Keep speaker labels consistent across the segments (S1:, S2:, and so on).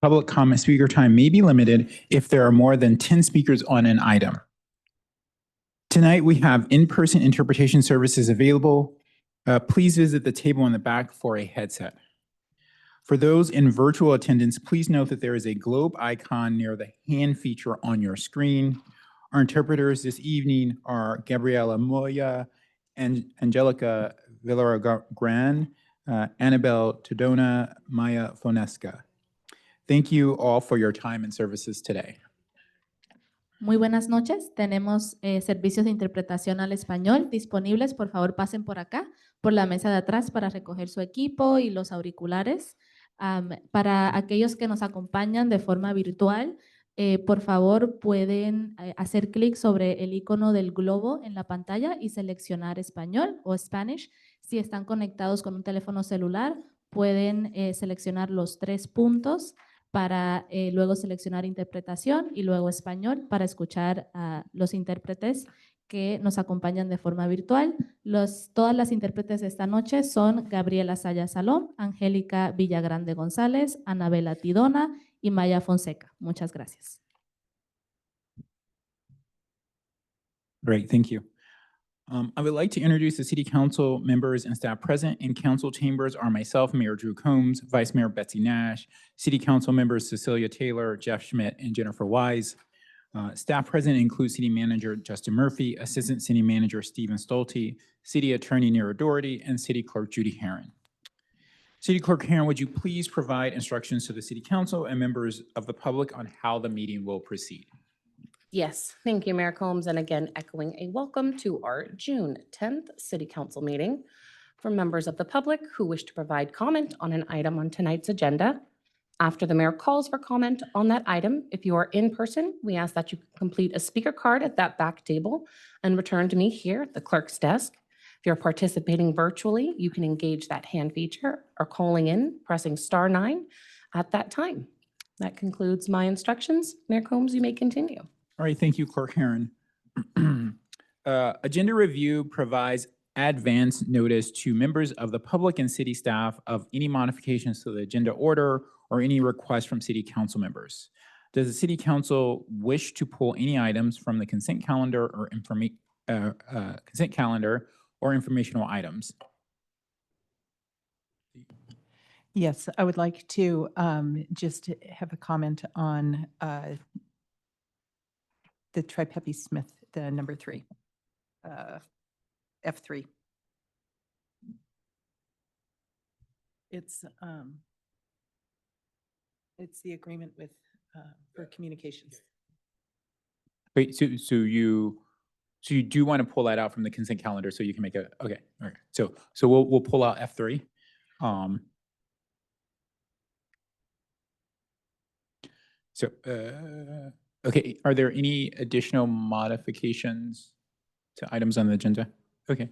S1: Public comment speaker time may be limited if there are more than 10 speakers on an item. Tonight, we have in-person interpretation services available. Please visit the table in the back for a headset. For those in virtual attendance, please note that there is a globe icon near the hand feature on your screen. Our interpreters this evening are Gabriela Moya and Angelica Villaragran, Annabelle Todona, Maya Fonesca. Thank you all for your time and services today.
S2: Muy buenas noches. Tenemos servicios de interpretación al español disponibles. Por favor, pasen por acá, por la mesa de atrás para recoger su equipo y los auriculares. Para aquellos que nos acompañan de forma virtual, por favor, pueden hacer clic sobre el icono del globo en la pantalla y seleccionar español o Spanish. Si están conectados con un teléfono celular, pueden seleccionar los 3 puntos para luego seleccionar interpretación y luego español para escuchar a los intérpretes que nos acompañan de forma virtual. Todas las intérpretes de esta noche son Gabriela Saya Salón, Angélica Villagrande González, Anabela Tidona y Maya Fonseca. Muchas gracias.
S1: Great, thank you. I would like to introduce the City Council members and staff present. In Council chambers are myself, Mayor Drew Combs, Vice Mayor Betsy Nash, City Council members Cecilia Taylor, Jeff Schmidt, and Jennifer Wise. Staff present include City Manager Justin Murphy, Assistant City Manager Stephen Stolte, City Attorney Nero Doherty, and City Clerk Judy Herron. City Clerk Herron, would you please provide instructions to the City Council and members of the public on how the meeting will proceed?
S3: Yes, thank you, Mayor Combs. And again, echoing a welcome to our June 10th City Council meeting. For members of the public who wish to provide comment on an item on tonight's agenda, after the mayor calls for comment on that item, if you are in person, we ask that you complete a speaker card at that back table and return to me here at the clerk's desk. If you're participating virtually, you can engage that hand feature or calling in, pressing *9 at that time. That concludes my instructions. Mayor Combs, you may continue.
S1: All right, thank you, Clerk Herron. Agenda review provides advance notice to members of the public and city staff of any modifications to the agenda order or any requests from city council members. Does the city council wish to pull any items from the consent calendar or informational items?
S4: Yes, I would like to just have a comment on the Tripepi Smith, the number 3, F3. It's the agreement with for communications.
S1: Wait, so you do want to pull that out from the consent calendar so you can make a, okay, all right. So we'll pull out F3. Okay, are there any additional modifications to items on the agenda? Okay. All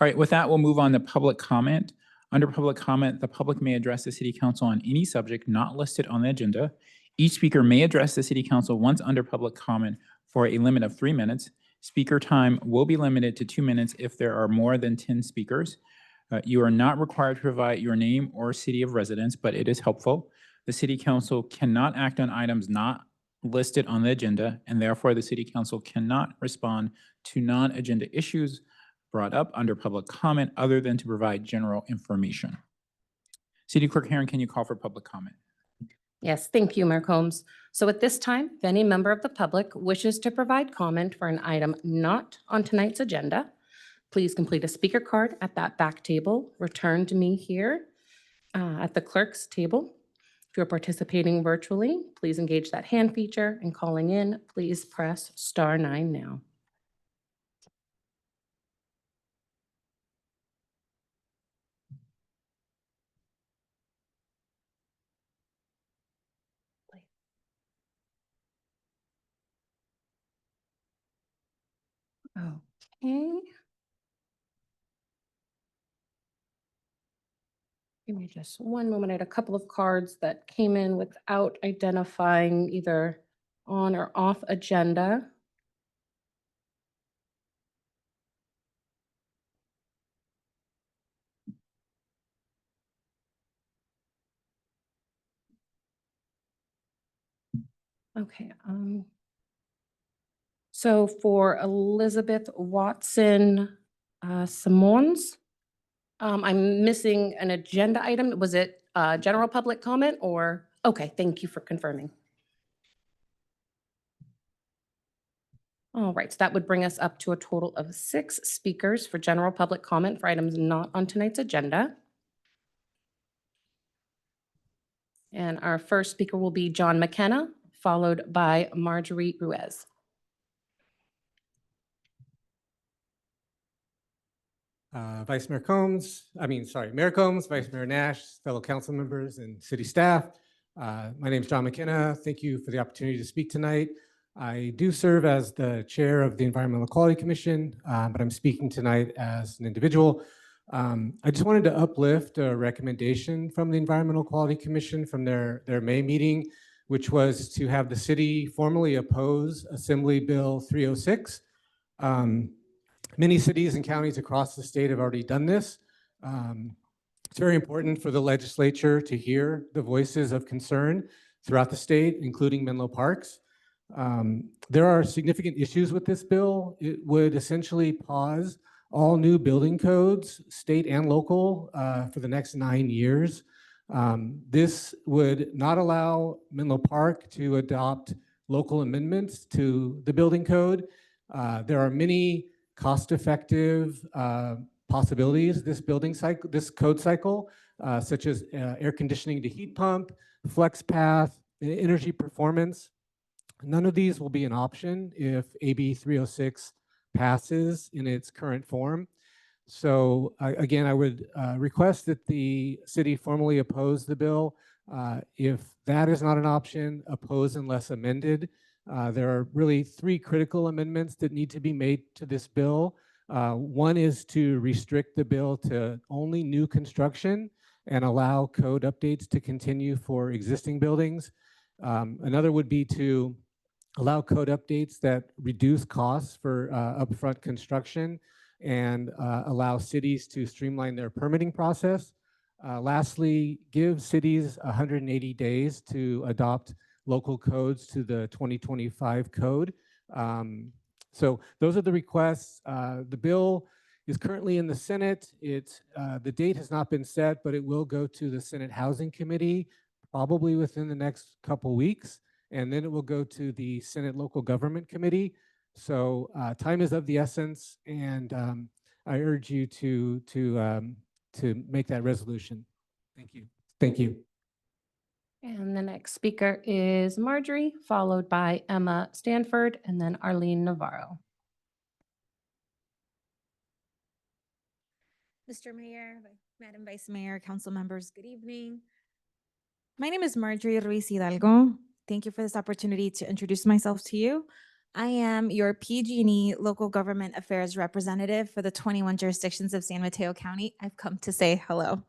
S1: right, with that, we'll move on to public comment. Under public comment, the public may address the City Council on any subject not listed on the agenda. Each speaker may address the City Council once under public comment for a limit of 3 minutes. Speaker time will be limited to 2 minutes if there are more than 10 speakers. You are not required to provide your name or city of residence, but it is helpful. The City Council cannot act on items not listed on the agenda, and therefore the City Council cannot respond to non-agenda issues brought up under public comment other than to provide general information. City Clerk Herron, can you call for public comment?
S3: Yes, thank you, Mayor Combs. So at this time, if any member of the public wishes to provide comment for an item not on tonight's agenda, please complete a speaker card at that back table. Return to me here at the clerk's table. If you're participating virtually, please engage that hand feature, and calling in, please press *9 now. Okay. Give me just one moment. I had a couple of cards that came in without identifying either on or off agenda. Okay. So for Elizabeth Watson Simons, I'm missing an agenda item. Was it general public comment or? Okay, thank you for confirming. All right, so that would bring us up to a total of 6 speakers for general public comment for items not on tonight's agenda. And our first speaker will be John McKenna, followed by Marjorie Ruiz.
S5: Mayor Combs, Vice Mayor Nash, fellow council members and city staff. My name is John McKenna. Thank you for the opportunity to speak tonight. I do serve as the chair of the Environmental Quality Commission, but I'm speaking tonight as an individual. I just wanted to uplift a recommendation from the Environmental Quality Commission from their May meeting, which was to have the city formally oppose Assembly Bill 306. Many cities and counties across the state have already done this. It's very important for the legislature to hear the voices of concern throughout the state, including Menlo Park's. There are significant issues with this bill. It would essentially pause all new building codes, state and local, for the next 9 years. This would not allow Menlo Park to adopt local amendments to the building code. There are many cost-effective possibilities this code cycle, such as air conditioning to heat pump, flex path, energy performance. None of these will be an option if AB 306 passes in its current form. So again, I would request that the city formally oppose the bill. If that is not an option, oppose unless amended. There are really 3 critical amendments that need to be made to this bill. One is to restrict the bill to only new construction and allow code updates to continue for existing buildings. Another would be to allow code updates that reduce costs for upfront construction and allow cities to streamline their permitting process. Lastly, give cities 180 days to adopt local codes to the 2025 code. So those are the requests. The bill is currently in the Senate. The date has not been set, but it will go to the Senate Housing Committee probably within the next couple weeks, and then it will go to the Senate Local Government Committee. So time is of the essence, and I urge you to make that resolution. Thank you. Thank you.
S3: And the next speaker is Marjorie, followed by Emma Stanford, and then Arlene Navarro.
S6: Mr. Mayor, Madam Vice Mayor, council members, good evening. My name is Marjorie Ruiz Hidalgo. Thank you for this opportunity to introduce myself to you. I am your PG&E Local Government Affairs Representative for the 21 jurisdictions of San Mateo County. I've come to say hello.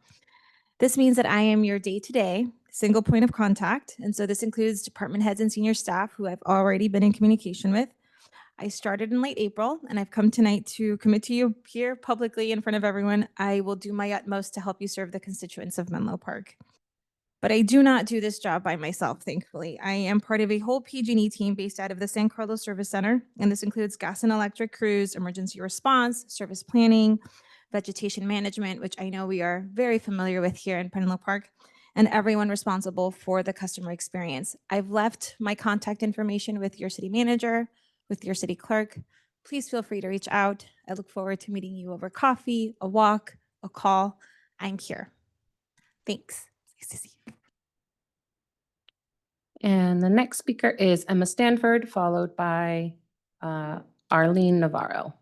S6: This means that I am your day-to-day single point of contact, and so this includes department heads and senior staff who I've already been in communication with. I started in late April, and I've come tonight to commit to you here publicly in front of everyone. I will do my utmost to help you serve the constituents of Menlo Park. But I do not do this job by myself, thankfully. I am part of a whole PG&E team based out of the San Carlos Service Center, and this includes gas and electric crews, emergency response, service planning, vegetation management, which I know we are very familiar with here in Menlo Park, and everyone responsible for the customer experience. I've left my contact information with your city manager, with your city clerk. Please feel free to reach out. I look forward to meeting you over coffee, a walk, a call. I'm here. Thanks. Nice to see you.
S3: And the next speaker is Emma Stanford, followed by Arlene Navarro.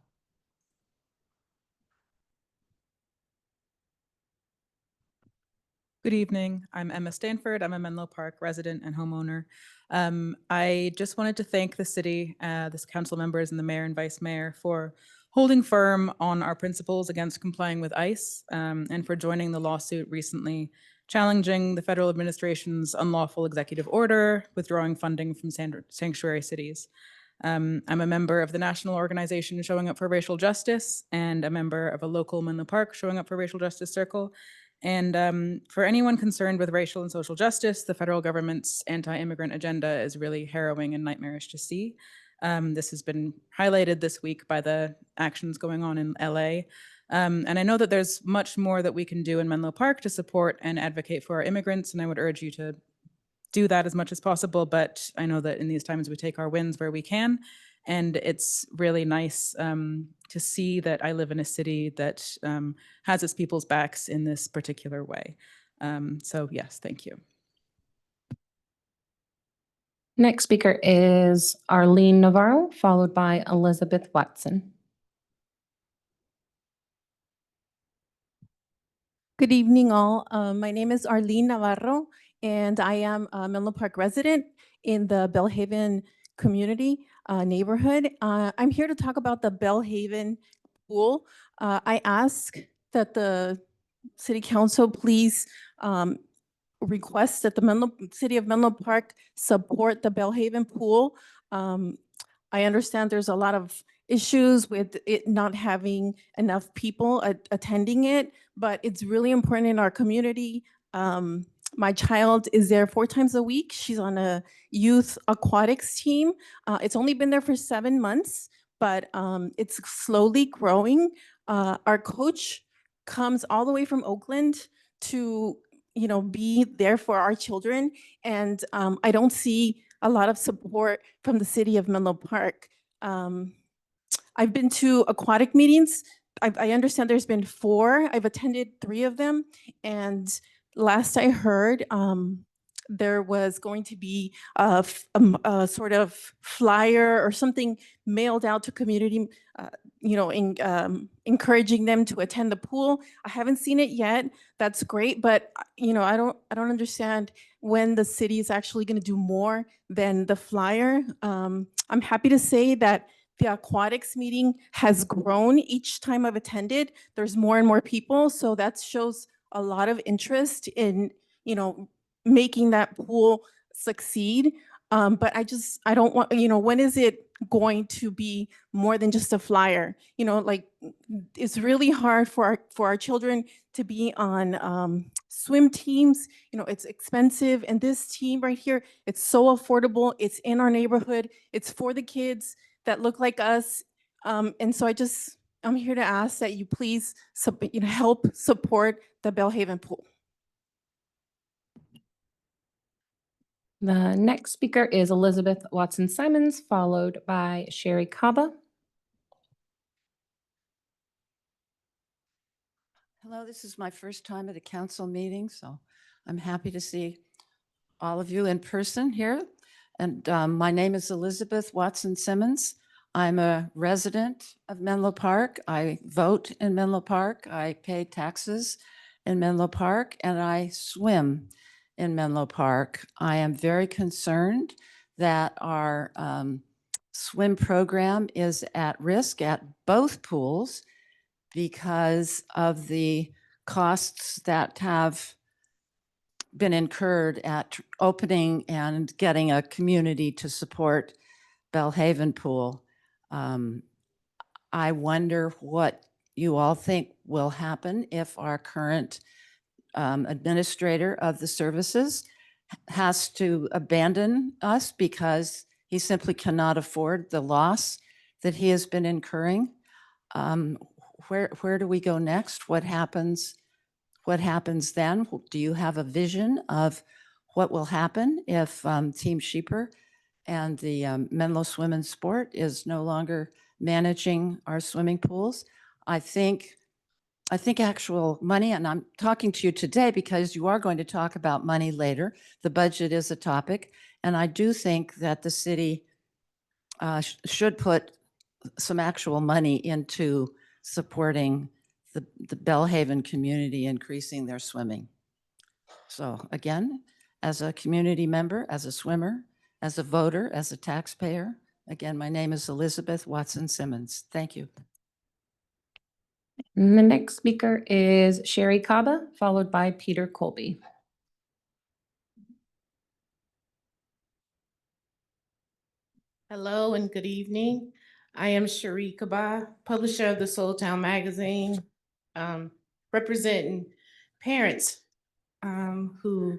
S7: Good evening. I'm Emma Stanford. I'm a Menlo Park resident and homeowner. I just wanted to thank the city, the council members and the mayor and vice mayor for holding firm on our principles against complying with ICE and for joining the lawsuit recently challenging the federal administration's unlawful executive order withdrawing funding from sanctuary cities. I'm a member of the national organization Showing Up for Racial Justice and a member of a local Menlo Park Showing Up for Racial Justice circle. And for anyone concerned with racial and social justice, the federal government's anti-immigrant agenda is really harrowing and nightmarish to see. This has been highlighted this week by the actions going on in LA. And I know that there's much more that we can do in Menlo Park to support and advocate for our immigrants, and I would urge you to do that as much as possible. But I know that in these times we take our wins where we can, and it's really nice to see that I live in a city that has its people's backs in this particular way. So yes, thank you.
S3: Next speaker is Arlene Navarro, followed by Elizabeth Watson.
S8: Good evening, all. My name is Arlene Navarro, and I am a Menlo Park resident in the Bellhaven community neighborhood. I'm here to talk about the Bellhaven pool. I ask that the City Council please request that the City of Menlo Park support the Bellhaven pool. I understand there's a lot of issues with it not having enough people attending it, but it's really important in our community. My child is there 4 times a week. She's on a youth aquatics team. It's only been there for 7 months, but it's slowly growing. Our coach comes all the way from Oakland to, be there for our children. And I don't see a lot of support from the city of Menlo Park. I've been to aquatic meetings. I understand there's been 4. I've attended 3 of them. And last I heard, there was going to be a sort of flyer or something mailed out to community, encouraging them to attend the pool. I haven't seen it yet. That's great, but I don't understand when the city is actually going to do more than the flyer. I'm happy to say that the aquatics meeting has grown each time I've attended. There's more and more people, so that shows a lot of interest in, making that pool succeed. But I don't want, when is it going to be more than just a flyer? It's really hard for our children to be on swim teams. It's expensive, and this team right here, it's so affordable. It's in our neighborhood. It's for the kids that look like us. And so I'm here to ask that you please help support the Bellhaven pool.
S3: The next speaker is Elizabeth Watson Simons, followed by Sherry Kaba.
S9: Hello, this is my first time at a council meeting, so I'm happy to see all of you in person here. And my name is Elizabeth Watson Simmons. I'm a resident of Menlo Park. I vote in Menlo Park. I pay taxes in Menlo Park, and I swim in Menlo Park. I am very concerned that our swim program is at risk at both pools because of the costs that have been incurred at opening and getting a community to support Bellhaven Pool. I wonder what you all think will happen if our current administrator of the services has to abandon us because he simply cannot afford the loss that he has been incurring. Where do we go next? What happens? What happens then? Do you have a vision of what will happen if Team Sheeper and the Menlo Swim and Sport is no longer managing our swimming pools? I think actual money, and I'm talking to you today because you are going to talk about money later. The budget is a topic, and I do think that the city should put some actual money into supporting the Bellhaven community, increasing their swimming. So again, as a community member, as a swimmer, as a voter, as a taxpayer, again, my name is Elizabeth Watson Simmons. Thank you.
S3: And the next speaker is Sherry Kaba, followed by Peter Colby.
S10: Hello and good evening. I am Sherry Kaba, publisher of the Soul Town magazine, representing parents who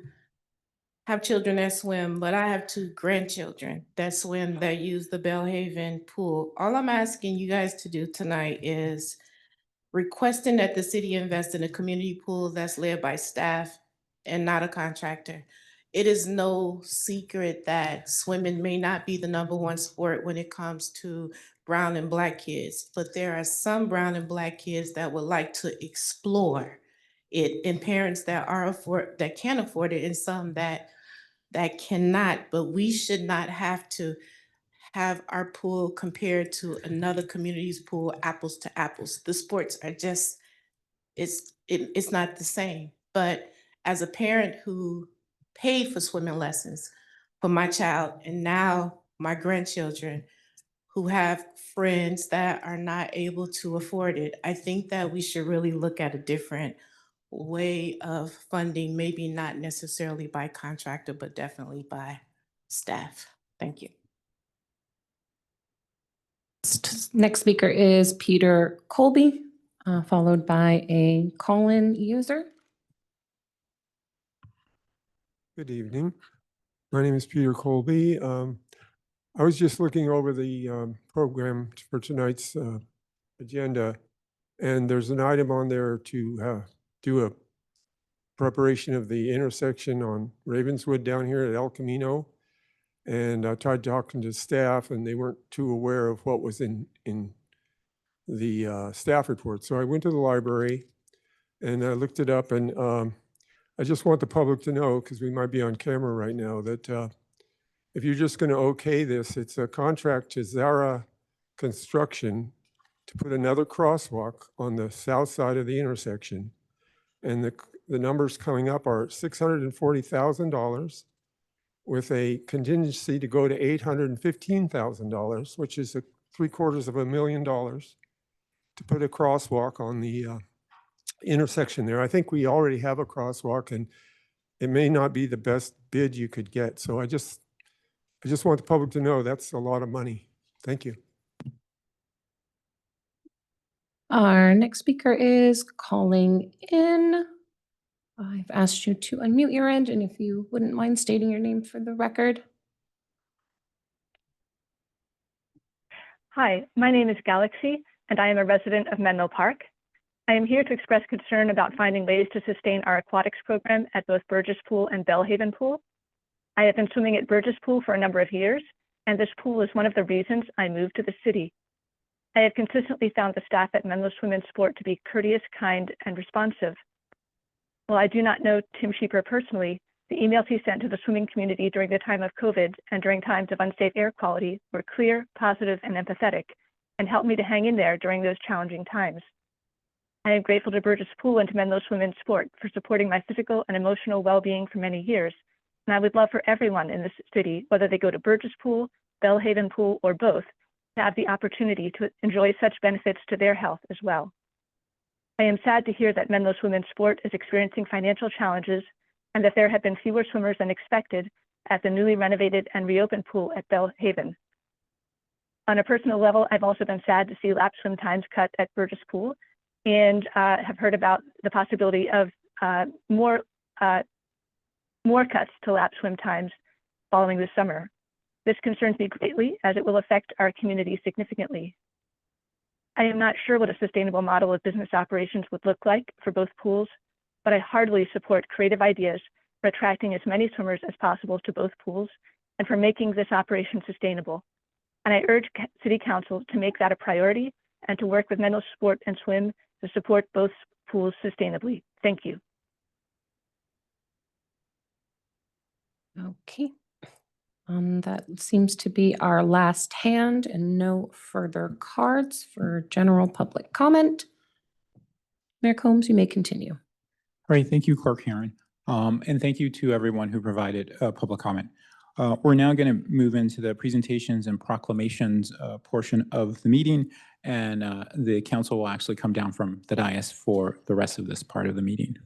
S10: have children that swim, but I have 2 grandchildren that swim, that use the Bellhaven pool. All I'm asking you guys to do tonight is requesting that the city invest in a community pool that's led by staff and not a contractor. It is no secret that swimming may not be the #1 sport when it comes to brown and Black kids, but there are some brown and Black kids that would like to explore it, and parents that can afford it, and some that cannot. But we should not have to have our pool compared to another community's pool, apples to apples. The sports are just, it's not the same. But as a parent who paid for swimming lessons for my child, and now my grandchildren who have friends that are not able to afford it, I think that we should really look at a different way of funding, maybe not necessarily by contractor, but definitely by staff. Thank you.
S3: Next speaker is Peter Colby, followed by a call-in user.
S11: Good evening. My name is Peter Colby. I was just looking over the program for tonight's agenda, and there's an item on there to do a preparation of the intersection on Ravenswood down here at El Camino. And I tried talking to staff, and they weren't too aware of what was in the staff report. So I went to the library and I looked it up, and I just want the public to know, because we might be on camera right now, that if you're just going to okay this, it's a contract to Zara Construction to put another crosswalk on the south side of the intersection. And the numbers coming up are $640,000 with a contingency to go to $815,000, which is $750,000 to put a crosswalk on the intersection there. I think we already have a crosswalk, and it may not be the best bid you could get. So I just want the public to know that's a lot of money. Thank you.
S3: Our next speaker is calling in. I've asked you to unmute your end, and if you wouldn't mind stating your name for the record.
S12: Hi, my name is Galaxy, and I am a resident of Menlo Park. I am here to express concern about finding ways to sustain our aquatics program at both Burgess Pool and Bellhaven Pool. I have been swimming at Burgess Pool for a number of years, and this pool is one of the reasons I moved to the city. I have consistently found the staff at Menlo Swim and Sport to be courteous, kind, and responsive. While I do not know Tim Sheeper personally, the emails he sent to the swimming community during the time of COVID and during times of unsafe air quality were clear, positive, and empathetic, and helped me to hang in there during those challenging times. I am grateful to Burgess Pool and to Menlo Swim and Sport for supporting my physical and emotional well-being for many years, and I would love for everyone in this city, whether they go to Burgess Pool, Bellhaven Pool, or both, to have the opportunity to enjoy such benefits to their health as well. I am sad to hear that Menlo Swim and Sport is experiencing financial challenges and that there have been fewer swimmers than expected at the newly renovated and reopened pool at Bellhaven. On a personal level, I've also been sad to see lap swim times cut at Burgess Pool, and have heard about the possibility of more cuts to lap swim times following this summer. This concerns me greatly, as it will affect our community significantly. I am not sure what a sustainable model of business operations would look like for both pools, but I heartily support creative ideas for attracting as many swimmers as possible to both pools and for making this operation sustainable. And I urge City Council to make that a priority and to work with Menlo Sport and Swim to support both pools sustainably. Thank you.
S3: Okay. That seems to be our last hand, and no further cards for general public comment. Mayor Combs, you may continue.
S1: All right, thank you, Clerk Heron. And thank you to everyone who provided public comment. We're now going to move into the presentations and proclamations portion of the meeting, and the council will actually come down from the dais for the rest of this part of the meeting.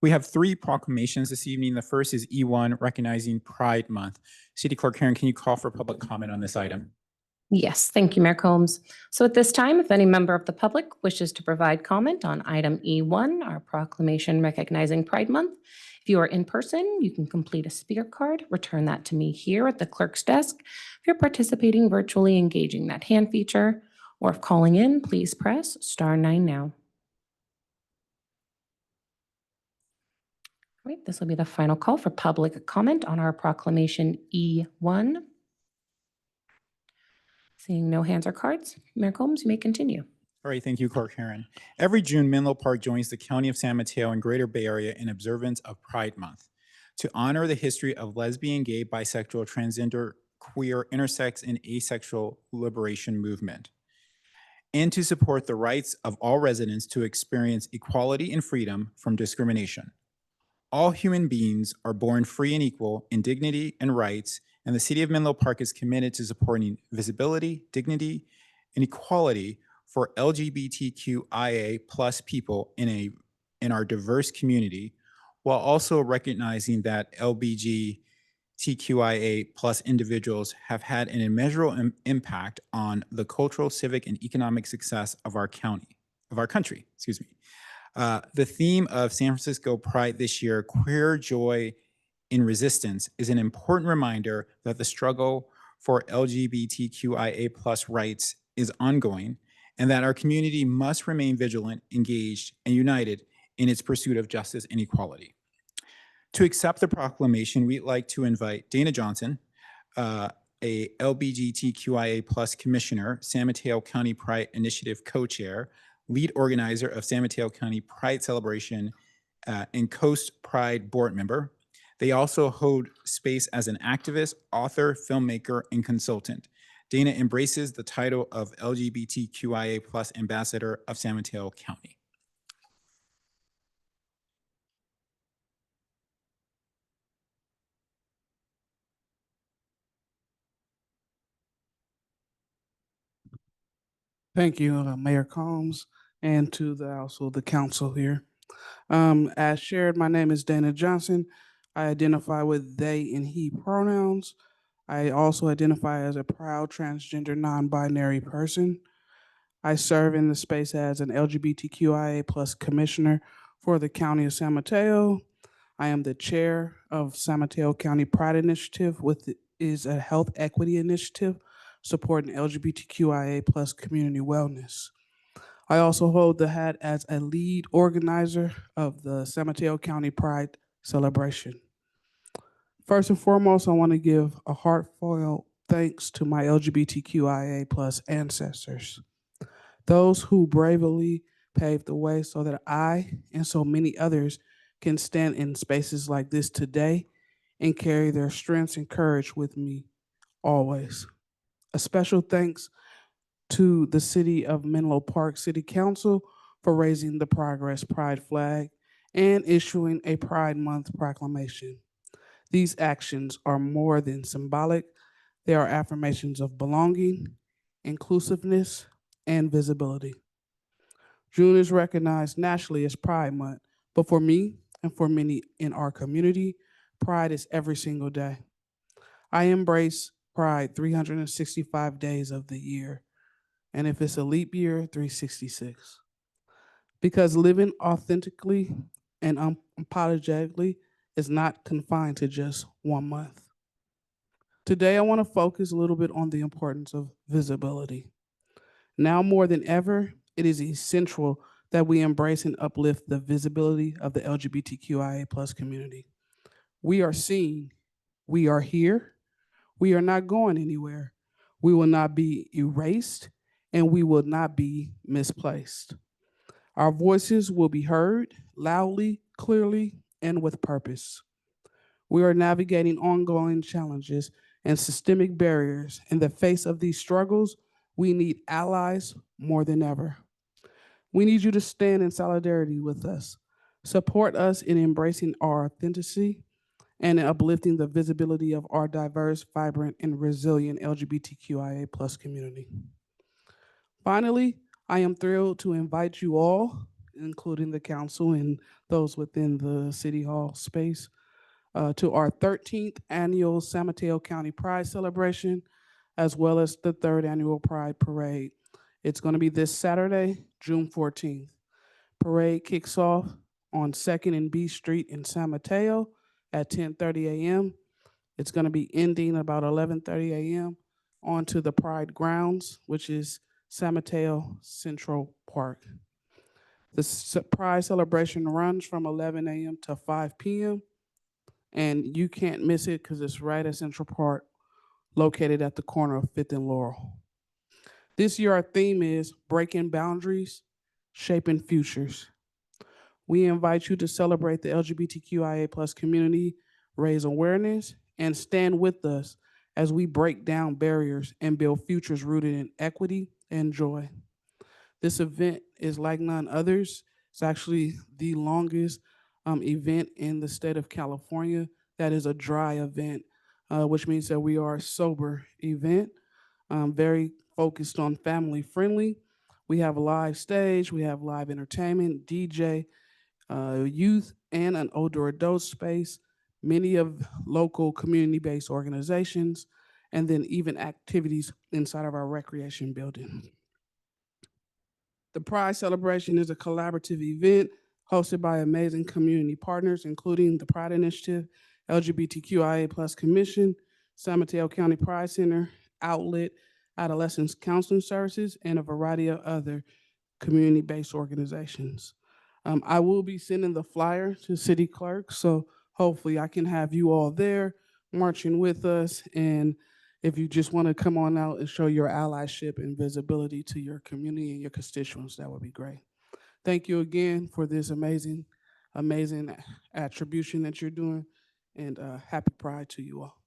S1: We have 3 proclamations this evening. The first is E1, recognizing Pride Month. City Clerk Karen, can you call for public comment on this item?
S3: Yes, thank you, Mayor Combs. So at this time, if any member of the public wishes to provide comment on item E1, our proclamation recognizing Pride Month, if you are in person, you can complete a speaker card, return that to me here at the clerk's desk. If you're participating virtually, engaging that hand feature, or if calling in, please press *9 now. All right, this will be the final call for public comment on our proclamation E1. Seeing no hands or cards, Mayor Combs, you may continue.
S1: All right, thank you, Clerk Karen. Every June, Menlo Park joins the County of San Mateo and Greater Bay Area in observance of Pride Month to honor the history of lesbian, gay, bisexual, transgender, queer, intersex, and asexual liberation movement, and to support the rights of all residents to experience equality and freedom from discrimination. All human beings are born free and equal in dignity and rights, and the City of Menlo Park is committed to supporting visibility, dignity, and equality for LGBTQIA+ people in our diverse community, while also recognizing that LGBTQIA+ individuals have had an immeasurable impact on the cultural, civic, and economic success of our country. The theme of San Francisco Pride this year, Queer Joy in Resistance, is an important reminder that the struggle for LGBTQIA+ rights is ongoing, and that our community must remain vigilant, engaged, and united in its pursuit of justice and equality. To accept the proclamation, we'd like to invite Dana Johnson, a LGBTQIA+ Commissioner, San Mateo County Pride Initiative Co-Chair, lead organizer of San Mateo County Pride Celebration, and Coast Pride board member. They also hold space as an activist, author, filmmaker, and consultant. Dana embraces the title of LGBTQIA+ Ambassador of San Mateo County.
S13: Thank you, Mayor Combs, and to also the council here. As shared, my name is Dana Johnson. I identify with they and he pronouns. I also identify as a proud transgender non-binary person. I serve in the space as an LGBTQIA+ commissioner for the County of San Mateo. I am the chair of San Mateo County Pride Initiative, which is a health equity initiative supporting LGBTQIA+ community wellness. I also hold the hat as a lead organizer of the San Mateo County Pride Celebration. First and foremost, I want to give a heartfelt thanks to my LGBTQIA+ ancestors, those who bravely paved the way so that I and so many others can stand in spaces like this today and carry their strengths and courage with me always. A special thanks to the City of Menlo Park City Council for raising the Progress Pride flag and issuing a Pride Month proclamation. These actions are more than symbolic. They are affirmations of belonging, inclusiveness, and visibility. June is recognized nationally as Pride Month, but for me and for many in our community, Pride is every single day. I embrace Pride 365 days of the year, and if it's a leap year, 366. Because living authentically and unapologetically is not confined to just 1 month. Today, I want to focus a little bit on the importance of visibility. Now more than ever, it is essential that we embrace and uplift the visibility of the LGBTQIA+ community. We are seen, we are here, we are not going anywhere. We will not be erased, and we will not be misplaced. Our voices will be heard loudly, clearly, and with purpose. We are navigating ongoing challenges and systemic barriers. In the face of these struggles, we need allies more than ever. We need you to stand in solidarity with us, support us in embracing our authenticity, and in uplifting the visibility of our diverse, vibrant, and resilient LGBTQIA+ community. Finally, I am thrilled to invite you all, including the council and those within the City Hall space, to our 13th annual San Mateo County Pride Celebration, as well as the 3rd annual Pride Parade. It's going to be this Saturday, June 14th. Parade kicks off on 2nd and B Street in San Mateo at 10:30 a.m. It's going to be ending about 11:30 a.m. onto the Pride grounds, which is San Mateo Central Park. The Pride celebration runs from 11 a.m. to 5 p.m. and you can't miss it because it's right at Central Park, located at the corner of 5th and Laurel. This year, our theme is Breaking Boundaries, Shaping Futures. We invite you to celebrate the LGBTQIA+ community, raise awareness, and stand with us as we break down barriers and build futures rooted in equity and joy. This event is like none others. It's actually the longest event in the state of California that is a dry event, which means that we are a sober event, very focused on family friendly. We have a live stage, we have live entertainment, DJ, youth, and an older adult space, many of local community-based organizations, and then even activities inside of our recreation building. The Pride Celebration is a collaborative event hosted by amazing community partners, including the Pride Initiative, LGBTQIA+ Commission, San Mateo County Pride Center, Outlet, Adolescents Counseling Services, and a variety of other community-based organizations. I will be sending the flyer to city clerk, so hopefully I can have you all there marching with us. And if you just want to come on out and show your allyship and visibility to your community and your constituents, that would be great. Thank you again for this amazing attribution that you're doing, and happy Pride to you all.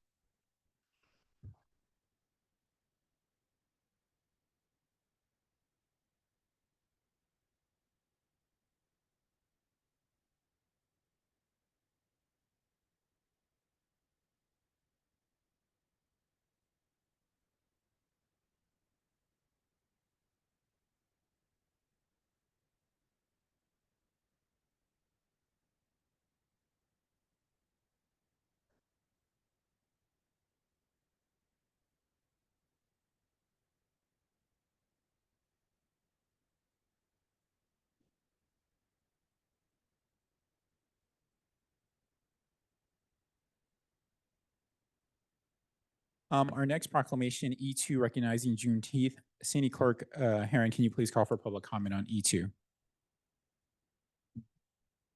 S1: Our next proclamation, E2, recognizing Juneteenth. City Clerk Herron, can you please call for public comment on E2?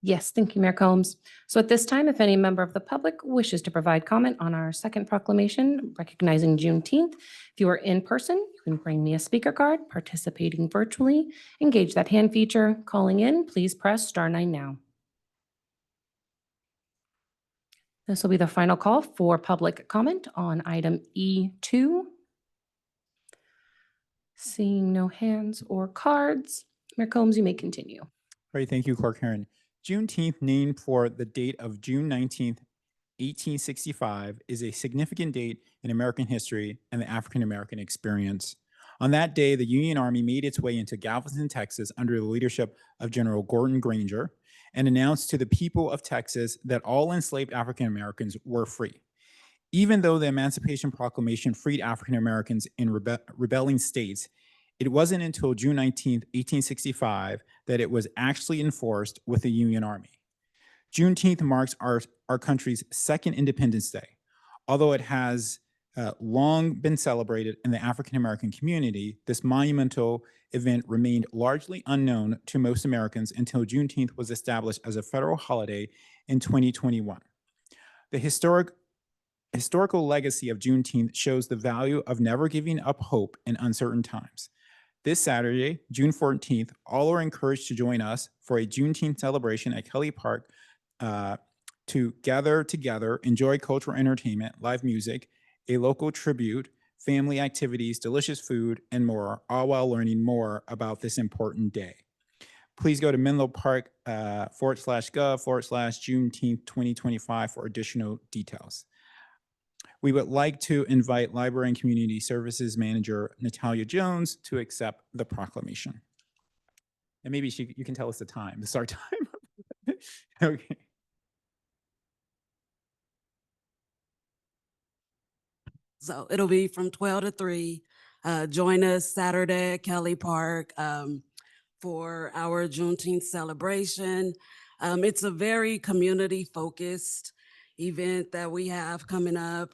S3: Yes, thank you, Mayor Combs. So at this time, if any member of the public wishes to provide comment on our second proclamation recognizing Juneteenth, if you are in person, you can bring me a speaker card. Participating virtually, engage that hand feature. Calling in, please press *9 now. This will be the final call for public comment on item E2. Seeing no hands or cards, Mayor Combs, you may continue.
S1: Great, thank you, Clerk Herron. Juneteenth, named for the date of June 19th, 1865, is a significant date in American history and the African-American experience. On that day, the Union Army made its way into Galveston, Texas, under the leadership of General Gordon Granger, and announced to the people of Texas that all enslaved African-Americans were free. Even though the Emancipation Proclamation freed African-Americans in rebelling states, it wasn't until June 19th, 1865, that it was actually enforced with the Union Army. Juneteenth marks our country's second Independence Day. Although it has long been celebrated in the African-American community, this monumental event remained largely unknown to most Americans until Juneteenth was established as a federal holiday in 2021. The historical legacy of Juneteenth shows the value of never giving up hope in uncertain times. This Saturday, June 14th, all are encouraged to join us for a Juneteenth celebration at Kelly Park to gather together, enjoy cultural entertainment, live music, a local tribute, family activities, delicious food, and more, all while learning more about this important day. Please go to menlo.park/gov/Juneteenth 2025 for additional details. We would like to invite Library and Community Services Manager Natalia Jones to accept the proclamation. And maybe you can tell us the time, the start time. Okay.
S14: So it'll be from 12 to 3. Join us Saturday at Kelly Park for our Juneteenth celebration. It's a very community-focused event that we have coming up.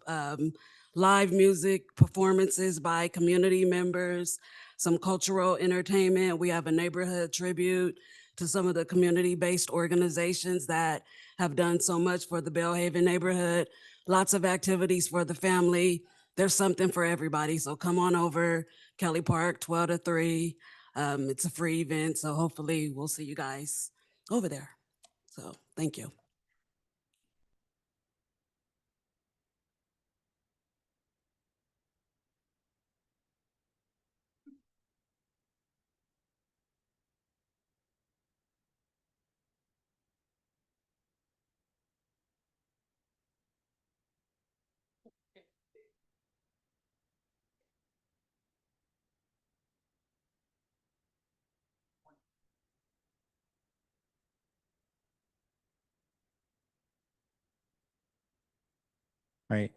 S14: Live music performances by community members, some cultural entertainment. We have a neighborhood tribute to some of the community-based organizations that have done so much for the Bellhaven neighborhood. Lots of activities for the family. There's something for everybody. So come on over, Kelly Park, 12 to 3. It's a free event, so hopefully we'll see you guys over there. So thank you.
S1: Right.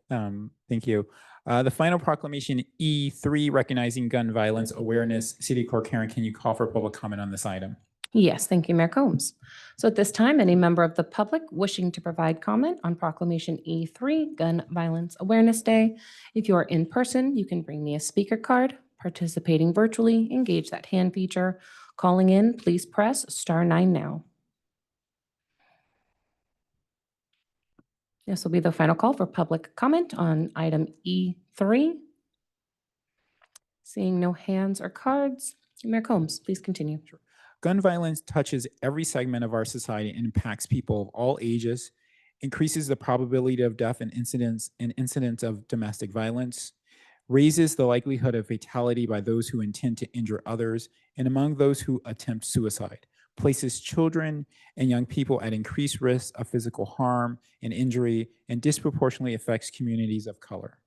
S1: Thank you. The final proclamation E3, recognizing gun violence awareness. City Clerk Karen, can you call for public comment on this item?
S3: Yes, thank you, Mayor Combs. So at this time, any member of the public wishing to provide comment on Proclamation E3, Gun Violence Awareness Day. If you are in person, you can bring me a speaker card. Participating virtually, engage that hand feature. Calling in, please press *9 now. This will be the final call for public comment on item E3. Seeing no hands or cards, Mayor Combs, please continue.
S1: Gun violence touches every segment of our society and impacts people of all ages, increases the probability of death and incidents of domestic violence, raises the likelihood of fatality by those who intend to injure others, and among those who attempt suicide, places children and young people at increased risk of physical harm and injury, and disproportionately affects communities of color.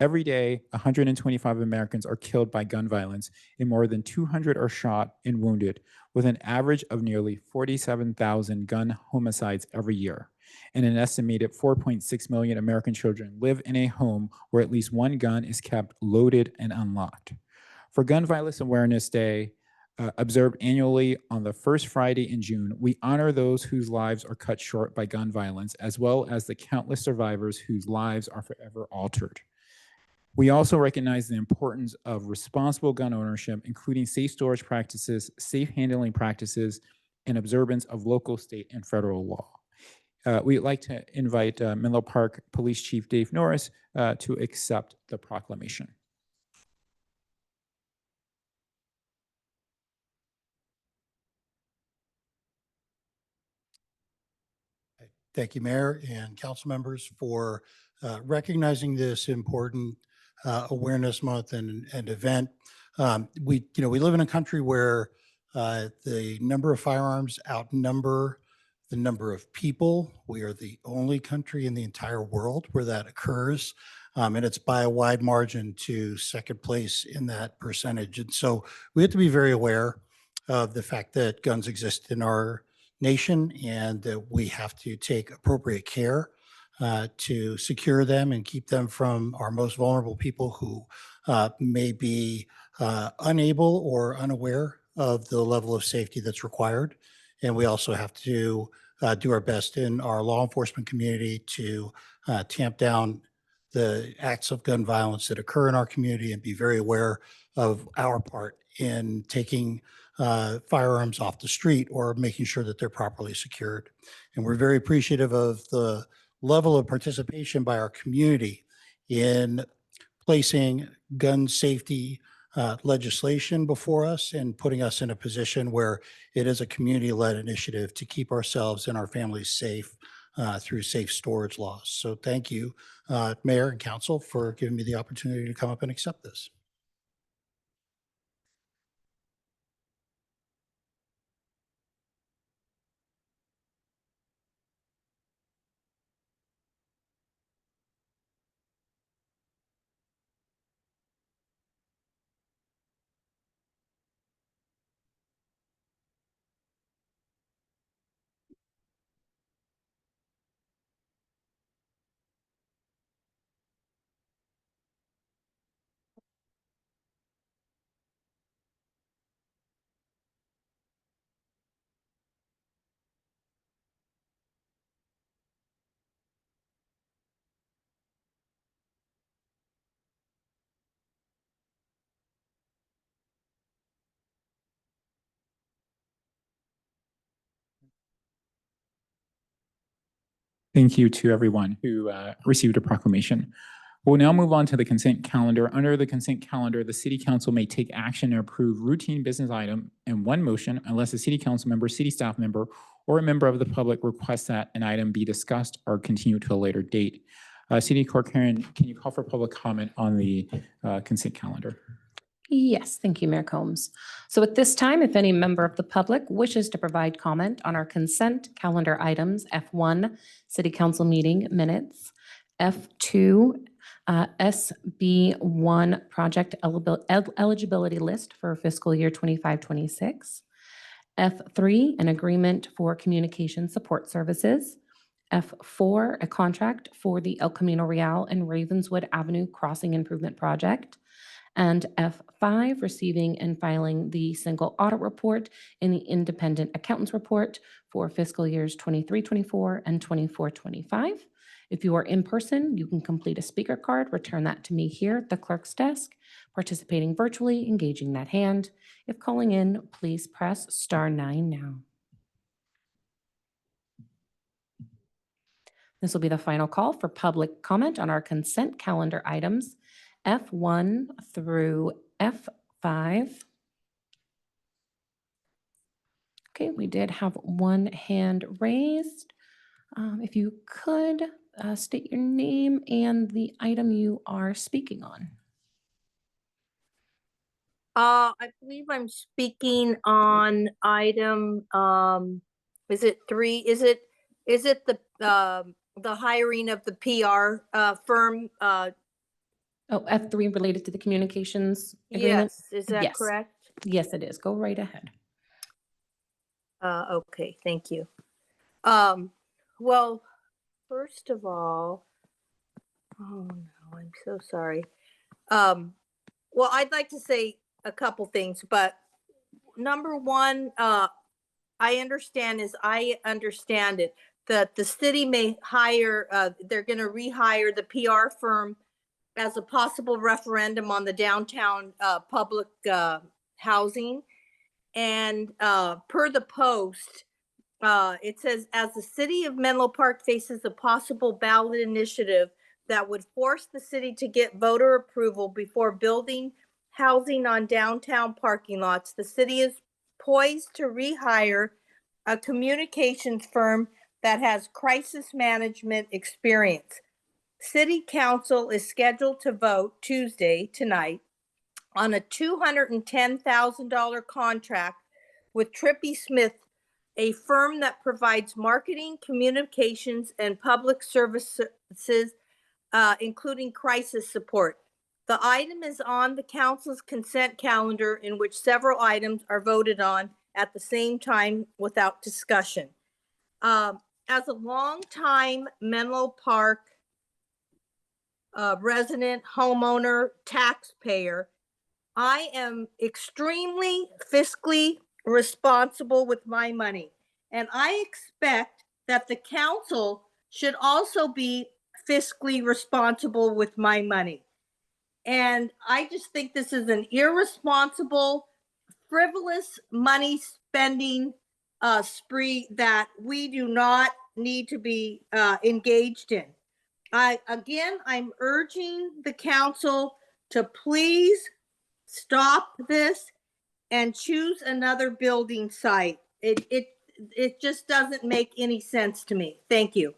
S1: Every day, 125 Americans are killed by gun violence, and more than 200 are shot and wounded, with an average of nearly 47,000 gun homicides every year. And an estimated 4.6 million American children live in a home where at least one gun is kept loaded and unlocked. For Gun Violence Awareness Day, observed annually on the first Friday in June, we honor those whose lives are cut short by gun violence, as well as the countless survivors whose lives are forever altered. We also recognize the importance of responsible gun ownership, including safe storage practices, safe handling practices, and observance of local, state, and federal law. We'd like to invite Menlo Park Police Chief Dave Norris to accept the proclamation.
S15: Thank you, Mayor and council members, for recognizing this important awareness month and event. We live in a country where the number of firearms outnumber the number of people. We are the only country in the entire world where that occurs. And it's by a wide margin to second place in that percentage. And so we have to be very aware of the fact that guns exist in our nation and that we have to take appropriate care to secure them and keep them from our most vulnerable people who may be unable or unaware of the level of safety that's required. And we also have to do our best in our law enforcement community to tamp down the acts of gun violence that occur in our community and be very aware of our part in taking firearms off the street or making sure that they're properly secured. And we're very appreciative of the level of participation by our community in placing gun safety legislation before us and putting us in a position where it is a community-led initiative to keep ourselves and our families safe through safe storage laws. So thank you, Mayor and Council, for giving me the opportunity to come up and accept this.
S1: Thank you to everyone who received a proclamation. We'll now move on to the consent calendar. Under the consent calendar, the City Council may take action to approve routine business item in one motion unless a City Council member, city staff member, or a member of the public requests that an item be discussed or continued to a later date. City Clerk Karen, can you call for public comment on the consent calendar?
S3: Yes, thank you, Mayor Combs. So at this time, if any member of the public wishes to provide comment on our consent calendar items, F1, City Council meeting minutes, F2, SB1, project eligibility list for fiscal year 25-26, F3, an agreement for communication support services, F4, a contract for the El Camino Real and Ravenswood Avenue Crossing Improvement Project, and F5, receiving and filing the single audit report in the independent accountant's report for fiscal years 23-24 and 24-25. If you are in person, you can complete a speaker card, return that to me here at the clerk's desk. Participating virtually, engaging that hand. If calling in, please press *9 now. This will be the final call for public comment on our consent calendar items, F1 through F5. Okay, we did have one hand raised. If you could state your name and the item you are speaking on.
S16: I believe I'm speaking on item, is it 3? Is it the hiring of the PR firm?
S3: Oh, F3 related to the communications agreement?
S16: Yes, is that
S3: Yes.
S16: correct?
S3: Yes, it is. Go right ahead.
S16: Okay, thank you. Well, first of all, oh no, I'm so sorry. Well, I'd like to say a couple things, but number one, I understand it, that the city may hire, they're going to rehire the PR firm as a possible referendum on the downtown public housing. And per the Post, it says, as the city of Menlo Park faces a possible ballot initiative that would force the city to get voter approval before building housing on downtown parking lots, the city is poised to rehire a communications firm that has crisis management experience. City Council is scheduled to vote Tuesday, tonight, on a $210,000 contract with Tripepi Smith, a firm that provides marketing, communications, and public services, including crisis support. The item is on the council's consent calendar, in which several items are voted on at the same time without discussion. As a longtime Menlo Park resident, homeowner, taxpayer, I am extremely fiscally responsible with my money. And I expect that the council should also be fiscally responsible with my money. And I just think this is an irresponsible, frivolous money spending spree that we do not need to be engaged in. I'm urging the council to please stop this and choose another building site. It just doesn't make any sense to me. Thank you.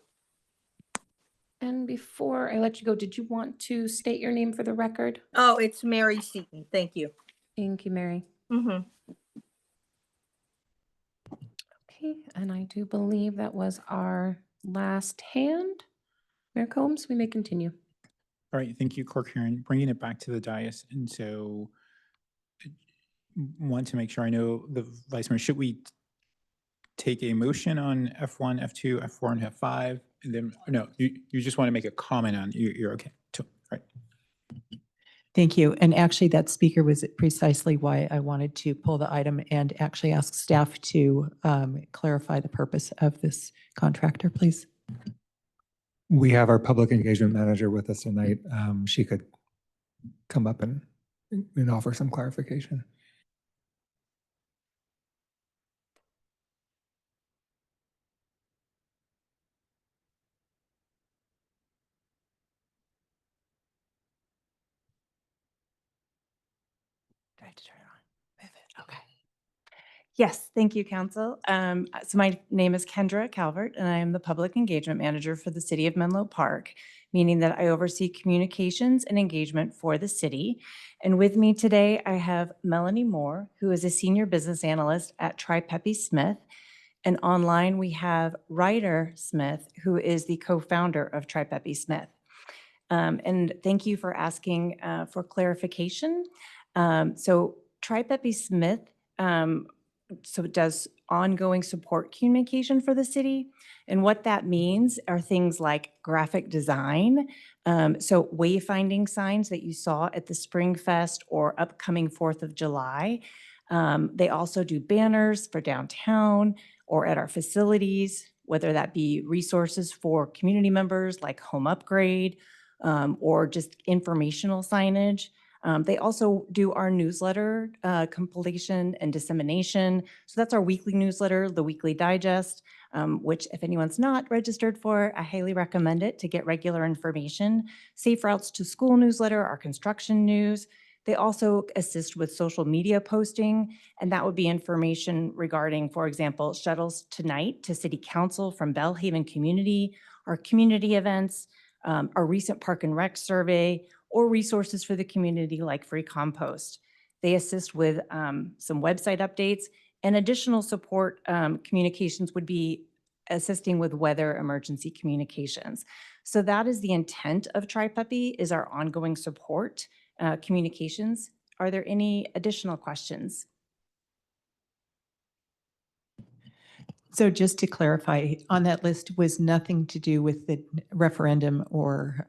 S3: And before I let you go, did you want to state your name for the record?
S16: Oh, it's Mary Seaton. Thank you.
S3: Thank you, Mary.
S16: Mm-hmm.
S3: Okay, and I do believe that was our last hand. Mayor Combs, we may continue.
S1: All right, thank you, Clerk Karen. Bringing it back to the dais. And so want to make sure I know the Vice Mayor, should we take a motion on F1, F2, F4, and F5? And then, no, you just want to make a comment on, you're okay. Right.
S4: Thank you. And actually, that speaker was precisely why I wanted to pull the item and actually ask staff to clarify the purpose of this contractor, please.
S5: We have our public engagement manager with us tonight. She could come up and offer some clarification.
S17: have to turn it on? Move it. Okay. Yes, thank you, Council. So my name is Kendra Calvert, and I am the Public Engagement Manager for the City of Menlo Park, meaning that I oversee communications and engagement for the city. And with me today, I have Melanie Moore, who is a Senior Business Analyst at Tripepi Smith. And online, we have Ryder Smith, who is the co-founder of Tripepi Smith. And thank you for asking for clarification. So Tripepi Smith so it does ongoing support communication for the city. And what that means are things like graphic design. So wayfinding signs that you saw at the Spring Fest or upcoming 4th of July. They also do banners for downtown or at our facilities, whether that be resources for community members like home upgrade or just informational signage. They also do our newsletter compilation and dissemination. So that's our weekly newsletter, the Weekly Digest, which if anyone's not registered for, I highly recommend it to get regular information. Safe Routes to School newsletter, our construction news. They also assist with social media posting, and that would be information regarding, for example, shuttles tonight to City Council from Belhaven Community, our community events, our recent Park and Rec survey, or resources for the community like free compost. They assist with some website updates, and additional support communications would be assisting with weather emergency communications. So that is the intent of Tripepi, is our ongoing support communications. Are there any additional questions?
S4: So just to clarify, on that list was nothing to do with the referendum or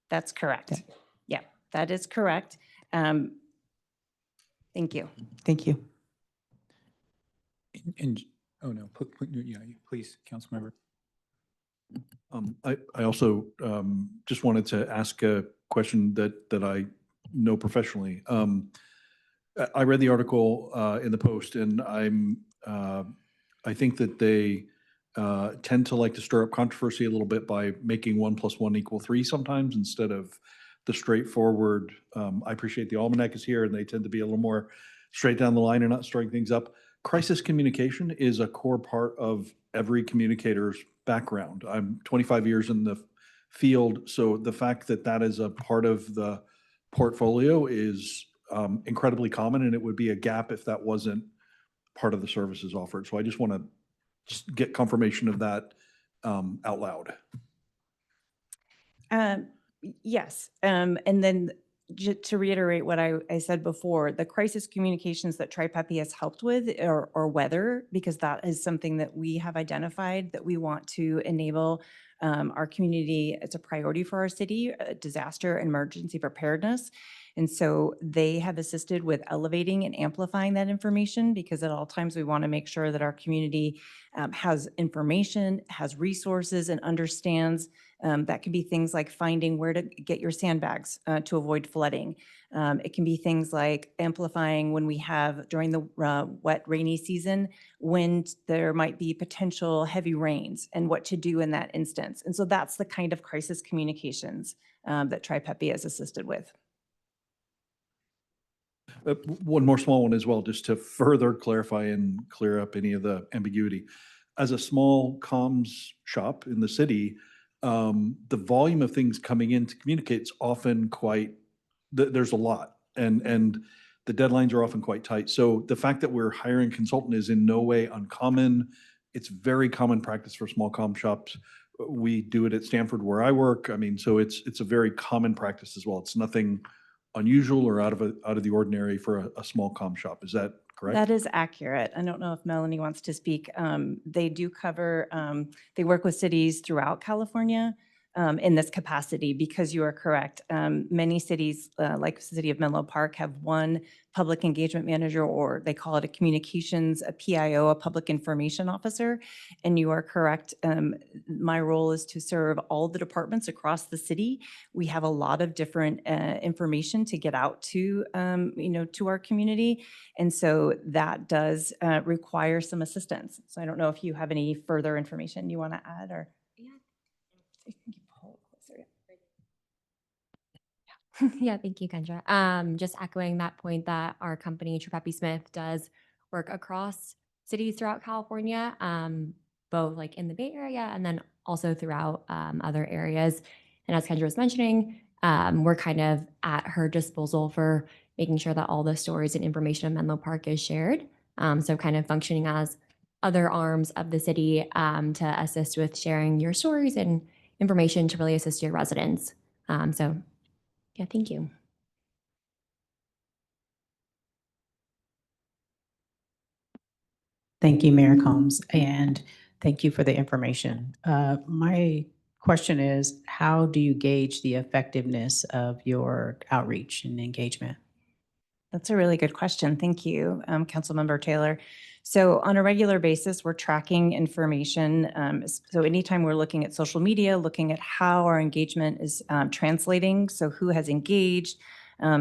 S17: That's correct. Yeah, that is correct. Thank you.
S4: Thank you.
S1: And oh no, yeah, please, Councilmember.
S18: I also just wanted to ask a question that I know professionally. I read the article in the Post, and I think that they tend to like to stir up controversy a little bit by making 1 + 1 = 3 sometimes instead of the straightforward. I appreciate the Almanac is here, and they tend to be a little more straight down the line and not stirring things up. Crisis communication is a core part of every communicator's background. I'm 25 years in the field, so the fact that that is a part of the portfolio is incredibly common, and it would be a gap if that wasn't part of the services offered. So I just want to get confirmation of that out loud.
S17: Yes, and then to reiterate what I said before, the crisis communications that Tripepi has helped with are weather, because that is something that we have identified that we want to enable our community. It's a priority for our city, disaster and emergency preparedness. And so they have assisted with elevating and amplifying that information, because at all times we want to make sure that our community has information, has resources, and understands. That can be things like finding where to get your sandbags to avoid flooding. It can be things like amplifying when we have, during the wet, rainy season, when there might be potential heavy rains and what to do in that instance. And so that's the kind of crisis communications that Tripepi has assisted with.
S18: One more small one as well, just to further clarify and clear up any of the ambiguity. As a small comms shop in the city, the volume of things coming in to communicate is often quite, there's a lot, and the deadlines are often quite tight. So the fact that we're hiring a consultant is in no way uncommon. It's very common practice for small comm shops. We do it at Stanford where I work. I mean, so it's a very common practice as well. It's nothing unusual or out of the ordinary for a small comm shop. Is that correct?
S17: That is accurate. I don't know if Melanie wants to speak. They do cover, they work with cities throughout California in this capacity, because you are correct. Many cities, like the city of Menlo Park, have one public engagement manager, or they call it a communications, a PIO, a public information officer. And you are correct. My role is to serve all the departments across the city. We have a lot of different information to get out to, to our community. And so that does require some assistance. So I don't know if you have any further information you want to add, or.
S19: Yeah, thank you, Kendra. Just echoing that point that our company, Tripepi Smith, does work across cities throughout California, both like in the Bay Area and then also throughout other areas. And as Kendra was mentioning, we're kind of at her disposal for making sure that all the stories and information in Menlo Park is shared. So kind of functioning as other arms of the city to assist with sharing your stories and information to really assist your residents. So yeah, thank you.
S20: Thank you, Mayor Combs, and thank you for the information. My question is, how do you gauge the effectiveness of your outreach and engagement?
S17: That's a really good question. Thank you, Councilmember Taylor. So on a regular basis, we're tracking information. So anytime we're looking at social media, looking at how our engagement is translating, so who has engaged,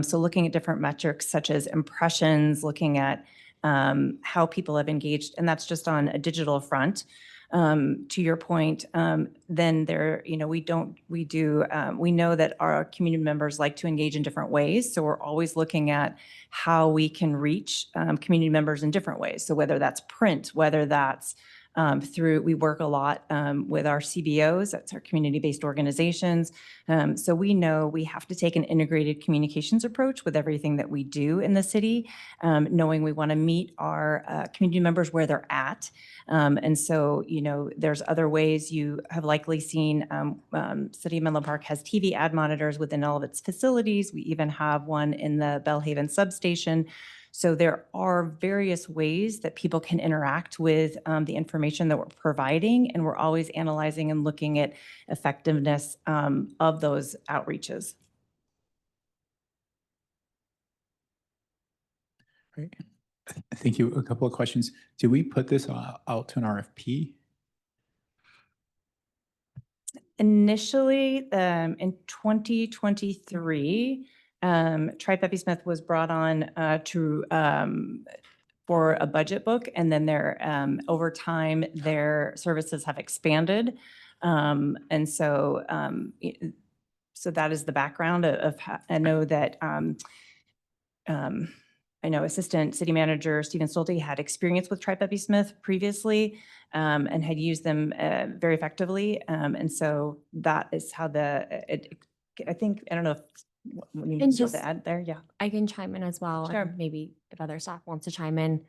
S17: so looking at different metrics such as impressions, looking at how people have engaged, and that's just on a digital front. To your point, then there, we know that our community members like to engage in different ways. So we're always looking at how we can reach community members in different ways. So whether that's print, whether that's we work a lot with our CBOs, that's our community-based organizations. So we know we have to take an integrated communications approach with everything that we do in the city, knowing we want to meet our community members where they're at. And so, there's other ways. You have likely seen City of Menlo Park has TV ad monitors within all of its facilities. We even have one in the Belhaven substation. So there are various ways that people can interact with the information that we're providing, and we're always analyzing and looking at effectiveness of those outreaches.
S1: Great. Thank you. A couple of questions. Do we put this out to an RFP?
S17: Initially, in 2023, Tripepi Smith was brought on for a budget book, and then over time, their services have expanded. And so that is the background of how I know that I know Assistant City Manager Stephen Stolte had experience with Tripepi Smith previously and had used them very effectively. And so that is how I don't know if you
S19: And
S17: need
S19: just
S17: to add there. Yeah.
S19: I can chime in as well.
S17: Sure.
S19: And maybe if other staff wants to chime in.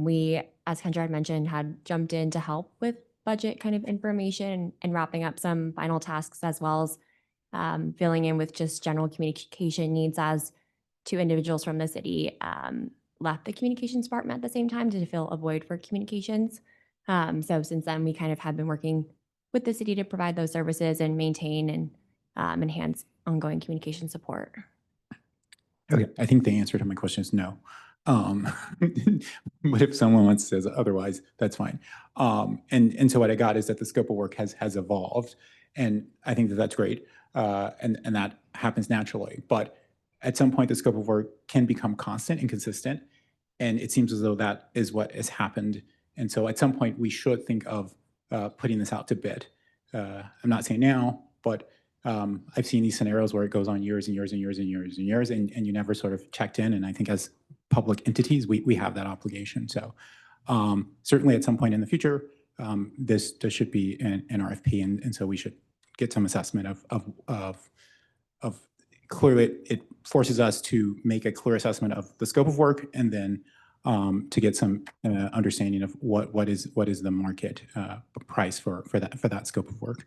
S19: We, as Kendra had mentioned, had jumped in to help with budget kind of information and wrapping up some final tasks, as well as filling in with just general communication needs as two individuals from the city left the communications department at the same time to fill a void for communications. So since then, we kind of have been working with the city to provide those services and maintain and enhance ongoing communication support.
S1: Okay, I think the answer to my question is no. But if someone wants to say otherwise, that's fine. And so what I got is that the scope of work has evolved, and I think that that's great, and that happens naturally. But at some point, the scope of work can become constant and consistent, and it seems as though that is what has happened. And so at some point, we should think of putting this out to bid. I'm not saying now, but I've seen these scenarios where it goes on years and years and years and years and years, and you never sort of checked in. And I think as public entities, we have that obligation. So certainly at some point in the future, this should be an RFP, and so we should get some assessment of clearly it forces us to make a clear assessment of the scope of work, and then to get some understanding of what is the market price for that scope of work.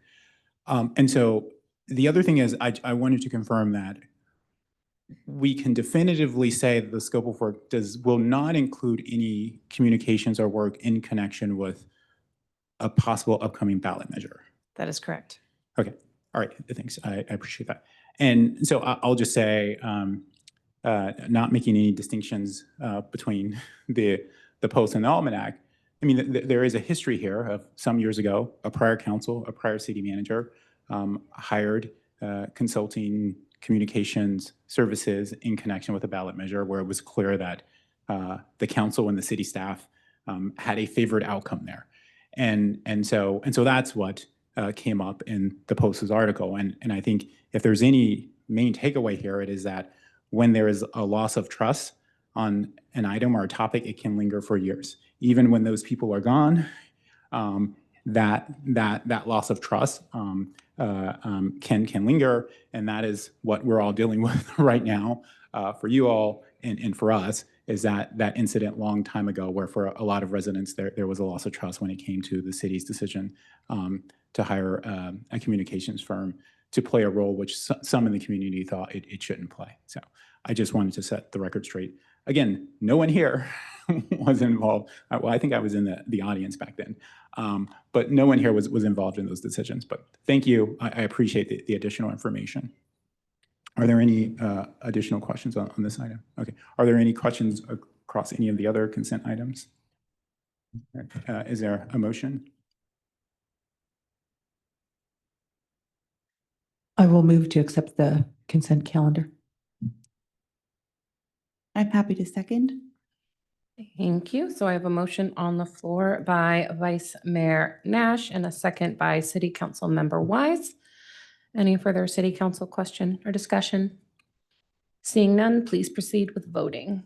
S1: And so the other thing is I wanted to confirm that we can definitively say that the scope of work will not include any communications or work in connection with a possible upcoming ballot measure.
S17: That is correct.
S1: Okay. All right. Thanks. I appreciate that. And so I'll just say, not making any distinctions between the Post and the Almanac. I mean, there is a history here of some years ago, a prior council, a prior city manager hired consulting communications services in connection with a ballot measure where it was clear that the council and the city staff had a favored outcome there. And so that's what came up in the Post's article. And I think if there's any main takeaway here is that when there is a loss of trust on an item or a topic, it can linger for years. Even when those people are gone, that loss of trust can linger, and that is what we're all dealing with right now for you all and for us, is that incident long time ago where for a lot of residents there was a loss of trust when it came to the city's decision to hire a communications firm to play a role which some in the community thought it shouldn't play. So I just wanted to set the record straight. Again, no one here was involved. Well, I think I was in the audience back then, but no one here was involved in those decisions. But thank you. I appreciate the additional information. Are there any additional questions on this item? Okay. Are there any questions across any of the other consent items? Is there a motion?
S4: I will move to accept the consent calendar.
S21: I'm happy to second.
S3: Thank you. So I have a motion on the floor by Vice Mayor Nash and a second by City Councilmember Wise. Any further City Council question or discussion? Seeing none, please proceed with voting.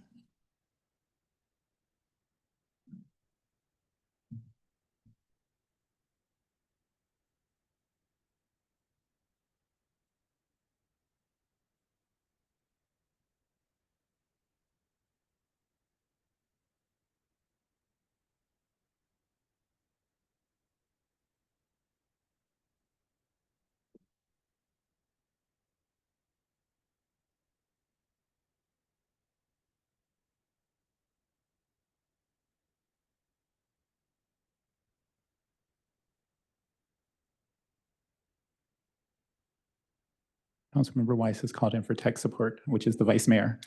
S1: Councilmember Weiss has called in for tech support, which is the vice mayor.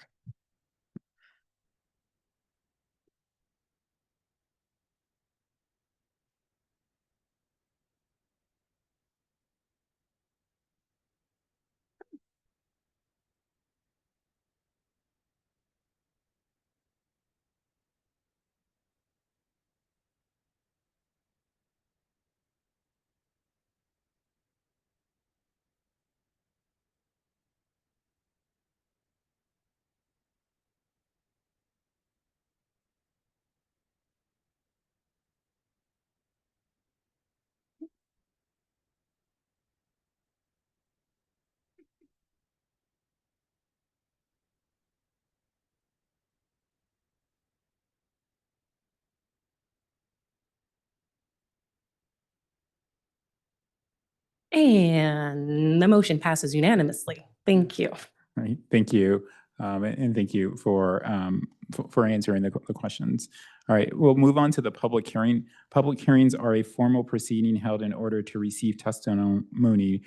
S3: And the motion passes unanimously. Thank you.
S1: Right. Thank you. And thank you for answering the questions. All right, we'll move on to the public hearing. Public hearings are a formal proceeding held in order to receive testimony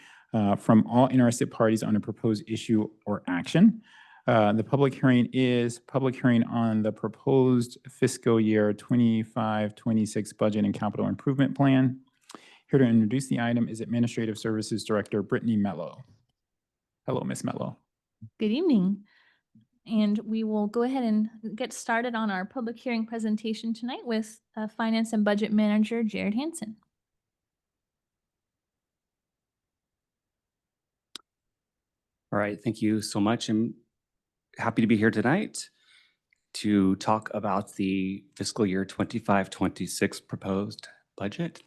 S1: from all interested parties on a proposed issue or action. The public hearing is public hearing on the proposed fiscal year 25-26 budget and capital improvement plan. Here to introduce the item is Administrative Services Director Brittany Mello. Hello, Ms. Mello.
S22: Good evening. And we will go ahead and get started on our public hearing presentation tonight with Finance and Budget Manager Jared Hansen.
S23: All right, thank you so much. I'm happy to be here tonight to talk about the fiscal year 25-26 proposed budget.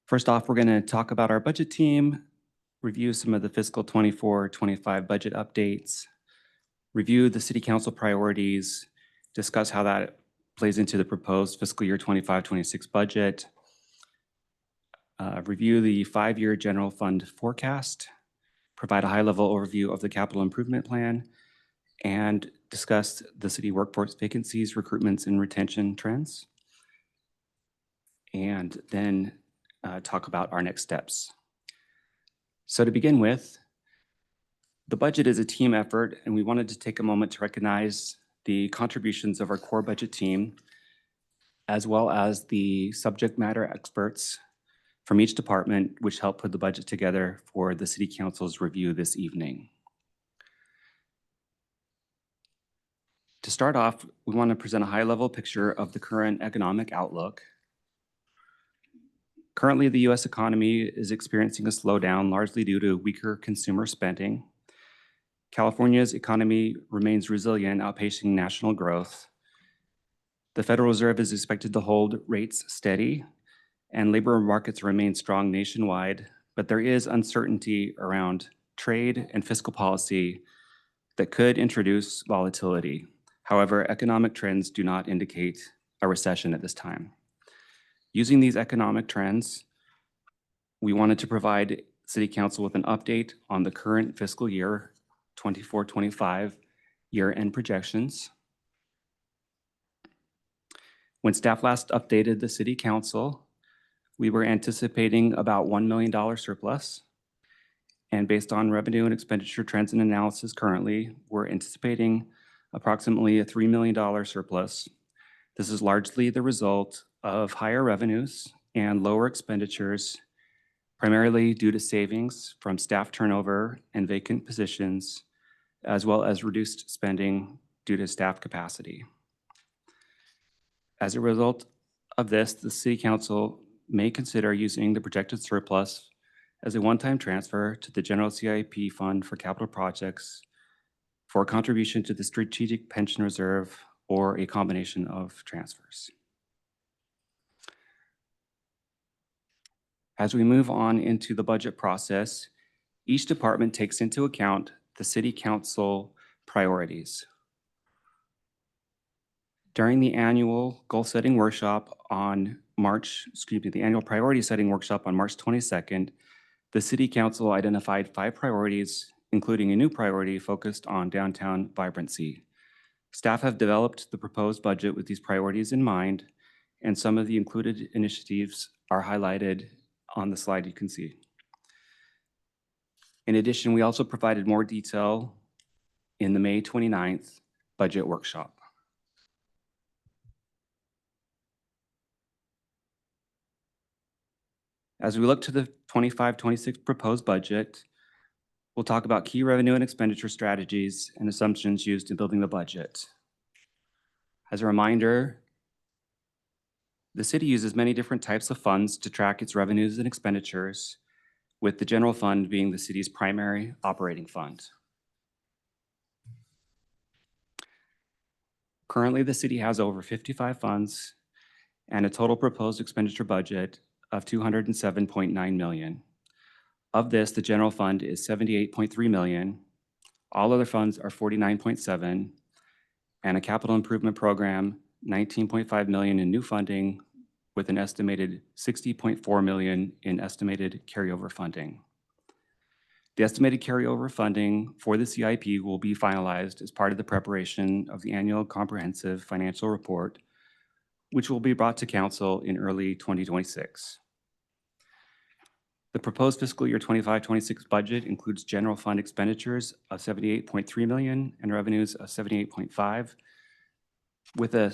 S23: First off, we're going to talk about our budget team, review some of the fiscal 24-25 budget updates, review the city council priorities, discuss how that plays into the proposed fiscal year 25-26 budget, review the 5-year general fund forecast, provide a high-level overview of the capital improvement plan, and discuss the city workforce vacancies, recruitments, and retention trends. And then talk about our next steps. So to begin with, the budget is a team effort, and we wanted to take a moment to recognize the contributions of our core budget team, as well as the subject matter experts from each department, which helped put the budget together for the City Council's review this evening. To start off, we want to present a high-level picture of the current economic outlook. Currently, the U.S. economy is experiencing a slowdown largely due to weaker consumer spending. California's economy remains resilient, outpacing national growth. The Federal Reserve is expected to hold rates steady, and labor markets remain strong nationwide, but there is uncertainty around trade and fiscal policy that could introduce volatility. However, economic trends do not indicate a recession at this time. Using these economic trends, we wanted to provide City Council with an update on the current fiscal year 24-25 year-end projections. When staff last updated the City Council, we were anticipating about $1 million surplus. And based on revenue and expenditure trends and analysis currently, we're anticipating approximately a $3 million surplus. This is largely the result of higher revenues and lower expenditures, primarily due to savings from staff turnover and vacant positions, as well as reduced spending due to staff capacity. As a result of this, the City Council may consider using the projected surplus as a one-time transfer to the general CIP fund for capital projects for a contribution to the Strategic Pension Reserve or a combination of transfers. As we move on into the budget process, each department takes into account the City Council priorities. During the annual goal-setting workshop on the annual priority setting workshop on March 22nd, the City Council identified 5 priorities, including a new priority focused on downtown vibrancy. Staff have developed the proposed budget with these priorities in mind, and some of the included initiatives are highlighted on the slide you can see. In addition, we also provided more detail in the May 29th budget workshop. As we look to the 25-26 proposed budget, we'll talk about key revenue and expenditure strategies and assumptions used in building the budget. As a reminder, the city uses many different types of funds to track its revenues and expenditures, with the general fund being the city's primary operating fund. Currently, the city has over 55 funds and a total proposed expenditure budget of $207.9 million. Of this, the general fund is $78.3 million. All other funds are $49.7, and a capital improvement program, $19.5 million in new funding, with an estimated $60.4 million in estimated carryover funding. The estimated carryover funding for the CIP will be finalized as part of the preparation of the annual comprehensive financial report, which will be brought to council in early 2026. The proposed fiscal year 25-26 budget includes general fund expenditures of $78.3 million and revenues of $78.5, with a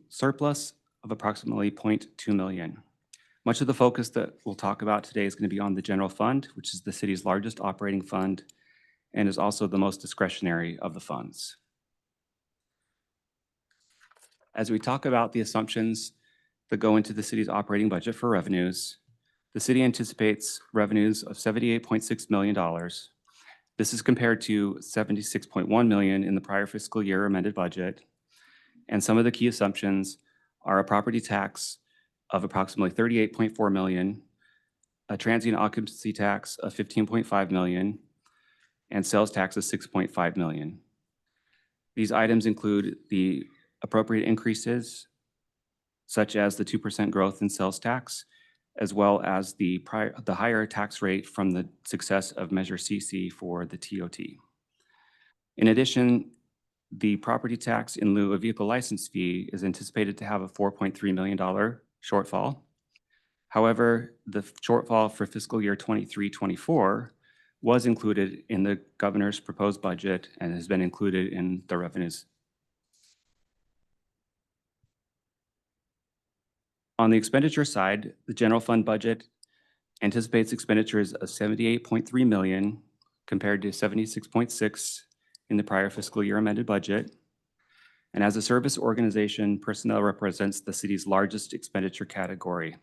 S23: surplus of approximately $0.2 million. Much of the focus that we'll talk about today is going to be on the general fund, which is the city's largest operating fund and is also the most discretionary of the funds. As we talk about the assumptions that go into the city's operating budget for revenues, the city anticipates revenues of $78.6 million. This is compared to $76.1 million in the prior fiscal year amended budget. And some of the key assumptions are a property tax of approximately $38.4 million, a transient occupancy tax of $15.5 million, and sales tax of $6.5 million. These items include the appropriate increases, such as the 2% growth in sales tax, as well as the higher tax rate from the success of Measure CC for the TOT. In addition, the property tax in lieu of vehicle license fee is anticipated to have a $4.3 million shortfall. However, the shortfall for fiscal year 23-24 was included in the governor's proposed budget and has been included in the revenues. On the expenditure side, the general fund budget anticipates expenditures of $78.3 million compared to $76.6 in the prior fiscal year amended budget. And as a service organization, personnel represents the city's largest expenditure category.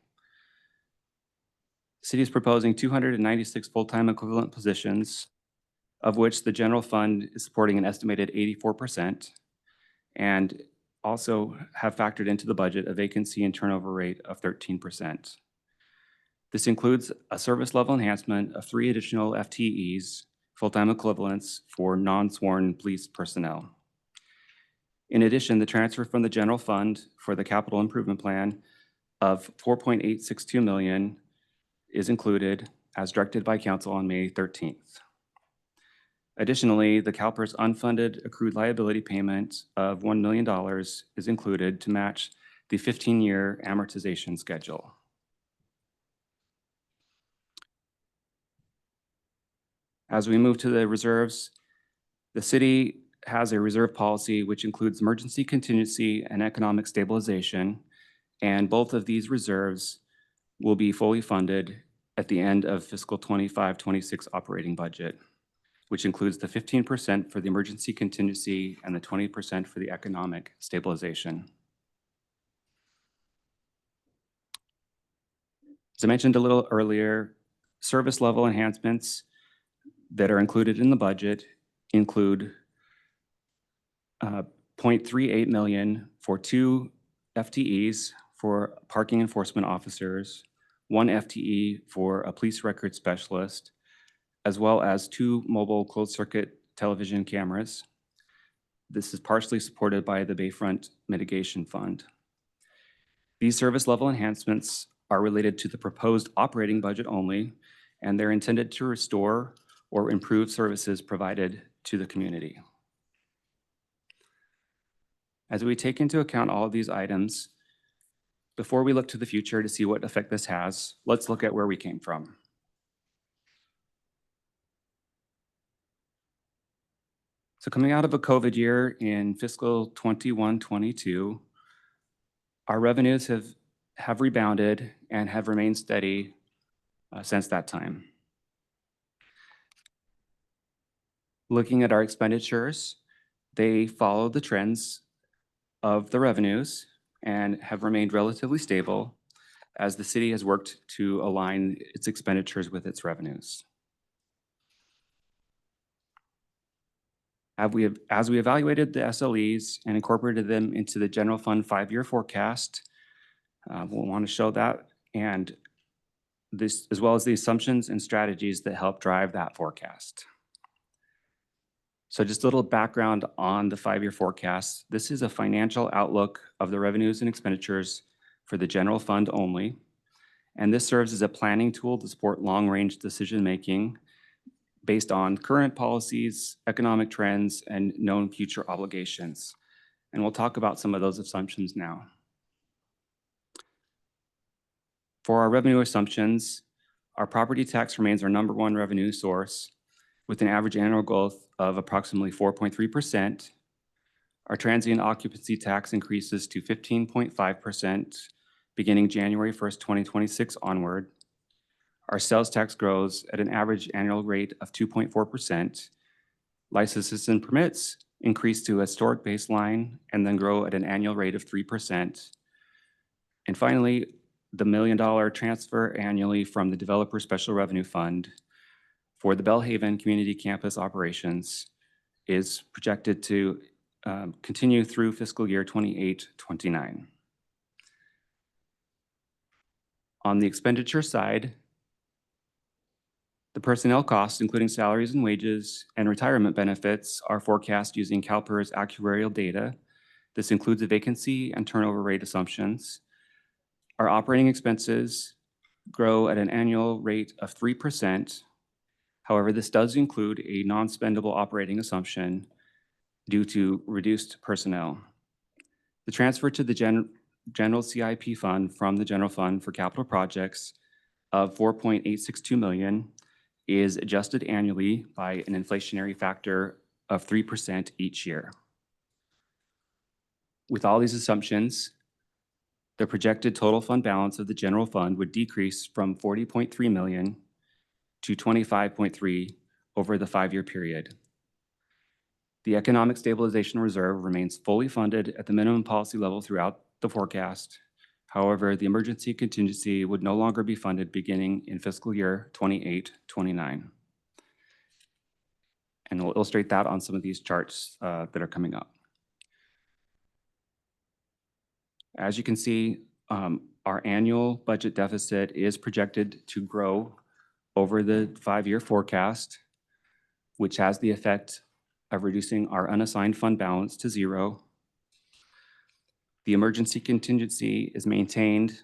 S23: City is proposing 296 full-time equivalent positions, of which the general fund is supporting an estimated 84%, and also have factored into the budget a vacancy and turnover rate of 13%. This includes a service level enhancement of 3 additional FTEs, full-time equivalents for non-sworn police personnel. In addition, the transfer from the general fund for the capital improvement plan of $4.862 million is included as directed by council on May 13th. Additionally, the CalPERS unfunded accrued liability payment of $1 million is included to match the 15-year amortization schedule. As we move to the reserves, the city has a reserve policy which includes emergency contingency and economic stabilization, and both of these reserves will be fully funded at the end of fiscal 25-26 operating budget, which includes the 15% for the emergency contingency and the 20% for the economic stabilization. As I mentioned a little earlier, service level enhancements that are included in the budget include $0.38 million for 2 FTEs for parking enforcement officers, 1 FTE for a police record specialist, as well as 2 mobile closed circuit television cameras. This is partially supported by the Bayfront Mitigation Fund. These service level enhancements are related to the proposed operating budget only, and they're intended to restore or improve services provided to the community. As we take into account all of these items, before we look to the future to see what effect this has, let's look at where we came from. So coming out of a COVID year in fiscal 21-22, our revenues have rebounded and have remained steady since that time. Looking at our expenditures, they follow the trends of the revenues and have remained relatively stable as the city has worked to align its expenditures with its revenues. As we evaluated the SLEs and incorporated them into the general fund 5-year forecast, we'll want to show that, and this as well as the assumptions and strategies that help drive that forecast. So just a little background on the 5-year forecast. This is a financial outlook of the revenues and expenditures for the general fund only, and this serves as a planning tool to support long-range decision-making based on current policies, economic trends, and known future obligations. And we'll talk about some of those assumptions now. For our revenue assumptions, our property tax remains our #1 revenue source with an average annual growth of approximately 4.3%. Our transient occupancy tax increases to 15.5% beginning January 1st, 2026 onward. Our sales tax grows at an average annual rate of 2.4%. Licenses and permits increase to a historic baseline and then grow at an annual rate of 3%. And finally, the $1 million transfer annually from the Developer Special Revenue Fund for the Belhaven Community Campus operations is projected to continue through fiscal year 28-29. On the expenditure side, the personnel costs, including salaries and wages and retirement benefits, are forecast using CalPERS actuarial data. This includes the vacancy and turnover rate assumptions. Our operating expenses grow at an annual rate of 3%. However, this does include a non-spendable operating assumption due to reduced personnel. The transfer to the general CIP fund from the general fund for capital projects of $4.862 million is adjusted annually by an inflationary factor of 3% each year. With all these assumptions, the projected total fund balance of the general fund would decrease from $40.3 million to $25.3 over the 5-year period. The Economic Stabilization Reserve remains fully funded at the minimum policy level throughout the forecast, However, the emergency contingency would no longer be funded beginning in fiscal year 28-29. And we'll illustrate that on some of these charts that are coming up. As you can see, our annual budget deficit is projected to grow over the 5-year forecast, which has the effect of reducing our unassigned fund balance to 0. The emergency contingency is maintained,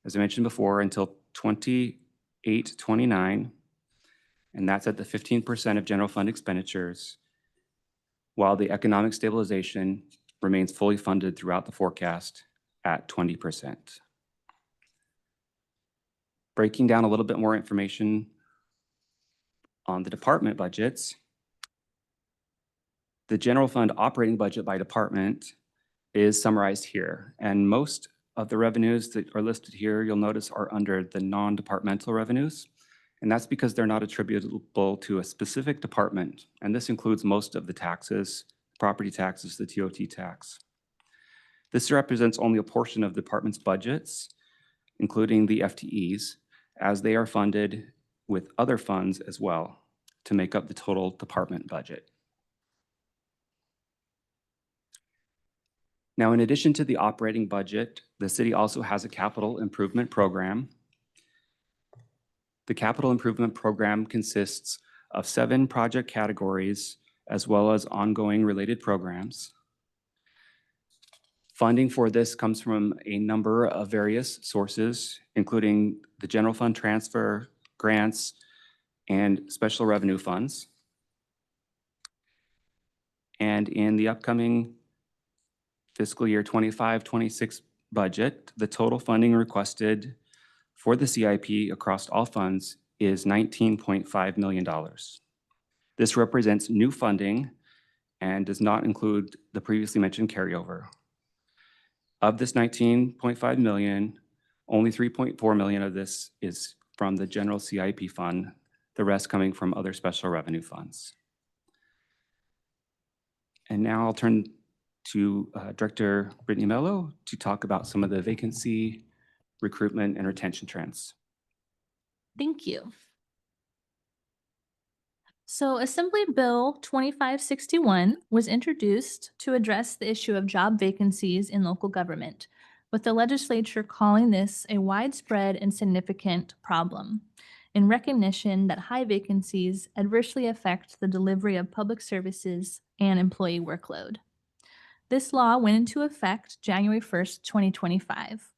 S23: as I mentioned before, until 28-29, and that's at the 15% of general fund expenditures, while the economic stabilization remains fully funded throughout the forecast at 20%. Breaking down a little bit more information on the department budgets, the general fund operating budget by department is summarized here, and most of the revenues that are listed here, you'll notice, are under the non-departmental revenues, and that's because they're not attributable to a specific department, and this includes most of the taxes, property taxes, the TOT tax. This represents only a portion of the department's budgets, including the FTEs, as they are funded with other funds as well to make up the total department budget. Now, in addition to the operating budget, the city also has a capital improvement program. The capital improvement program consists of 7 project categories as well as ongoing related programs. Funding for this comes from a number of various sources, including the general fund transfer, grants, and special revenue funds. And in the upcoming fiscal year 25-26 budget, the total funding requested for the CIP across all funds is $19.5 million. This represents new funding and does not include the previously mentioned carryover. Of this $19.5 million, only $3.4 million of this is from the general CIP fund, the rest coming from other special revenue funds. And now I'll turn to Director Brittany Mello to talk about some of the vacancy, recruitment, and retention trends.
S22: Thank you. So Assembly Bill 2561 was introduced to address the issue of job vacancies in local government, with the legislature calling this a widespread and significant problem, in recognition that high vacancies adversely affect the delivery of public services and employee workload. This law went into effect January 1st, 2025.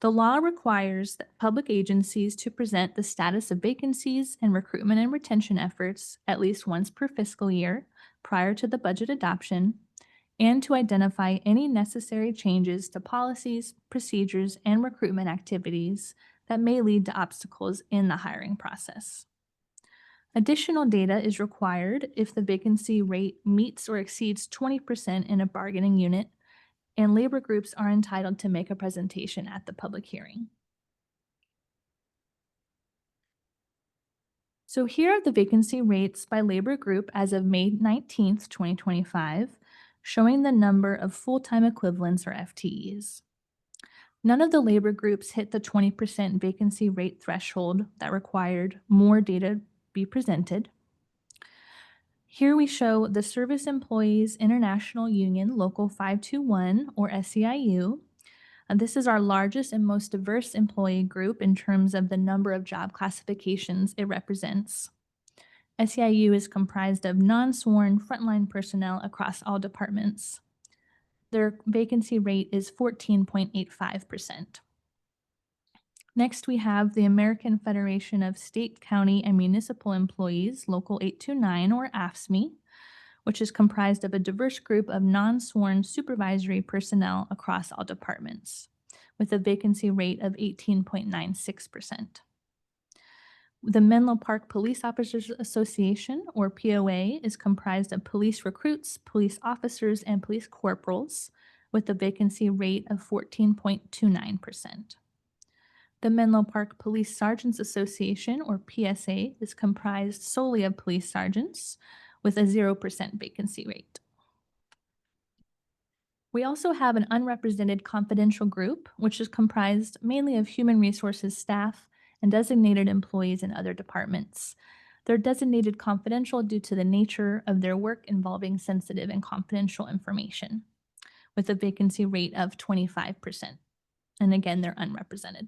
S22: The law requires that public agencies to present the status of vacancies and recruitment and retention efforts at least once per fiscal year prior to the budget adoption, and to identify any necessary changes to policies, procedures, and recruitment activities that may lead to obstacles in the hiring process. Additional data is required if the vacancy rate meets or exceeds 20% in a bargaining unit, and labor groups are entitled to make a presentation at the public hearing. So here are the vacancy rates by labor group as of May 19th, 2025, showing the number of full-time equivalents or FTEs. None of the labor groups hit the 20% vacancy rate threshold that required more data be presented. Here we show the Service Employees International Union Local 521, or SEIU. This is our largest and most diverse employee group in terms of the number of job classifications it represents. SEIU is comprised of non-sworn frontline personnel across all departments. Their vacancy rate is 14.85%. Next, we have the American Federation of State, County, and Municipal Employees, Local 829, or AFSCME, which is comprised of a diverse group of non-sworn supervisory personnel across all departments, with a vacancy rate of 18.96%. The Menlo Park Police Officers Association, or POA, is comprised of police recruits, police officers, and police corporals, with a vacancy rate of 14.29%. The Menlo Park Police Sergeants Association, or PSA, is comprised solely of police sergeants with a 0% vacancy rate. We also have an unrepresented confidential group, which is comprised mainly of human resources staff and designated employees in other departments. They're designated confidential due to the nature of their work involving sensitive and confidential information, with a vacancy rate of 25%. And again, they're unrepresented.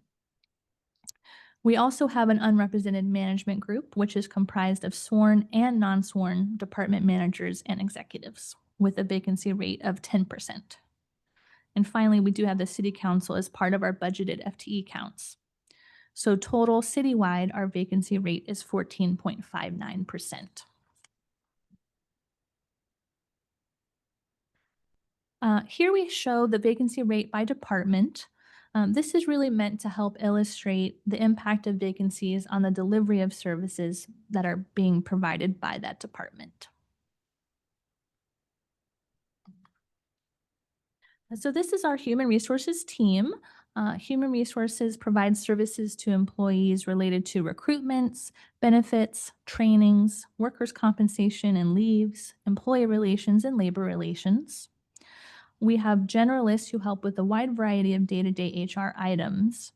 S22: We also have an unrepresented management group, which is comprised of sworn and non-sworn department managers and executives, with a vacancy rate of 10%. And finally, we do have the City Council as part of our budgeted FTE counts. So total citywide, our vacancy rate is 14.59%. Here we show the vacancy rate by department. This is really meant to help illustrate the impact of vacancies on the delivery of services that are being provided by that department. So this is our human resources team. Human resources provides services to employees related to recruitments, benefits, trainings, workers' compensation and leaves, employee relations and labor relations. We have generalists who help with a wide variety of day-to-day HR items.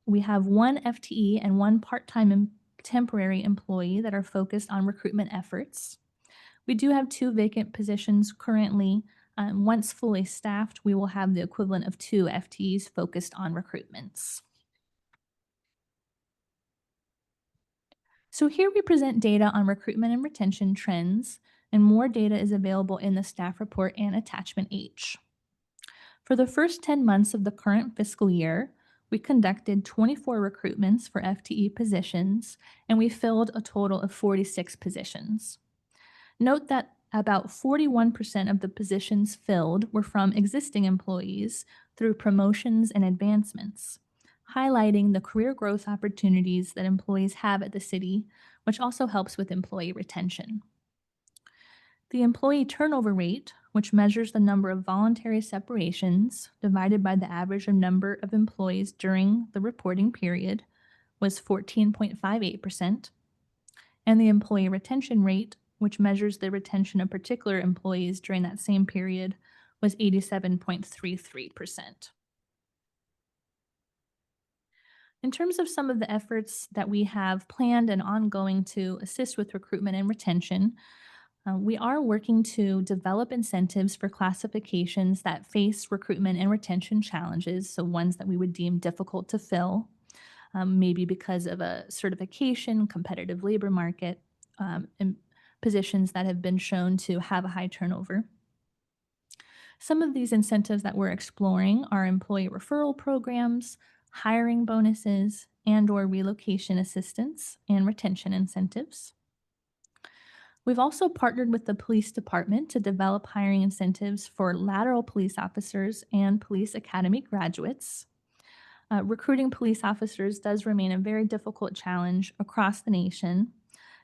S22: We have one FTE and one part-time and temporary employee that are focused on recruitment efforts. We do have 2 vacant positions currently. Once fully staffed, we will have the equivalent of 2 FTEs focused on recruitments. So here we present data on recruitment and retention trends, and more data is available in the staff report and attachment H. For the first 10 months of the current fiscal year, we conducted 24 recruitments for FTE positions, and we filled a total of 46 positions. Note that about 41% of the positions filled were from existing employees through promotions and advancements, highlighting the career growth opportunities that employees have at the city, which also helps with employee retention. The employee turnover rate, which measures the number of voluntary separations divided by the average number of employees during the reporting period, was 14.58%, and the employee retention rate, which measures the retention of particular employees during that same period, was 87.33%. In terms of some of the efforts that we have planned and ongoing to assist with recruitment and retention, we are working to develop incentives for classifications that face recruitment and retention challenges, so ones that we would deem difficult to fill, maybe because of a certification, competitive labor market, and positions that have been shown to have a high turnover. Some of these incentives that we're exploring are employee referral programs, hiring bonuses, and/or relocation assistance and retention incentives. We've also partnered with the police department to develop hiring incentives for lateral police officers and police academy graduates. Recruiting police officers does remain a very difficult challenge across the nation,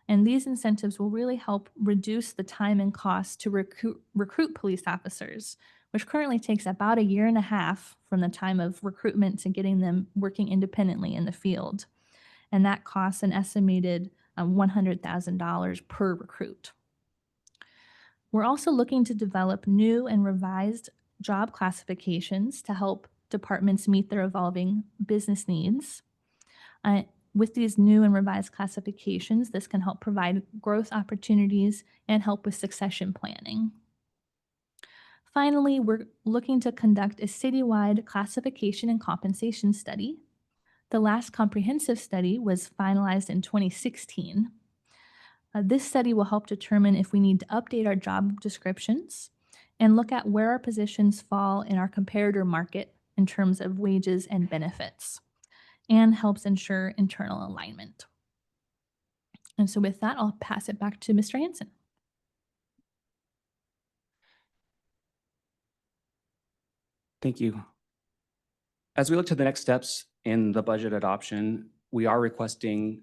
S22: and these incentives will really help reduce the time and cost to recruit police officers, which currently takes about 1.5 years from the time of recruitment to getting them working independently in the field. And that costs an estimated $100,000 per recruit. We're also looking to develop new and revised job classifications to help departments meet their evolving business needs. With these new and revised classifications, this can help provide growth opportunities and help with succession planning. Finally, we're looking to conduct a citywide classification and compensation study. The last comprehensive study was finalized in 2016. This study will help determine if we need to update our job descriptions and look at where our positions fall in our comparator market in terms of wages and benefits, and helps ensure internal alignment. And so with that, I'll pass it back to Mr. Hansen.
S23: Thank you. As we look to the next steps in the budget adoption, we are requesting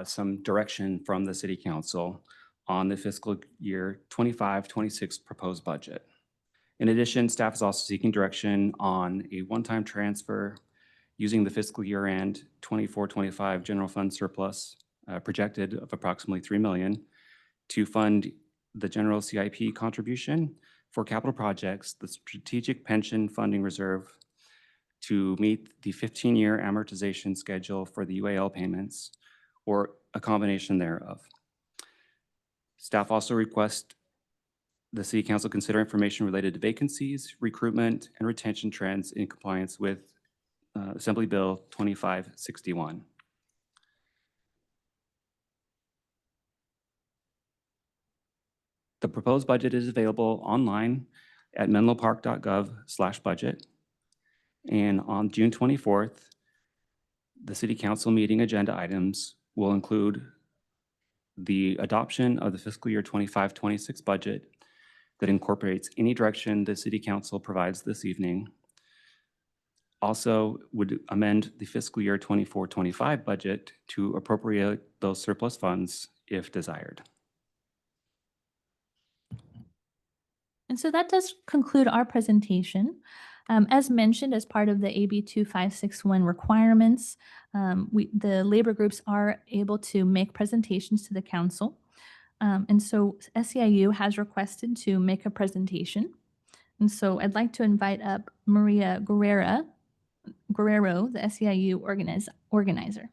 S23: some direction from the City Council on the fiscal year 25-26 proposed budget. In addition, staff is also seeking direction on a one-time transfer using the fiscal year end 24-25 general fund surplus projected of approximately $3 million to fund the general CIP contribution for capital projects, the strategic pension funding reserve to meet the 15-year amortization schedule for the UAL payments, or a combination thereof. Staff also request the City Council consider information related to vacancies, recruitment, and retention trends in compliance with Assembly Bill 2561. The proposed budget is available online at menlopark.gov/budget. And on June 24th, the City Council meeting agenda items will include the adoption of the fiscal year 25-26 budget that incorporates any direction the City Council provides this evening. Also would amend the fiscal year 24-25 budget to appropriate those surplus funds if desired.
S22: And so that does conclude our presentation. As mentioned, as part of the AB 2561 requirements, the labor groups are able to make presentations to the council. And so SEIU has requested to make a presentation. And so I'd like to invite up Maria Guerrero, the SEIU organizer.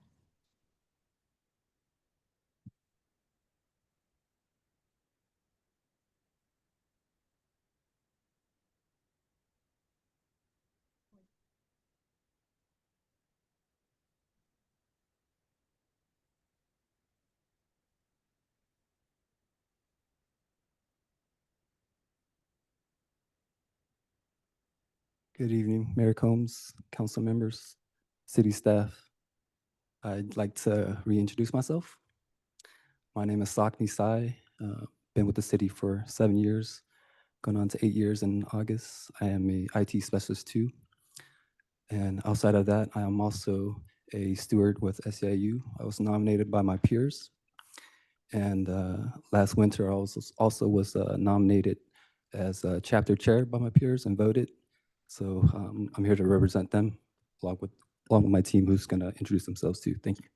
S2: Good evening, Mayor Combs, council members, city staff. I'd like to reintroduce myself. My name is Sakni Sai. Been with the city for 7 years, going on to 8 years in August. I am a IT specialist too. And outside of that, I am also a steward with SEIU. I was nominated by my peers. And last winter, I also was nominated as a chapter chair by my peers and voted. So I'm here to represent them along with my team who's going to introduce themselves too. Thank you.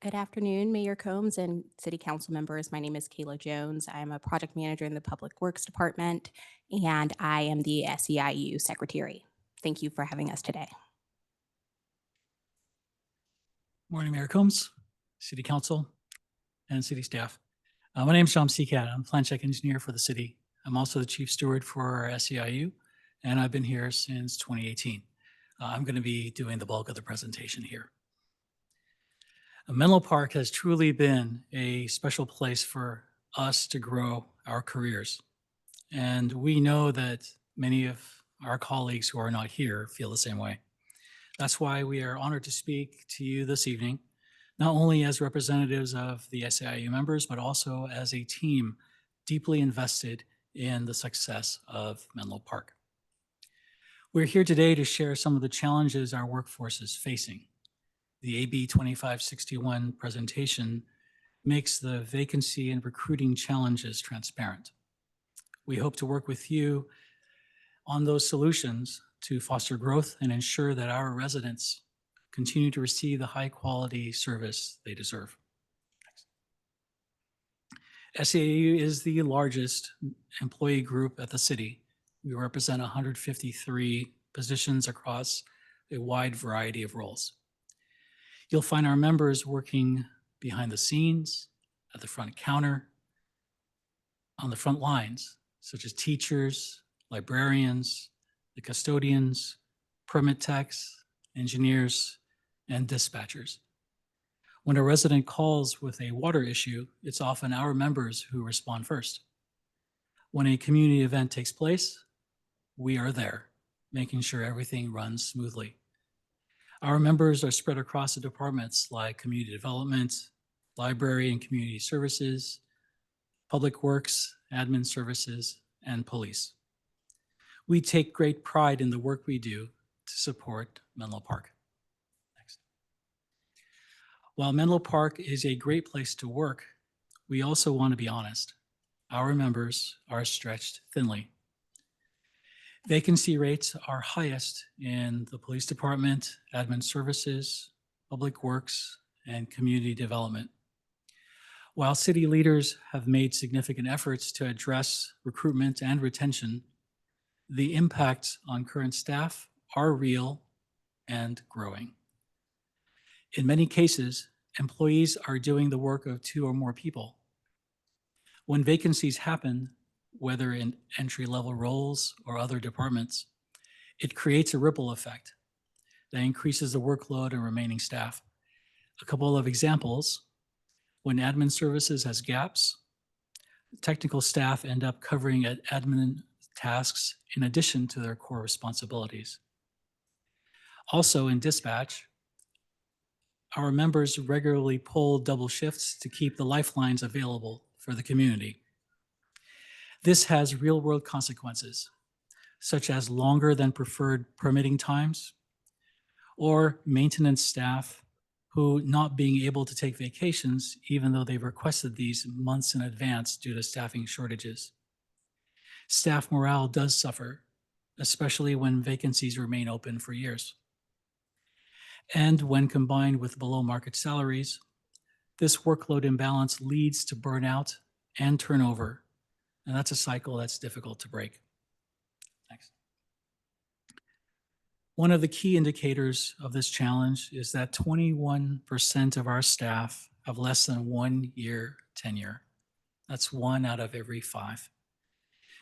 S6: Good afternoon, Mayor Combs and City Council members. My name is Kayla Jones. I am a project manager in the Public Works Department, and I am the SEIU Secretary. Thank you for having us today.
S21: Morning, Mayor Combs, City Council, and City staff. My name is Sham Seacat. I'm a plan check engineer for the city. I'm also the chief steward for our SEIU, and I've been here since 2018. I'm going to be doing the bulk of the presentation here. Menlo Park has truly been a special place for us to grow our careers. And we know that many of our colleagues who are not here feel the same way. That's why we are honored to speak to you this evening, not only as representatives of the SEIU members, but also as a team deeply invested in the success of Menlo Park. We're here today to share some of the challenges our workforce is facing. The AB 2561 presentation makes the vacancy and recruiting challenges transparent. We hope to work with you on those solutions to foster growth and ensure that our residents continue to receive the high quality service they deserve. SEIU is the largest employee group at the city. We represent 153 positions across a wide variety of roles. You'll find our members working behind the scenes, at the front counter, on the front lines, such as teachers, librarians, the custodians, permit techs, engineers, and dispatchers. When a resident calls with a water issue, it's often our members who respond first. When a community event takes place, we are there, making sure everything runs smoothly. Our members are spread across the departments like community development, library and community services, public works, admin services, and police. We take great pride in the work we do to support Menlo Park. Next. While Menlo Park is a great place to work, we also want to be honest. Our members are stretched thinly. Vacancy rates are highest in the police department, admin services, public works, and community development. While city leaders have made significant efforts to address recruitment and retention, the impacts on current staff are real and growing. In many cases, employees are doing the work of 2 or more people. When vacancies happen, whether in entry-level roles or other departments, it creates a ripple effect that increases the workload of remaining staff. A couple of examples: when admin services has gaps, technical staff end up covering admin tasks in addition to their core responsibilities. Also in dispatch, our members regularly pull double shifts to keep the lifelines available for the community. This has real-world consequences, such as longer than preferred permitting times, or maintenance staff who not being able to take vacations even though they've requested these months in advance due to staffing shortages. Staff morale does suffer, especially when vacancies remain open for years. And when combined with below market salaries, this workload imbalance leads to burnout and turnover, and that's a cycle that's difficult to break. Next. One of the key indicators of this challenge is that 21% of our staff have less than 1 year tenure. That's 1 out of every 5.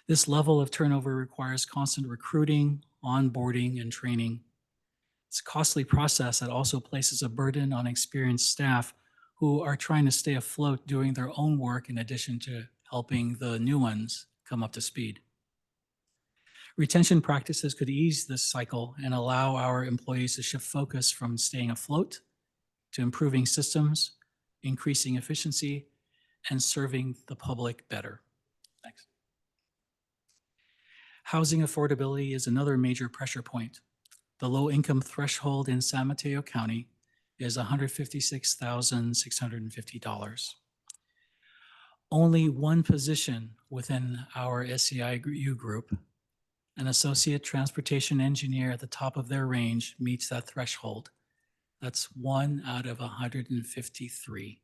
S21: This level of turnover requires constant recruiting, onboarding, and training. It's a costly process that also places a burden on experienced staff who are trying to stay afloat doing their own work in addition to helping the new ones come up to speed. Retention practices could ease this cycle and allow our employees to shift focus from staying afloat to improving systems, increasing efficiency, and serving the public better. Thanks. Housing affordability is another major pressure point. The low income threshold in San Mateo County is $156,650. Only one position within our SEIU group, an associate transportation engineer at the top of their range, meets that threshold. That's 1 out of 153.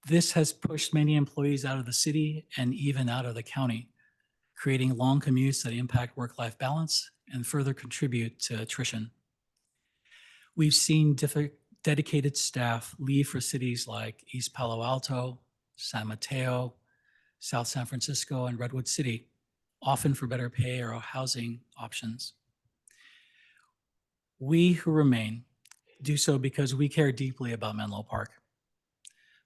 S21: This has pushed many employees out of the city and even out of the county, creating long commutes that impact work-life balance and further contribute to attrition. We've seen dedicated staff leave for cities like East Palo Alto, San Mateo, South San Francisco, and Redwood City, often for better pay or housing options. We who remain do so because we care deeply about Menlo Park.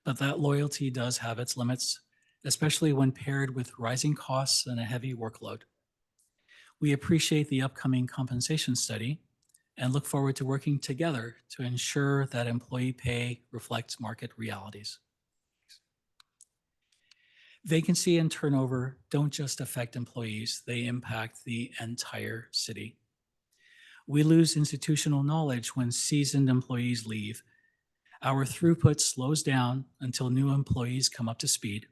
S21: But that loyalty does have its limits, especially when paired with rising costs and a heavy workload. We appreciate the upcoming compensation study and look forward to working together to ensure that employee pay reflects market realities. Vacancy and turnover don't just affect employees, they impact the entire city. We lose institutional knowledge when seasoned employees leave. Our throughput slows down until new employees come up to speed.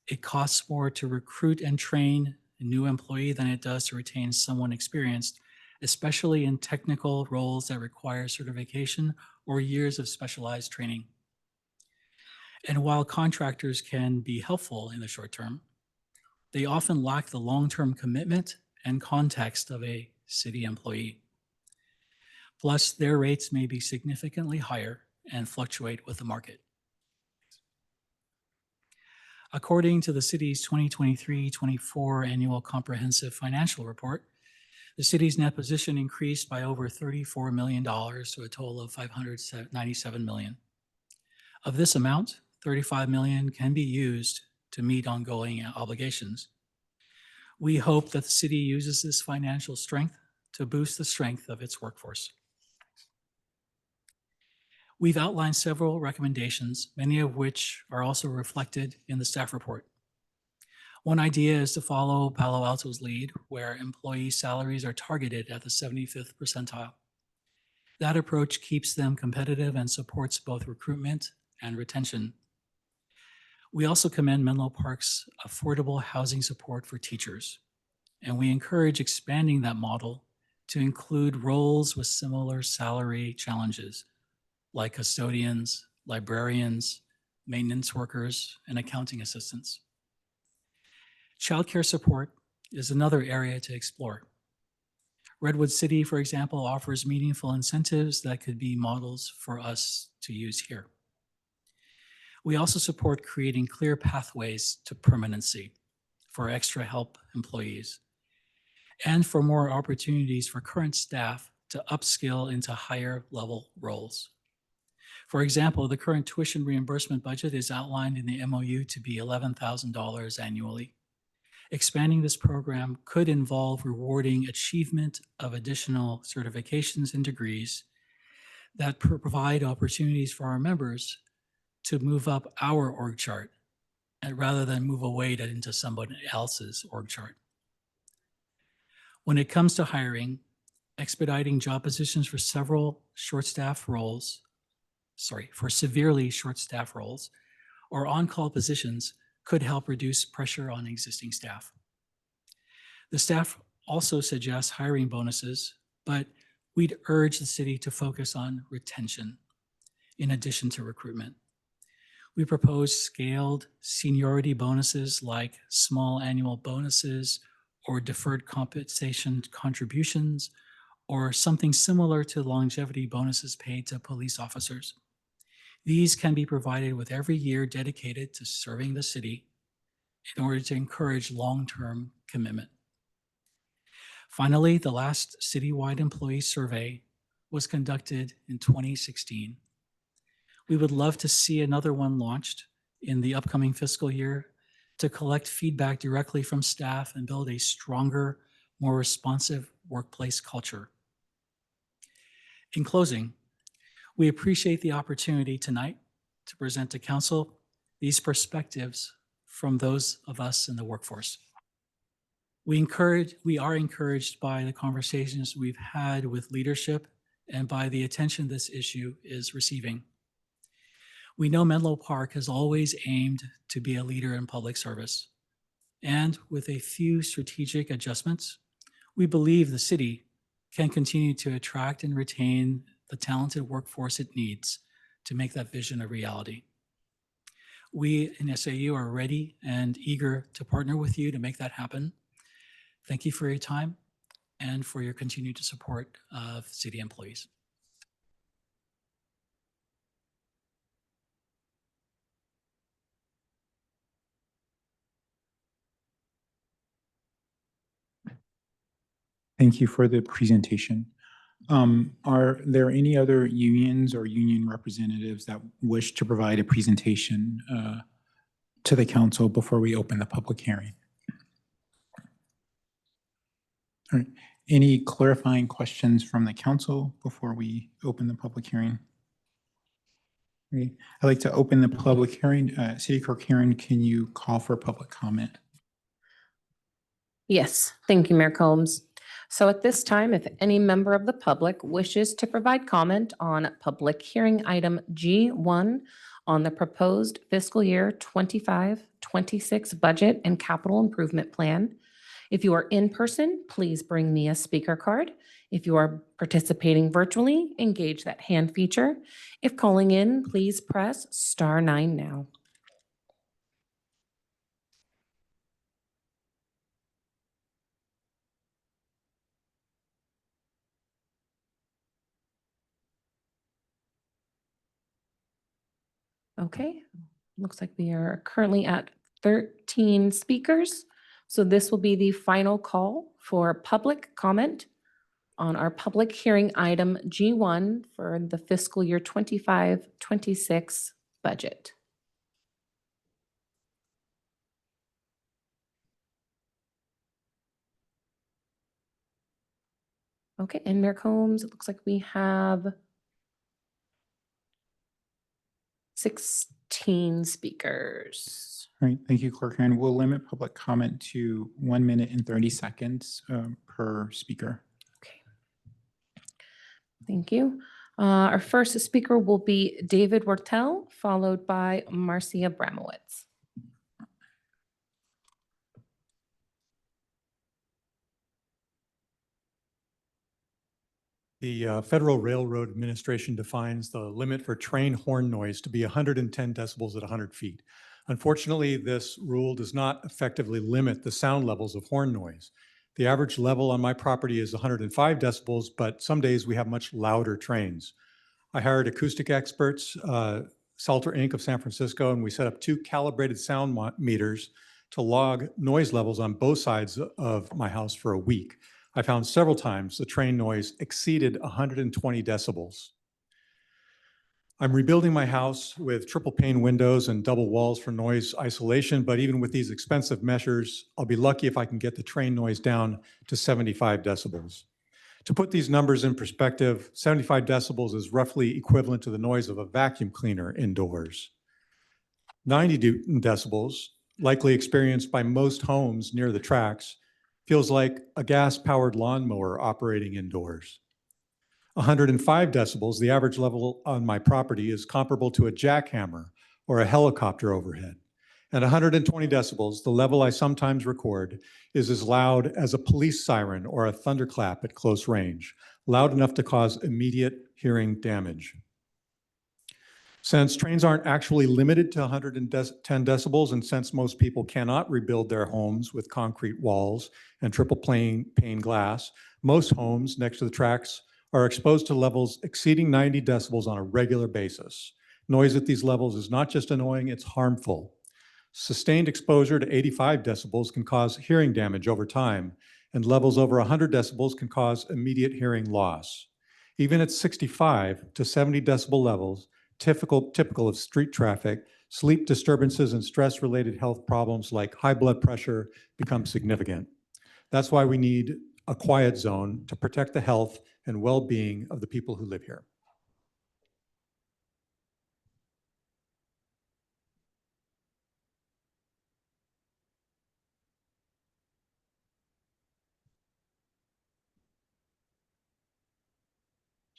S21: It costs more to recruit and train a new employee than it does to retain someone experienced, especially in technical roles that require certification or years of specialized training. And while contractors can be helpful in the short term, they often lack the long-term commitment and context of a city employee. Plus, their rates may be significantly higher and fluctuate with the market. According to the city's 2023-24 annual comprehensive financial report, the city's net position increased by over $34 million to a total of $597 million. Of this amount, $35 million can be used to meet ongoing obligations. We hope that the city uses this financial strength to boost the strength of its workforce. We've outlined several recommendations, many of which are also reflected in the staff report. One idea is to follow Palo Alto's lead, where employee salaries are targeted at the 75th percentile. That approach keeps them competitive and supports both recruitment and retention. We also commend Menlo Park's affordable housing support for teachers, and we encourage expanding that model to include roles with similar salary challenges, like custodians, librarians, maintenance workers, and accounting assistants. Childcare support is another area to explore. Redwood City, for example, offers meaningful incentives that could be models for us to use here. We also support creating clear pathways to permanency for extra help employees and for more opportunities for current staff to upskill into higher level roles. For example, the current tuition reimbursement budget is outlined in the MOU to be $11,000 annually. Expanding this program could involve rewarding achievement of additional certifications and degrees that provide opportunities for our members to move up our org chart and rather than move away into somebody else's org chart. When it comes to hiring, expediting job positions for severely short-staff roles, or on-call positions could help reduce pressure on existing staff. The staff also suggests hiring bonuses, but we'd urge the city to focus on retention in addition to recruitment. We propose scaled seniority bonuses like small annual bonuses or deferred compensation contributions, or something similar to longevity bonuses paid to police officers. These can be provided with every year dedicated to serving the city in order to encourage long-term commitment. Finally, the last citywide employee survey was conducted in 2016. We would love to see another one launched in the upcoming fiscal year to collect feedback directly from staff and build a stronger, more responsive workplace culture. In closing, we appreciate the opportunity tonight to present to Council these perspectives from those of us in the workforce. We are encouraged by the conversations we've had with leadership and by the attention this issue is receiving. We know Menlo Park has always aimed to be a leader in public service. And with a few strategic adjustments, we believe the city can continue to attract and retain the talented workforce it needs to make that vision a reality. We in SAU are ready and eager to partner with you to make that happen. Thank you for your time and for your continued support of city employees.
S1: Thank you for the presentation. Are there any other unions or union representatives that wish to provide a presentation to the council before we open the public hearing? All right. Any clarifying questions from the council before we open the public hearing? Okay. I'd like to open the public hearing. City Clerk Karen, can you call for public comment?
S3: Yes, thank you, Mayor Combs. So at this time, if any member of the public wishes to provide comment on public hearing item G1 on the proposed fiscal year 25-26 budget and capital improvement plan, if you are in person, please bring me a speaker card. If you are participating virtually, engage that hand feature. If calling in, please press *9 now. Okay, looks like we are currently at 13 speakers. So this will be the final call for public comment on our public hearing item G1 for the fiscal year 25-26 budget. Okay, and Mayor Combs, it looks like we have 16 speakers.
S1: All right, thank you, Clerk Karen. We'll limit public comment to 1 minute and 30 seconds per speaker.
S3: Okay. Thank you. Our first speaker will be David Wortel, followed by Marcia Bramowitz.
S7: The Federal Railroad Administration defines the limit for train horn noise to be 110 decibels at 100 feet. Unfortunately, this rule does not effectively limit the sound levels of horn noise. The average level on my property is 105 decibels, but some days we have much louder trains. I hired acoustic experts, Salter Inc. of San Francisco, and we set up 2 calibrated sound meters to log noise levels on both sides of my house for a week. I found several times the train noise exceeded 120 decibels. I'm rebuilding my house with triple pane windows and double walls for noise isolation, but even with these expensive measures, I'll be lucky if I can get the train noise down to 75 decibels. To put these numbers in perspective, 75 decibels is roughly equivalent to the noise of a vacuum cleaner indoors. 90 decibels, likely experienced by most homes near the tracks, feels like a gas-powered lawnmower operating indoors. 105 decibels, the average level on my property, is comparable to a jackhammer or a helicopter overhead. And 120 decibels, the level I sometimes record, is as loud as a police siren or a thunderclap at close range, loud enough to cause immediate hearing damage. Since trains aren't actually limited to 110 decibels, and since most people cannot rebuild their homes with concrete walls and triple pane glass, most homes next to the tracks are exposed to levels exceeding 90 decibels on a regular basis. Noise at these levels is not just annoying, it's harmful. Sustained exposure to 85 decibels can cause hearing damage over time, and levels over 100 decibels can cause immediate hearing loss. Even at 65 to 70 decibel levels, typical of street traffic, sleep disturbances and stress-related health problems like high blood pressure become significant. That's why we need a quiet zone to protect the health and well-being of the people who live here.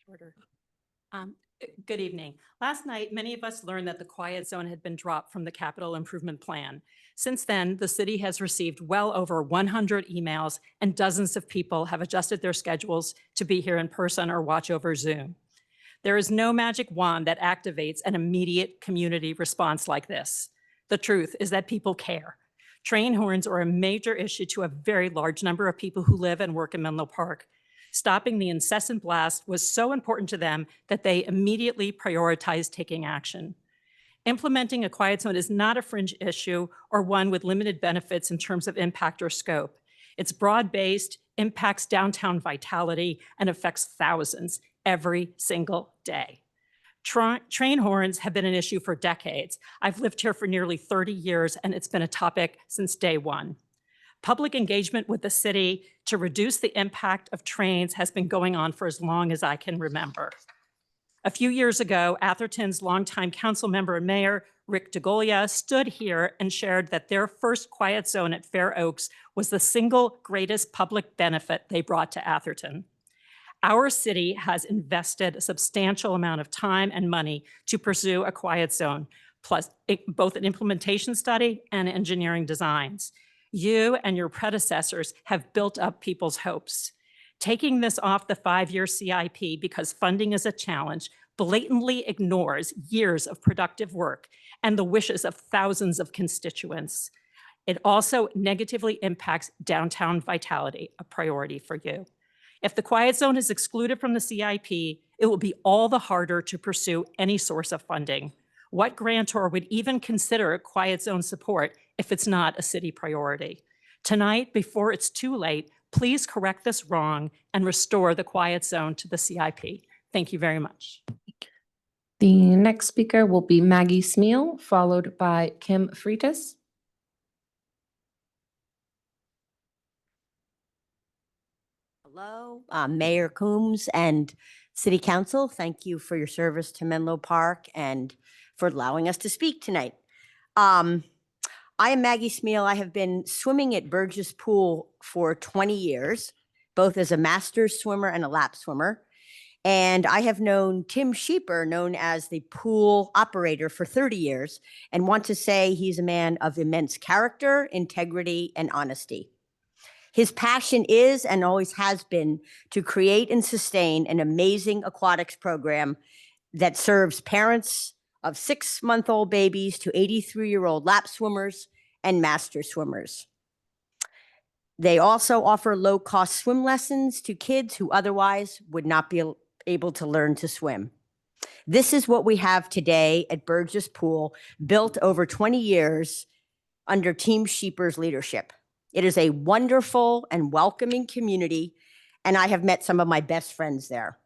S8: Shorter. Good evening. Last night, many of us learned that the quiet zone had been dropped from the capital improvement plan. Since then, the city has received well over 100 emails, and dozens of people have adjusted their schedules to be here in person or watch over Zoom. There is no magic wand that activates an immediate community response like this. The truth is that people care. Train horns are a major issue to a very large number of people who live and work in Menlo Park. Stopping the incessant blast was so important to them that they immediately prioritized taking action. Implementing a quiet zone is not a fringe issue or one with limited benefits in terms of impact or scope. It's broad-based, impacts downtown vitality, and affects thousands every single day. Train horns have been an issue for decades. I've lived here for nearly 30 years, and it's been a topic since day one. Public engagement with the city to reduce the impact of trains has been going on for as long as I can remember. A few years ago, Atherton's longtime council member and mayor, Rick DeGolia, stood here and shared that their first quiet zone at Fair Oaks was the single greatest public benefit they brought to Atherton. Our city has invested a substantial amount of time and money to pursue a quiet zone, plus both an implementation study and engineering designs. You and your predecessors have built up people's hopes. Taking this off the 5-year CIP because funding is a challenge blatantly ignores years of productive work and the wishes of thousands of constituents. It also negatively impacts downtown vitality, a priority for you. If the quiet zone is excluded from the CIP, it will be all the harder to pursue any source of funding. What grantor would even consider quiet zone support if it's not a city priority? Tonight, before it's too late, please correct this wrong and restore the quiet zone to the CIP. Thank you very much.
S3: The next speaker will be Maggie Smeal, followed by Kim Freitas.
S9: Hello, Mayor Coombs and City Council. Thank you for your service to Menlo Park and for allowing us to speak tonight. I am Maggie Smeal. I have been swimming at Burgess Pool for 20 years, both as a master swimmer and a lap swimmer. And I have known Tim Sheeper, known as the pool operator, for 30 years, and want to say he's a man of immense character, integrity, and honesty. His passion is and always has been to create and sustain an amazing aquatics program that serves parents of 6-month-old babies to 83-year-old lap swimmers and master swimmers. They also offer low-cost swim lessons to kids who otherwise would not be able to learn to swim. This is what we have today at Burgess Pool, built over 20 years under Team Sheeper's leadership. It is a wonderful and welcoming community, and I have met some of my best friends there.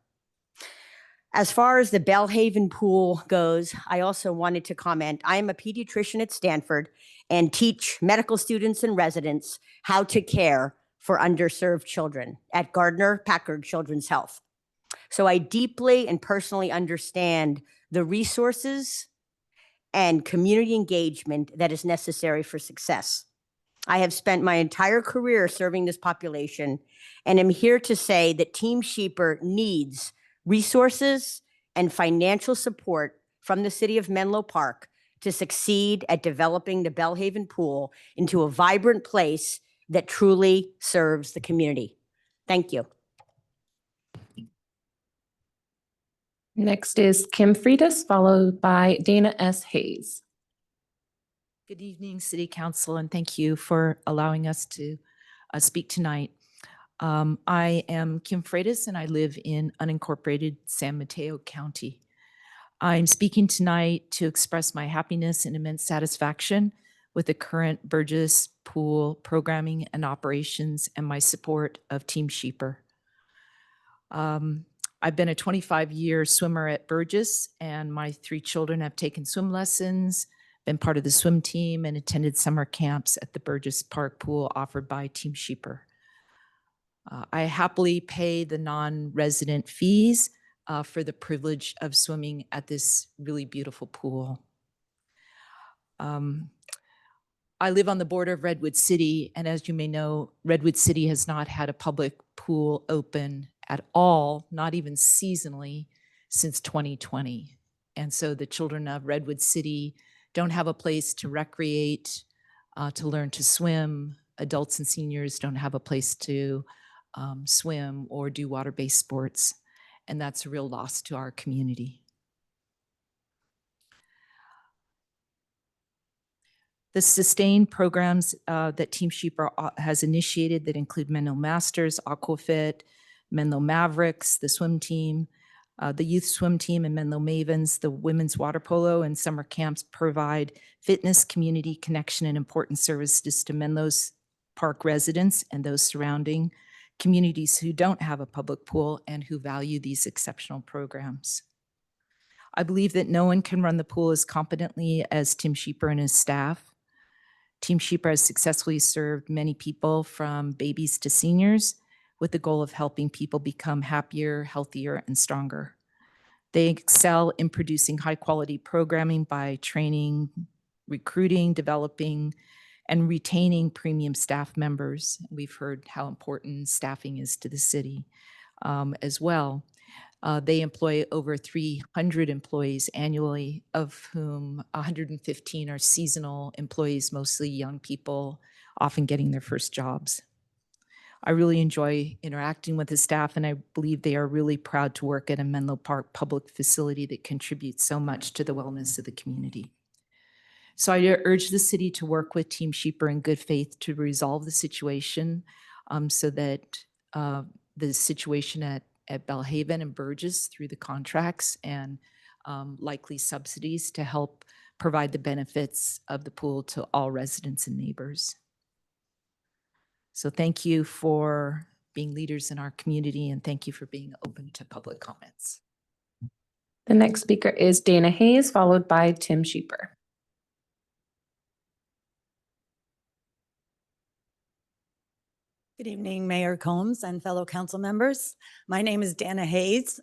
S9: As far as the Bellhaven Pool goes, I also wanted to comment, I am a pediatrician at Stanford and teach medical students and residents how to care for underserved children at Gardner-Packard Children's Health. So I deeply and personally understand the resources and community engagement that is necessary for success. I have spent my entire career serving this population, and am here to say that Team Sheeper needs resources and financial support from the city of Menlo Park to succeed at developing the Bellhaven Pool into a vibrant place that truly serves the community. Thank you.
S3: Next is Kim Freitas, followed by Dana S. Hayes.
S10: Good evening, City Council, and thank you for allowing us to speak tonight. I am Kim Freitas, and I live in unincorporated San Mateo County. I'm speaking tonight to express my happiness and immense satisfaction with the current Burgess Pool programming and operations and my support of Team Sheeper. I've been a 25-year swimmer at Burgess, and my 3 children have taken swim lessons, been part of the swim team, and attended summer camps at the Burgess Park Pool offered by Team Sheeper. I happily pay the non-resident fees for the privilege of swimming at this really beautiful pool. I live on the border of Redwood City, and as you may know, Redwood City has not had a public pool open at all, not even seasonally, since 2020. And so the children of Redwood City don't have a place to recreate, to learn to swim. Adults and seniors don't have a place to swim or do water-based sports. And that's a real loss to our community. The sustained programs that Team Sheeper has initiated that include Menlo Masters, Aquafit, Menlo Mavericks, the swim team, the youth swim team, and Menlo Mavens, the women's water polo and summer camps provide fitness, community connection, and important services to Menlo's Park residents and those surrounding communities who don't have a public pool and who value these exceptional programs. I believe that no one can run the pool as competently as Tim Sheeper and his staff. Team Sheeper has successfully served many people from babies to seniors with the goal of helping people become happier, healthier, and stronger. They excel in producing high-quality programming by training, recruiting, developing, and retaining premium staff members. We've heard how important staffing is to the city as well. They employ over 300 employees annually, of whom 115 are seasonal employees, mostly young people, often getting their first jobs. I really enjoy interacting with the staff, and I believe they are really proud to work at a Menlo Park public facility that contributes so much to the wellness of the community. So I urge the city to work with Team Sheeper in good faith to resolve the situation so that the situation at Bellhaven and Burgess through the contracts and likely subsidies to help provide the benefits of the pool to all residents and neighbors. So thank you for being leaders in our community, and thank you for being open to public comments.
S3: The next speaker is Dana Hayes, followed by Tim Sheeper.
S11: Good evening, Mayor Combs and fellow council members. My name is Dana Hayes.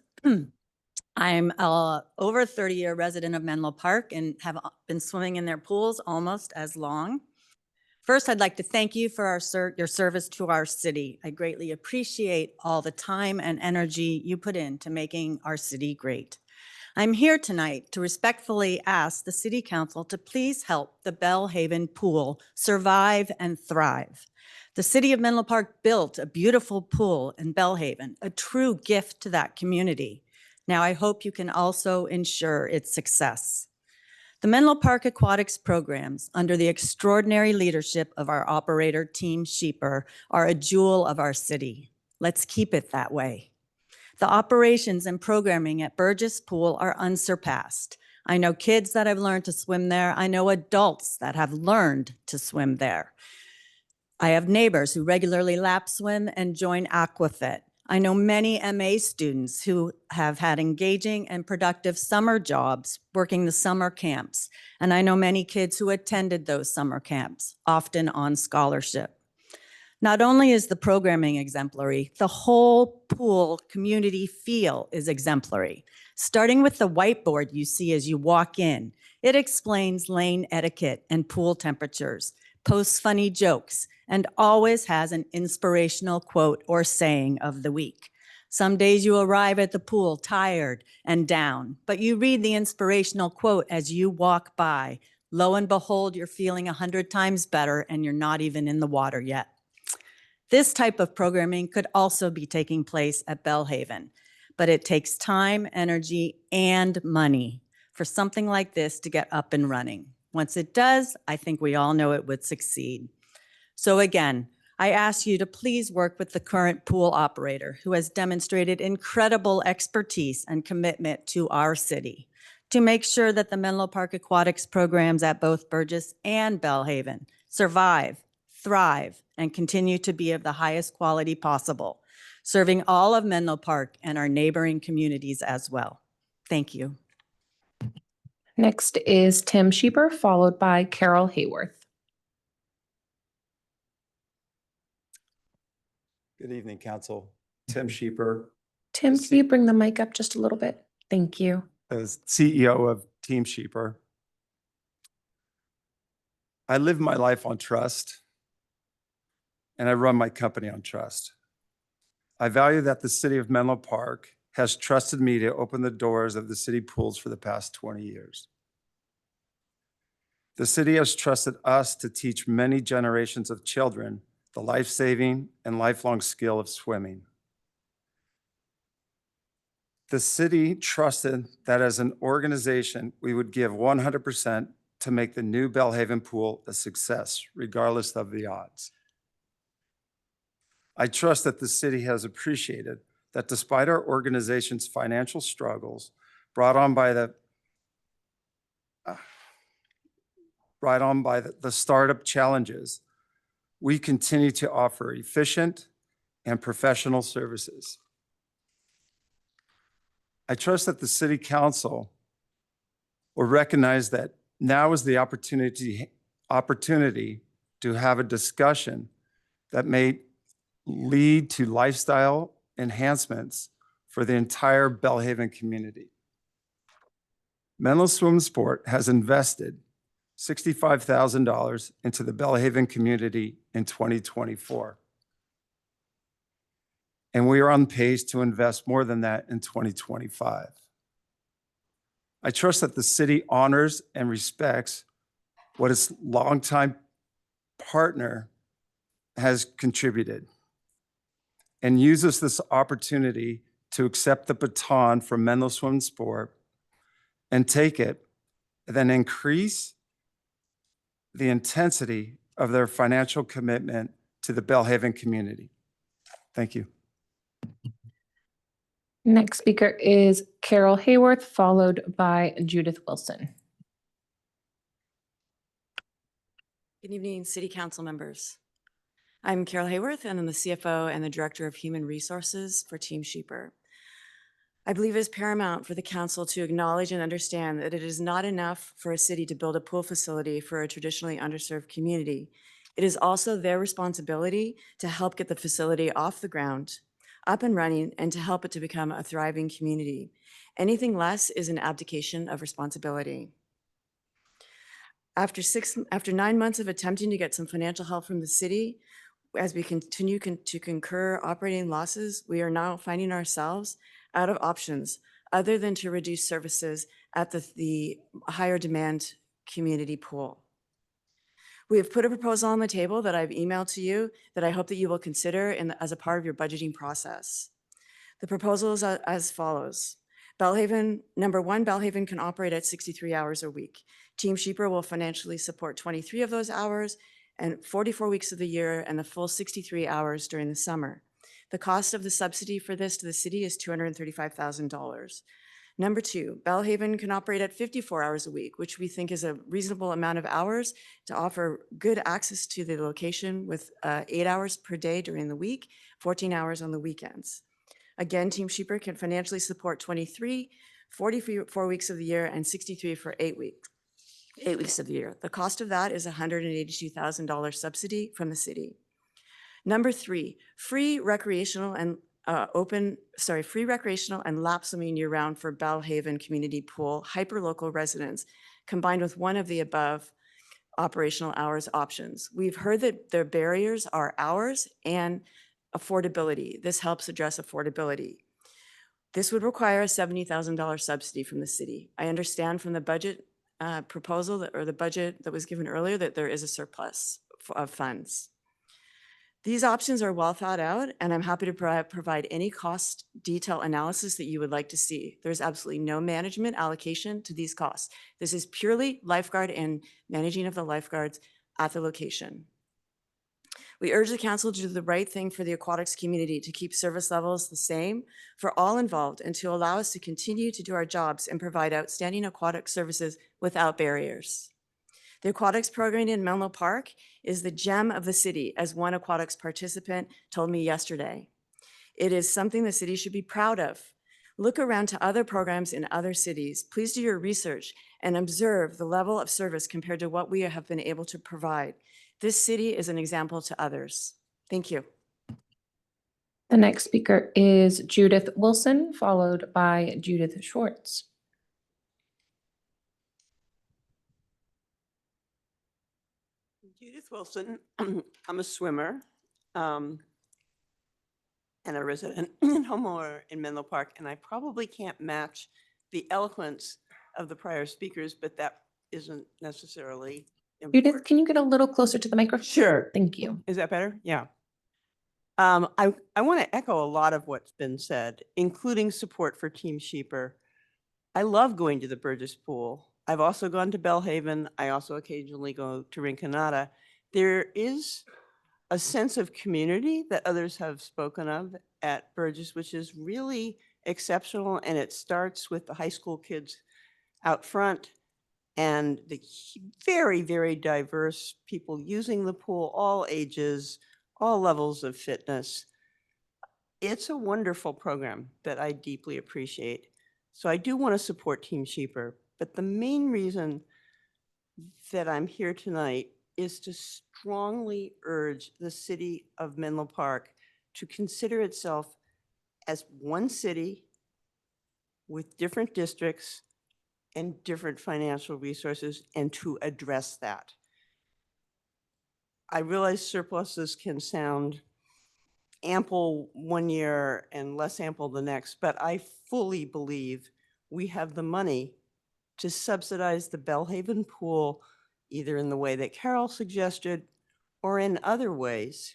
S11: I'm a over 30-year resident of Menlo Park and have been swimming in their pools almost as long. First, I'd like to thank you for your service to our city. I greatly appreciate all the time and energy you put into making our city great. I'm here tonight to respectfully ask the City Council to please help the Bellhaven Pool survive and thrive. The city of Menlo Park built a beautiful pool in Bellhaven, a true gift to that community. Now, I hope you can also ensure its success. The Menlo Park Aquatics programs, under the extraordinary leadership of our operator, Team Sheeper, are a jewel of our city. Let's keep it that way. The operations and programming at Burgess Pool are unsurpassed. I know kids that have learned to swim there. I know adults that have learned to swim there. I have neighbors who regularly lap swim and join Aquafit. I know many MA students who have had engaging and productive summer jobs working the summer camps. And I know many kids who attended those summer camps, often on scholarship. Not only is the programming exemplary, the whole pool community feel is exemplary. Starting with the whiteboard you see as you walk in, it explains lane etiquette and pool temperatures, posts funny jokes, and always has an inspirational quote or saying of the week. Some days you arrive at the pool tired and down, but you read the inspirational quote as you walk by. Lo and behold, you're feeling 100 times better and you're not even in the water yet. This type of programming could also be taking place at Bellhaven, but it takes time, energy, and money for something like this to get up and running. Once it does, I think we all know it would succeed. So again, I ask you to please work with the current pool operator who has demonstrated incredible expertise and commitment to our city to make sure that the Menlo Park Aquatics programs at both Burgess and Bellhaven survive, thrive, and continue to be of the highest quality possible, serving all of Menlo Park and our neighboring communities as well. Thank you.
S3: Next is Tim Sheeper, followed by Carol Hayworth.
S12: Good evening, Council. Tim Sheeper,
S3: Tim, can you bring the mic up just a little bit? Thank you.
S12: as CEO of Team Sheeper. I live my life on trust, and I run my company on trust. I value that the city of Menlo Park has trusted me to open the doors of the city pools for the past 20 years. The city has trusted us to teach many generations of children the life-saving and lifelong skill of swimming. The city trusted that as an organization, we would give 100% to make the new Bellhaven pool a success, regardless of the odds. I trust that the city has appreciated that despite our organization's financial struggles brought on by the startup challenges, we continue to offer efficient and professional services. I trust that the City Council will recognize that now is the opportunity to have a discussion that may lead to lifestyle enhancements for the entire Bellhaven community. Menlo Swim Sport has invested $65,000 into the Bellhaven community in 2024. And we are on pace to invest more than that in 2025. I trust that the city honors and respects what its longtime partner has contributed and uses this opportunity to accept the baton from Menlo Swim Sport and take it, and then increase the intensity of their financial commitment to the Bellhaven community. Thank you.
S3: Next speaker is Carol Hayworth, followed by Judith Wilson.
S13: Good evening, City Council members. I'm Carol Hayworth, and I'm the CFO and the Director of Human Resources for Team Sheeper. I believe it is paramount for the council to acknowledge and understand that it is not enough for a city to build a pool facility for a traditionally underserved community. It is also their responsibility to help get the facility off the ground, up and running, and to help it to become a thriving community. Anything less is an abdication of responsibility. After 9 months of attempting to get some financial help from the city, as we continue to incur operating losses, we are now finding ourselves out of options other than to reduce services at the higher demand community pool. We have put a proposal on the table that I've emailed to you that I hope that you will consider as a part of your budgeting process. The proposal is as follows. Bellhaven, number one, Bellhaven can operate at 63 hours a week. Team Sheeper will financially support 23 of those hours and 44 weeks of the year and the full 63 hours during the summer. The cost of the subsidy for this to the city is $235,000. Number two, Bellhaven can operate at 54 hours a week, which we think is a reasonable amount of hours to offer good access to the location with 8 hours per day during the week, 14 hours on the weekends. Again, Team Sheeper can financially support 23, 44 weeks of the year, and 63 for 8 weeks of the year. The cost of that is $182,000 subsidy from the city. Number three, free recreational and lap swimming year-round for Bellhaven Community Pool hyperlocal residents, combined with one of the above operational hours options. We've heard that their barriers are hours and affordability. This helps address affordability. This would require a $70,000 subsidy from the city. I understand from the budget proposal or the budget that was given earlier that there is a surplus of funds. These options are well thought out, and I'm happy to provide any cost detail analysis that you would like to see. There's absolutely no management allocation to these costs. This is purely lifeguard and managing of the lifeguards at the location. We urge the council to do the right thing for the aquatics community, to keep service levels the same for all involved and to allow us to continue to do our jobs and provide outstanding aquatic services without barriers. The aquatics program in Menlo Park is the gem of the city, as one aquatics participant told me yesterday. It is something the city should be proud of. Look around to other programs in other cities. Please do your research and observe the level of service compared to what we have been able to provide. This city is an example to others. Thank you.
S3: The next speaker is Judith Wilson, followed by Judith Schwartz.
S14: Judith Wilson. I'm a swimmer and a resident and homeowner in Menlo Park, and I probably can't match the eloquence of the prior speakers, but that isn't necessarily important.
S3: Judith, can you get a little closer to the microphone?
S14: Sure.
S3: Thank you.
S14: Is that better? Yeah. I want to echo a lot of what's been said, including support for Team Sheeper. I love going to the Burgess Pool. I've also gone to Bellhaven. I also occasionally go to Rinconada. There is a sense of community that others have spoken of at Burgess, which is really exceptional. And it starts with the high school kids out front and the very, very diverse people using the pool, all ages, all levels of fitness. It's a wonderful program that I deeply appreciate. So I do want to support Team Sheeper, but the main reason that I'm here tonight is to strongly urge the city of Menlo Park to consider itself as one city with different districts and different financial resources, and to address that. I realize surpluses can sound ample one year and less ample the next, but I fully believe we have the money to subsidize the Bellhaven pool, either in the way that Carol suggested or in other ways,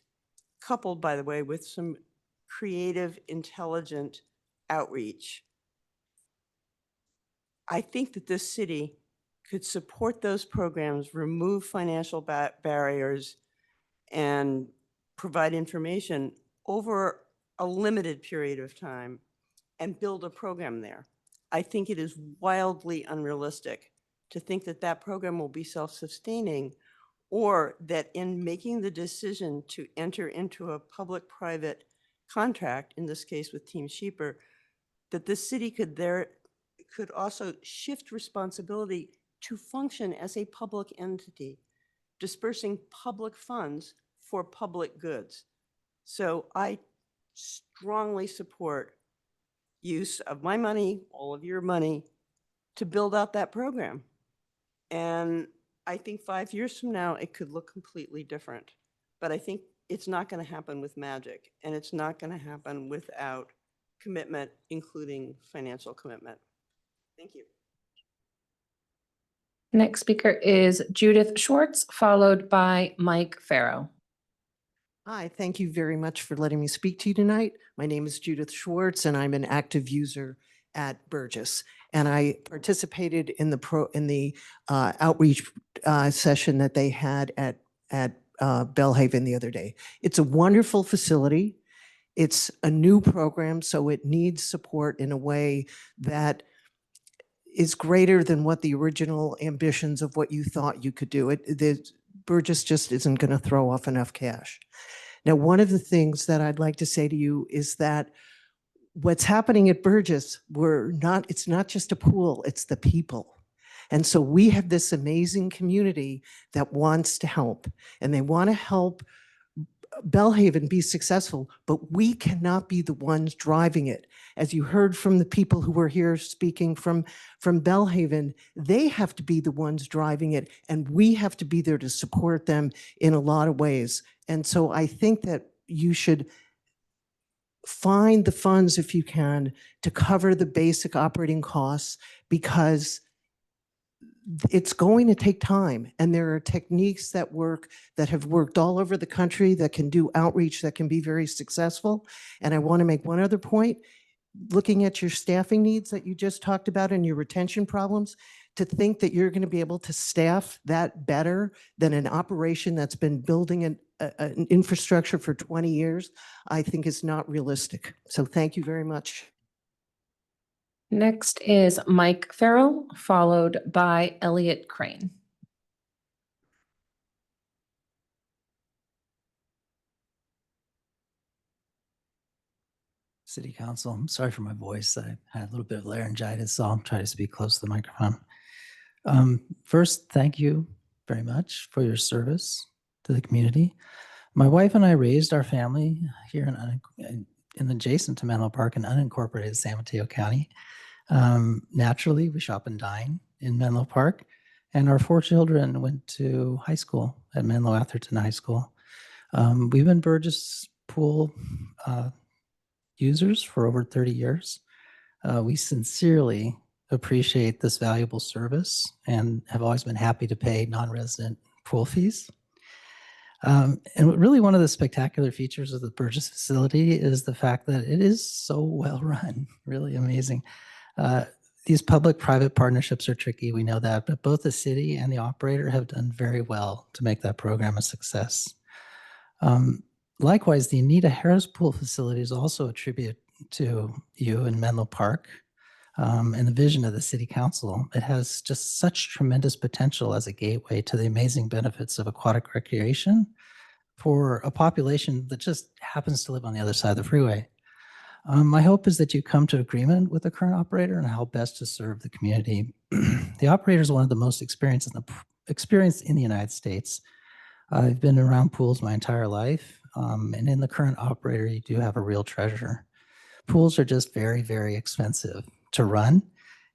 S14: coupled, by the way, with some creative, intelligent outreach. I think that this city could support those programs, remove financial barriers, and provide information over a limited period of time and build a program there. I think it is wildly unrealistic to think that that program will be self-sustaining, or that in making the decision to enter into a public-private contract, in this case with Team Sheeper, that the city could also shift responsibility to function as a public entity, dispersing public funds for public goods. So I strongly support use of my money, all of your money, to build out that program. And I think 5 years from now, it could look completely different. But I think it's not going to happen with magic, and it's not going to happen without commitment, including financial commitment. Thank you.
S3: Next speaker is Judith Schwartz, followed by Mike Farrow.
S5: Hi, thank you very much for letting me speak to you tonight. My name is Judith Schwartz, and I'm an active user at Burgess. And I participated in the outreach session that they had at Bellhaven the other day. It's a wonderful facility. It's a new program, so it needs support in a way that is greater than what the original ambitions of what you thought you could do. Burgess just isn't going to throw off enough cash. Now, one of the things that I'd like to say to you is that what's happening at Burgess, it's not just a pool, it's the people. And so we have this amazing community that wants to help, and they want to help Bellhaven be successful, but we cannot be the ones driving it. As you heard from the people who were here speaking from Bellhaven, they have to be the ones driving it, and we have to be there to support them in a lot of ways. And so I think that you should find the funds, if you can, to cover the basic operating costs, because it's going to take time, and there are techniques that have worked all over the country that can do outreach that can be very successful. And I want to make one other point. Looking at your staffing needs that you just talked about and your retention problems, to think that you're going to be able to staff that better than an operation that's been building an infrastructure for 20 years, I think is not realistic. So thank you very much.
S3: Next is Mike Farrell, followed by Elliot Crane.
S15: City Council, I'm sorry for my voice. I had a little bit of laryngitis, so I'll try to speak close to the microphone. First, thank you very much for your service to the community. My wife and I raised our family here in adjacent to Menlo Park in unincorporated San Mateo County. Naturally, we shop and dine in Menlo Park, and our 4 children went to high school at Menlo Atherton High School. We've been Burgess Pool users for over 30 years. We sincerely appreciate this valuable service and have always been happy to pay non-resident pool fees. And really one of the spectacular features of the Burgess facility is the fact that it is so well run, really amazing. These public-private partnerships are tricky, we know that, but both the city and the operator have done very well to make that program a success. Likewise, the Anita Harris Pool facility is also a tribute to you in Menlo Park and the vision of the City Council. It has just such tremendous potential as a gateway to the amazing benefits of aquatic recreation for a population that just happens to live on the other side of the freeway. My hope is that you come to agreement with the current operator on how best to serve the community. The operator is one of the most experienced in the United States. I've been around pools my entire life, and in the current operator, you do have a real treasure. Pools are just very, very expensive to run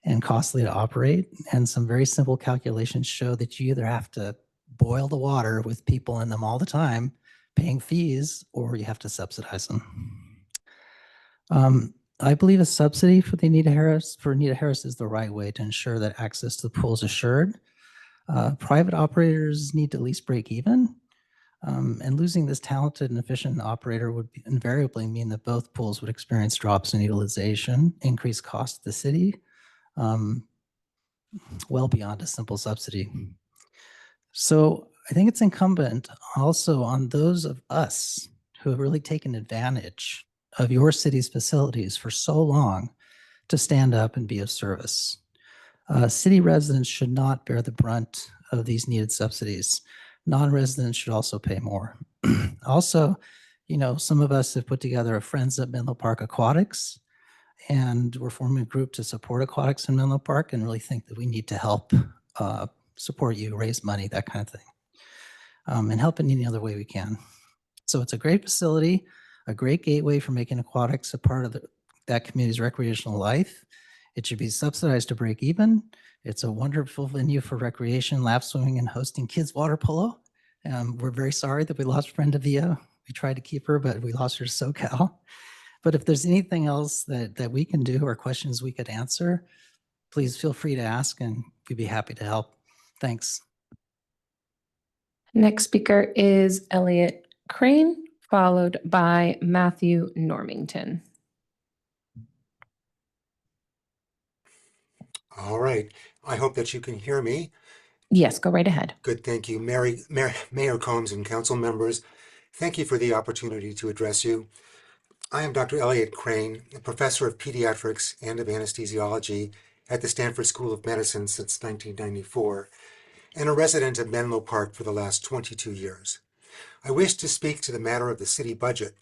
S15: and costly to operate, and some very simple calculations show that you either have to boil the water with people in them all the time, paying fees, or you have to subsidize them. I believe a subsidy for Anita Harris is the right way to ensure that access to the pool is assured. Private operators need to at least break even, and losing this talented and efficient operator would invariably mean that both pools would experience drops in utilization, increased cost to the city, well beyond a simple subsidy. So I think it's incumbent also on those of us who have really taken advantage of your city's facilities for so long to stand up and be of service. City residents should not bear the brunt of these needed subsidies. Non-residents should also pay more. Also, some of us have put together a Friends at Menlo Park Aquatics, and we're forming a group to support aquatics in Menlo Park and really think that we need to help support you, raise money, that kind of thing, and help in any other way we can. So it's a great facility, a great gateway for making aquatics a part of that community's recreational life. It should be subsidized to break even. It's a wonderful venue for recreation, lap swimming, and hosting kids water polo. We're very sorry that we lost Brenda Villa. We tried to keep her, but we lost her to SoCal. But if there's anything else that we can do or questions we could answer, please feel free to ask, and we'd be happy to help. Thanks.
S3: Next speaker is Elliot Crane, followed by Matthew Normington.
S16: All right. I hope that you can hear me.
S3: Yes, go right ahead.
S16: Good, thank you. Mayor Combs and council members, thank you for the opportunity to address you. I am Dr. Elliot Crane, a professor of pediatrics and of anesthesiology at the Stanford School of Medicine since 1994, and a resident of Menlo Park for the last 22 years. I wish to speak to the matter of the city budget.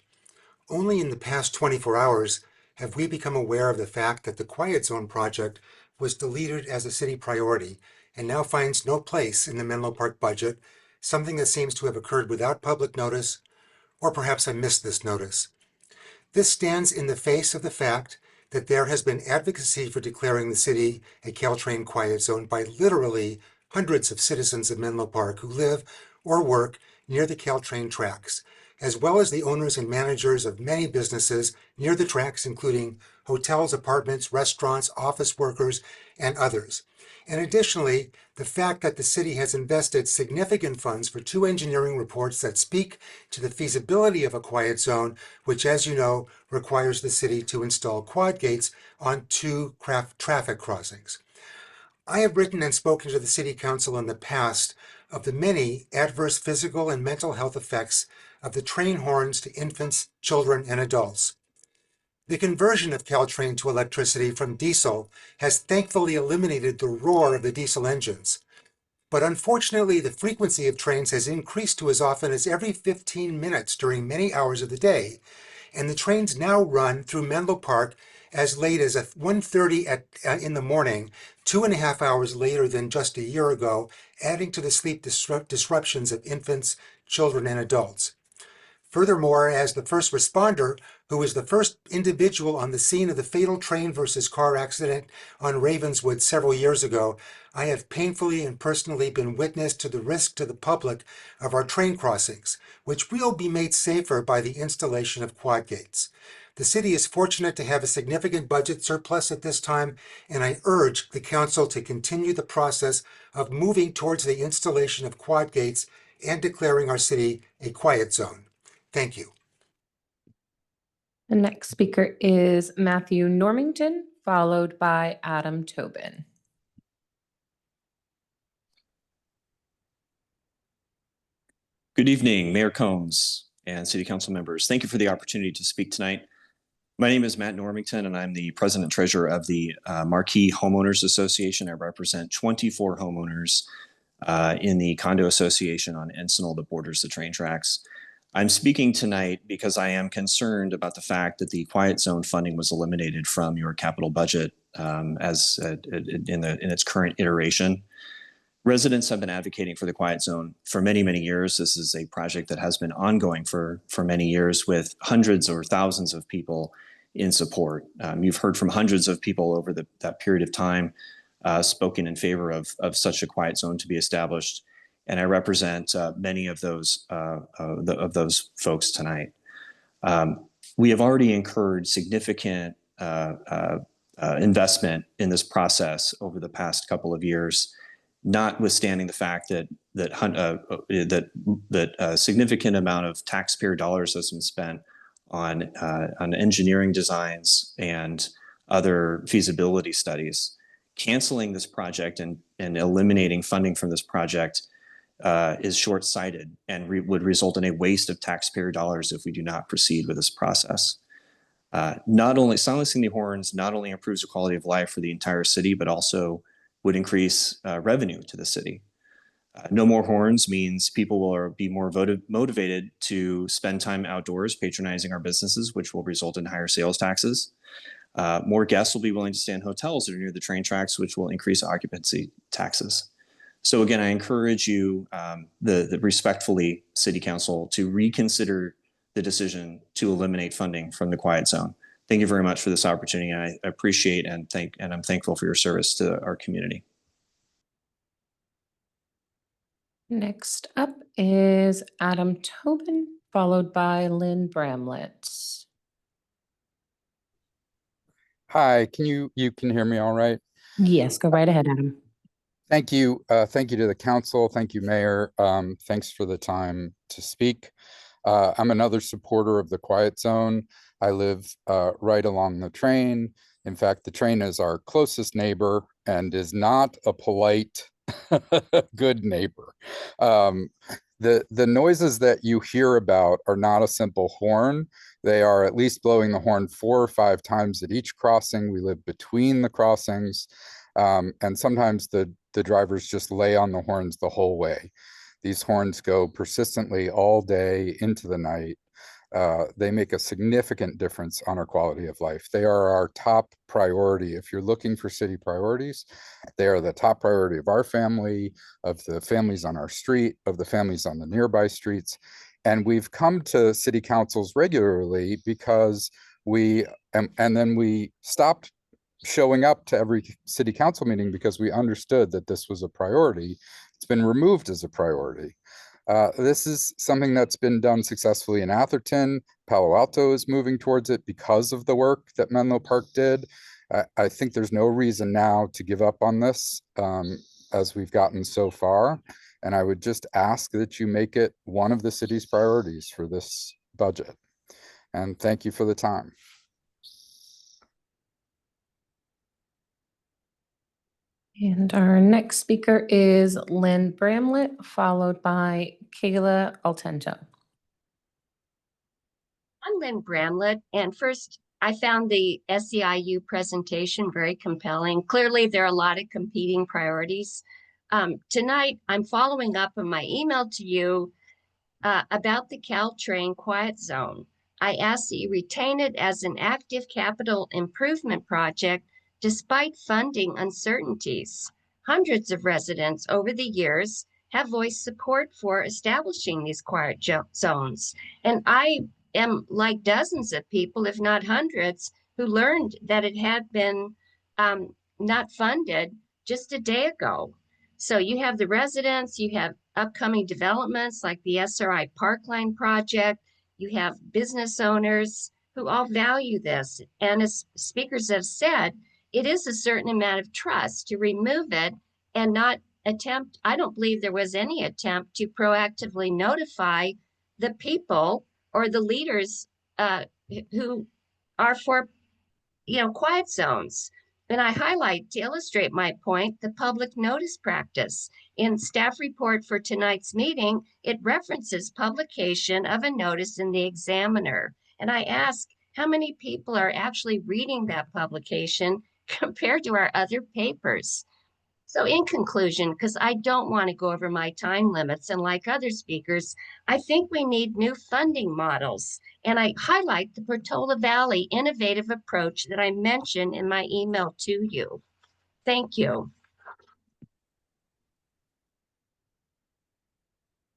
S16: Only in the past 24 hours have we become aware of the fact that the Quiet Zone project was deleted as a city priority and now finds no place in the Menlo Park budget, something that seems to have occurred without public notice, or perhaps I missed this notice. This stands in the face of the fact that there has been advocacy for declaring the city a Caltrain Quiet Zone by literally hundreds of citizens of Menlo Park who live or work near the Caltrain tracks, as well as the owners and managers of many businesses near the tracks, including hotels, apartments, restaurants, office workers, and others. And additionally, the fact that the city has invested significant funds for 2 engineering reports that speak to the feasibility of a quiet zone, which, as you know, requires the city to install quad gates on 2 traffic crossings. I have written and spoken to the City Council in the past of the many adverse physical and mental health effects of the train horns to infants, children, and adults. The conversion of Caltrain to electricity from diesel has thankfully eliminated the roar of the diesel engines. But unfortunately, the frequency of trains has increased to as often as every 15 minutes during many hours of the day, and the trains now run through Menlo Park as late as 1:30 in the morning, 2.5 hours later than just a year ago, adding to the sleep disruptions of infants, children, and adults. Furthermore, as the first responder, who was the first individual on the scene of the fatal train versus car accident on Ravenswood several years ago, I have painfully and personally been witness to the risk to the public of our train crossings, which will be made safer by the installation of quad gates. The city is fortunate to have a significant budget surplus at this time, and I urge the council to continue the process of moving towards the installation of quad gates and declaring our city a quiet zone. Thank you.
S3: The next speaker is Matthew Normington, followed by Adam Tobin.
S18: Good evening, Mayor Combs and City Council members. Thank you for the opportunity to speak tonight. My name is Matt Normington, and I'm the President and Treasurer of the Marquee Homeowners Association. I represent 24 homeowners in the condo association on Encinal that borders the train tracks. I'm speaking tonight because I am concerned about the fact that the quiet zone funding was eliminated from your capital budget in its current iteration. Residents have been advocating for the quiet zone for many, many years. This is a project that has been ongoing for many years with hundreds or thousands of people in support. You've heard from hundreds of people over that period of time spoken in favor of such a quiet zone to be established. And I represent many of those folks tonight. We have already incurred significant investment in this process over the past couple of years, notwithstanding the fact that a significant amount of taxpayer dollars has been spent on engineering designs and other feasibility studies. Canceling this project and eliminating funding from this project is short-sighted and would result in a waste of taxpayer dollars if we do not proceed with this process. Not only silencing the horns not only improves the quality of life for the entire city, but also would increase revenue to the city. No more horns means people will be more motivated to spend time outdoors patronizing our businesses, which will result in higher sales taxes. More guests will be willing to stay in hotels that are near the train tracks, which will increase occupancy taxes. So again, I encourage you, the respectfully, City Council, to reconsider the decision to eliminate funding from the quiet zone. Thank you very much for this opportunity. And I appreciate and I'm thankful for your service to our community.
S3: Next up is Adam Tobin, followed by Lynn Bramlett.
S20: Hi, you can hear me all right?
S3: Yes, go right ahead, Adam.
S17: Thank you. Thank you to the council. Thank you, Mayor. Thanks for the time to speak. I'm another supporter of the quiet zone. I live right along the train. In fact, the train is our closest neighbor and is not a polite, good neighbor. The noises that you hear about are not a simple horn. They are at least blowing the horn 4 or 5 times at each crossing. We live between the crossings. And sometimes the drivers just lay on the horns the whole way. These horns go persistently all day into the night. They make a significant difference on our quality of life. They are our top priority. If you're looking for city priorities, they are the top priority of our family, of the families on our street, of the families on the nearby streets. And we've come to city councils regularly because and then we stopped showing up to every city council meeting because we understood that this was a priority. It's been removed as a priority. This is something that's been done successfully in Atherton. Palo Alto is moving towards it because of the work that Menlo Park did. I think there's no reason now to give up on this as we've gotten so far. And I would just ask that you make it one of the city's priorities for this budget. And thank you for the time.
S3: And our next speaker is Lynn Bramlett, followed by Kayla Altento.
S19: I'm Lynn Bramlett, and first, I found the SEIU presentation very compelling. Clearly, there are a lot of competing priorities. Tonight, I'm following up on my email to you about the Caltrain Quiet Zone. I ask that you retain it as an active capital improvement project despite funding uncertainties. Hundreds of residents over the years have voiced support for establishing these quiet zones. And I am like dozens of people, if not hundreds, who learned that it had been not funded just a day ago. So you have the residents, you have upcoming developments like the SRI Parkline project, you have business owners who all value this. And as speakers have said, it is a certain amount of trust to remove it and not attempt. I don't believe there was any attempt to proactively notify the people or the leaders who are for, quiet zones. And I highlight to illustrate my point, the public notice practice. In staff report for tonight's meeting, it references publication of a notice in the Examiner. And I ask, how many people are actually reading that publication compared to our other papers? So in conclusion, because I don't want to go over my time limits, and like other speakers, I think we need new funding models. And I highlight the Portola Valley innovative approach that I mentioned in my email to you. Thank you.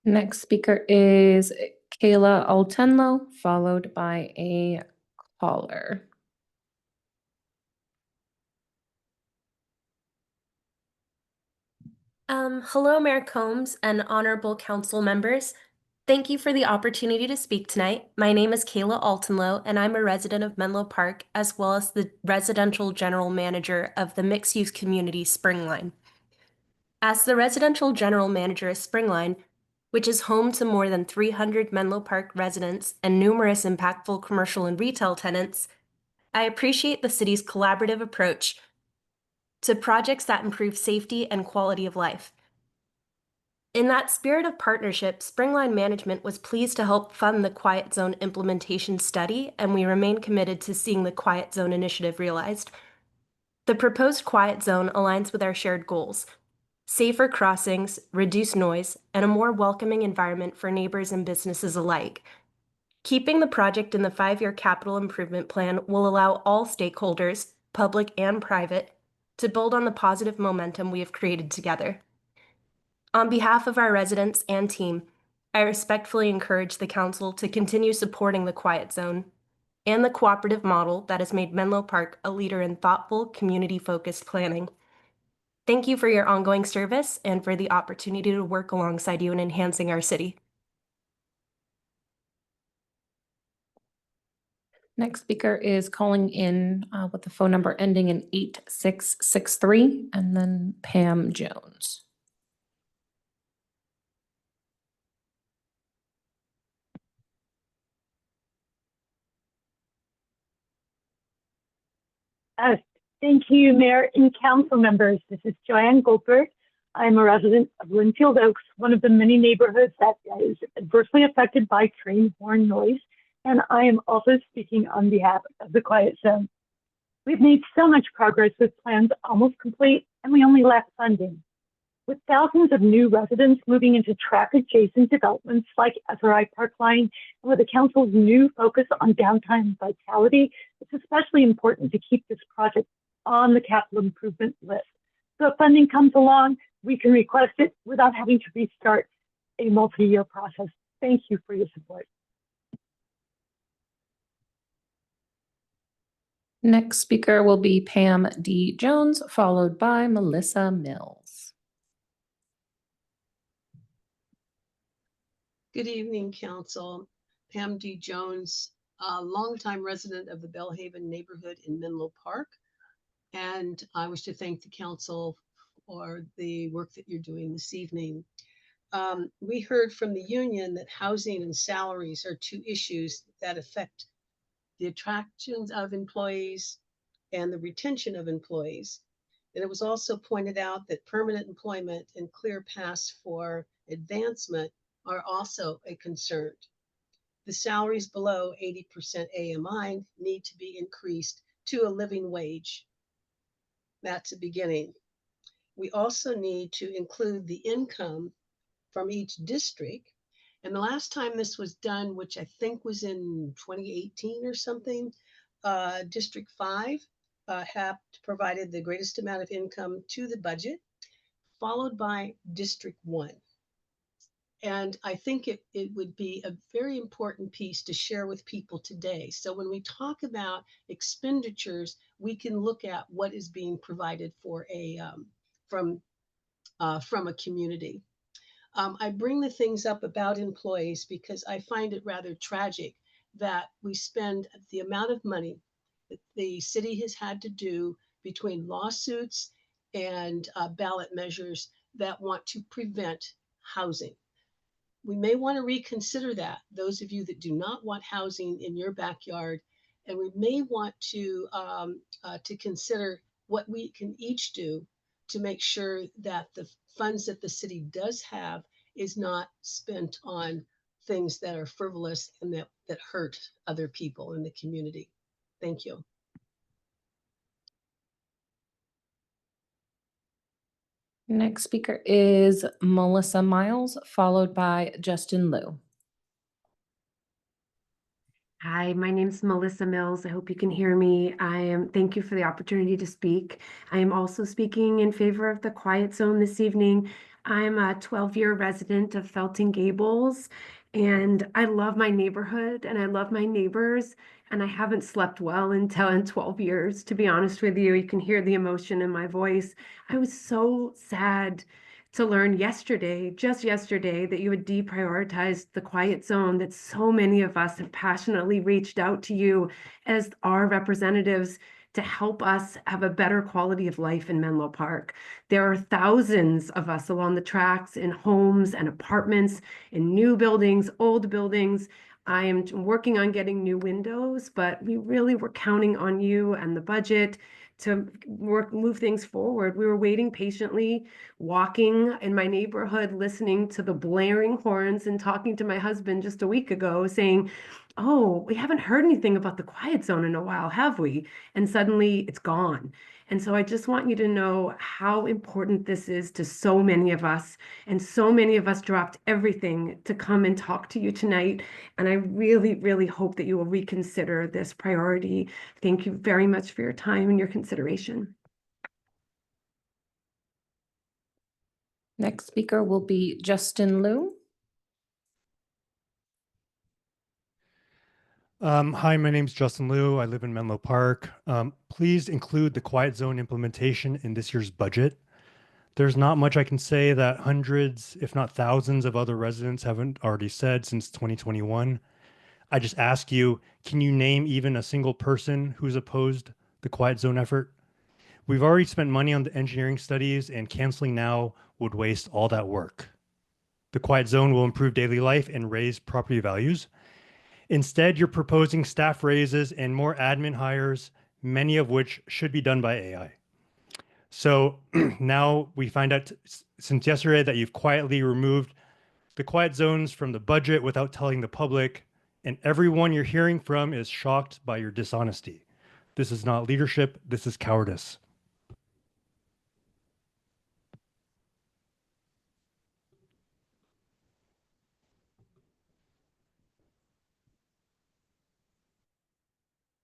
S3: Next speaker is Kayla Altenlo, followed by a caller.
S20: Hello, Mayor Combs and honorable council members. Thank you for the opportunity to speak tonight. My name is Kayla Altenlow, and I'm a resident of Menlo Park, as well as the residential general manager of the mixed-use community Springline. As the residential general manager of Springline, which is home to more than 300 Menlo Park residents and numerous impactful commercial and retail tenants, I appreciate the city's collaborative approach to projects that improve safety and quality of life. In that spirit of partnership, Springline Management was pleased to help fund the Quiet Zone implementation study, and we remain committed to seeing the Quiet Zone initiative realized. The proposed Quiet Zone aligns with our shared goals: safer crossings, reduced noise, and a more welcoming environment for neighbors and businesses alike. Keeping the project in the 5-year capital improvement plan will allow all stakeholders, public and private, to build on the positive momentum we have created together. On behalf of our residents and team, I respectfully encourage the council to continue supporting the Quiet Zone and the cooperative model that has made Menlo Park a leader in thoughtful, community-focused planning. Thank you for your ongoing service and for the opportunity to work alongside you in enhancing our city.
S3: Next speaker is calling in with the phone number ending in 8663, and then Pam Jones.
S4: Thank you, Mayor and Council members. This is Joanne Goldberg. I'm a resident of Linfield Oaks, one of the many neighborhoods that is adversely affected by train horn noise, and I am also speaking on behalf of the Quiet Zone. We've made so much progress with plans almost complete, and we only lack funding. With thousands of new residents moving into track-adjacent developments like SRI Park Line, and with the council's new focus on downtown vitality, it's especially important to keep this project on the capital improvement list. So if funding comes along, we can request it without having to restart a multi-year process. Thank you for your support.
S3: Next speaker will be Pam D. Jones, followed by Melissa Mills.
S22: Good evening, Council. Pam D. Jones, a longtime resident of the Bellhaven neighborhood in Menlo Park. And I wish to thank the Council for the work that you're doing this evening. We heard from the union that housing and salaries are two issues that affect the attractions of employees and the retention of employees. And it was also pointed out that permanent employment and clear paths for advancement are also a concern. The salaries below 80% AMI need to be increased to a living wage. That's a beginning. We also need to include the income from each district. And the last time this was done, which I think was in 2018 or something, District 5 provided the greatest amount of income to the budget, followed by District 1. And I think it would be a very important piece to share with people today. So when we talk about expenditures, we can look at what is being provided for from a community. I bring the things up about employees because I find it rather tragic that we spend the amount of money that the city has had to do between lawsuits and ballot measures that want to prevent housing. We may want to reconsider that, those of you that do not want housing in your backyard, and we may want to consider what we can each do to make sure that the funds that the city does have is not spent on things that are frivolous and that hurt other people in the community. Thank you.
S3: Next speaker is Melissa Miles, followed by Justin Liu.
S23: Hi, my name is Melissa Mills. I hope you can hear me. Thank you for the opportunity to speak. I am also speaking in favor of the Quiet Zone this evening. I'm a 12-year resident of Felton Gables, and I love my neighborhood and I love my neighbors, and I haven't slept well in 12 years, to be honest with you. You can hear the emotion in my voice. I was so sad to learn just yesterday, that you had deprioritized the Quiet Zone, that so many of us have passionately reached out to you as our representatives to help us have a better quality of life in Menlo Park. There are thousands of us along the tracks, in homes and apartments, in new buildings, old buildings. I am working on getting new windows, but we really were counting on you and the budget to move things forward. We were waiting patiently, walking in my neighborhood, listening to the blaring horns, and talking to my husband just a week ago saying, oh, we haven't heard anything about the Quiet Zone in a while, have we? And suddenly it's gone. And so I just want you to know how important this is to so many of us. And so many of us dropped everything to come and talk to you tonight. And I really, really hope that you will reconsider this priority. Thank you very much for your time and your consideration.
S3: Next speaker will be Justin Liu.
S24: Hi, my name's Justin Liu. I live in Menlo Park. Please include the Quiet Zone implementation in this year's budget. There's not much I can say that hundreds, if not thousands, of other residents haven't already said since 2021. I just ask you, can you name even a single person who's opposed the quiet zone effort? We've already spent money on the engineering studies, and canceling now would waste all that work. The quiet zone will improve daily life and raise property values. Instead, you're proposing staff raises and more admin hires, many of which should be done by AI. So now we find out since yesterday that you've quietly removed the quiet zones from the budget without telling the public, and everyone you're hearing from is shocked by your dishonesty. This is not leadership, this is cowardice.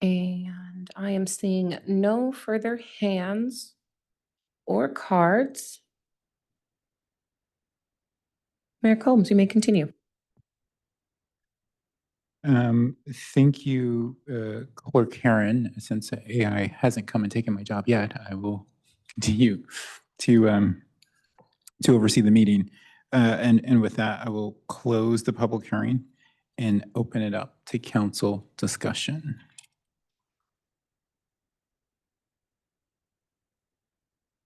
S3: And I am seeing no further hands or cards. Mayor Combs, you may continue.
S1: Thank you, Clerk Karen. Since AI hasn't come and taken my job yet, I will continue to oversee the meeting. And with that, I will close the public hearing and open it up to council discussion.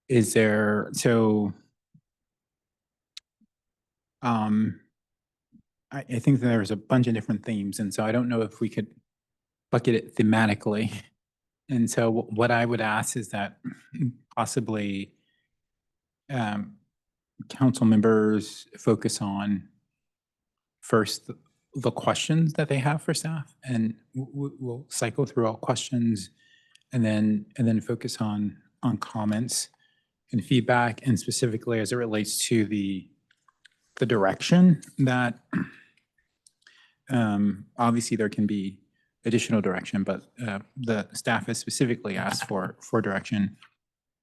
S1: Is there, so, I think there's a bunch of different themes, and so I don't know if we could bucket it thematically. And so what I would ask is that possibly council members focus on first the questions that they have for staff, and we'll cycle through all questions, and then focus on comments and feedback, and specifically as it relates to the direction that obviously there can be additional direction, but the staff has specifically asked for direction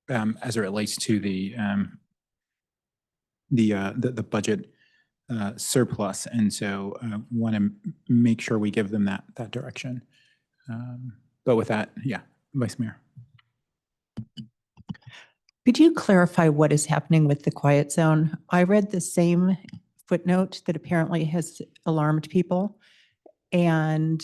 S1: as it relates to the budget surplus, and so want to make sure we give them that direction. But with that, yeah, Vice Mayor.
S2: Could you clarify what is happening with the quiet zone? I read the same footnote that apparently has alarmed people, and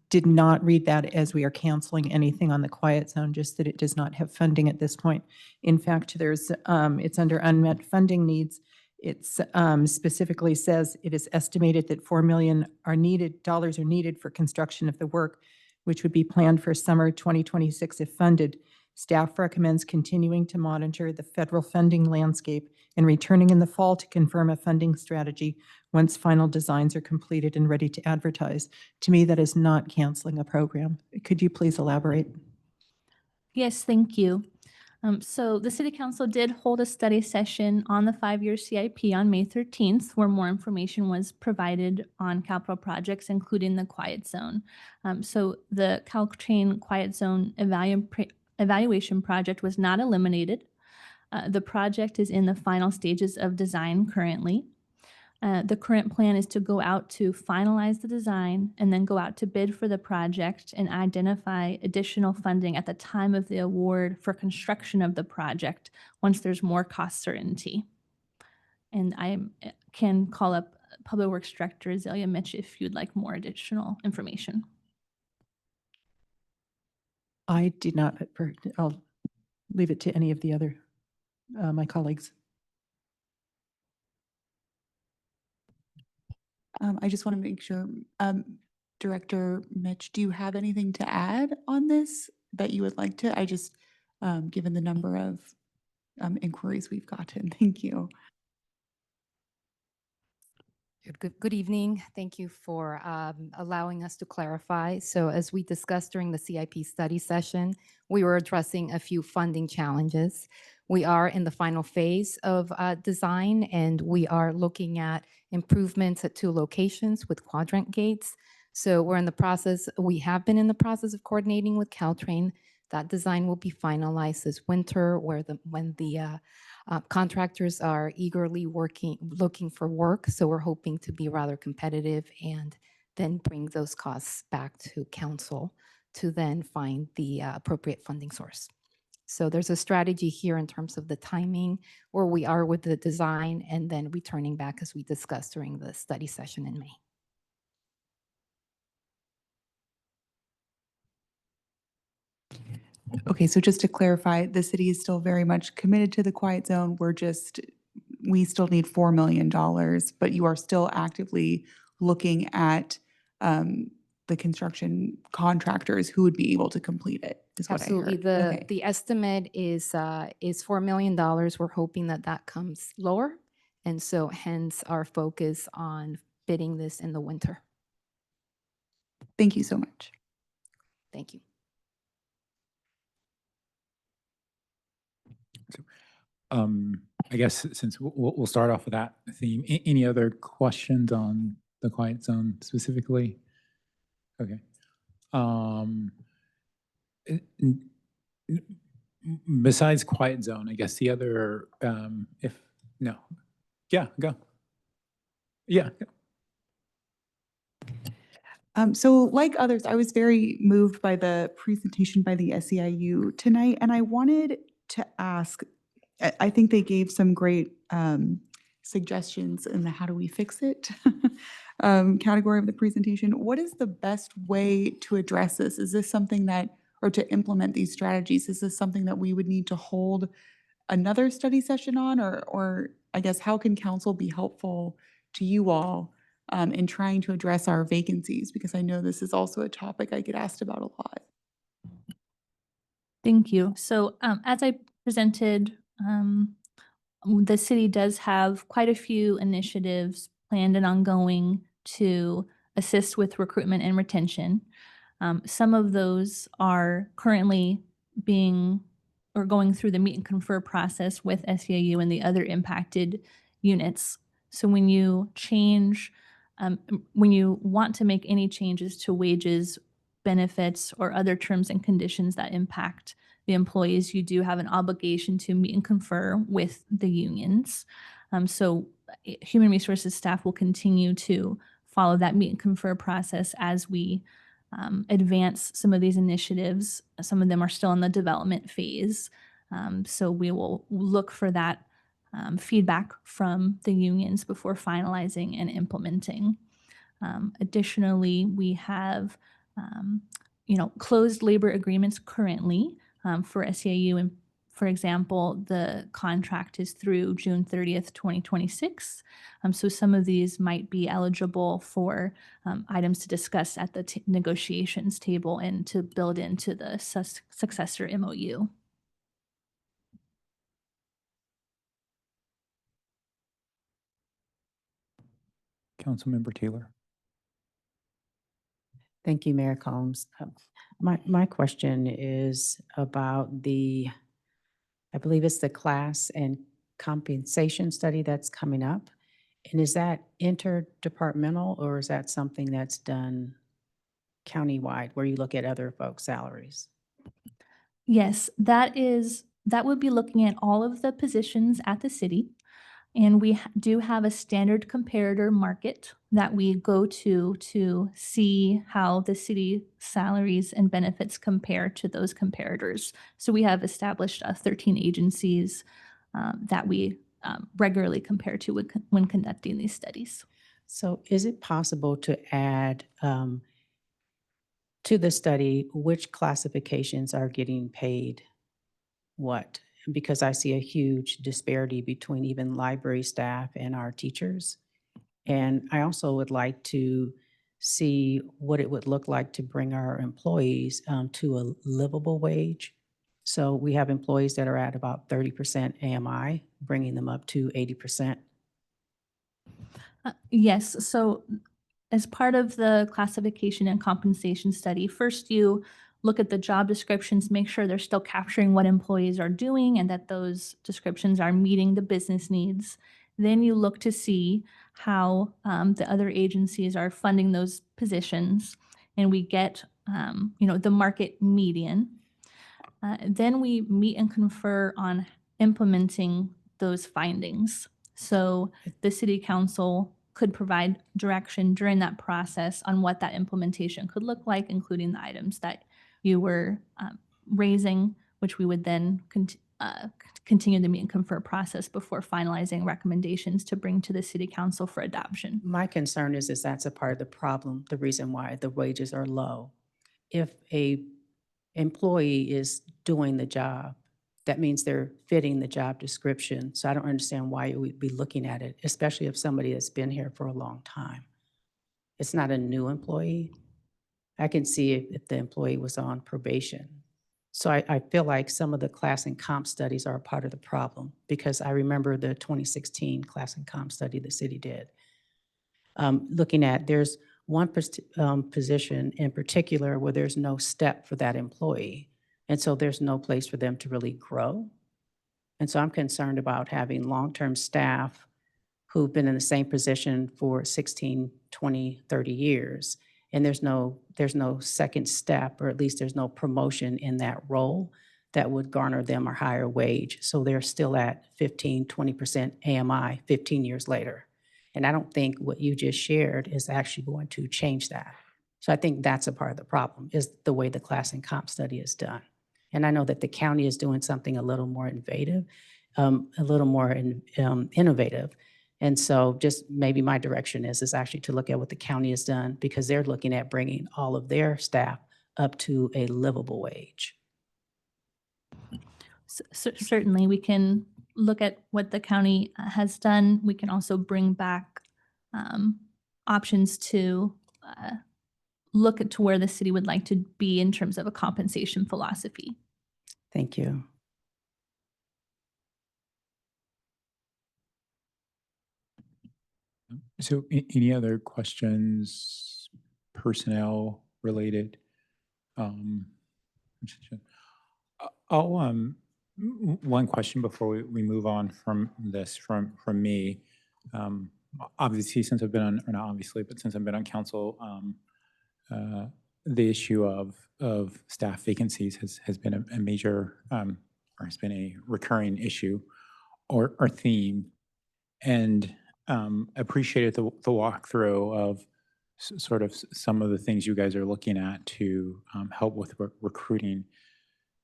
S2: did not read that as we are canceling anything on the quiet zone, just that it does not have funding at this point. In fact, there's it's under unmet funding needs. It's specifically says it is estimated that $4 million are needed for construction of the work, which would be planned for summer 2026 if funded. Staff recommends continuing to monitor the federal funding landscape and returning in the fall to confirm a funding strategy once final designs are completed and ready to advertise. To me, that is not canceling a program. Could you please elaborate?
S6: Yes, thank you. So the City Council did hold a study session on the 5-year CIP on May 13th, where more information was provided on capital projects, including the quiet zone. So the Caltrain Quiet Zone evaluation project was not eliminated. The project is in the final stages of design currently. The current plan is to go out to finalize the design and then go out to bid for the project and identify additional funding at the time of the award for construction of the project once there's more cost certainty. And I can call up Public Works Director Azalea Mitch if you'd like more additional information.
S2: I did not, I'll leave it to any of the other, my colleagues.
S21: I just want to make sure, Director Mitch, do you have anything to add on this that you would like to? I just, given the number of inquiries we've gotten, thank you.
S25: Good evening. Thank you for allowing us to clarify. So as we discussed during the CIP study session, we were addressing a few funding challenges. We are in the final phase of design, and we are looking at improvements at 2 locations with quadrant gates. So we're in the process, we have been in the process of coordinating with Caltrain. That design will be finalized this winter, when the contractors are eagerly looking for work. So we're hoping to be rather competitive and then bring those costs back to council to then find the appropriate funding source. So there's a strategy here in terms of the timing, where we are with the design and then returning back as we discussed during the study session in May.
S21: Okay, so just to clarify, the city is still very much committed to the quiet zone. We still need $4 million, but you are still actively looking at the construction contractors who would be able to complete it, is what I
S25: Absolutely.
S21: heard.
S25: The
S21: Okay.
S25: the estimate is $4 million. We're hoping that that comes lower. And so hence our focus on bidding this in the winter.
S21: Thank you so much.
S25: Thank you.
S1: I guess since we'll start off with that theme, any other questions on the quiet zone specifically? Okay. Besides quiet zone, I guess the other, yeah, go. Yeah.
S21: So like others, I was very moved by the presentation by the SEIU tonight, and I wanted to ask, I think they gave some great suggestions in the how do we fix it category of the presentation. What is the best way to address this? Is this something that, or to implement these strategies, is this something that we would need to hold another study session on, or I guess how can council be helpful to you all in trying to address our vacancies? Because I know this is also a topic I get asked about a lot.
S6: Thank you. So as I presented, the city does have quite a few initiatives planned and ongoing to assist with recruitment and retention. Some of those are currently going through the meet and confer process with SEIU and the other impacted units. So when you want to make any changes to wages, benefits, or other terms and conditions that impact the employees, you do have an obligation to meet and confer with the unions. So human resources staff will continue to follow that meet and confer process as we advance some of these initiatives. Some of them are still in the development phase. So we will look for that feedback from the unions before finalizing and implementing. Additionally, we have closed labor agreements currently for SEIU. And for example, the contract is through June 30th, 2026. So some of these might be eligible for items to discuss at the negotiations table and to build into the successor MOU.
S1: Councilmember Taylor.
S7: Thank you, Mayor Combs. My question is about I believe it's the class and compensation study that's coming up. And is that interdepartmental, or is that something that's done countywide where you look at other folks' salaries?
S6: Yes, that would be looking at all of the positions at the city. And we do have a standard comparator market that we go to see how the city salaries and benefits compare to those comparators. So we have established 13 agencies that we regularly compare to when conducting these studies.
S7: So is it possible to add to the study which classifications are getting paid what? Because I see a huge disparity between even library staff and our teachers. And I also would like to see what it would look like to bring our employees to a livable wage. So we have employees that are at about 30% AMI, bringing them up to 80%.
S6: Yes, so as part of the classification and compensation study, first you look at the job descriptions, make sure they're still capturing what employees are doing and that those descriptions are meeting the business needs. Then you look to see how the other agencies are funding those positions, and we get the market median. Then we meet and confer on implementing those findings. So the city council could provide direction during that process on what that implementation could look like, including the items that you were raising, which we would then continue the meet and confer process before finalizing recommendations to bring to the city council for adoption.
S7: My concern is that's a part of the problem, the reason why the wages are low. If a employee is doing the job. That means they're fitting the job description. So I don't understand why we'd be looking at it, especially if somebody that's been here for a long time. It's not a new employee. I can see if the employee was on probation. So I feel like some of the class and comp studies are a part of the problem, because I remember the 2016 class and comp study the city did. Looking at, there's one position in particular where there's no step for that employee. And so there's no place for them to really grow. And so I'm concerned about having long-term staff who've been in the same position for 16, 20, 30 years. And there's no second step, or at least there's no promotion in that role that would garner them a higher wage. So they're still at 15, 20% AMI 15 years later. And I don't think what you just shared is actually going to change that. So I think that's a part of the problem, is the way the class and comp study is done. And I know that the county is doing something a little more innovative. And so just maybe my direction is actually to look at what the county has done, because they're looking at bringing all of their staff up to a livable wage.
S6: Certainly, we can look at what the county has done. We can also bring back options to look at to where the city would like to be in terms of a compensation philosophy.
S7: Thank you.
S1: So any other questions, personnel related? One question before we move on from this from me. Obviously, since I've been on, or not obviously, but since I've been on council, the issue of staff vacancies has been a major, or has been a recurring issue or theme. And appreciated the walkthrough of sort of some of the things you guys are looking at to help with recruiting.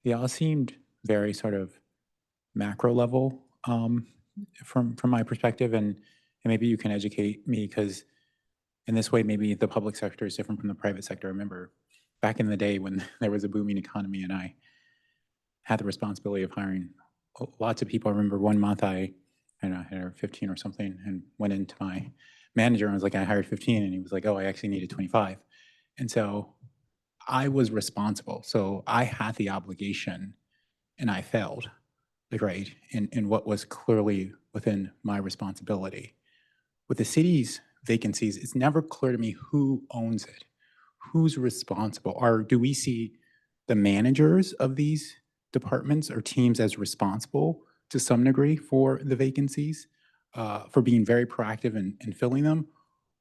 S1: They all seemed very sort of macro level from my perspective, and maybe you can educate me, because in this way, maybe the public sector is different from the private sector. I remember back in the day when there was a booming economy and I had the responsibility of hiring lots of people. I remember one month I hired 15 or something, and went into my manager and was like, I hired 15. And he was like, oh, I actually needed 25. And so I was responsible. So I had the obligation and I failed the grade in what was clearly within my responsibility. With the city's vacancies, it's never clear to me who owns it, who's responsible. Or do we see the managers of these departments or teams as responsible to some degree for the vacancies, for being very proactive in filling them?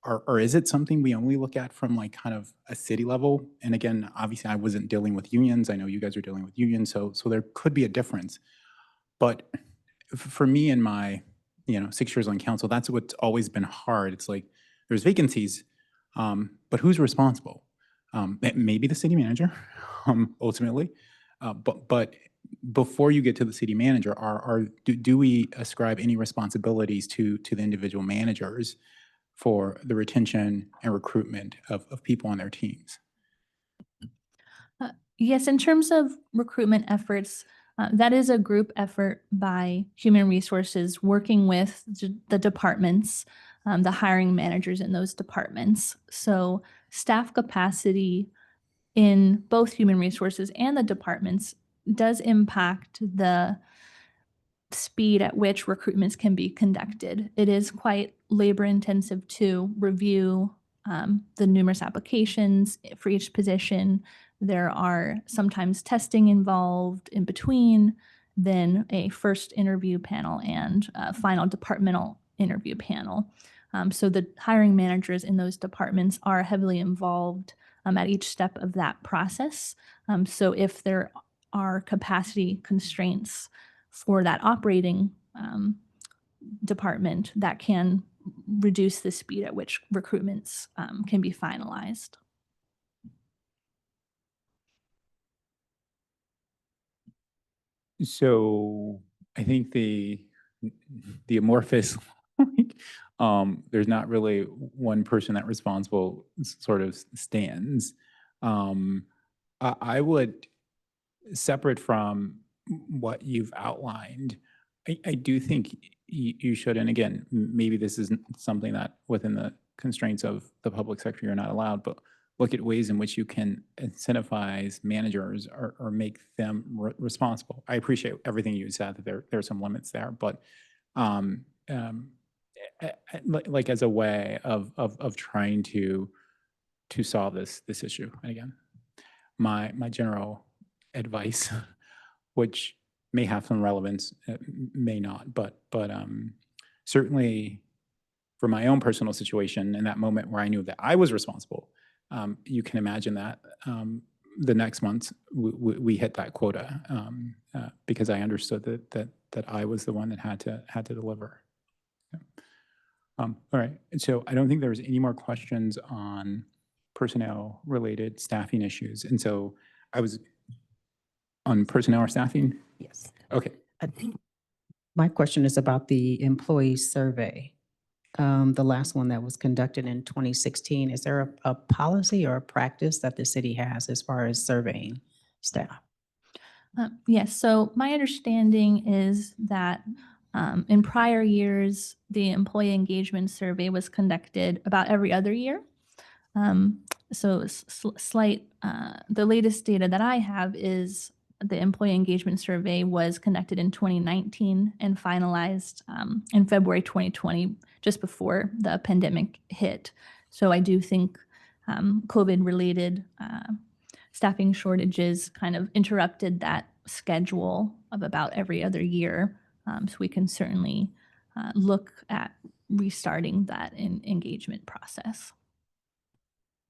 S1: Or is it something we only look at from like kind of a city level? And again, obviously I wasn't dealing with unions. I know you guys are dealing with unions, so there could be a difference. But for me in my 6 years on council, that's what's always been hard. It's like there's vacancies, but who's responsible? Maybe the city manager, ultimately, but before you get to the city manager, do we ascribe any responsibilities to the individual managers for the retention and recruitment of people on their teams?
S6: Yes, in terms of recruitment efforts, that is a group effort by Human Resources working with the departments, the hiring managers in those departments. So staff capacity in both Human Resources and the departments does impact the speed at which recruitments can be conducted. It is quite labor intensive to review the numerous applications for each position. There are sometimes testing involved in between, then a first interview panel and a final departmental interview panel. So the hiring managers in those departments are heavily involved at each step of that process. So if there are capacity constraints for that operating department, that can reduce the speed at which recruitments can be finalized.
S1: So I think the amorphous, there's not really one person that responsible sort of stands. I would separate from what you've outlined, I do think you should, and again, maybe this isn't something that within the constraints of the public sector you're not allowed, but look at ways in which you can incentivize managers or make them responsible. I appreciate everything you said, that there are some limits there, but like as a way of trying to solve this issue. And again, my general advice, which may have some relevance, may not, but certainly for my own personal situation, in that moment where I knew that I was responsible, you can imagine that the next month we hit that quota because I understood that I was the one that had to deliver. All right, so I don't think there's any more questions on personnel related staffing issues. And so I was on personnel or staffing?
S7: Yes.
S1: Okay.
S7: I think my question is about the employee survey. The last one that was conducted in 2016. Is there a policy or a practice that the city has as far as surveying staff?
S6: Yes, so my understanding is that in prior years, the employee engagement survey was conducted about every other year. So the latest data that I have is the employee engagement survey was conducted in 2019 and finalized in February 2020, just before the pandemic hit. So I do think COVID-related staffing shortages kind of interrupted that schedule of about every other year. So we can certainly look at restarting that engagement process.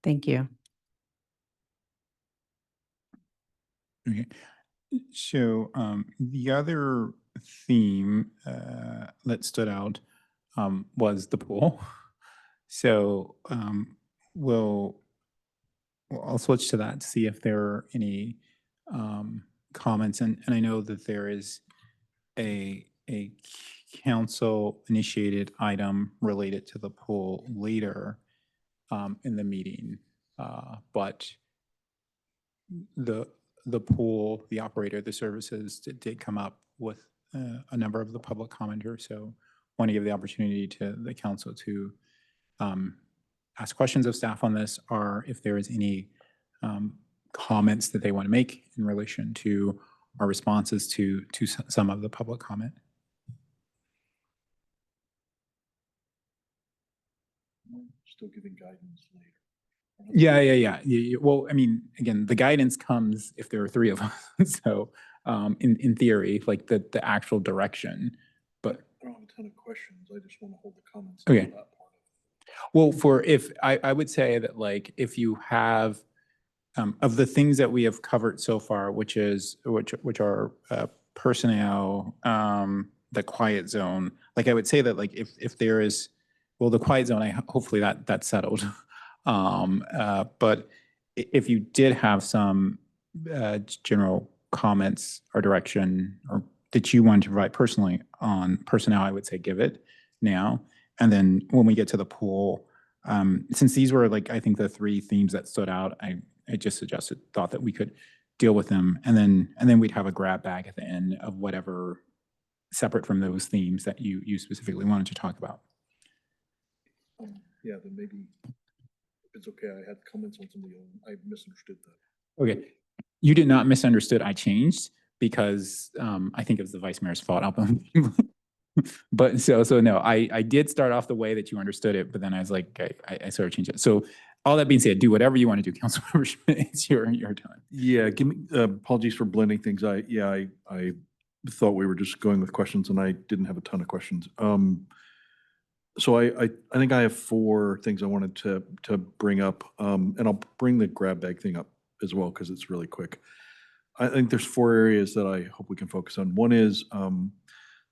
S7: Thank you.
S1: Okay. So the other theme that stood out was the pool. So I'll switch to that to see if there are any comments. And I know that there is a council initiated item related to the pool later in the meeting, but the pool, the operator, the services did come up with a number of the public commenters. So want to give the opportunity to the council to ask questions of staff on this, or if there is any comments that they want to make in relation to our responses to some of the public comment.
S8: Still giving guidance later.
S1: Yeah. Well, I mean, again, the guidance comes if there are three of us. So in theory, like the actual direction, but.
S8: I don't have a ton of questions. I just want to hold the comments.
S1: Okay.
S8: To that part.
S1: Well, I would say that, like, if you have of the things that we have covered so far, which are personnel, the quiet zone, like I would say that, like, if there is, well, the quiet zone, hopefully that's settled. But if you did have some general comments or direction, or that you want to provide personally on personnel, I would say give it now. And then when we get to the pool, since these were, like, I think the three themes that stood out, I just thought that we could deal with them. And then we'd have a grab bag at the end of whatever separate from those themes that you specifically wanted to talk about.
S8: Yeah, then maybe if it's okay, I had comments on some of the I misunderstood that.
S1: Okay. You did not misunderstood. I changed because I think it was the vice mayor's fault. But so no, I did start off the way that you understood it, but then I was like, I sort of changed it. So all that being said, do whatever you want to do, Councilmember Schmidt. It's your time.
S8: Yeah, give me apologies for blending things. I thought we were just going with questions, and I didn't have a ton of questions. So I think I have four things I wanted to bring up, and I'll bring the grab bag thing up as well because it's really quick. I think there's four areas that I hope we can focus on. One is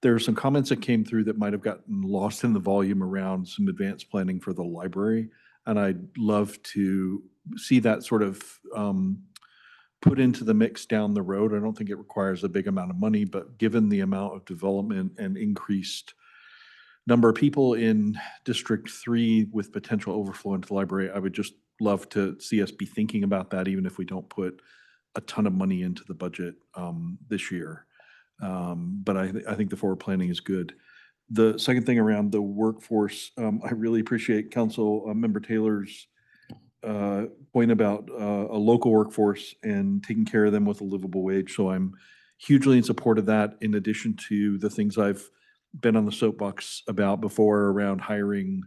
S8: there are some comments that came through that might have gotten lost in the volume around some advanced planning for the library, and I'd love to see that sort of put into the mix down the road. I don't think it requires a big amount of money, but given the amount of development and increased number of people in District 3 with potential overflow into the library, I would just love to see us be thinking about that, even if we don't put a ton of money into the budget this year. But I think the forward planning is good. The second thing around the workforce, I really appreciate Council Member Taylor's point about a local workforce and taking care of them with a livable wage. So I'm hugely in support of that, in addition to the things I've been on the soapbox about before around hiring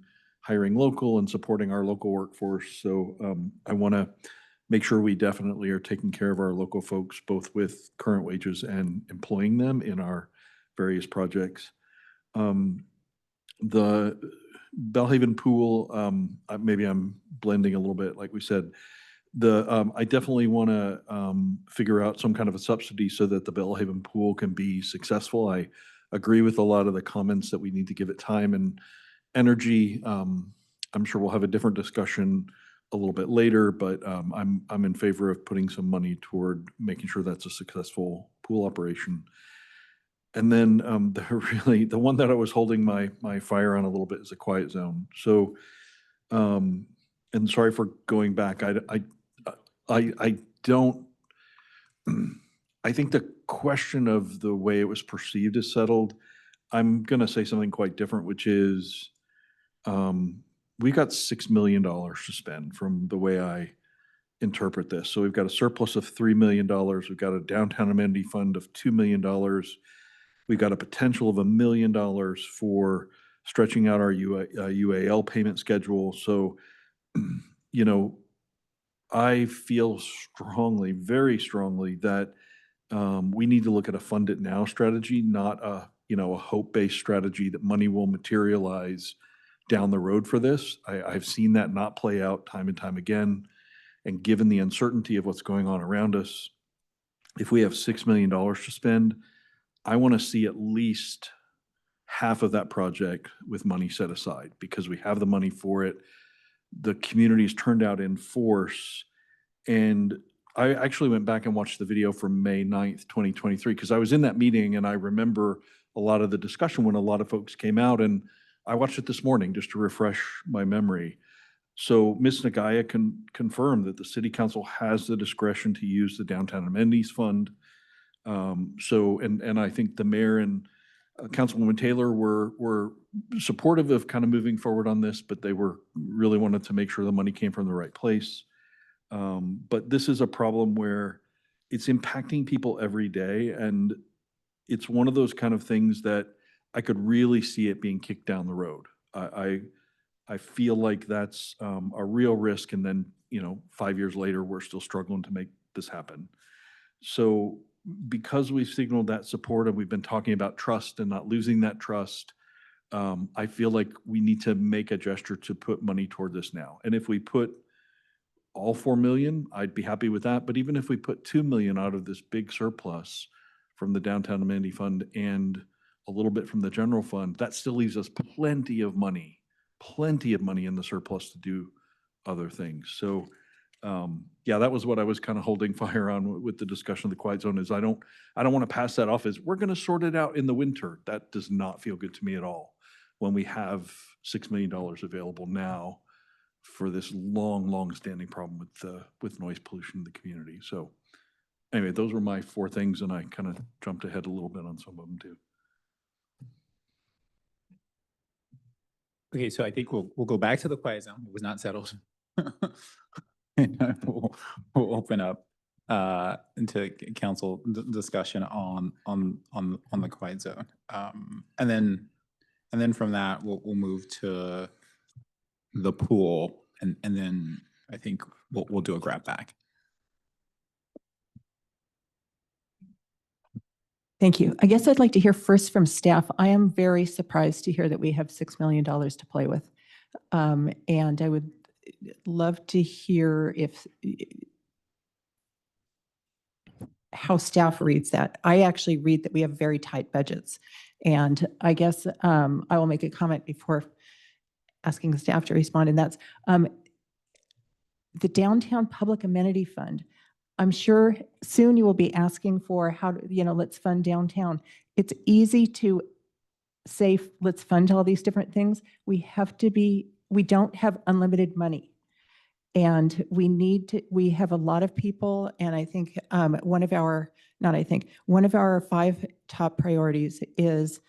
S8: local and supporting our local workforce. So I want to make sure we definitely are taking care of our local folks, both with current wages and employing them in our various projects. The Bellhaven pool, maybe I'm blending a little bit, like we said. I definitely want to figure out some kind of a subsidy so that the Bellhaven pool can be successful. I agree with a lot of the comments that we need to give it time and energy. I'm sure we'll have a different discussion a little bit later, but I'm in favor of putting some money toward making sure that's a successful pool operation. And then the one that I was holding my fire on a little bit is a quiet zone. So, and sorry for going back. I don't. I think the question of the way it was perceived is settled. I'm going to say something quite different, which is we got $6 million to spend from the way I interpret this. So we've got a surplus of $3 million. We've got a downtown amenity fund of $2 million. We've got a potential of $1 million for stretching out our UAL payment schedule. So, you know, I feel strongly, very strongly, that we need to look at a fund it now strategy, not a hope-based strategy that money will materialize down the road for this. I've seen that not play out time and time again. And given the uncertainty of what's going on around us, if we have $6 million to spend, I want to see at least half of that project with money set aside, because we have the money for it. The community's turned out in force. And I actually went back and watched the video from May 9th, 2023, because I was in that meeting and I remember a lot of the discussion when a lot of folks came out, and I watched it this morning just to refresh my memory. So Ms. Nagaya can confirm that the City Council has the discretion to use the Downtown Amenities Fund. And I think the mayor and Councilwoman Taylor were supportive of kind of moving forward on this, but they really wanted to make sure the money came from the right place. But this is a problem where it's impacting people every day, and it's one of those kind of things that I could really see it being kicked down the road. I feel like that's a real risk, and then 5 years later we're still struggling to make this happen. So because we've signaled that support and we've been talking about trust and not losing that trust, I feel like we need to make a gesture to put money toward this now. And if we put all $4 million, I'd be happy with that. But even if we put $2 million out of this big surplus from the Downtown Amenity Fund and a little bit from the general fund, that still leaves us plenty of money in the surplus to do other things. So yeah, that was what I was kind of holding fire on with the discussion of the quiet zone. Is I don't want to pass that off as we're going to sort it out in the winter. That does not feel good to me at all when we have $6 million available now for this long standing problem with noise pollution in the community. So anyway, those were my 4 things, and I kind of jumped ahead a little bit on some of them too.
S1: Okay, so I think we'll go back to the quiet zone. It was not settled. And we'll open up into council discussion on the quiet zone, and then from that we'll move to the pool, and then I think we'll do a grab back.
S2: Thank you. I guess I'd like to hear first from staff. I am very surprised to hear that we have $6 million to play with. And I would love to hear how staff reads that. I actually read that we have very tight budgets. And I guess I will make a comment before asking staff to respond, and that's the Downtown Public Amenity Fund. I'm sure soon you will be asking for how to, let's fund downtown. It's easy to say, let's fund all these different things. We don't have unlimited money. And we have a lot of people, and I think one of our 5 top priorities is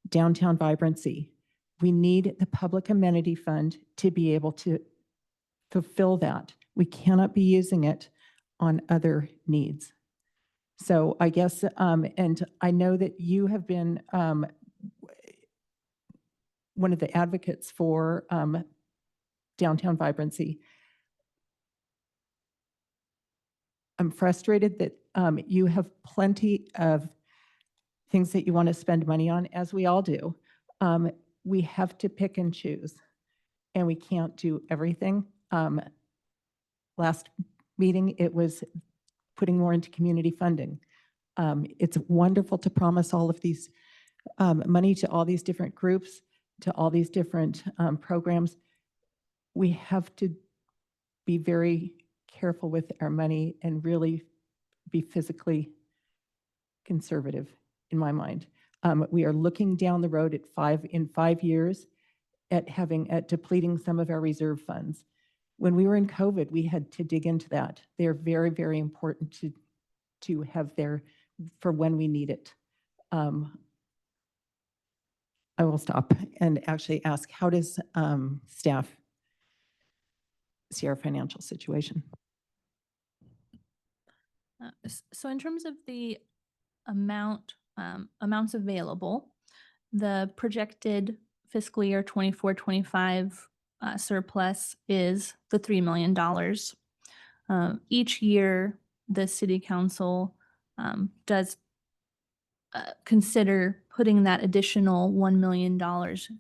S2: downtown vibrancy. We need the public amenity fund to be able to fulfill that. We cannot be using it on other needs. So I guess, and I know that you have been one of the advocates for downtown vibrancy. I'm frustrated that you have plenty of things that you want to spend money on, as we all do. We have to pick and choose, and we can't do everything. Last meeting, it was putting more into community funding. It's wonderful to promise all of these money to all these different groups, to all these different programs. We have to be very careful with our money and really be fiscally conservative, in my mind. We are looking down the road in 5 years at depleting some of our reserve funds. When we were in COVID, we had to dig into that. They're very, very important to have there for when we need it. I will stop and actually ask, how does staff see our financial situation?
S6: So in terms of the amounts available, the projected fiscal year 24-25 surplus is the $3 million. Each year, the City Council does consider putting that additional $1 million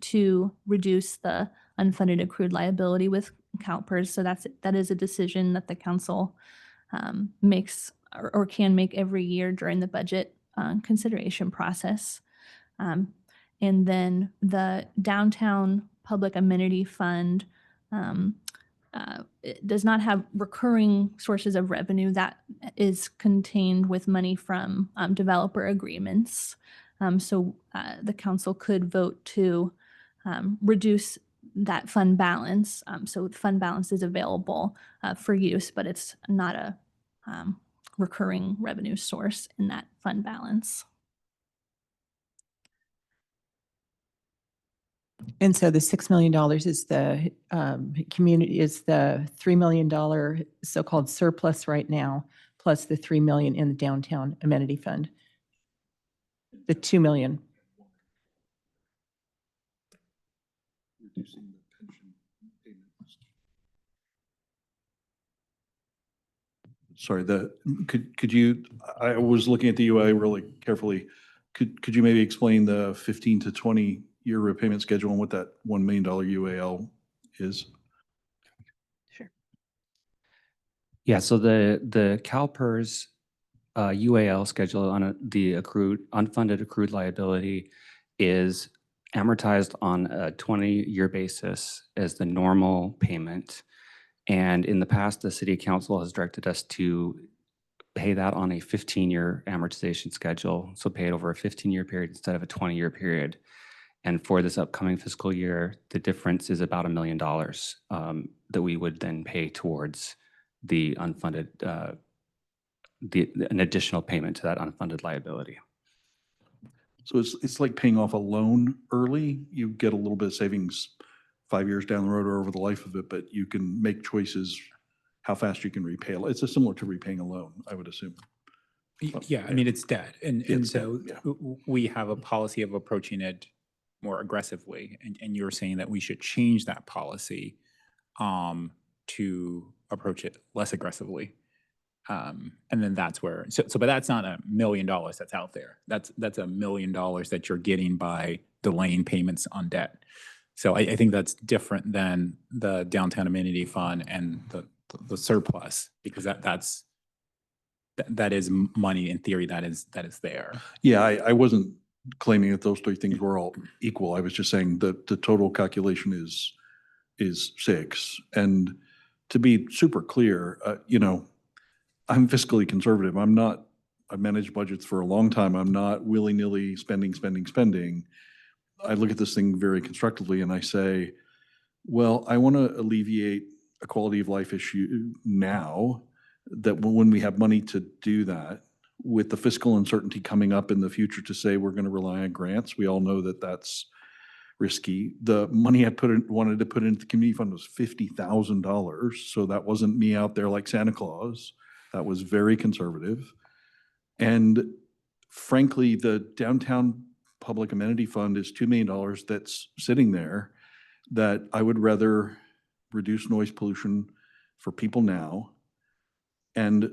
S6: to reduce the unfunded accrued liability with CalPERS. So that is a decision that the council makes or can make every year during the budget consideration process. And then the Downtown Public Amenity Fund it does not have recurring sources of revenue. That is contained with money from developer agreements. So the council could vote to reduce that fund balance. So fund balance is available for use, but it's not a recurring revenue source in that fund balance.
S2: And so the $6 million is the $3 million so-called surplus right now, plus the $3 million in the downtown amenity fund. The $2 million.
S8: Reducing the pension payments. Sorry, could you, I was looking at the UA really carefully. Could you maybe explain the 15 to 20 year repayment schedule and what that $1 million UAL is?
S9: Sure. Yeah, so the CalPERS UAL schedule on the unfunded accrued liability is amortized on a 20-year basis as the normal payment. And in the past, the City Council has directed us to pay that on a 15-year amortization schedule. So pay it over a 15-year period instead of a 20-year period. And for this upcoming fiscal year, the difference is about $1 million that we would then pay towards the unfunded, an additional payment to that unfunded liability.
S8: So it's like paying off a loan early. You get a little bit of savings 5 years down the road or over the life of it, but you can make choices how fast you can repay. It's similar to repaying a loan, I would assume.
S1: Yeah, I mean, it's debt. And so we have a policy of approaching it more aggressively. And you're saying that we should change that policy to approach it less aggressively. And then that's where, but that's not $1 million that's out there. That's $1 million that you're getting by delaying payments on debt. So I think that's different than the Downtown Amenity Fund and the surplus, because that is money in theory that is there.
S8: Yeah, I wasn't claiming that those three things were all equal. I was just saying that the total calculation is 6. And to be super clear, I'm fiscally conservative. I've managed budgets for a long time. I'm not willy-nilly spending. I look at this thing very constructively and I say, well, I want to alleviate a quality of life issue now, that when we have money to do that, with the fiscal uncertainty coming up in the future to say we're going to rely on grants, we all know that that's risky. The money I wanted to put into the community fund was $50,000. So that wasn't me out there like Santa Claus. That was very conservative. And frankly, the downtown public amenity fund is $2 million that's sitting there that I would rather reduce noise pollution for people now, and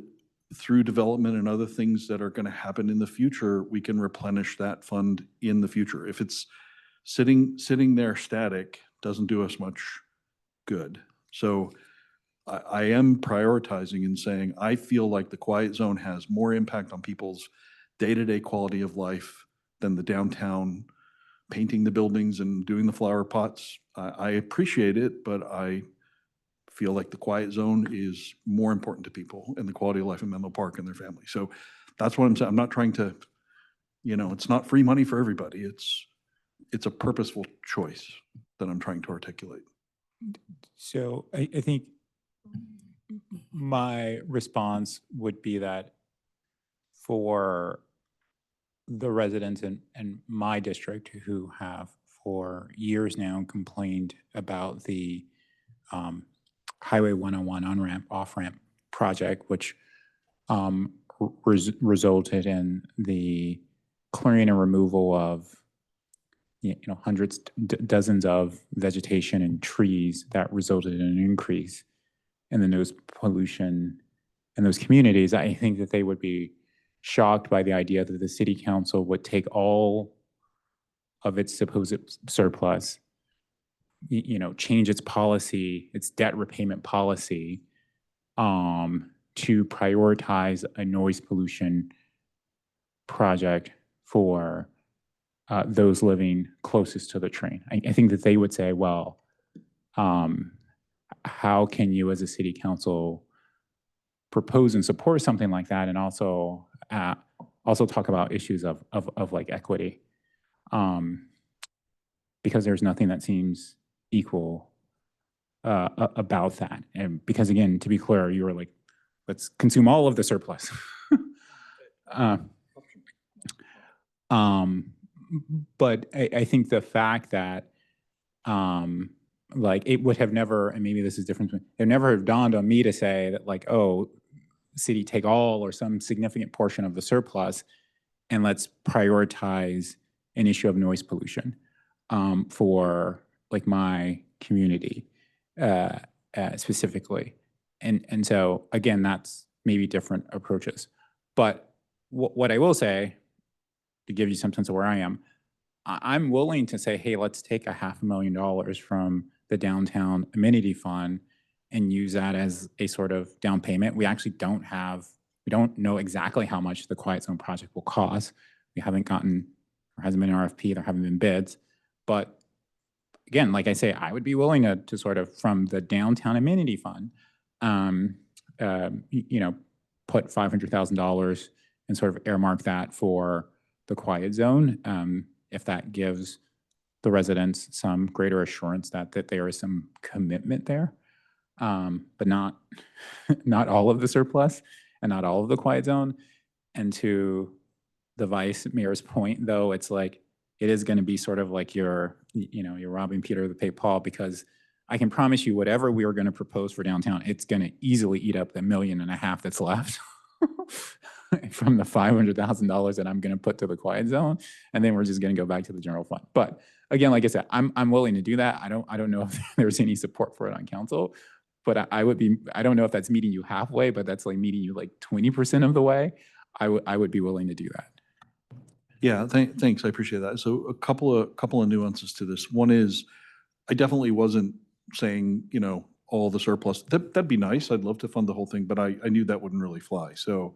S8: through development and other things that are going to happen in the future, we can replenish that fund in the future. If it's sitting there static, doesn't do us much good. So I am prioritizing and saying, I feel like the quiet zone has more impact on people's day-to-day quality of life than the downtown painting the buildings and doing the flower pots. I appreciate it, but I feel like the quiet zone is more important to people and the quality of life in Menlo Park and their families. So that's what I'm saying. I'm not trying to, it's not free money for everybody. It's a purposeful choice that I'm trying to articulate.
S1: So I think my response would be that for the residents in my district who have for years now complained about the Highway 101 on-ramp, off-ramp project, which resulted in the clearing and removal of hundreds, dozens of vegetation and trees that resulted in an increase in the noise pollution in those communities. I think that they would be shocked by the idea that the city council would take all of its supposed surplus, change its policy, its debt repayment policy, to prioritize a noise pollution project for those living closest to the train. I think that they would say, well, how can you as a city council propose and support something like that, and also talk about issues of like equity, because there's nothing that seems equal about that. And because again, to be clear, you were like, let's consume all of the surplus. But I think the fact that like it would have never, and maybe this is different, it never have dawned on me to say that like, oh, city take all or some significant portion of the surplus and let's prioritize an issue of noise pollution for like my community specifically. And so again, that's maybe different approaches. But what I will say, to give you some sense of where I am, I'm willing to say, hey, let's take $500,000 from the downtown amenity fund and use that as a sort of down payment. We actually don't know exactly how much the Quiet Zone project will cost. We haven't gotten, there hasn't been an RFP, there haven't been bids. But again, like I say, I would be willing to sort of, from the downtown amenity fund, put $500,000 and sort of earmark that for the Quiet Zone, if that gives the residents some greater assurance that there is some commitment there, but not all of the surplus and not all of the Quiet Zone. And to the vice mayor's point, though, it's like it is going to be sort of like you're robbing Peter to pay Paul, because I can promise you whatever we are going to propose for downtown, it's going to easily eat up the $1.5 million that's left from the $500,000 that I'm going to put to the Quiet Zone, and then we're just going to go back to the general fund. But again, like I said, I'm willing to do that. I don't know if there's any support for it on council, but I don't know if that's meeting you halfway, but that's like meeting you like 20% of the way. I would be willing to do that.
S8: Yeah, thanks. I appreciate that. So a couple of nuances to this. One is, I definitely wasn't saying, all the surplus. That'd be nice. I'd love to fund the whole thing, but I knew that wouldn't really fly. So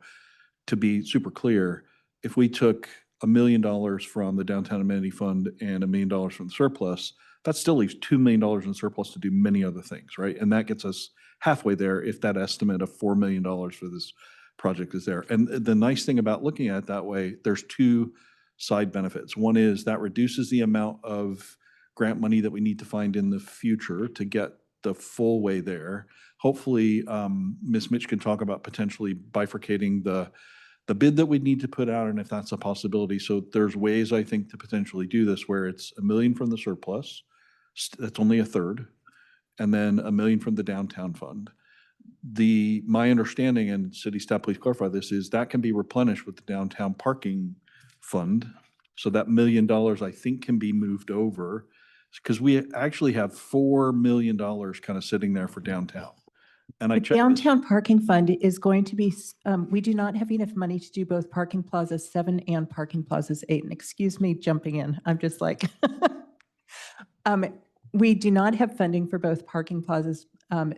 S8: to be super clear, if we took $1 million from the downtown amenity fund and $1 million from the surplus, that still leaves $2 million in surplus to do many other things, right? And that gets us halfway there if that estimate of $4 million for this project is there. And the nice thing about looking at it that way, there's two side benefits. One is that reduces the amount of grant money that we need to find in the future to get the full way there. Hopefully, Ms. Mitch can talk about potentially bifurcating the bid that we need to put out and if that's a possibility. So there's ways I think to potentially do this where it's $1 million from the surplus. That's only a third. And then $1 million from the downtown fund. My understanding, and city staff, please clarify this, is that can be replenished with the downtown parking fund. So that $1 million I think can be moved over because we actually have $4 million kind of sitting there for downtown. And I
S2: The
S8: checked this.
S2: downtown parking fund is going to be, we do not have enough money to do both parking plazas 7 and parking plazas 8. And excuse me jumping in, I'm just like, we do not have funding for both parking plazas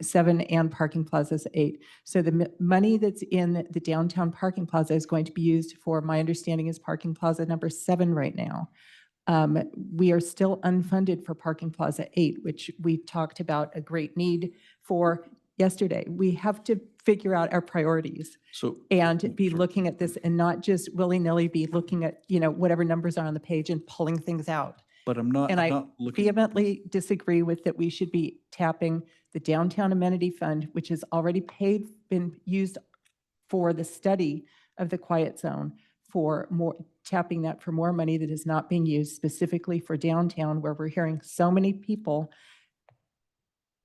S2: 7 and parking plazas 8. So the money that's in the downtown parking plaza is going to be used for, my understanding is parking plaza number 7 right now. We are still unfunded for parking plaza 8, which we talked about a great need for yesterday. We have to figure out our priorities and be looking at this and not just willy-nilly be looking at, whatever numbers are on the page and pulling things out.
S8: But I'm not looking.
S2: Vehemently disagree with that. We should be tapping the downtown amenity fund, which is already been used for the study of the quiet zone, for more, tapping that for more money that is not being used specifically for downtown, where we're hearing so many people.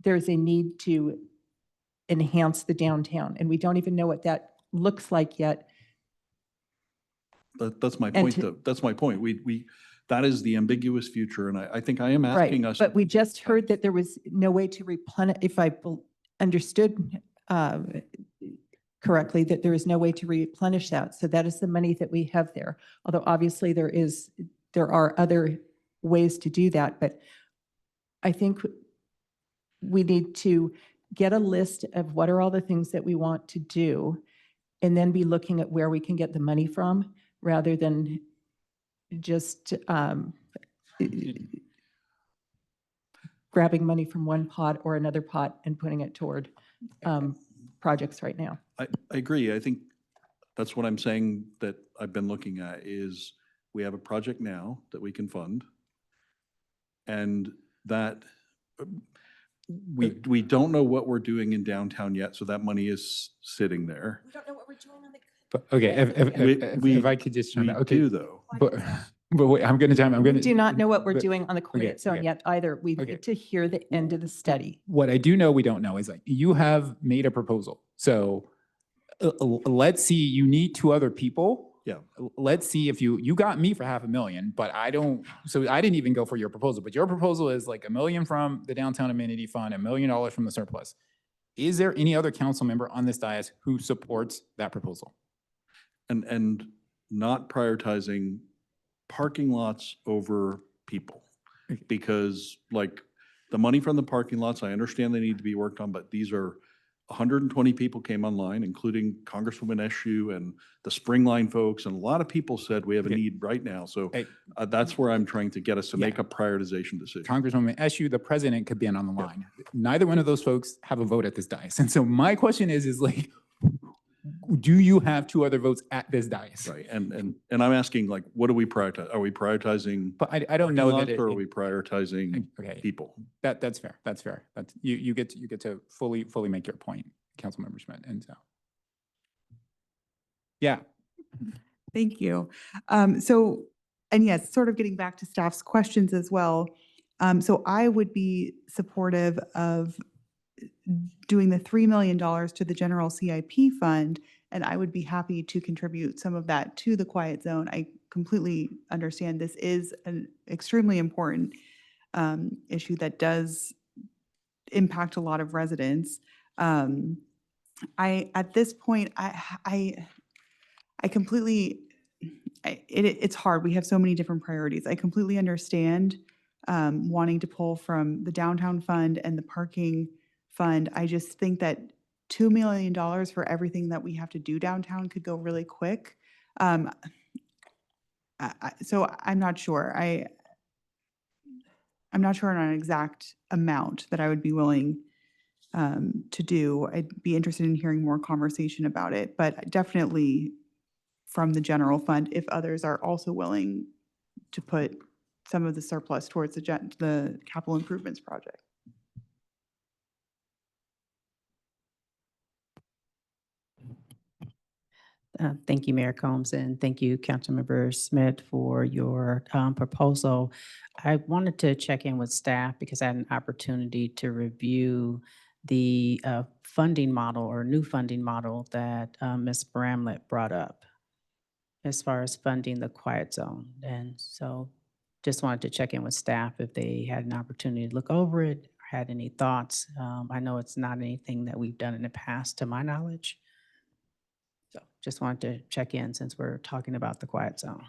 S2: There's a need to enhance the downtown, and we don't even know what that looks like yet.
S8: That's my point, though. That's my point. That is the ambiguous future, and I think I am asking us.
S2: But we just heard that there was no way to replenish, if I understood correctly, that there is no way to replenish that. So that is the money that we have there. Although obviously there are other ways to do that, but I think we need to get a list of what are all the things that we want to do, and then be looking at where we can get the money from, rather than just grabbing money from one pot or another pot and putting it toward projects right now.
S8: I agree. I think that's what I'm saying that I've been looking at is we have a project now that we can fund, and that we don't know what we're doing in downtown yet, so that money is sitting there.
S2: We don't know what we're doing on the.
S1: But, okay, if I could just chime in. Okay,
S8: do though.
S1: But wait, I'm going to.
S2: We do not know what we're doing on the quiet zone yet either. We need to hear the end of the study.
S1: What I do know we don't know is like you have made a proposal. So let's see, you need 2 other people.
S8: Yeah.
S1: Let's see if you got me for $500,000, but I didn't even go for your proposal, but your proposal is like $1 million from the downtown amenity fund, $1 million from the surplus. Is there any other council member on this dais who supports that proposal?
S8: And not prioritizing parking lots over people, because like the money from the parking lots, I understand they need to be worked on, but these are 120 people came online, including Congresswoman Eshoo and the Springline folks, and a lot of people said we have a need right now. So that's where I'm trying to get us to make a prioritization decision.
S1: Congresswoman Eshoo, the president, could be on the line. Neither one of those folks have a vote at this dais. And so my question is like, do you have 2 other votes at this dais?
S8: Right, and I'm asking, like, what do we prioritize? Are we prioritizing?
S1: But I don't know that
S8: or are we prioritizing people?
S1: That's fair. That's fair. That's you get to fully make your point, Councilmember Schmidt. And so, yeah.
S21: Thank you. And yes, sort of getting back to staff's questions as well. So I would be supportive of doing the $3 million to the general CIP fund, and I would be happy to contribute some of that to the quiet zone. I completely understand this is an extremely important issue that does impact a lot of residents. At this point, it's hard. We have so many different priorities. I completely understand wanting to pull from the downtown fund and the parking fund. I just think that $2 million for everything that we have to do downtown could go really quick. So I'm not sure. I'm not sure on an exact amount that I would be willing to do. I'd be interested in hearing more conversation about it, but definitely from the general fund, if others are also willing to put some of the surplus towards the capital improvements project.
S7: Thank you, Mayor Combs, and thank you, Councilmember Smith, for your proposal. I wanted to check in with staff because I had an opportunity to review the funding model or new funding model that Ms. Bramlett brought up as far as funding the quiet zone. And so just wanted to check in with staff if they had an opportunity to look over it, or had any thoughts. I know it's not anything that we've done in the past, to my knowledge. So just wanted to check in since we're talking about the quiet zone.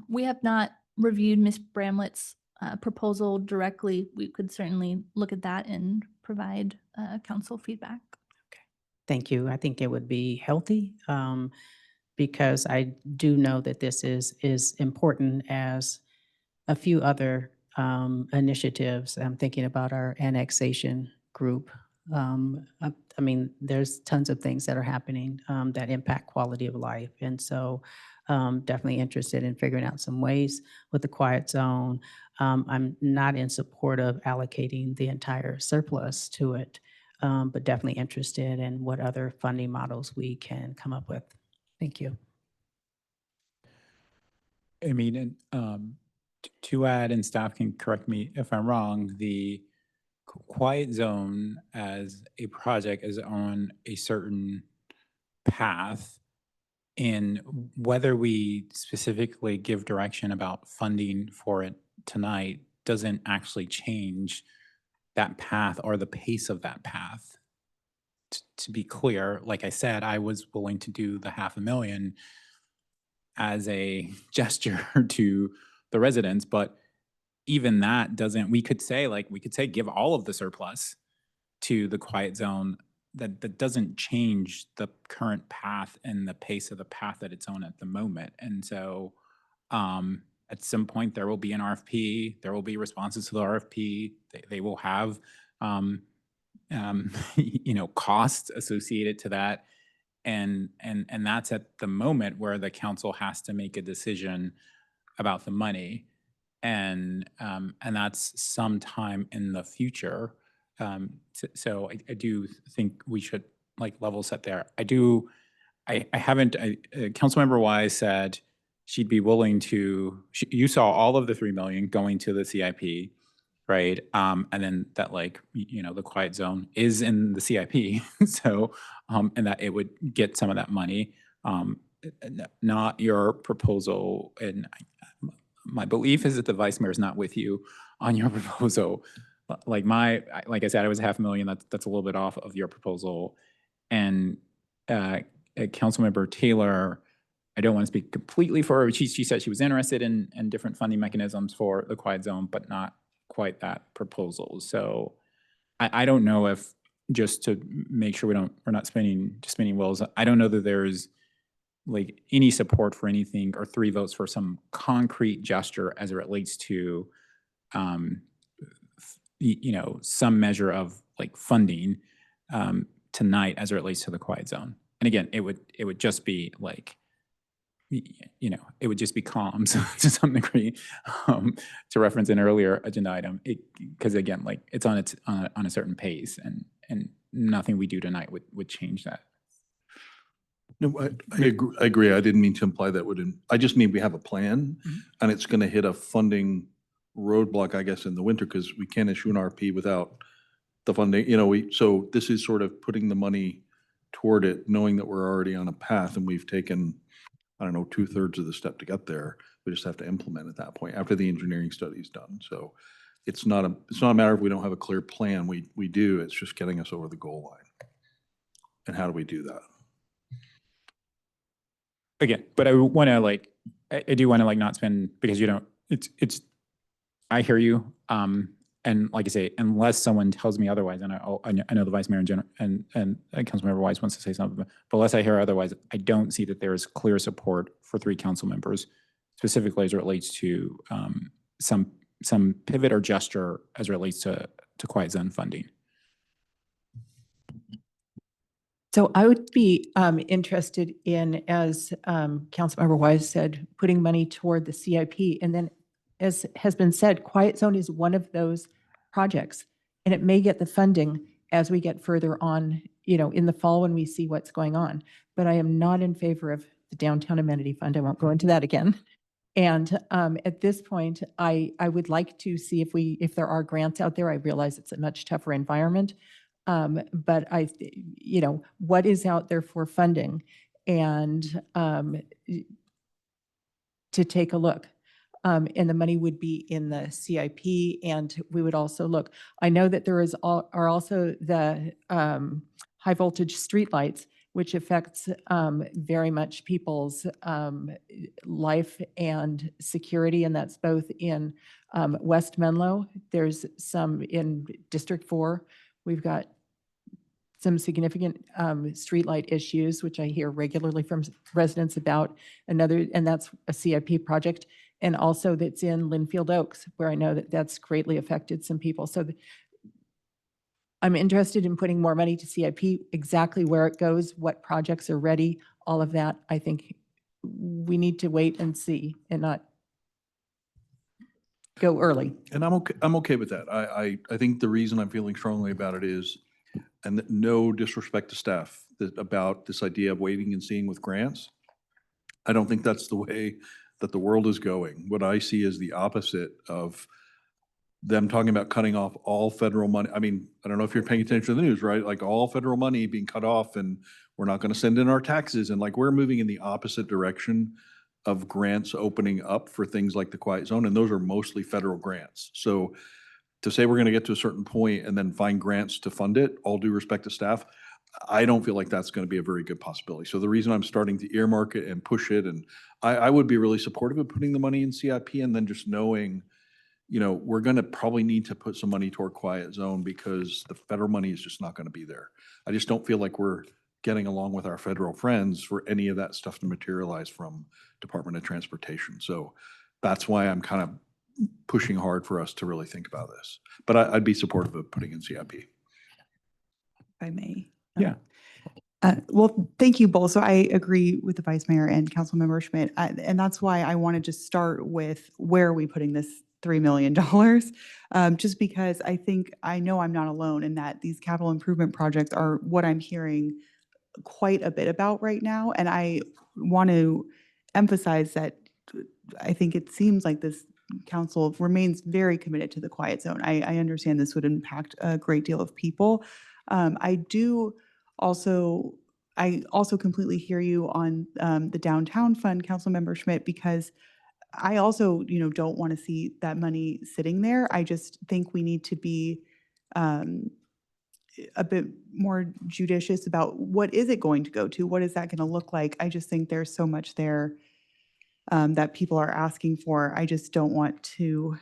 S6: We have not reviewed Ms. Bramlett's proposal directly. We could certainly look at that and provide council feedback.
S7: Thank you. I think it would be healthy because I do know that this is important as a few other initiatives. I'm thinking about our annexation group. I mean, there's tons of things that are happening that impact quality of life. And so definitely interested in figuring out some ways with the quiet zone. I'm not in support of allocating the entire surplus to it, but definitely interested in what other funding models we can come up with. Thank you.
S1: I mean, and to add, and staff can correct me if I'm wrong, the quiet zone as a project is on a certain path, and whether we specifically give direction about funding for it tonight doesn't actually change that path or the pace of that path. To be clear, like I said, I was willing to do the $500,000 as a gesture to the residents, but even that doesn't, we could say give all of the surplus to the quiet zone. That doesn't change the current path and the pace of the path that it's on at the moment. And so at some point there will be an RFP, there will be responses to the RFP. They will have costs associated to that. And that's at the moment where the council has to make a decision about the money. And that's sometime in the future. So I do think we should level set there. Councilmember Wise said she'd be willing to, you saw all of the 3 million going to the CIP, right? And then that the quiet zone is in the CIP. So, and that it would get some of that money, not your proposal. And my belief is that the vice mayor is not with you on your proposal. Like I said, it was $500,000. That's a little bit off of your proposal. And Councilmember Taylor, I don't want to speak completely for her. She said she was interested in different funding mechanisms for the quiet zone, but not quite that proposal. So I don't know if, just to make sure we're not spinning wheels, I don't know that there's any support for anything or 3 votes for some concrete gesture as it relates to some measure of funding tonight as it relates to the quiet zone. And again, it would just be it would just be comms to some degree, to reference an earlier agenda item, because again, it's on a certain pace, and nothing we do tonight would change that.
S8: No, I agree. I didn't mean to imply that I just mean we have a plan, and it's going to hit a funding roadblock, I guess, in the winter, because we can't issue an RP without the funding. So this is sort of putting the money toward it, knowing that we're already on a path, and we've taken, I don't know, 2/3 of the step to get there. We just have to implement at that point after the engineering study is done. So it's not a matter of we don't have a clear plan. We do. It's just getting us over the goal line. And how do we do that?
S1: Again, but I want to I do want to not spend, because I hear you. And like I say, unless someone tells me otherwise, and I know the vice mayor and Councilmember Wise wants to say something, but unless I hear otherwise, I don't see that there is clear support for 3 council members, specifically as it relates to some pivot or gesture as it relates to quiet zone funding.
S2: So I would be interested in, as Councilmember Wise said, putting money toward the CIP. And then, as has been said, quiet zone is one of those projects, and it may get the funding as we get further on in the fall when we see what's going on. But I am not in favor of the downtown amenity fund. I won't go into that again. And at this point, I would like to see if there are grants out there. I realize it's a much tougher environment. But what is out there for funding and to take a look. And the money would be in the CIP, and we would also look. I know that there are also the high voltage streetlights, which affects very much people's life and security, and that's both in West Menlo. There's some in District 4. We've got some significant streetlight issues, which I hear regularly from residents about. And that's a CIP project. And also that's in Linfield Oaks, where I know that that's greatly affected some people. So I'm interested in putting more money to CIP, exactly where it goes, what projects are ready, all of that. I think we need to wait and see and not go early.
S8: And I'm okay with that. I think the reason I'm feeling strongly about it is, and no disrespect to staff, about this idea of waiting and seeing with grants. I don't think that's the way that the world is going. What I see is the opposite of them talking about cutting off all federal money. I mean, I don't know if you're paying attention to the news, right? Like all federal money being cut off, and we're not going to send in our taxes. And like we're moving in the opposite direction of grants opening up for things like the quiet zone. And those are mostly federal grants. So to say we're going to get to a certain point and then find grants to fund it, all due respect to staff, I don't feel like that's going to be a very good possibility. So the reason I'm starting to earmark it and push it, and I would be really supportive of putting the money in CIP, and then just knowing, we're going to probably need to put some money toward quiet zone because the federal money is just not going to be there. I just don't feel like we're getting along with our federal friends for any of that stuff to materialize from Department of Transportation. So that's why I'm kind of pushing hard for us to really think about this. But I'd be supportive of putting in CIP.
S21: If I may.
S1: Yeah.
S21: Well, thank you both. So I agree with the Vice Mayor and Councilmember Schmidt. And that's why I wanted to start with where are we putting this $3 million? Just because I know I'm not alone in that these capital improvement projects are what I'm hearing quite a bit about right now. And I want to emphasize that I think it seems like this council remains very committed to the quiet zone. I understand this would impact a great deal of people. I also completely hear you on the downtown fund, Councilmember Schmidt, because I also, don't want to see that money sitting there. I just think we need to be a bit more judicious about what is it going to go to? What is that going to look like? I just think there's so much there that people are asking for. I just don't want to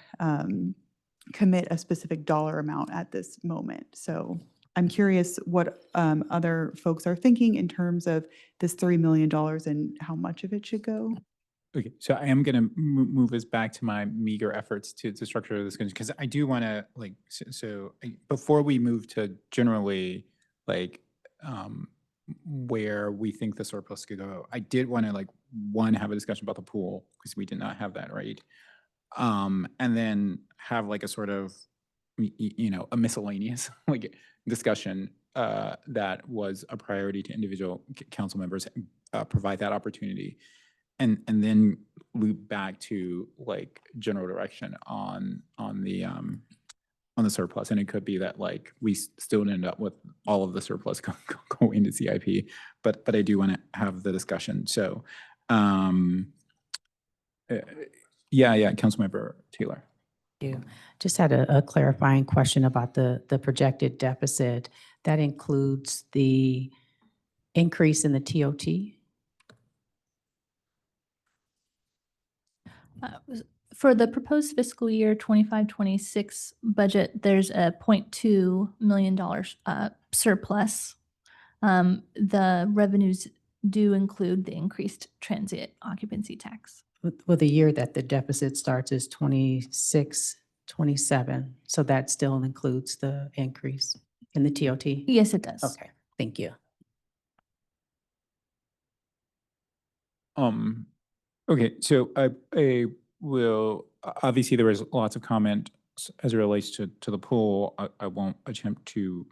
S21: commit a specific dollar amount at this moment. So I'm curious what other folks are thinking in terms of this $3 million and how much of it should go.
S1: Okay, so I am going to move us back to my meager efforts to structure this, because I do want to before we move to generally where we think the surplus could go, I did want to have a discussion about the pool, because we did not have that, right? And then have a sort of a miscellaneous discussion that was a priority to individual council members, provide that opportunity. And then loop back to general direction on the surplus. And it could be that we still end up with all of the surplus go into CIP, but I do want to have the discussion. So Councilmember Taylor.
S7: You just had a clarifying question about the projected deficit. That includes the increase in the TOT?
S6: For the proposed fiscal year 25-26 budget, there's a $0.2 million surplus. The revenues do include the increased transit occupancy tax.
S7: Well, the year that the deficit starts is 26, 27. So that still includes the increase in the TOT?
S6: Yes, it does.
S7: Okay, thank you.
S1: Okay, so I will, obviously there was lots of comment as it relates to the pool. I won't attempt to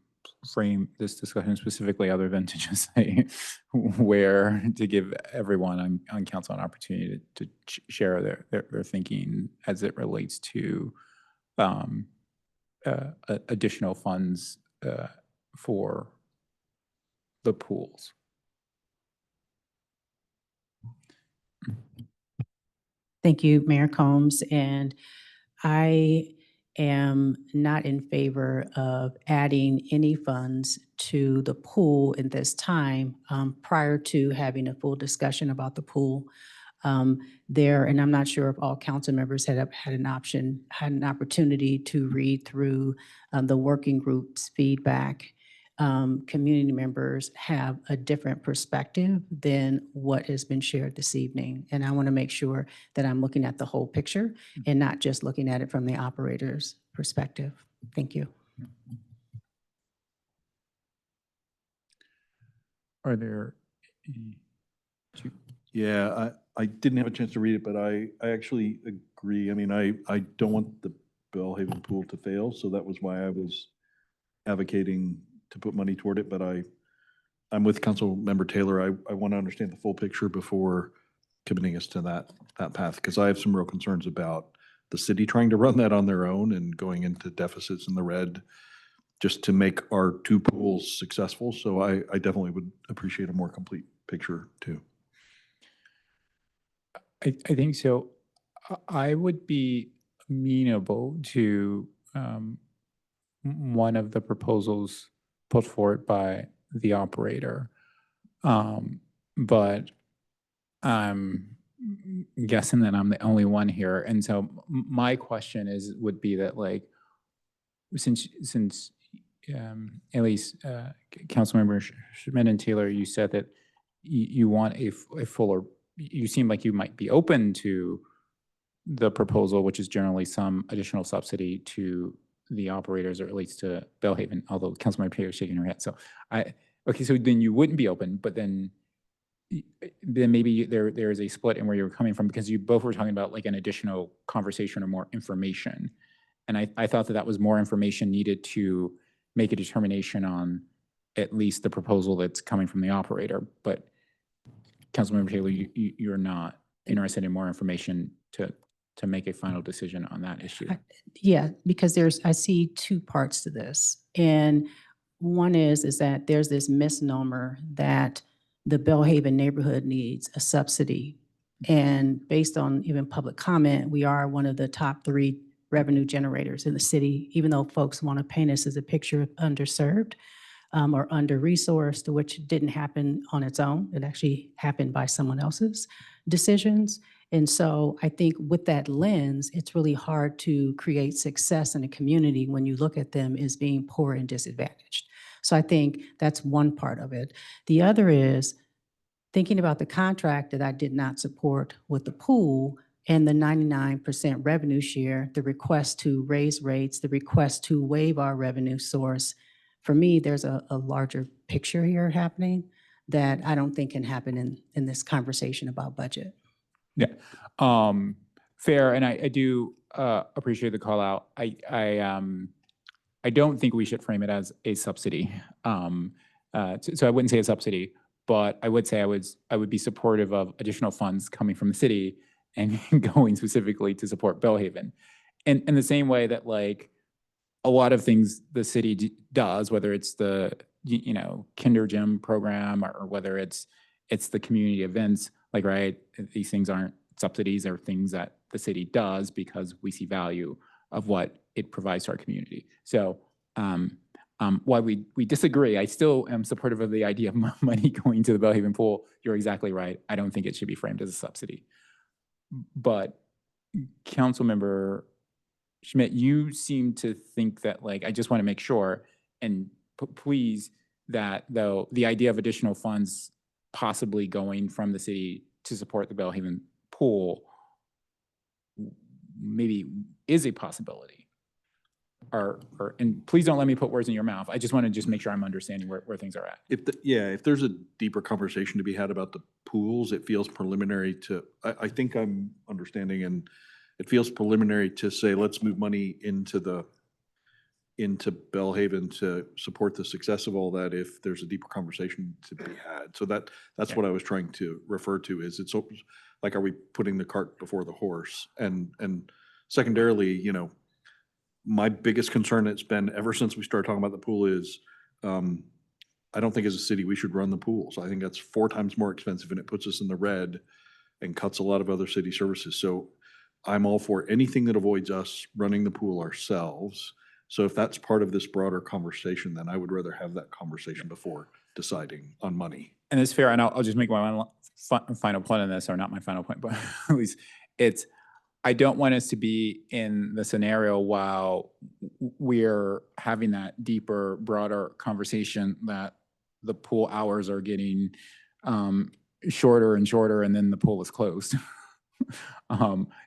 S1: frame this discussion specifically other than to just say where to give everyone on council an opportunity to share their thinking as it relates to additional funds for the pools.
S7: Thank you, Mayor Combs. And I am not in favor of adding any funds to the pool at this time prior to having a full discussion about the pool. And I'm not sure if all council members had an opportunity to read through the working group's feedback. Community members have a different perspective than what has been shared this evening. And I want to make sure that I'm looking at the whole picture and not just looking at it from the operator's perspective. Thank you.
S1: Are there
S8: Yeah, I didn't have a chance to read it, but I actually agree. I mean, I don't want the Belhaven pool to fail, so that was why I was advocating to put money toward it, but I'm with Councilmember Taylor. I want to understand the full picture before committing us to that path, because I have some real concerns about the city trying to run that on their own and going into deficits in the red just to make our two pools successful. So I definitely would appreciate a more complete picture too.
S1: I think so. I would be amenable to one of the proposals put forward by the operator. But I'm guessing that I'm the only one here. And so my question would be that, like, since at least Councilmember Schmidt and Taylor, you said that you want a fuller, you seem like you might be open to the proposal, which is generally some additional subsidy to the operators, or at least to Belhaven, although Councilmember Taylor is shaking her head. So okay, so then you wouldn't be open, but then maybe there is a split in where you're coming from, because you both were talking about like an additional conversation or more information. And I thought that was more information needed to make a determination on at least the proposal that's coming from the operator. But Councilmember Taylor, you're not interested in more information to make a final decision on that issue.
S7: Yeah, because I see two parts to this. And one is that there's this misnomer that the Belhaven neighborhood needs a subsidy. And based on even public comment, we are one of the top 3 revenue generators in the city, even though folks want to paint us as a picture of underserved or under-resourced, which didn't happen on its own. It actually happened by someone else's decisions. And so I think with that lens, it's really hard to create success in a community when you look at them as being poor and disadvantaged. So I think that's one part of it. The other is thinking about the contract that I did not support with the pool and the 99% revenue share, the request to raise rates, the request to waive our revenue source. For me, there's a larger picture here happening that I don't think can happen in this conversation about budget.
S1: Yeah, fair, and I do appreciate the call out. I don't think we should frame it as a subsidy. So I wouldn't say a subsidy, but I would say I would be supportive of additional funds coming from the city and going specifically to support Belhaven. And in the same way that, like, a lot of things the city does, whether it's the kinder gym program or whether it's the community events, like, right, these things aren't subsidies, or things that the city does because we see value of what it provides to our community. So while we disagree, I still am supportive of the idea of money going to the Belhaven pool. You're exactly right. I don't think it should be framed as a subsidy. But Councilmember Schmidt, you seem to think that, like, I just want to make sure, and please, that though the idea of additional funds possibly going from the city to support the Belhaven pool maybe is a possibility. And please don't let me put words in your mouth. I just want to just make sure I'm understanding where things are at.
S8: If there's a deeper conversation to be had about the pools, it feels preliminary to, I think I'm understanding, and it feels preliminary to say, let's move money into into Bellhaven to support the success of all that if there's a deeper conversation to be had. So that's what I was trying to refer to, is it's like, are we putting the cart before the horse? And secondarily, you know, my biggest concern it's been ever since we started talking about the pool is, I don't think as a city we should run the pools. I think that's 4 times more expensive and it puts us in the red and cuts a lot of other city services. So I'm all for anything that avoids us running the pool ourselves. So if that's part of this broader conversation, then I would rather have that conversation before deciding on money.
S1: And it's fair, and I'll just make my final point on this, or not my final point, but at least I don't want us to be in the scenario while we're having that deeper, broader conversation that the pool hours are getting shorter and shorter, and then the pool is closed.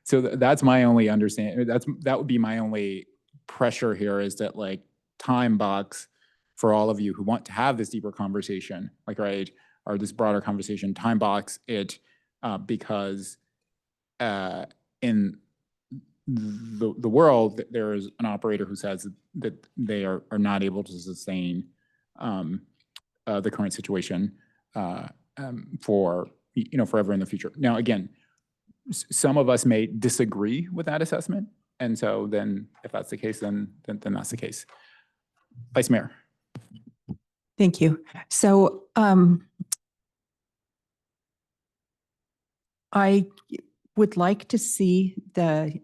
S1: So that's my only understanding. That would be my only pressure here, is that, like, time box for all of you who want to have this deeper conversation, like, right, or this broader conversation, time box it, because in the world, there is an operator who says that they are not able to sustain the current situation for, you know, forever in the future. Now, again, some of us may disagree with that assessment, and so then if that's the case, then that's the case. Vice Mayor.
S2: Thank you. So I would like to see the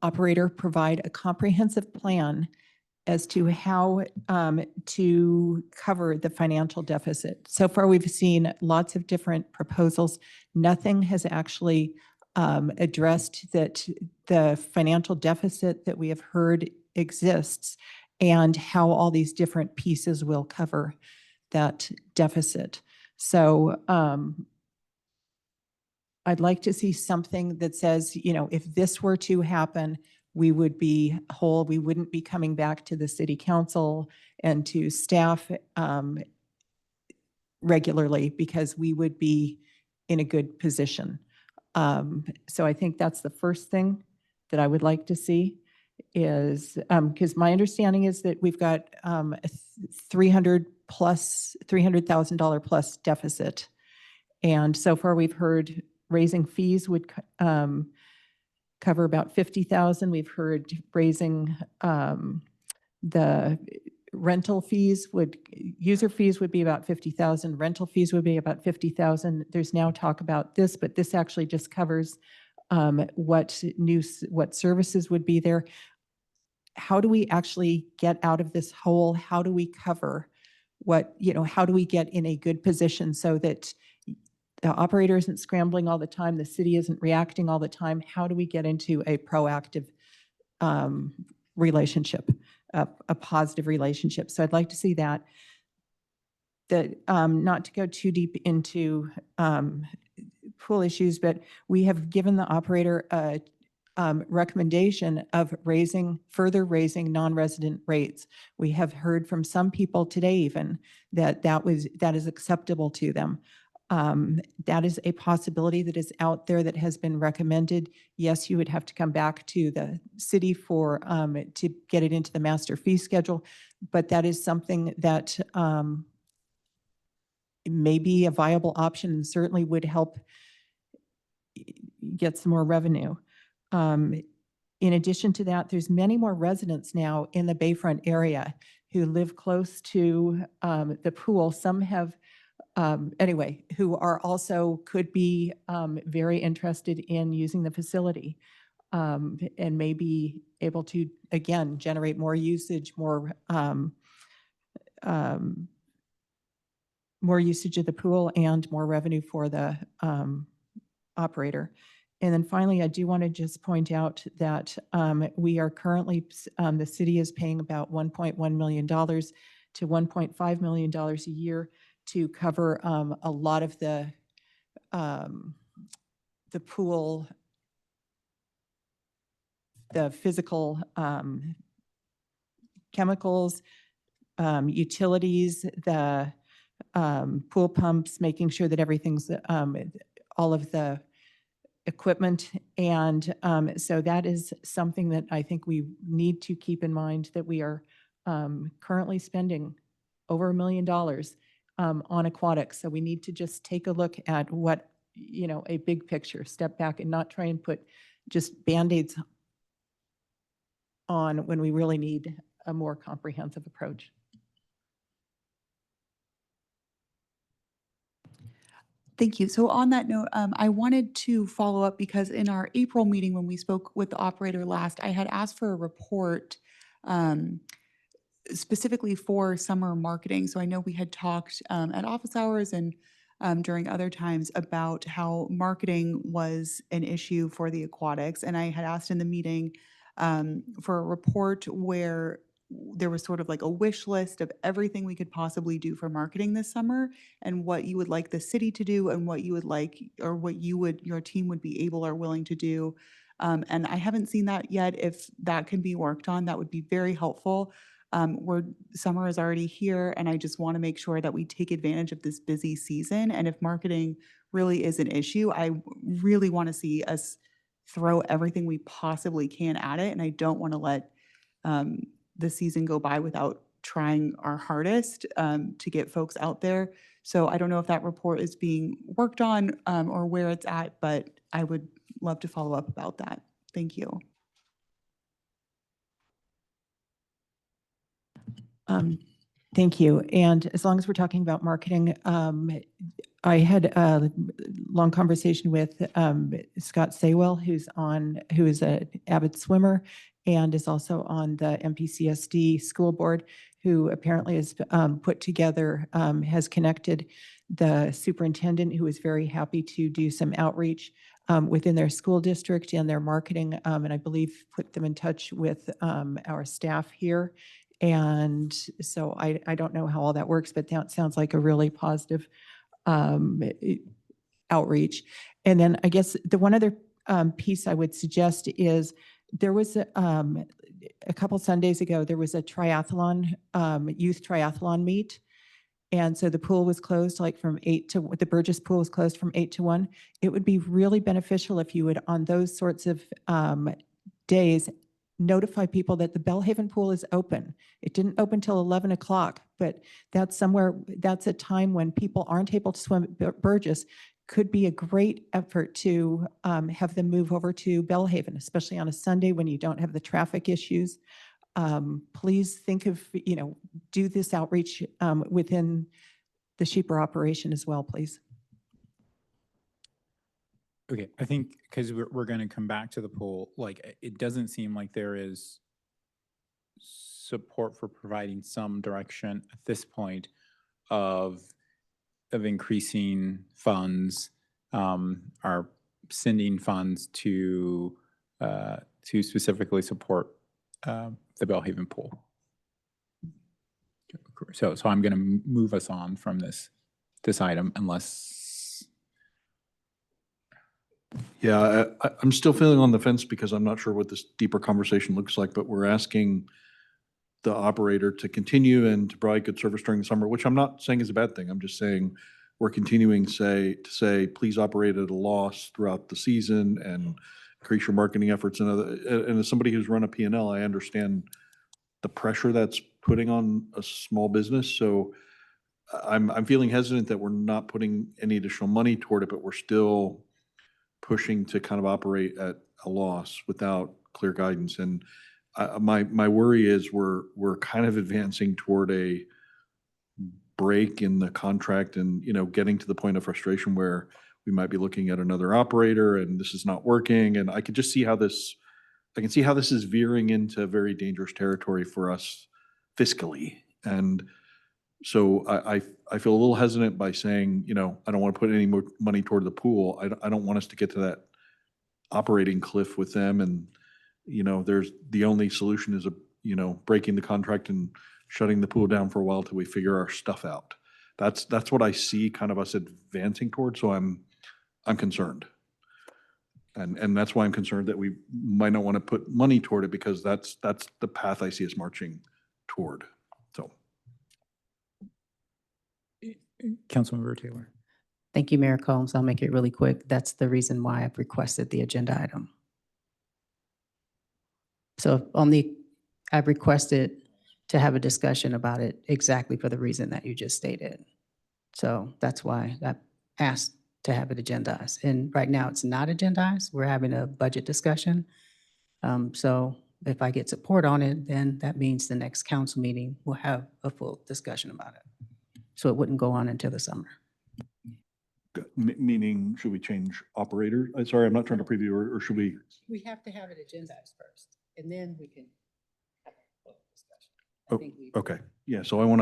S2: operator provide a comprehensive plan as to how to cover the financial deficit. So far, we've seen lots of different proposals. Nothing has actually addressed that the financial deficit that we have heard exists and how all these different pieces will cover that deficit. So I'd like to see something that says, you know, if this were to happen, we would be whole. We wouldn't be coming back to the city council and to staff regularly, because we would be in a good position. So I think that's the first thing that I would like to see, is because my understanding is that we've got a $300,000 plus deficit. And so far we've heard raising fees would cover about 50,000. We've heard raising the rental fees user fees would be about 50,000. Rental fees would be about 50,000. There's now talk about this, but this actually just covers what services would be there. How do we actually get out of this hole? How do we cover how do we get in a good position so that the operator isn't scrambling all the time, the city isn't reacting all the time? How do we get into a proactive relationship, a positive relationship? So I'd like to see that. Not to go too deep into pool issues, but we have given the operator a recommendation of further raising non-resident rates. We have heard from some people today even that is acceptable to them. That is a possibility that is out there that has been recommended. Yes, you would have to come back to the city to get it into the master fee schedule, but that is something that may be a viable option and certainly would help get some more revenue. In addition to that, there's many more residents now in the Bayfront area who live close to the pool. Some have who are also could be very interested in using the facility and may be able to, again, generate more usage, more usage of the pool and more revenue for the operator. And then finally, I do want to just point out that we are currently, the city is paying about $1.1 million to $1.5 million a year to cover a lot of the pool, the physical chemicals, utilities, the pool pumps, making sure that everything's, all of the equipment. And so that is something that I think we need to keep in mind, that we are currently spending over $1 million on aquatics. So we need to just take a look at what, a big picture, step back and not try and put just Band-Aids on when we really need a more comprehensive approach.
S21: Thank you. So on that note, I wanted to follow up because in our April meeting, when we spoke with the operator last, I had asked for a report specifically for summer marketing. So I know we had talked at office hours and during other times about how marketing was an issue for the aquatics. And I had asked in the meeting for a report where there was sort of like a wish list of everything we could possibly do for marketing this summer and what you would like the city to do and what you would like, or what your team would be able or willing to do. And I haven't seen that yet. If that can be worked on, that would be very helpful. Summer is already here, and I just want to make sure that we take advantage of this busy season. And if marketing really is an issue, I really want to see us throw everything we possibly can at it. And I don't want to let the season go by without trying our hardest to get folks out there. So I don't know if that report is being worked on or where it's at, but I would love to follow up about that. Thank you.
S2: Thank you. And as long as we're talking about marketing, I had a long conversation with Scott Saywell, who is an avid swimmer and is also on the MPCSD school board, who apparently has put together, has connected the superintendent, who is very happy to do some outreach within their school district and their marketing, and I believe put them in touch with our staff here. And so I don't know how all that works, but that sounds like a really positive outreach. And then I guess the one other piece I would suggest is there was a couple Sundays ago, there was a triathlon, youth triathlon meet. And so the pool was closed like from 8 to, the Burgess pool was closed from 8 to 1. It would be really beneficial if you would, on those sorts of days, notify people that the Belhaven pool is open. It didn't open till 11 o'clock, but that's a time when people aren't able to swim at Burgess. Could be a great effort to have them move over to Belhaven, especially on a Sunday when you don't have the traffic issues. Please think of, do this outreach within the Sheeper operation as well, please.
S1: Okay, I think because we're going to come back to the pool, like it doesn't seem like there is support for providing some direction at this point of increasing funds, are sending funds to specifically support the Belhaven pool. So I'm going to move us on from this item unless.
S8: Yeah, I'm still feeling on the fence because I'm not sure what this deeper conversation looks like, but we're asking the operator to continue and to provide good service during the summer, which I'm not saying is a bad thing. I'm just saying we're continuing to say, please operate at a loss throughout the season and increase your marketing efforts. And as somebody who's run a P&L, I understand the pressure that's putting on a small business. So I'm feeling hesitant that we're not putting any additional money toward it, but we're still pushing to kind of operate at a loss without clear guidance. And my worry is we're kind of advancing toward a break in the contract and, getting to the point of frustration where we might be looking at another operator and this is not working. And I can just see how this is veering into very dangerous territory for us fiscally. And so I feel a little hesitant by saying, I don't want to put any more money toward the pool. I don't want us to get to that operating cliff with them. And, there's the only solution is breaking the contract and shutting the pool down for a while till we figure our stuff out. That's what I see kind of us advancing towards. So I'm concerned. And that's why I'm concerned that we might not want to put money toward it because that's the path I see us marching toward. So.
S1: Councilmember Taylor.
S7: Thank you, Mayor Combs. I'll make it really quick. That's the reason why I've requested the agenda item. So I've requested to have a discussion about it exactly for the reason that you just stated. So that's why I asked to have it agendized. And right now it's not agendized. We're having a budget discussion. So if I get support on it, then that means the next council meeting will have a full discussion about it. So it wouldn't go on until the summer.
S8: Meaning, should we change operator? Sorry, I'm not trying to preview, or should we?
S7: We have to have it agendized first, and then we can have a full discussion.
S8: Oh, okay. Yeah, so I want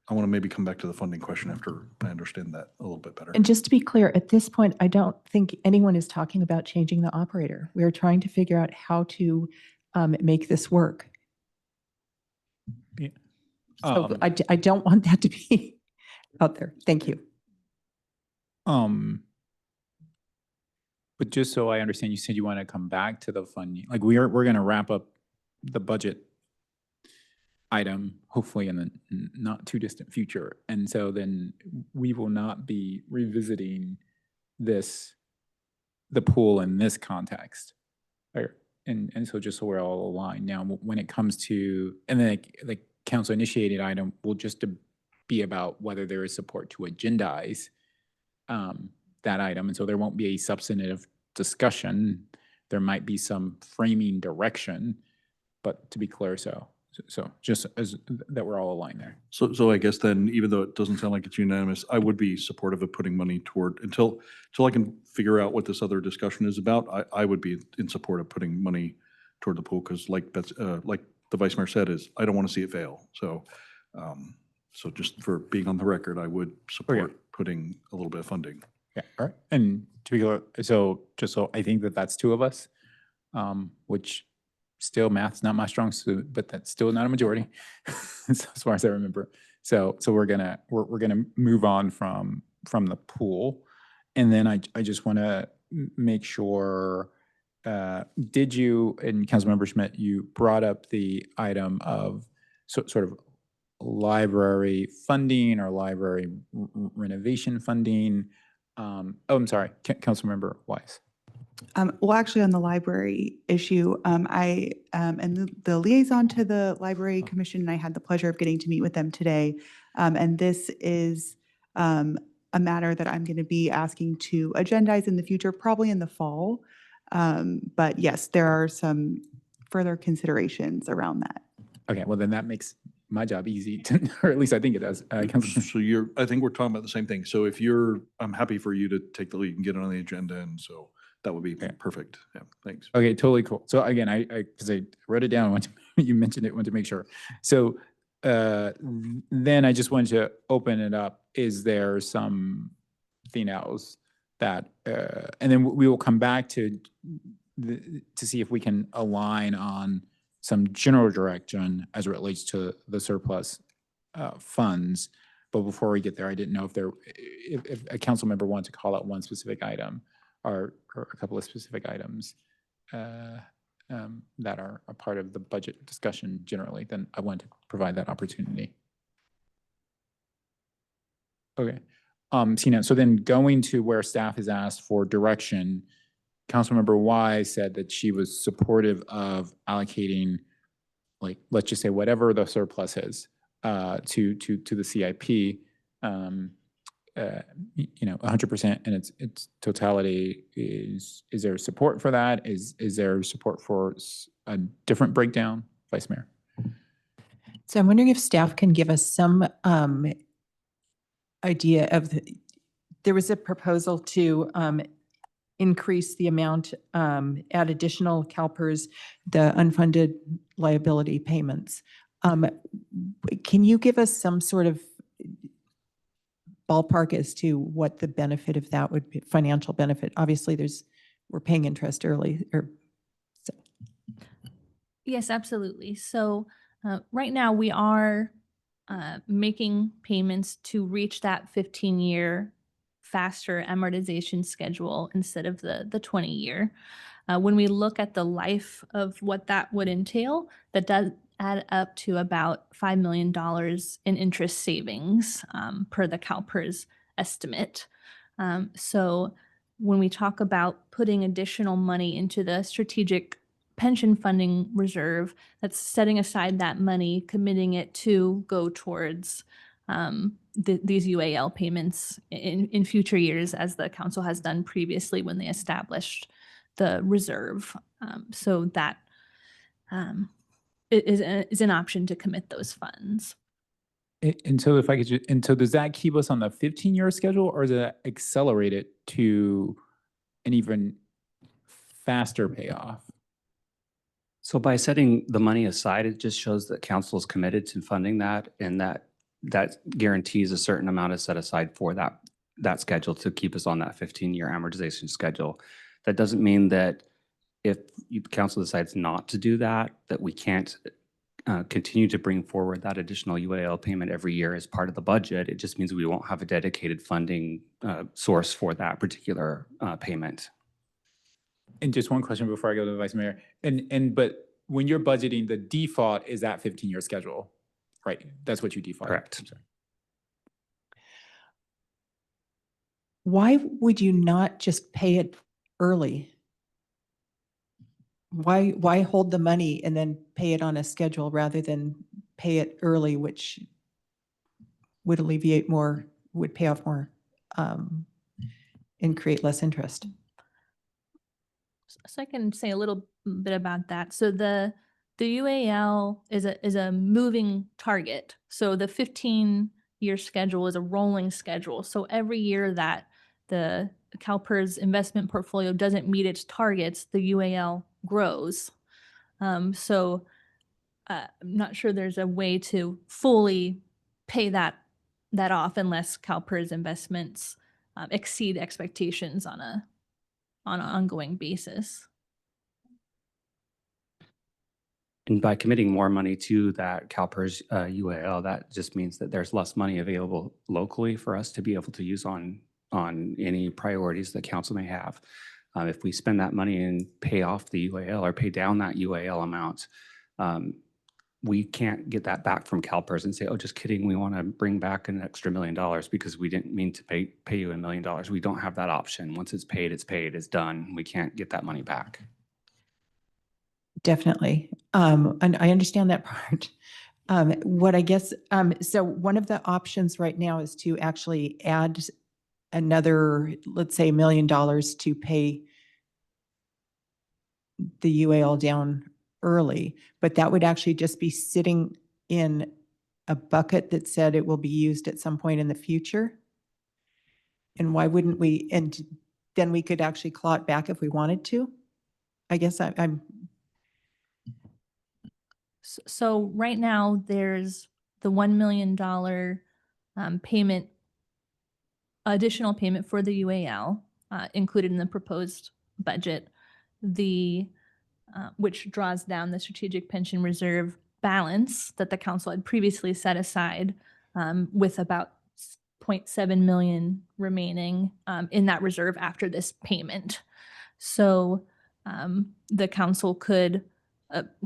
S8: to maybe come back to the funding question after I understand that a little bit better.
S2: And just to be clear, at this point, I don't think anyone is talking about changing the operator. We are trying to figure out how to make this work.
S1: Yeah.
S2: So I don't want that to be out there. Thank you.
S1: But just so I understand, you said you want to come back to the funding. Like we're going to wrap up the budget item, hopefully in the not too distant future. And so then we will not be revisiting the pool in this context. Right? And so just so we're all aligned now, when it comes to, and then the council initiated item will just be about whether there is support to agendize that item. And so there won't be a substantive discussion. There might be some framing direction, but to be clear, so just as that we're all aligned there.
S8: So I guess then, even though it doesn't sound like it's unanimous, I would be supportive of putting money toward, until I can figure out what this other discussion is about, I would be in support of putting money toward the pool, because like the Vice Mayor said, is I don't want to see it fail. So so just for being on the record, I would support putting a little bit of funding.
S1: Yeah, all right. And to be clear, so just so I think that's two of us, which still math's not my strong suit, but that's still not a majority as far as I remember. So we're gonna move on from the pool, and then I just want to make sure. Did you, and Councilmember Schmidt, you brought up the item of sort of library funding or library renovation funding? I'm sorry, Councilmember Wise.
S21: Well, actually, on the library issue, I am the liaison to the Library Commission, and I had the pleasure of getting to meet with them today. And this is a matter that I'm going to be asking to agendize in the future, probably in the fall. But yes, there are some further considerations around that.
S1: Okay, well then that makes my job easy, or at least I think it does.
S8: So I think we're talking about the same thing. So if I'm happy for you to take the lead and get it on the agenda, and so that would be perfect. Yeah, thanks.
S1: Okay, totally cool. So again, because I wrote it down, you mentioned it, wanted to make sure. So then I just wanted to open it up. Is there something else that, and then we will come back to see if we can align on some general direction as it relates to the surplus funds. But before we get there, I didn't know if a council member wanted to call out one specific item or a couple of specific items that are a part of the budget discussion generally, then I want to provide that opportunity. Okay. Sina, so then going to where staff has asked for direction, Councilmember Wise said that she was supportive of allocating, like, let's just say whatever the surplus is to the CIP, 100% in its totality. Is there support for that? Is there support for a different breakdown, Vice Mayor?
S2: So I'm wondering if staff can give us some idea of there was a proposal to increase the amount, add additional CalPERS, the unfunded liability payments. Can you give us some sort of ballpark as to what the benefit of that would be, financial benefit? Obviously, we're paying interest early.
S6: Yes, absolutely. So right now we are making payments to reach that 15-year faster amortization schedule instead of the 20-year. When we look at the life of what that would entail, that does add up to about $5 million in interest savings per the CalPERS estimate. So when we talk about putting additional money into the strategic pension funding reserve, that's setting aside that money, committing it to go towards these UAL payments in future years, as the council has done previously when they established the reserve. So that is an option to commit those funds.
S1: And so if I could, and so does that keep us on the 15-year schedule, or does that accelerate it to an even faster payoff?
S9: So by setting the money aside, it just shows that council is committed to funding that, and that guarantees a certain amount is set aside for that schedule to keep us on that 15-year amortization schedule. That doesn't mean that if council decides not to do that, that we can't continue to bring forward that additional UAL payment every year as part of the budget. It just means we won't have a dedicated funding source for that particular payment.
S1: And just one question before I go to the Vice Mayor. But when you're budgeting, the default is that 15-year schedule, right? That's what you default.
S9: Correct.
S2: Why would you not just pay it early? Why hold the money and then pay it on a schedule rather than pay it early, which would alleviate more, would pay off more, and create less interest?
S6: So I can say a little bit about that. So the UAL is a moving target. So the 15-year schedule is a rolling schedule. So every year that the CalPERS investment portfolio doesn't meet its targets, the UAL grows. So I'm not sure there's a way to fully pay that off unless CalPERS investments exceed expectations on an ongoing basis.
S9: And by committing more money to that CalPERS UAL, that just means that there's less money available locally for us to be able to use on any priorities that council may have. If we spend that money and pay off the UAL or pay down that UAL amount, we can't get that back from CalPERS and say, oh, just kidding, we want to bring back an extra $1 million because we didn't mean to pay you $1 million. We don't have that option. Once it's paid, it's done. We can't get that money back.
S2: Definitely. And I understand that part. What I guess, so one of the options right now is to actually add another, let's say $1 million to pay the UAL down early, but that would actually just be sitting in a bucket that said it will be used at some point in the future. And why wouldn't we, and then we could actually claw it back if we wanted to? I guess I'm.
S6: So right now there's the $1 million payment, additional payment for the UAL included in the proposed budget, which draws down the strategic pension reserve balance that the council had previously set aside, with about 0.7 million remaining in that reserve after this payment. So the council could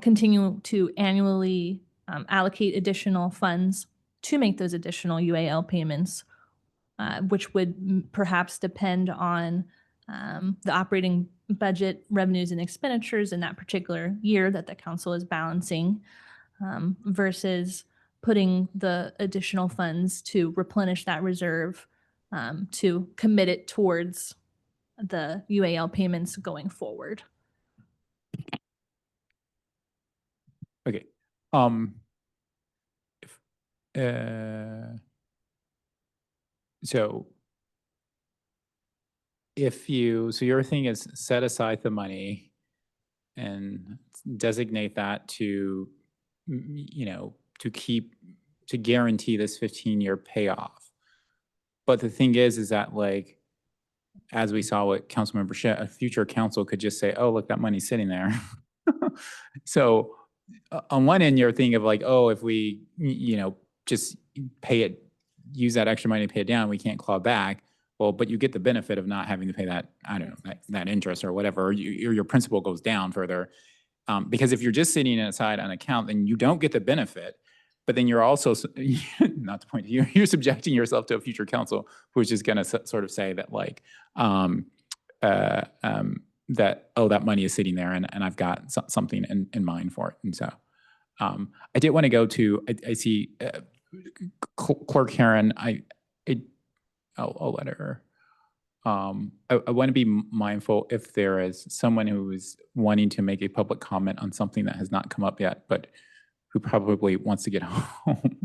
S6: continue to annually allocate additional funds to make those additional UAL payments, which would perhaps depend on the operating budget revenues and expenditures in that particular year that the council is balancing, versus putting the additional funds to replenish that reserve, to commit it towards the UAL payments going forward.
S1: Okay. So your thing is set aside the money and designate that to guarantee this 15-year payoff. But the thing is that, like, as we saw with Councilmember Shea, a future council could just say, oh, look, that money's sitting there. So on one end, you're thinking of like, oh, if we, just pay it, use that extra money to pay it down, we can't claw back. Well, but you get the benefit of not having to pay that, I don't know, that interest or whatever, or your principal goes down further. Because if you're just sitting aside on account, then you don't get the benefit. but then you're also, not to point, you're subjecting yourself to a future council, which is gonna sort of say that like, that, oh, that money is sitting there and I've got something in mind for it. And so I did want to go to, I see Clerk Karen, I'll let her. I want to be mindful if there is someone who is wanting to make a public comment on something that has not come up yet, but who probably wants to get home.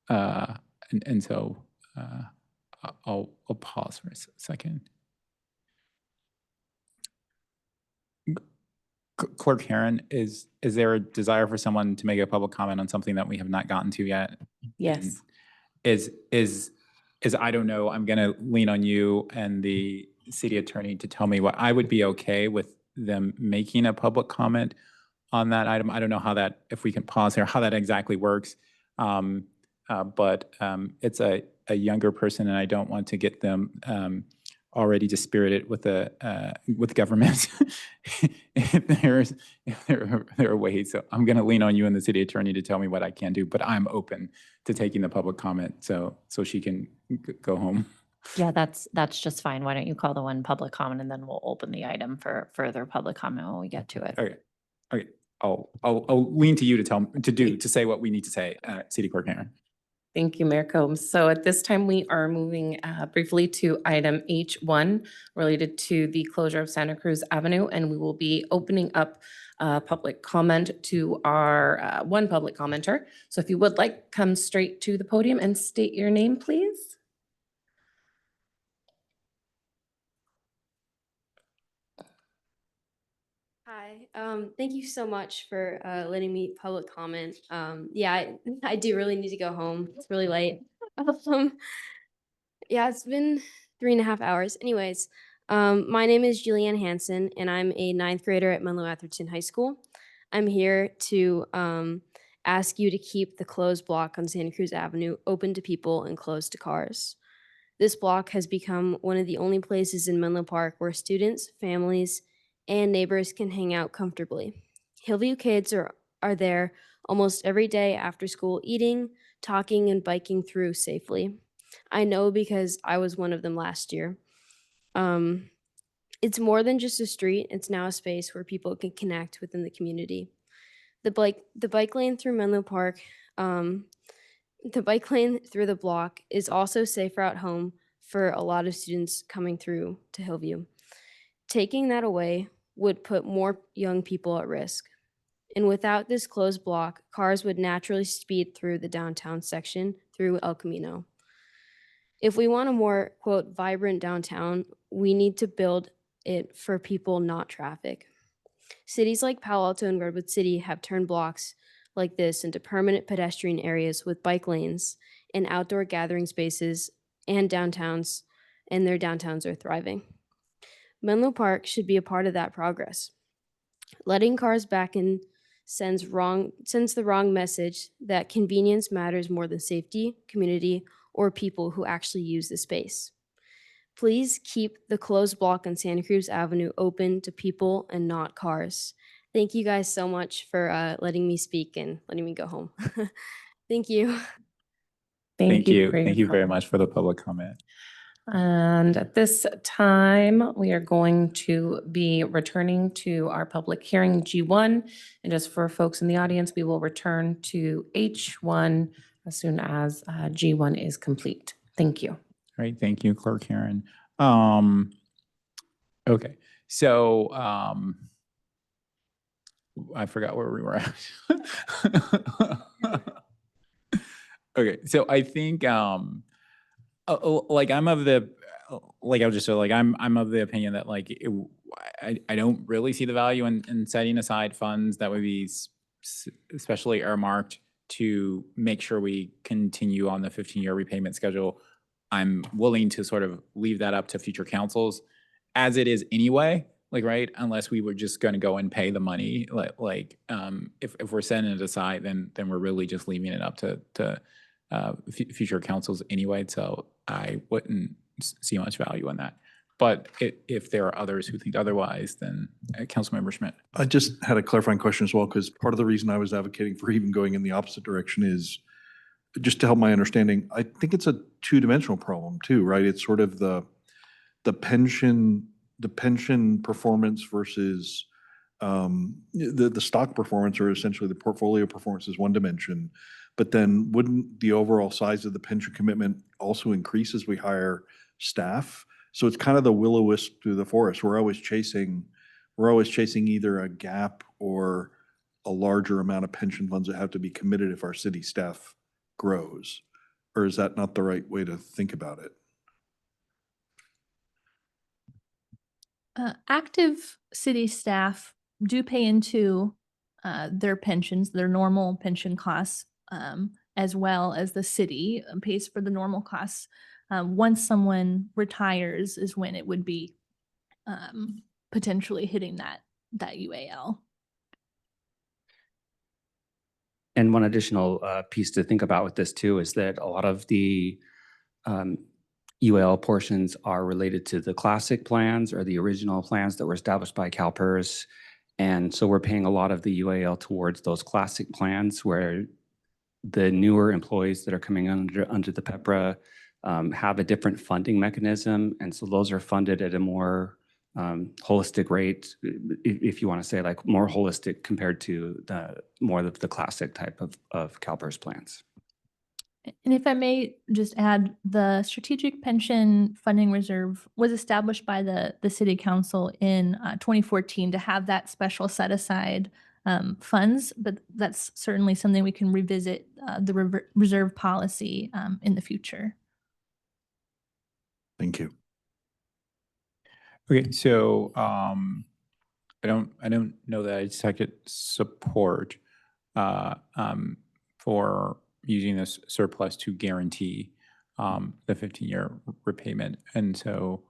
S1: And so I'll pause for a second. Clerk Karen, is there a desire for someone to make a public comment on something that we have not gotten to yet?
S3: Yes.
S1: And is I don't know, I'm gonna lean on you and the city attorney to tell me what I would be okay with them making a public comment on that item. I don't know how that, if we can pause here, how that exactly works. But it's a younger person and I don't want to get them already dispirited with government if there are ways. So I'm going to lean on you and the city attorney to tell me what I can do, but I'm open to taking the public comment so she can go home.
S10: Yeah, that's just fine. Why don't you call the one public comment and then we'll open the item for further public comment when we get to it.
S1: Okay. I'll lean to you to say what we need to say, City Clerk Karen.
S3: Thank you, Mayor Combs. So at this time, we are moving briefly to item H1 related to the closure of Santa Cruz Avenue, and we will be opening up public comment to our one public commenter. So if you would like, come straight to the podium and state your name, please.
S11: Hi, thank you so much for letting me public comment. Yeah, I do really need to go home. It's really late. Yeah, it's been 3.5 hours. Anyways, my name is Julianne Hansen, and I'm a 9th grader at Menlo Atherton High School. I'm here to ask you to keep the closed block on Santa Cruz Avenue open to people and closed to cars. This block has become one of the only places in Menlo Park where students, families, and neighbors can hang out comfortably. Hillview kids are there almost every day after school, eating, talking, and biking through safely. I know because I was one of them last year. It's more than just a street. It's now a space where people can connect within the community. The bike lane through Menlo Park, the bike lane through the block is also a safe route home for a lot of students coming through to Hillview. Taking that away would put more young people at risk. And without this closed block, cars would naturally speed through the downtown section through El Camino. If we want a more, quote, vibrant downtown, we need to build it for people, not traffic. Cities like Palo Alto and Redwood City have turned blocks like this into permanent pedestrian areas with bike lanes and outdoor gathering spaces and downtowns, and their downtowns are thriving. Menlo Park should be a part of that progress. Letting cars back in sends the wrong message that convenience matters more than safety, community, or people who actually use the space. Please keep the closed block on Santa Cruz Avenue open to people and not cars. Thank you guys so much for letting me speak and letting me go home. Thank you.
S1: Thank you. Thank you very much for the public comment.
S3: And at this time, we are going to be returning to our public hearing G1. And just for folks in the audience, we will return to H1 as soon as G1 is complete. Thank you.
S1: All right. Thank you, Clerk Karen. Okay. So I forgot where we were at. Okay. So I think like I'm of the opinion that like I don't really see the value in setting aside funds that would be especially earmarked to make sure we continue on the 15-year repayment schedule. I'm willing to sort of leave that up to future councils as it is anyway, like, right? Unless we were just going to go and pay the money, if we're setting it aside, then we're really just leaving it up to future councils anyway. So I wouldn't see much value in that. But if there are others who think otherwise, then Councilmember Schmidt.
S8: I just had a clarifying question as well, because part of the reason I was advocating for even going in the opposite direction is just to help my understanding. I think it's a two-dimensional problem too, right? It's sort of the pension performance versus the stock performance, or essentially the portfolio performance, is one dimension. But then wouldn't the overall size of the pension commitment also increase as we hire staff? So it's kind of the will-o-wisp through the forest. We're always chasing either a gap or a larger amount of pension funds that have to be committed if our city staff grows. Or is that not the right way to think about it?
S6: Active city staff do pay into their pensions, their normal pension costs, as well as the city pays for the normal costs. Once someone retires is when it would be potentially hitting that UAL.
S9: And one additional piece to think about with this too is that a lot of the UAL portions are related to the classic plans or the original plans that were established by CalPERS. And so we're paying a lot of the UAL towards those classic plans, where the newer employees that are coming under the PEPRA have a different funding mechanism. And so those are funded at a more holistic rate, if you want to say like more holistic compared to the classic type of CalPERS plans.
S6: And if I may just add, the Strategic Pension Funding Reserve was established by the City Council in 2014 to have that special set aside funds, but that's certainly something we can revisit the reserve policy in the future.
S8: Thank you.
S1: Okay, so I don't know that I'd second support for using this surplus to guarantee the 15-year repayment. And so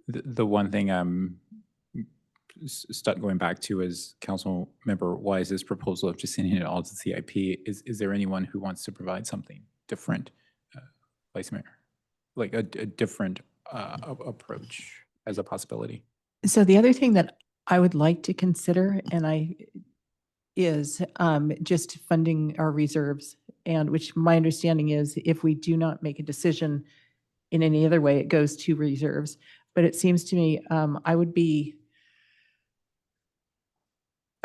S1: the one thing I'm stuck going back to is Councilmember Wise's proposal of just sending it all to CIP. Is there anyone who wants to provide something different, Vice Mayor? Like a different approach as a possibility?
S2: So the other thing that I would like to consider, is just funding our reserves, and which my understanding is if we do not make a decision in any other way, it goes to reserves. But it seems to me I'm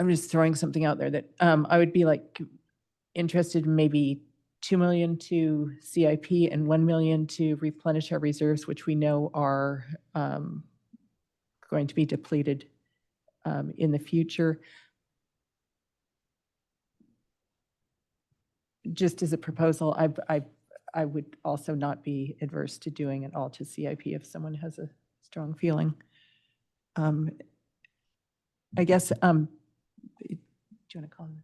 S2: just throwing something out there that I would be like interested in maybe $2 million to CIP and $1 million to replenish our reserves, which we know are going to be depleted in the future. Just as a proposal, I would also not be adverse to doing it all to CIP if someone has a strong feeling. I guess, do you want to call the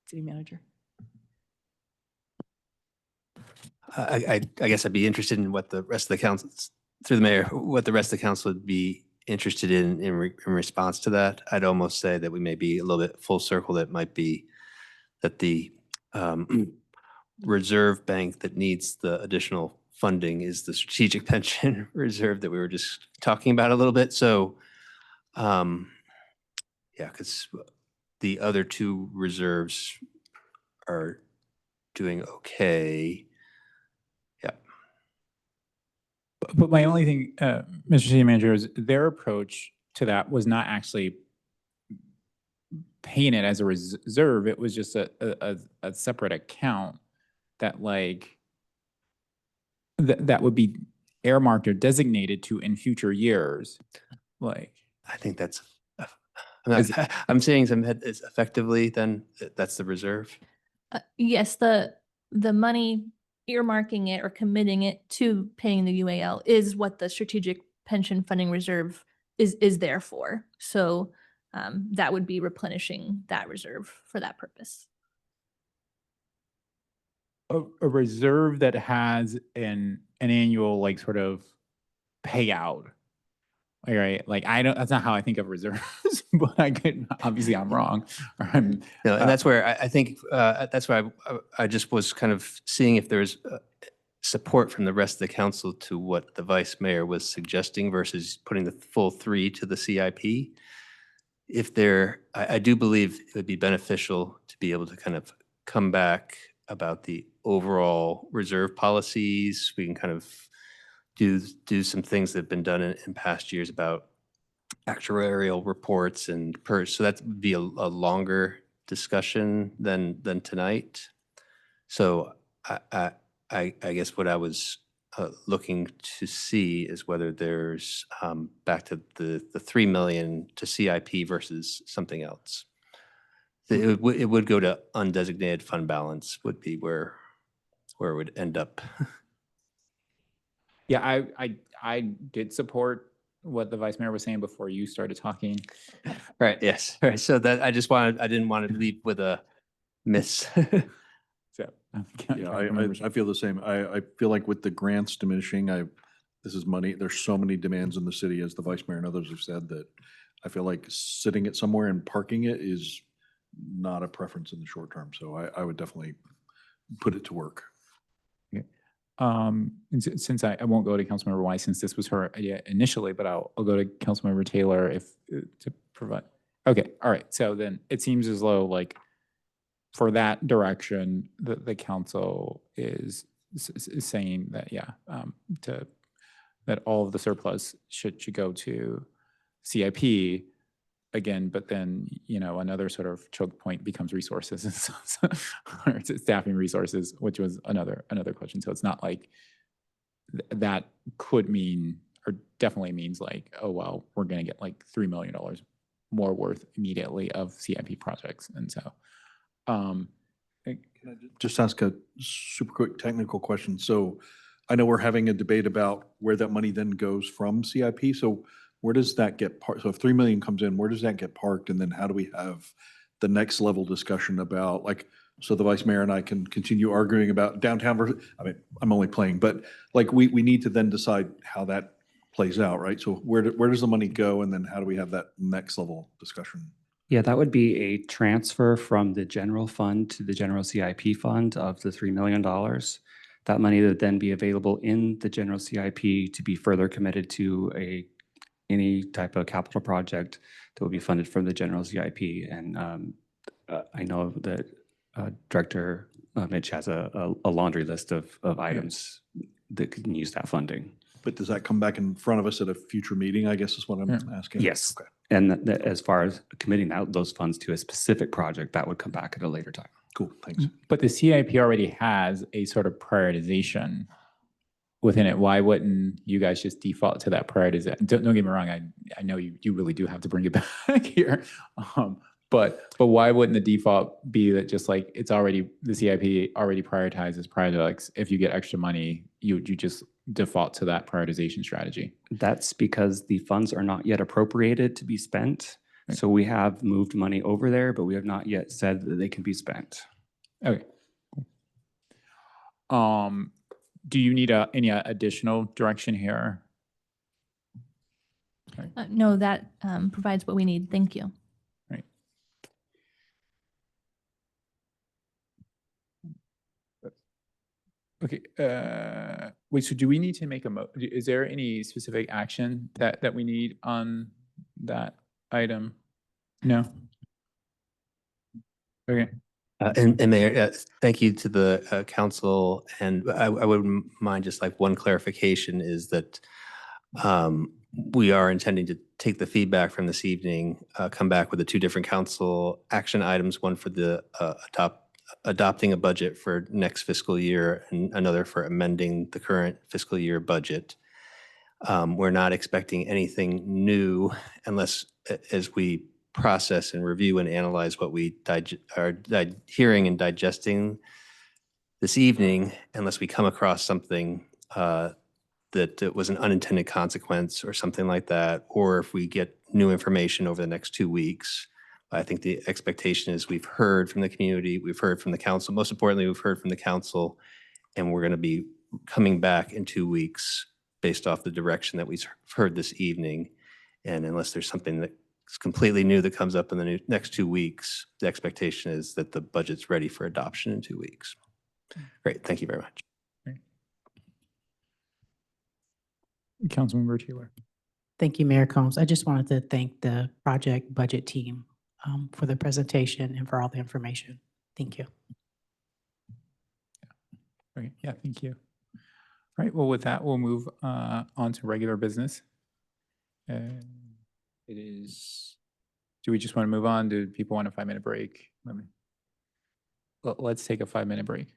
S2: city manager?
S5: I guess I'd be interested in what the rest of the council, through the mayor, what the rest of the council would be interested in response to that. I'd almost say that we may be a little bit full circle. That might be that the reserve bank that needs the additional funding is the strategic pension reserve that we were just talking about a little bit. So, yeah, because the other two reserves are doing okay. Yeah.
S1: But my only thing, Mr. City Manager, is their approach to that was not actually paying it as a reserve. It was just a separate account that like that would be earmarked or designated to in future years. Like,
S5: I think that's, I'm saying it's effectively then that's the reserve.
S6: Yes, the money earmarking it or committing it to paying the UAL is what the Strategic Pension Funding Reserve is there for. So that would be replenishing that reserve for that purpose.
S1: A reserve that has an annual like sort of payout. Right, like that's not how I think of reserves, but obviously I'm wrong.
S5: And that's where I think that's why I just was kind of seeing if there's support from the rest of the council to what the vice mayor was suggesting versus putting the full 3 to the CIP. I do believe it would be beneficial to be able to kind of come back about the overall reserve policies. We can kind of do some things that have been done in past years about actuarial reports and so that would be a longer discussion than tonight. So I guess what I was looking to see is whether there's back to the 3 million to CIP versus something else. It would go to undesignated fund balance would be where it would end up.
S1: Yeah, I did support what the vice mayor was saying before you started talking.
S5: Right. Yes. Right. So that I didn't want to leave with a miss.
S1: So
S8: Yeah, I feel the same. I feel like with the grants diminishing, this is money. There's so many demands in the city, as the vice mayor and others have said, that I feel like sitting it somewhere and parking it is not a preference in the short term. So I would definitely put it to work.
S1: And since I won't go to Councilmember Weiss, since this was her idea initially, but I'll go to Councilmember Taylor to provide. Okay, all right. So then it seems as though like for that direction, the council is saying that that all of the surplus should go to CIP again, but then another sort of choke point becomes resources or it's staffing resources, which was another question. So it's not like that could mean or definitely means like, oh well, we're going to get like $3 million more worth immediately of CIP projects, and so.
S8: Can I just ask a super quick technical question? So I know we're having a debate about where that money then goes from CIP. So where does that get parked? So if 3 million comes in, where does that get parked? And then how do we have the next level discussion about like, so the vice mayor and I can continue arguing about downtown versus, I mean, I'm only playing, but like we need to then decide how that plays out, right? So where does the money go? And then how do we have that next level discussion?
S9: Yeah, that would be a transfer from the general fund to the general CIP fund of the $3 million. That money would then be available in the general CIP to be further committed to any type of capital project that will be funded from the general CIP. And I know that Director Mitch has a laundry list of items that can use that funding.
S8: But does that come back in front of us at a future meeting, I guess is what I'm asking?
S9: Yes.
S8: Okay.
S9: And as far as committing out those funds to a specific project, that would come back at a later time.
S8: Cool, thanks.
S1: But the CIP already has a sort of prioritization within it. Why wouldn't you guys just default to that prioritization? Don't get me wrong. I know you really do have to bring it back here. But why wouldn't the default be that just like it's already, the CIP already prioritizes projects. If you get extra money, you just default to that prioritization strategy?
S9: That's because the funds are not yet appropriated to be spent.
S1: Right.
S9: So we have moved money over there, but we have not yet said that they can be spent.
S1: Okay. Do you need any additional direction here?
S6: No, that provides what we need. Thank you.
S1: Right. Okay. Wait, so do we need to make is there any specific action that we need on that item? No? Okay.
S5: And Mayor, thank you to the council. And I wouldn't mind just like one clarification is that we are intending to take the feedback from this evening, come back with the 2 different council action items, one for the adopting a budget for next fiscal year and another for amending the current fiscal year budget. We're not expecting anything new unless as we process and review and analyze what we are hearing and digesting this evening, unless we come across something that was an unintended consequence or something like that, or if we get new information over the next 2 weeks. I think the expectation is we've heard from the community, we've heard from the council, most importantly, we've heard from the council, and we're going to be coming back in 2 weeks based off the direction that we've heard this evening. And unless there's something that's completely new that comes up in the next 2 weeks, the expectation is that the budget's ready for adoption in 2 weeks. Great, thank you very much.
S1: Councilmember Taylor.
S7: Thank you, Mayor Combs. I just wanted to thank the project budget team for the presentation and for all the information. Thank you.
S1: Great. Yeah, thank you. All right, well, with that, we'll move on to regular business. It is, do we just want to move on? Do people want a 5-minute break? Let's take a 5-minute break.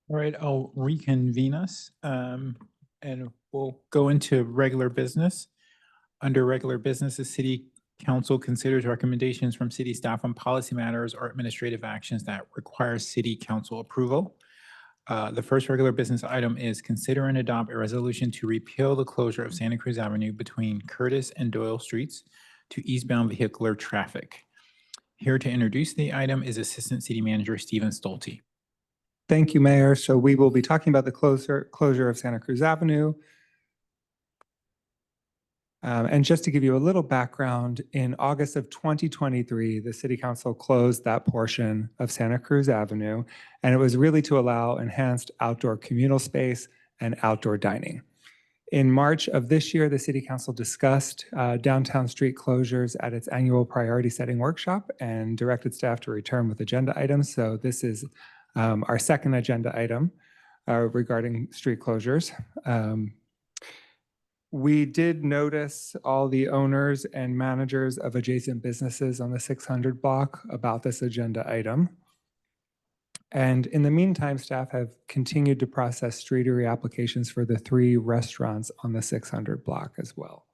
S1: All right, I'll reconvene us and we'll go into regular business. Under regular business, the City Council considers recommendations from city staff on policy matters or administrative actions that require City Council approval. The first regular business item is consider and adopt a resolution to repeal the closure of Santa Cruz Avenue between Curtis and Doyle Streets to eastbound vehicular traffic. Here to introduce the item is Assistant City Manager Stephen Stolte.
S12: Thank you, Mayor. So we will be talking about the closure of Santa Cruz Avenue. And just to give you a little background, in August of 2023, the City Council closed that portion of Santa Cruz Avenue, and it was really to allow enhanced outdoor communal space and outdoor dining. In March of this year, the City Council discussed downtown street closures at its annual priority setting workshop and directed staff to return with agenda items. So this is our second agenda item regarding street closures. We did notice all the owners and managers of adjacent businesses on the 600 block about this agenda item. And in the meantime, staff have continued to process streetery applications for the 3 restaurants on the 600 block as well.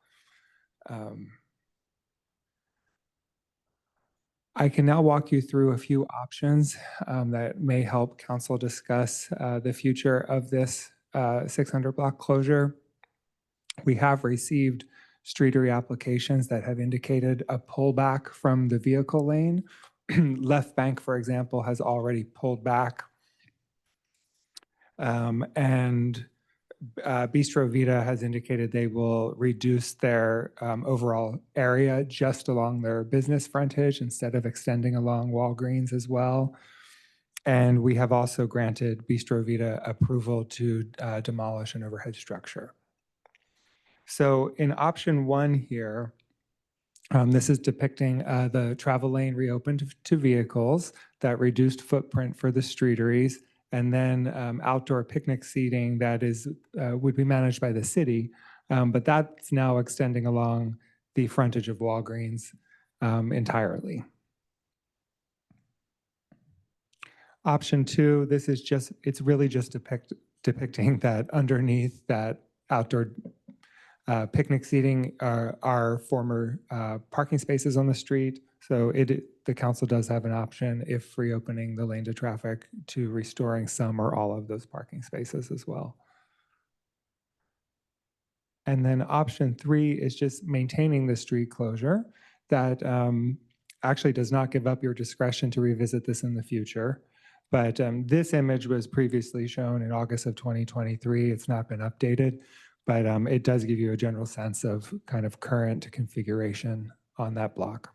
S12: I can now walk you through a few options that may help council discuss the future of this 600 block closure. We have received streetery applications that have indicated a pullback from the vehicle lane. Left Bank, for example, has already pulled back. And Bistro Vita has indicated they will reduce their overall area just along their business frontage instead of extending along Walgreens as well. And we have also granted Bistro Vita approval to demolish an overhead structure. So in option 1 here, this is depicting the travel lane reopened to vehicles, that reduced footprint for the streeteries, and then outdoor picnic seating that is would be managed by the city, but that's now extending along the frontage of Walgreens entirely. Option 2, this is just, it's really just depicting that underneath that outdoor picnic seating are former parking spaces on the street. So the council does have an option, if reopening the lane to traffic, to restoring some or all of those parking spaces as well. And then option 3 is just maintaining the street closure that actually does not give up your discretion to revisit this in the future. But this image was previously shown in August of 2023. It's not been updated, but it does give you a general sense of kind of current configuration on that block.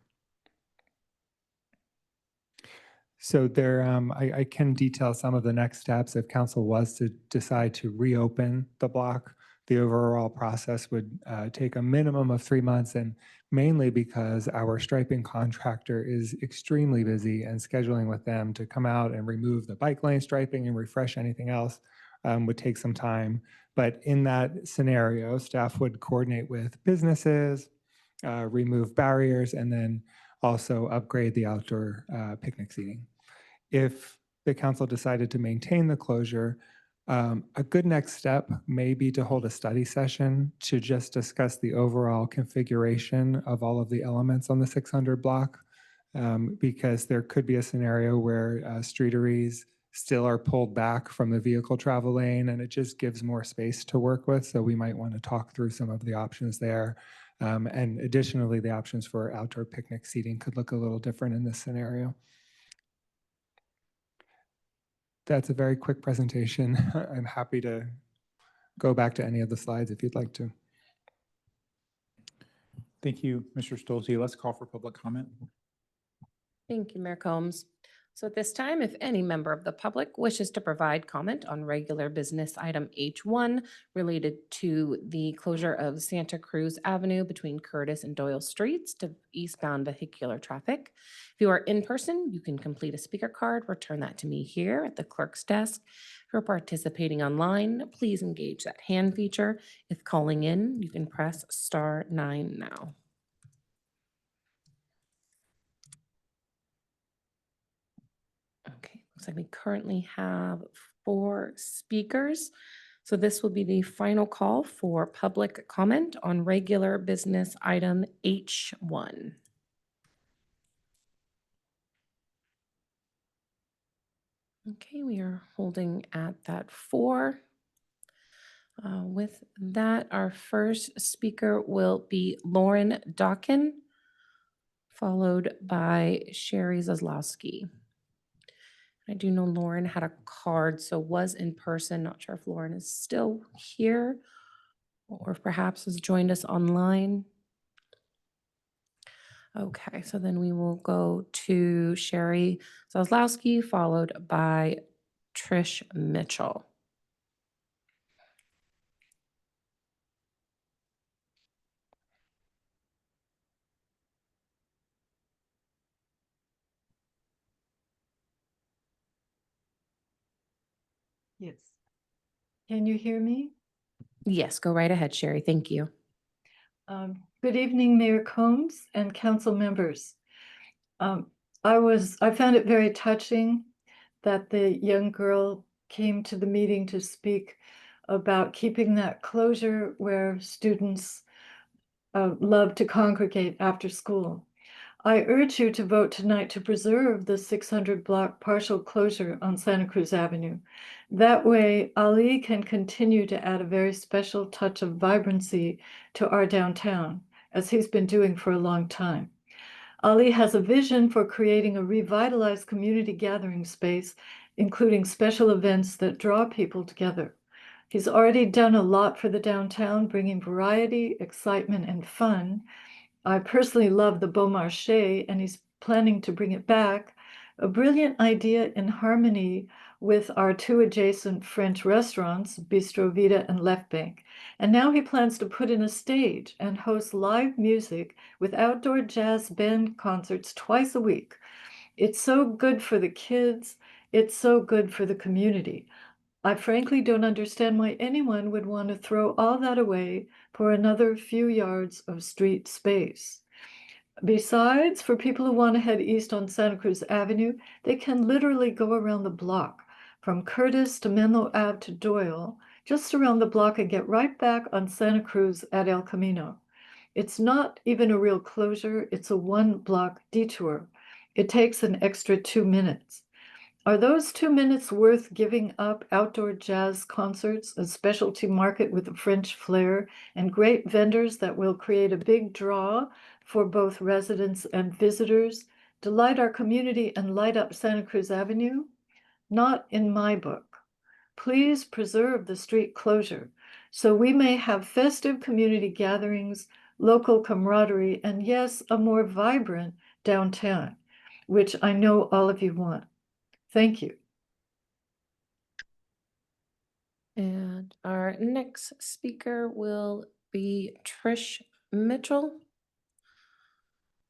S12: So there, I can detail some of the next steps if council was to decide to reopen the block. The overall process would take a minimum of 3 months, and mainly because our striping contractor is extremely busy, and scheduling with them to come out and remove the bike lane striping and refresh anything else would take some time. But in that scenario, staff would coordinate with businesses, remove barriers, and then also upgrade the outdoor picnic seating. If the council decided to maintain the closure, a good next step may be to hold a study session to just discuss the overall configuration of all of the elements on the 600 block, because there could be a scenario where streeteries still are pulled back from the vehicle travel lane, and it just gives more space to work with. So we might want to talk through some of the options there. And additionally, the options for outdoor picnic seating could look a little different in this scenario. That's a very quick presentation. I'm happy to go back to any of the slides if you'd like to.
S1: Thank you, Mr. Stolte. Let's call for public comment.
S3: Thank you, Mayor Combs. So at this time, if any member of the public wishes to provide comment on regular business item H1 related to the closure of Santa Cruz Avenue between Curtis and Doyle Streets to eastbound vehicular traffic. If you are in person, you can complete a speaker card, return that to me here at the clerk's desk. If you're participating online, please engage that hand feature. If calling in, you can press *9 now. Okay, looks like we currently have 4 speakers. So this will be the final call for public comment on regular business item H1. Okay, we are holding at that 4. With that, our first speaker will be Lauren Dawkin, followed by Sherry Zaslowski. I do know Lauren had a card, so was in person. Not sure if Lauren is still here or perhaps has joined us online. Okay, so then we will go to Sherry Zaslowski, followed by Trish Mitchell.
S13: Yes. Can you hear me?
S3: Yes, go right ahead, Sherry. Thank you.
S13: Good evening, Mayor Combs and council members. I found it very touching that the young girl came to the meeting to speak about keeping that closure where students love to congregate after school. I urge you to vote tonight to preserve the 600 block partial closure on Santa Cruz Avenue. That way, Ali can continue to add a very special touch of vibrancy to our downtown, as he's been doing for a long time. Ali has a vision for creating a revitalized community gathering space, including special events that draw people together. He's already done a lot for the downtown, bringing variety, excitement, and fun. I personally love the Beau Marché, and he's planning to bring it back. A brilliant idea in harmony with our 2 adjacent French restaurants, Bistro Vida and Left Bank. And now he plans to put in a stage and host live music with outdoor jazz band concerts twice a week. It's so good for the kids. It's so good for the community. I frankly don't understand why anyone would want to throw all that away for another few yards of street space. Besides, for people who want to head east on Santa Cruz Avenue, they can literally go around the block from Curtis to Menlo Ave to Doyle, just around the block, and get right back on Santa Cruz at El Camino. It's not even a real closure, it's a 1-block detour. It takes an extra 2 minutes. Are those 2 minutes worth giving up outdoor jazz concerts, a specialty market with a French flair, and great vendors that will create a big draw for both residents and visitors, delight our community and light up Santa Cruz Avenue? Not in my book. Please preserve the street closure so we may have festive community gatherings, local camaraderie, and yes, a more vibrant downtown, which I know all of you want. Thank you.
S3: And our next speaker will be Trish Mitchell,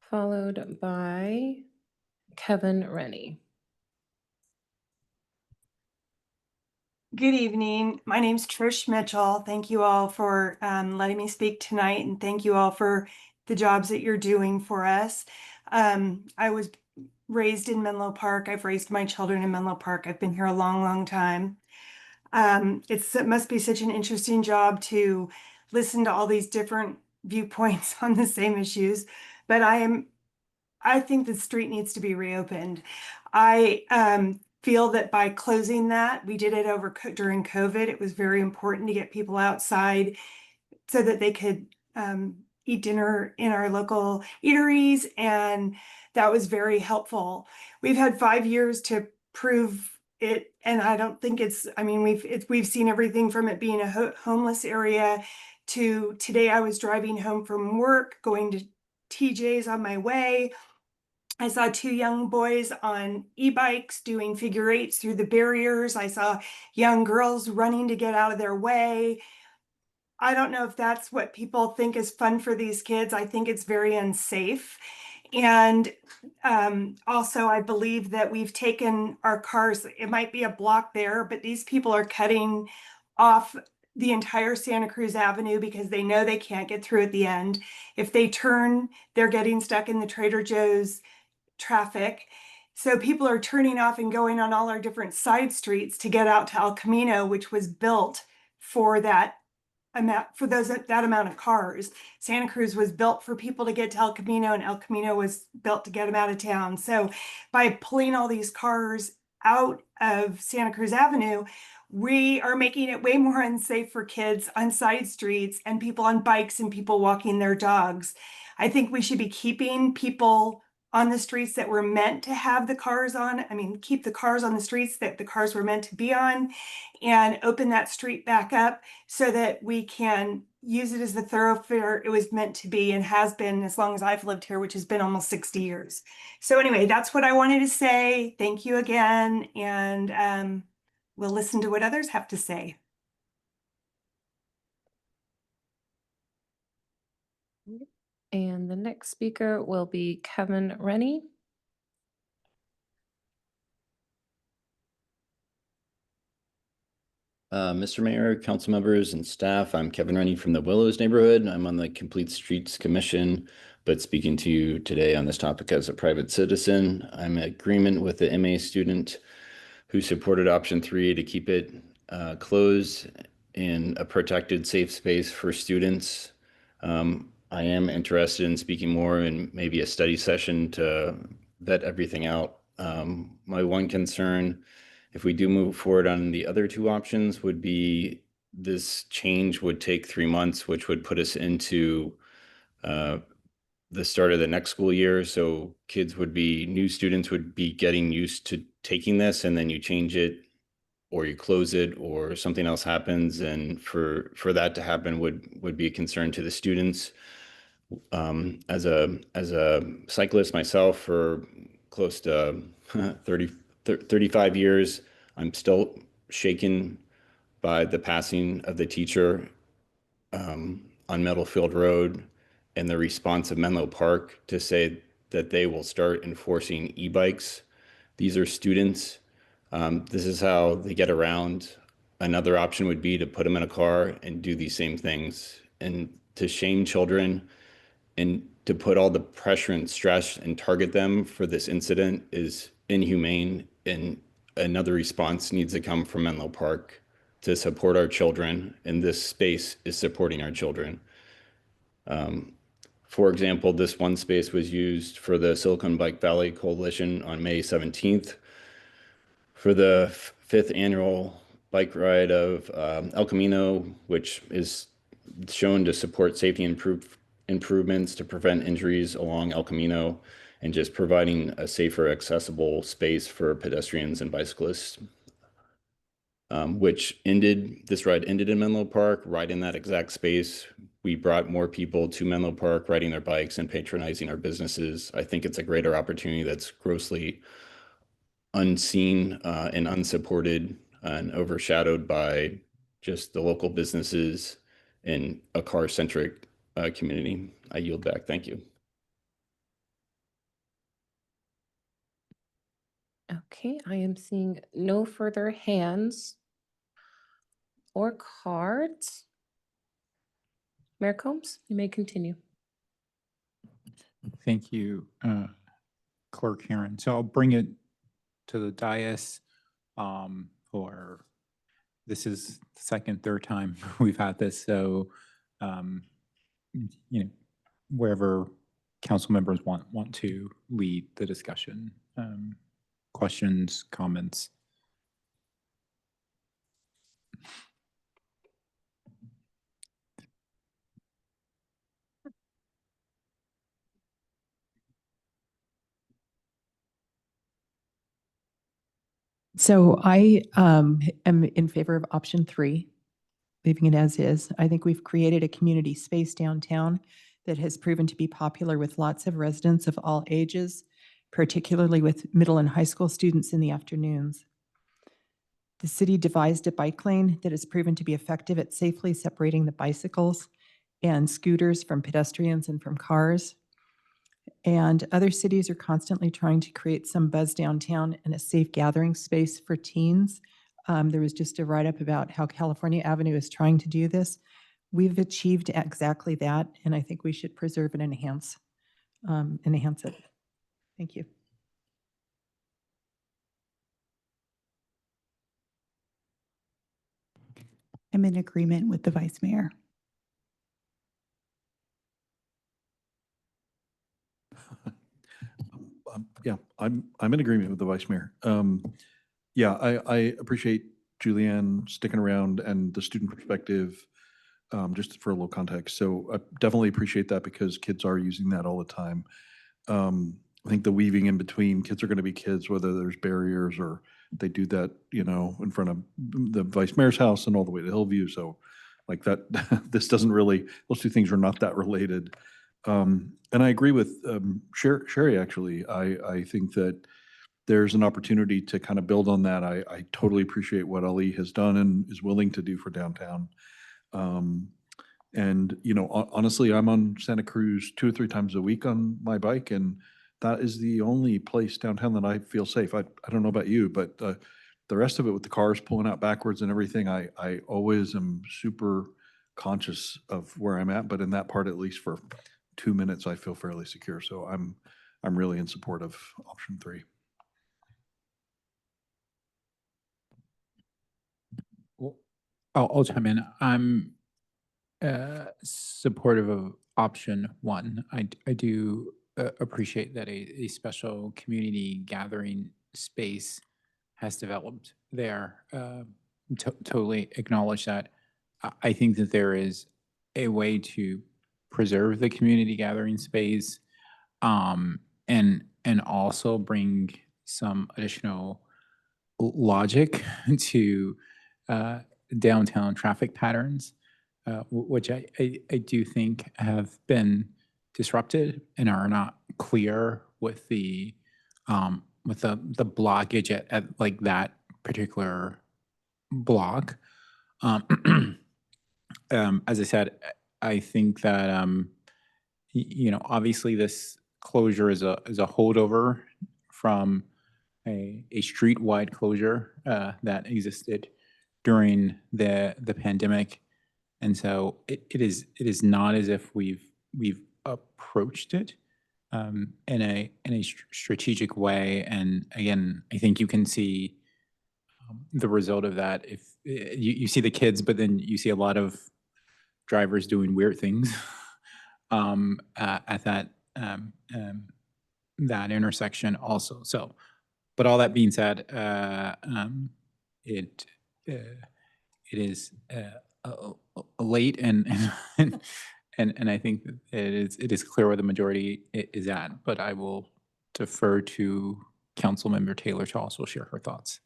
S3: followed by Kevin Rennie.
S14: Good evening. My name's Trish Mitchell. Thank you all for letting me speak tonight, and thank you all for the jobs that you're doing for us. I was raised in Menlo Park. I've raised my children in Menlo Park. I've been here a long, long time. It must be such an interesting job to listen to all these different viewpoints on the same issues, but I think the street needs to be reopened. I feel that by closing that, we did it during COVID. It was very important to get people outside so that they could eat dinner in our local eateries, and that was very helpful. We've had 5 years to prove it, and I don't think we've seen everything from it being a homeless area to today. I was driving home from work, going to TJ's on my way. I saw 2 young boys on e-bikes doing figure eights through the barriers. I saw young girls running to get out of their way. I don't know if that's what people think is fun for these kids. I think it's very unsafe. And also, I believe that we've taken our cars, it might be a block there, but these people are cutting off the entire Santa Cruz Avenue because they know they can't get through at the end. If they turn, they're getting stuck in the Trader Joe's traffic. So people are turning off and going on all our different side streets to get out to El Camino, which was built for that amount, for that amount of cars. Santa Cruz was built for people to get to El Camino, and El Camino was built to get them out of town. So by pulling all these cars out of Santa Cruz Avenue, we are making it way more unsafe for kids on side streets and people on bikes and people walking their dogs. I think we should be keeping people on the streets that were meant to have the cars on. I mean, keep the cars on the streets that the cars were meant to be on, and open that street back up so that we can use it as the thoroughfare it was meant to be and has been as long as I've lived here, which has been almost 60 years. So anyway, that's what I wanted to say. Thank you again. And we'll listen to what others have to say.
S3: And the next speaker will be Kevin Rennie.
S15: Mr. Mayor, council members, and staff, I'm Kevin Rennie from the Willows neighborhood. I'm on the Complete Streets Commission, but speaking to you today on this topic as a private citizen. I'm in agreement with the MA student who supported option 3 to keep it closed in a protected, safe space for students. I am interested in speaking more in maybe a study session to vet everything out. My one concern, if we do move forward on the other 2 options, would be this change would take 3 months, which would put us into the start of the next school year. So new students would be getting used to taking this, and then you change it or you close it or something else happens. And for that to happen would be a concern to the students. As a cyclist myself for close to 35 years, I'm still shaken by the passing of the teacher on Meadowfield Road and the response of Menlo Park to say that they will start enforcing e-bikes. These are students. This is how they get around. Another option would be to put them in a car and do these same things. And to shame children and to put all the pressure and stress and target them for this incident is inhumane. And another response needs to come from Menlo Park to support our children. And this space is supporting our children. For example, this one space was used for the Silicon Bike Valley Coalition on May 17th for the 5th annual bike ride of El Camino, which is shown to support safety improvements to prevent injuries along El Camino and just providing a safer, accessible space for pedestrians and bicyclists, this ride ended in Menlo Park, right in that exact space. We brought more people to Menlo Park riding their bikes and patronizing our businesses. I think it's a greater opportunity that's grossly unseen and unsupported and overshadowed by just the local businesses in a car-centric community. I yield back. Thank you.
S3: Okay, I am seeing no further hands or cards. Mayor Combs, you may continue.
S1: Thank you, Clerk Heron. So I'll bring it to the dais for, this is the second, third time we've had this. So, wherever council members want to lead the discussion, questions, comments.
S2: So I am in favor of option 3, leaving it as is. I think we've created a community space downtown that has proven to be popular with lots of residents of all ages, particularly with middle and high school students in the afternoons. The city devised a bike lane that has proven to be effective at safely separating the bicycles and scooters from pedestrians and from cars. And other cities are constantly trying to create some buzz downtown and a safe gathering space for teens. There was just a write-up about how California Avenue is trying to do this. We've achieved exactly that, and I think we should preserve and enhance it. Thank you.
S21: I'm in agreement with the vice mayor.
S8: Yeah, I'm in agreement with the vice mayor. Yeah, I appreciate Julianne sticking around and the student perspective, just for a little context. So I definitely appreciate that because kids are using that all the time. I think the weaving in between, kids are going to be kids, whether there's barriers or they do that, you know, in front of the vice mayor's house and all the way to Hillview. So like that, this doesn't really, those two things are not that related. And I agree with Sherry, actually. I think that there's an opportunity to kind of build on that. I totally appreciate what Ali has done and is willing to do for downtown. And, you know, honestly, I'm on Santa Cruz 2 or 3 times a week on my bike, and that is the only place downtown that I feel safe. I don't know about you, but the rest of it with the cars pulling out backwards and everything, I always am super conscious of where I'm at. But in that part, at least for 2 minutes, I feel fairly secure. So I'm really in support of option 3.
S1: Well, I'll chime in. I'm supportive of option 1. I do appreciate that a special community gathering space has developed there. Totally acknowledge that. I think that there is a way to preserve the community gathering space, and also bring some additional logic to downtown traffic patterns, which I do think have been disrupted and are not clear with the blockage at like that particular block. As I said, I think that you know, obviously this closure is a holdover from a street-wide closure that existed during the pandemic, and so it is not as if we've approached it in a strategic way. And again, I think you can see the result of that if you see the kids, but then you see a lot of drivers doing weird things at that intersection also. So, but all that being said, it is late and and I think that it is clear where the majority is at. But I will defer to Councilmember Taylor to also share her thoughts.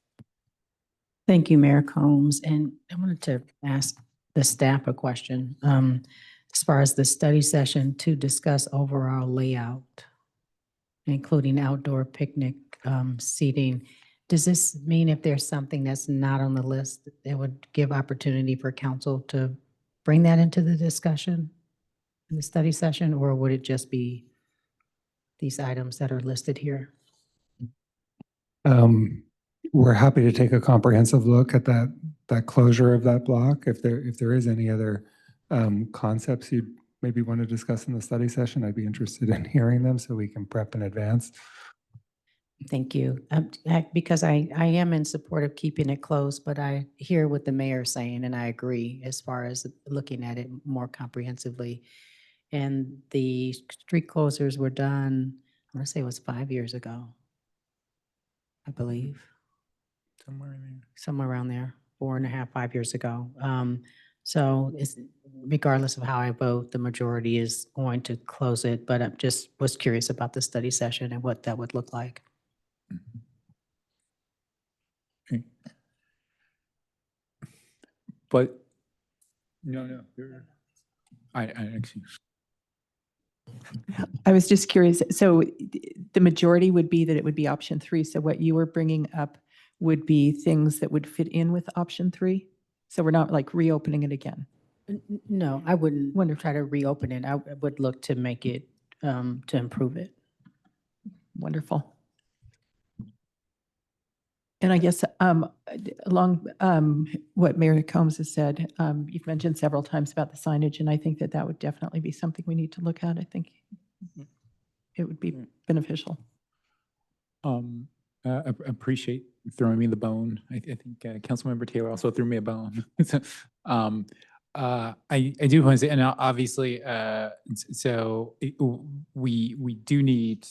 S7: Thank you, Mayor Combs. And I wanted to ask the staff a question. As far as the study session to discuss overall layout, including outdoor picnic seating, does this mean if there's something that's not on the list, it would give opportunity for council to bring that into the discussion in the study session, or would it just be these items that are listed here?
S12: We're happy to take a comprehensive look at that closure of that block. If there is any other concepts you'd maybe want to discuss in the study session, I'd be interested in hearing them so we can prep in advance.
S7: Thank you. Because I am in support of keeping it closed, but I hear what the mayor's saying, and I agree as far as looking at it more comprehensively. And the street closures were done, I want to say it was 5 years ago, I believe. Somewhere around there, 4.5, 5 years ago. So it's, regardless of how I vote, the majority is going to close it, but I just was curious about the study session and what that would look like.
S1: But no, I actually.
S2: I was just curious. So the majority would be that it would be option 3. So what you were bringing up would be things that would fit in with option 3. So we're not like reopening it again.
S7: No, I wouldn't try to reopen it. I would look to make it, to improve it.
S2: Wonderful. And I guess along what Mayor Combs has said, you've mentioned several times about the signage, and I think that would definitely be something we need to look at. I think it would be beneficial.
S1: Appreciate throwing me the bone. I think Councilmember Taylor also threw me a bone. I do want to say, and obviously, we do need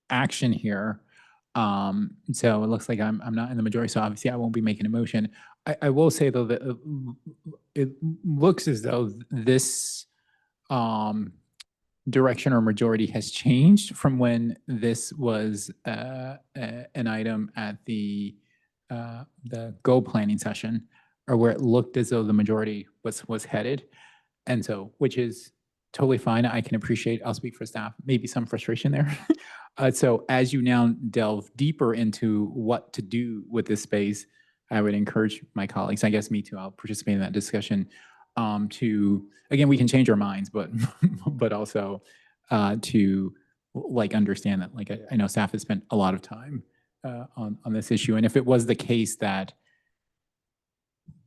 S1: action here. So it looks like I'm not in the majority, so obviously I won't be making a motion. I will say though that it looks as though this direction or majority has changed from when this was an item at the goal planning session, or where it looked as though the majority was headed. And so, which is totally fine. I can appreciate, I'll speak for staff, maybe some frustration there. So as you now delve deeper into what to do with this space, I would encourage my colleagues, I guess me too, I'll participate in that discussion, to, again, we can change our minds, but, but also to like understand that, like, I know staff has spent a lot of time on this issue. And if it was the case that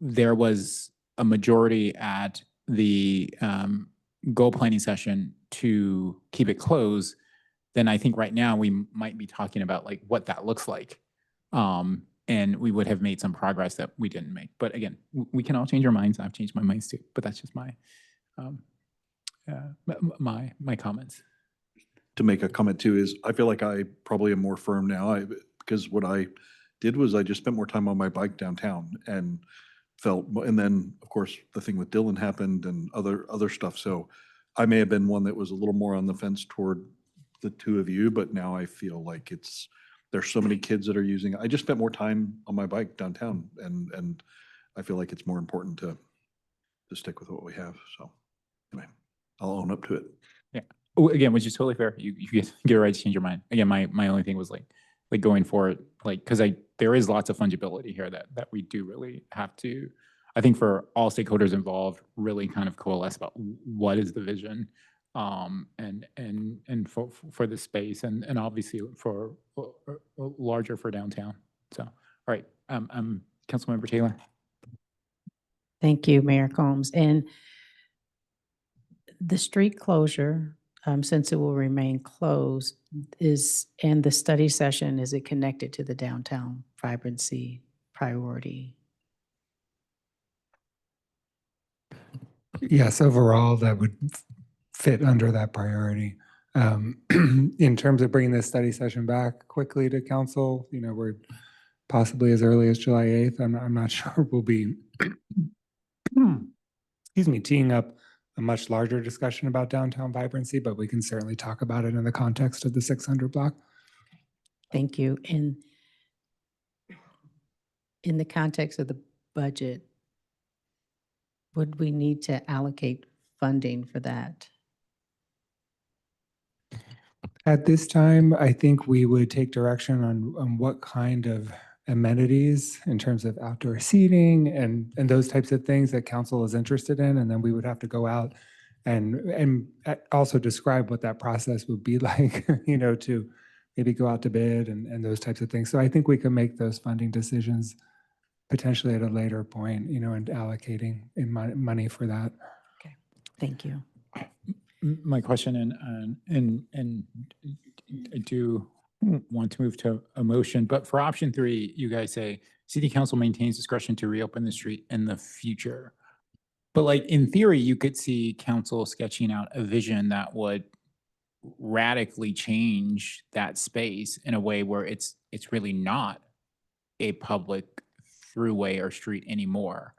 S1: there was a majority at the goal planning session to keep it closed, then I think right now we might be talking about like what that looks like. And we would have made some progress that we didn't make. But again, we can all change our minds. I've changed my minds too, but that's just my my comments.
S8: To make a comment too is I feel like I probably am more firm now because what I did was I just spent more time on my bike downtown and felt, and then of course the thing with Dylan happened and other stuff. So I may have been one that was a little more on the fence toward the two of you, but now I feel like there's so many kids that are using it. I just spent more time on my bike downtown and I feel like it's more important to stick with what we have. So anyway, I'll own up to it.
S1: Yeah. Again, which is totally fair. You get a right to change your mind. Again, my only thing was like going for it, like, because there is lots of fungibility here that we do really have to, I think, for all stakeholders involved, really kind of coalesce about what is the vision, and for the space, and obviously for larger for downtown. So, all right, Councilmember Taylor.
S7: Thank you, Mayor Combs. And the street closure, since it will remain closed, and the study session, is it connected to the downtown vibrancy priority?
S12: Yes, overall, that would fit under that priority. In terms of bringing this study session back quickly to council, we're possibly as early as July 8th. I'm not sure we'll be, excuse me, teeing up a much larger discussion about downtown vibrancy, but we can certainly talk about it in the context of the 600 block.
S7: Thank you. In the context of the budget, would we need to allocate funding for that?
S12: At this time, I think we would take direction on what kind of amenities in terms of outdoor seating and those types of things that council is interested in. And then we would have to go out and also describe what that process would be like, to maybe go out to bid and those types of things. So I think we can make those funding decisions potentially at a later point, and allocating money for that.
S7: Okay, thank you.
S1: My question, and I do want to move to a motion, but for option 3, you guys say City Council maintains discretion to reopen the street in the future. But like in theory, you could see council sketching out a vision that would radically change that space in a way where it's really not a public throughway or street anymore,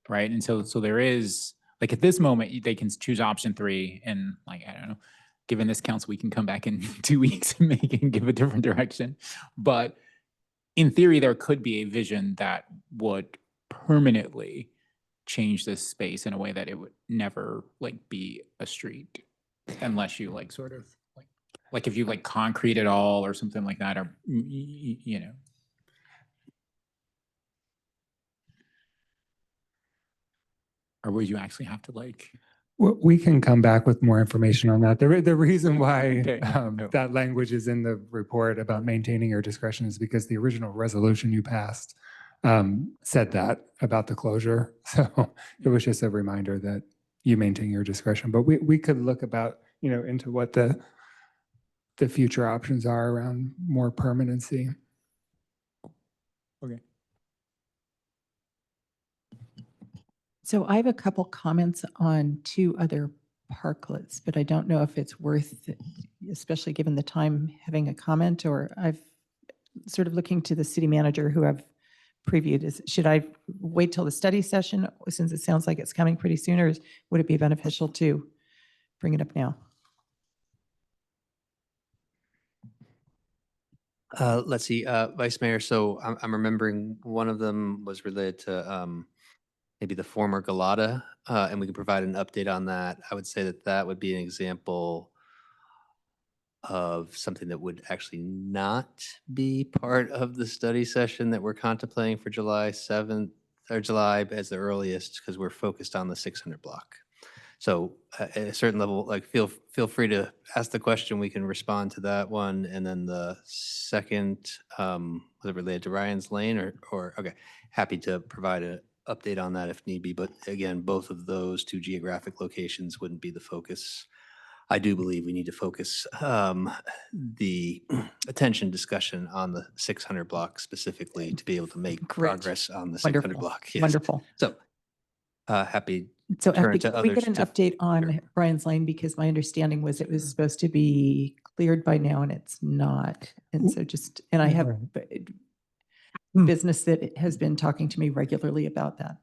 S1: right? And so there is, like, at this moment, they can choose option 3, and like, I don't know, given this council, we can come back in 2 weeks and give a different direction. But in theory, there could be a vision that would permanently change this space in a way that it would never be a street, unless you sort of like if you concrete it all or something like that, or or would you actually have to
S12: We can come back with more information on that. The reason why
S1: Okay.
S12: that language is in the report about maintaining your discretion is because the original resolution you passed said that about the closure. So it was just a reminder that you maintain your discretion. But we could look about, into what the future options are around more permanency.
S1: Okay.
S2: So I have a couple comments on two other parklets, but I don't know if it's worth, especially given the time, having a comment, or I've sort of looking to the city manager who I've previewed. Should I wait till the study session since it sounds like it's coming pretty soon, or would it be beneficial to bring it up now?
S5: Let's see, Vice Mayor, so I'm remembering one of them was related to maybe the former Galata, and we can provide an update on that. I would say that that would be an example of something that would actually not be part of the study session that we're contemplating for July 7th or July as the earliest, because we're focused on the 600 block. So at a certain level, like feel free to ask the question. We can respond to that one. And then the second, was it related to Ryan's Lane or okay, happy to provide an update on that if need be. But again, both of those two geographic locations wouldn't be the focus. I do believe we need to focus the attention discussion on the 600 block specifically to be able to make progress on the 600
S2: Wonderful.
S5: block. Yes.
S2: Wonderful.
S5: So happy
S2: So
S5: to turn
S2: Effie,
S5: to
S2: can we
S5: others.
S2: get an update on Brian's Lane? Because my understanding was it was supposed to be cleared by now and it's not. And so just, and I have business that has been talking to me regularly about that.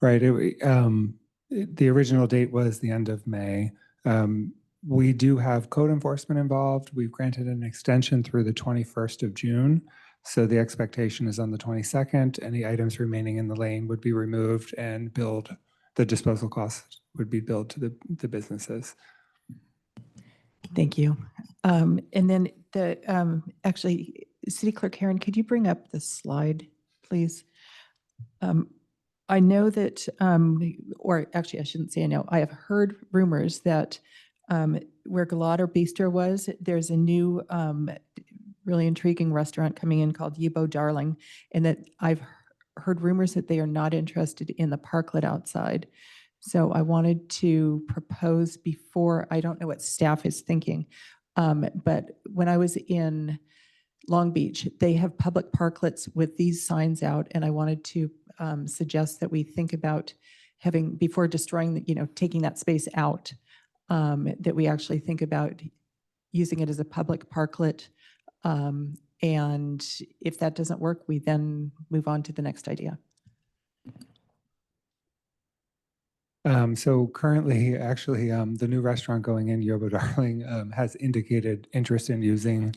S12: Right. The original date was the end of May. We do have code enforcement involved. We've granted an extension through the 21st of June. So the expectation is on the 22nd, any items remaining in the lane would be removed and billed, the disposal costs would be billed to the businesses.
S2: Thank you. And then actually, City Clerk Heron, could you bring up the slide, please? I know that, or actually I shouldn't say I know, I have heard rumors that where Galata Bistro was, there's a new really intriguing restaurant coming in called Yibo Darling, and that I've heard rumors that they are not interested in the parklet outside. So I wanted to propose before, I don't know what staff is thinking, but when I was in Long Beach, they have public parklets with these signs out, and I wanted to suggest that we think about having, before destroying, taking that space out, that we actually think about using it as a public parklet. And if that doesn't work, we then move on to the next idea.
S12: So currently, actually, the new restaurant going in, Yobo Darling, has indicated interest in using.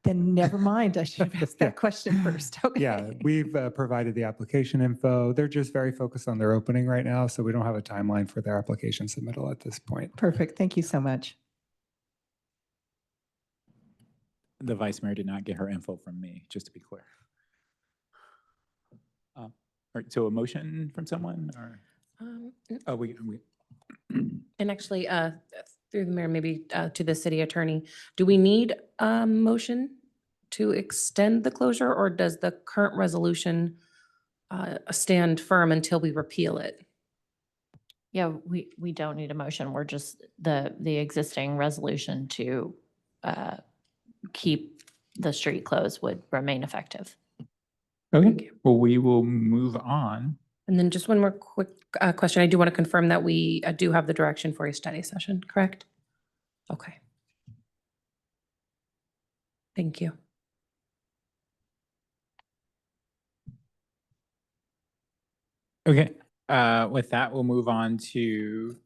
S2: Then never mind, I should have asked that question first. Okay.
S12: Yeah, we've provided the application info. They're just very focused on their opening right now, so we don't have a timeline for their application submittal at this point.
S2: Perfect, thank you so much.
S1: The Vice Mayor did not get her info from me, just to be clear. All right, so a motion from someone or? Oh,
S3: And actually, through the mayor, maybe to the city attorney, do we need a motion to extend the closure, or does the current resolution stand firm until we repeal it?
S10: Yeah, we don't need a motion. We're just, the existing resolution to keep the street closed would remain effective.
S1: Okay, well, we will move on.
S3: And then just one more quick question. I do want to confirm that we do have the direction for a study session, correct? Okay. Thank you.
S1: Okay, with that, we'll move on to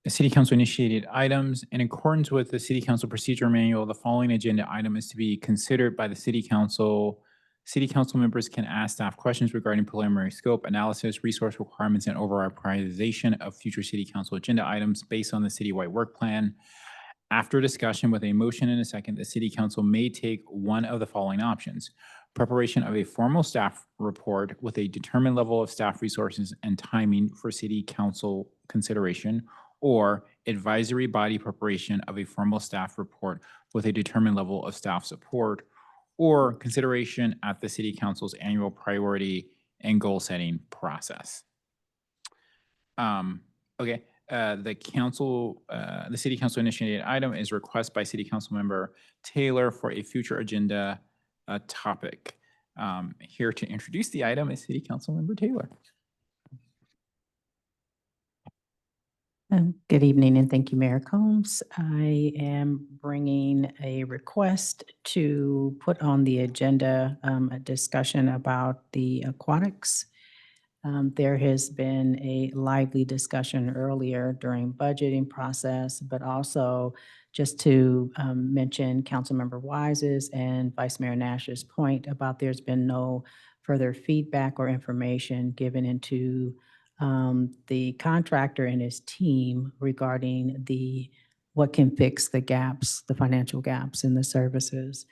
S1: City Council initiated items. In accordance with the City Council Procedure Manual, the following agenda item is to be considered by the City Council. City Council members can ask staff questions regarding preliminary scope, analysis, resource requirements, and overall prioritization of future City Council agenda items based on the citywide work plan. After discussion with a motion and a second, the City Council may take one of the following options: preparation of a formal staff report with a determined level of staff resources and timing for City Council consideration, or advisory body preparation of a formal staff report with a determined level of staff support, or consideration at the City Council's annual priority and goal setting process. Okay, the City Council initiated item is request by City Councilmember Taylor for a future agenda topic. Here to introduce the item is City Councilmember Taylor.
S7: Good evening, and thank you, Mayor Combs. I am bringing a request to put on the agenda a discussion about the aquatics. There has been a lively discussion earlier during budgeting process, but also just to mention Councilmember Wise's and Vice Mayor Nash's point about there's been no further feedback or information given into the contractor and his team regarding what can fix the gaps, the financial gaps in the services.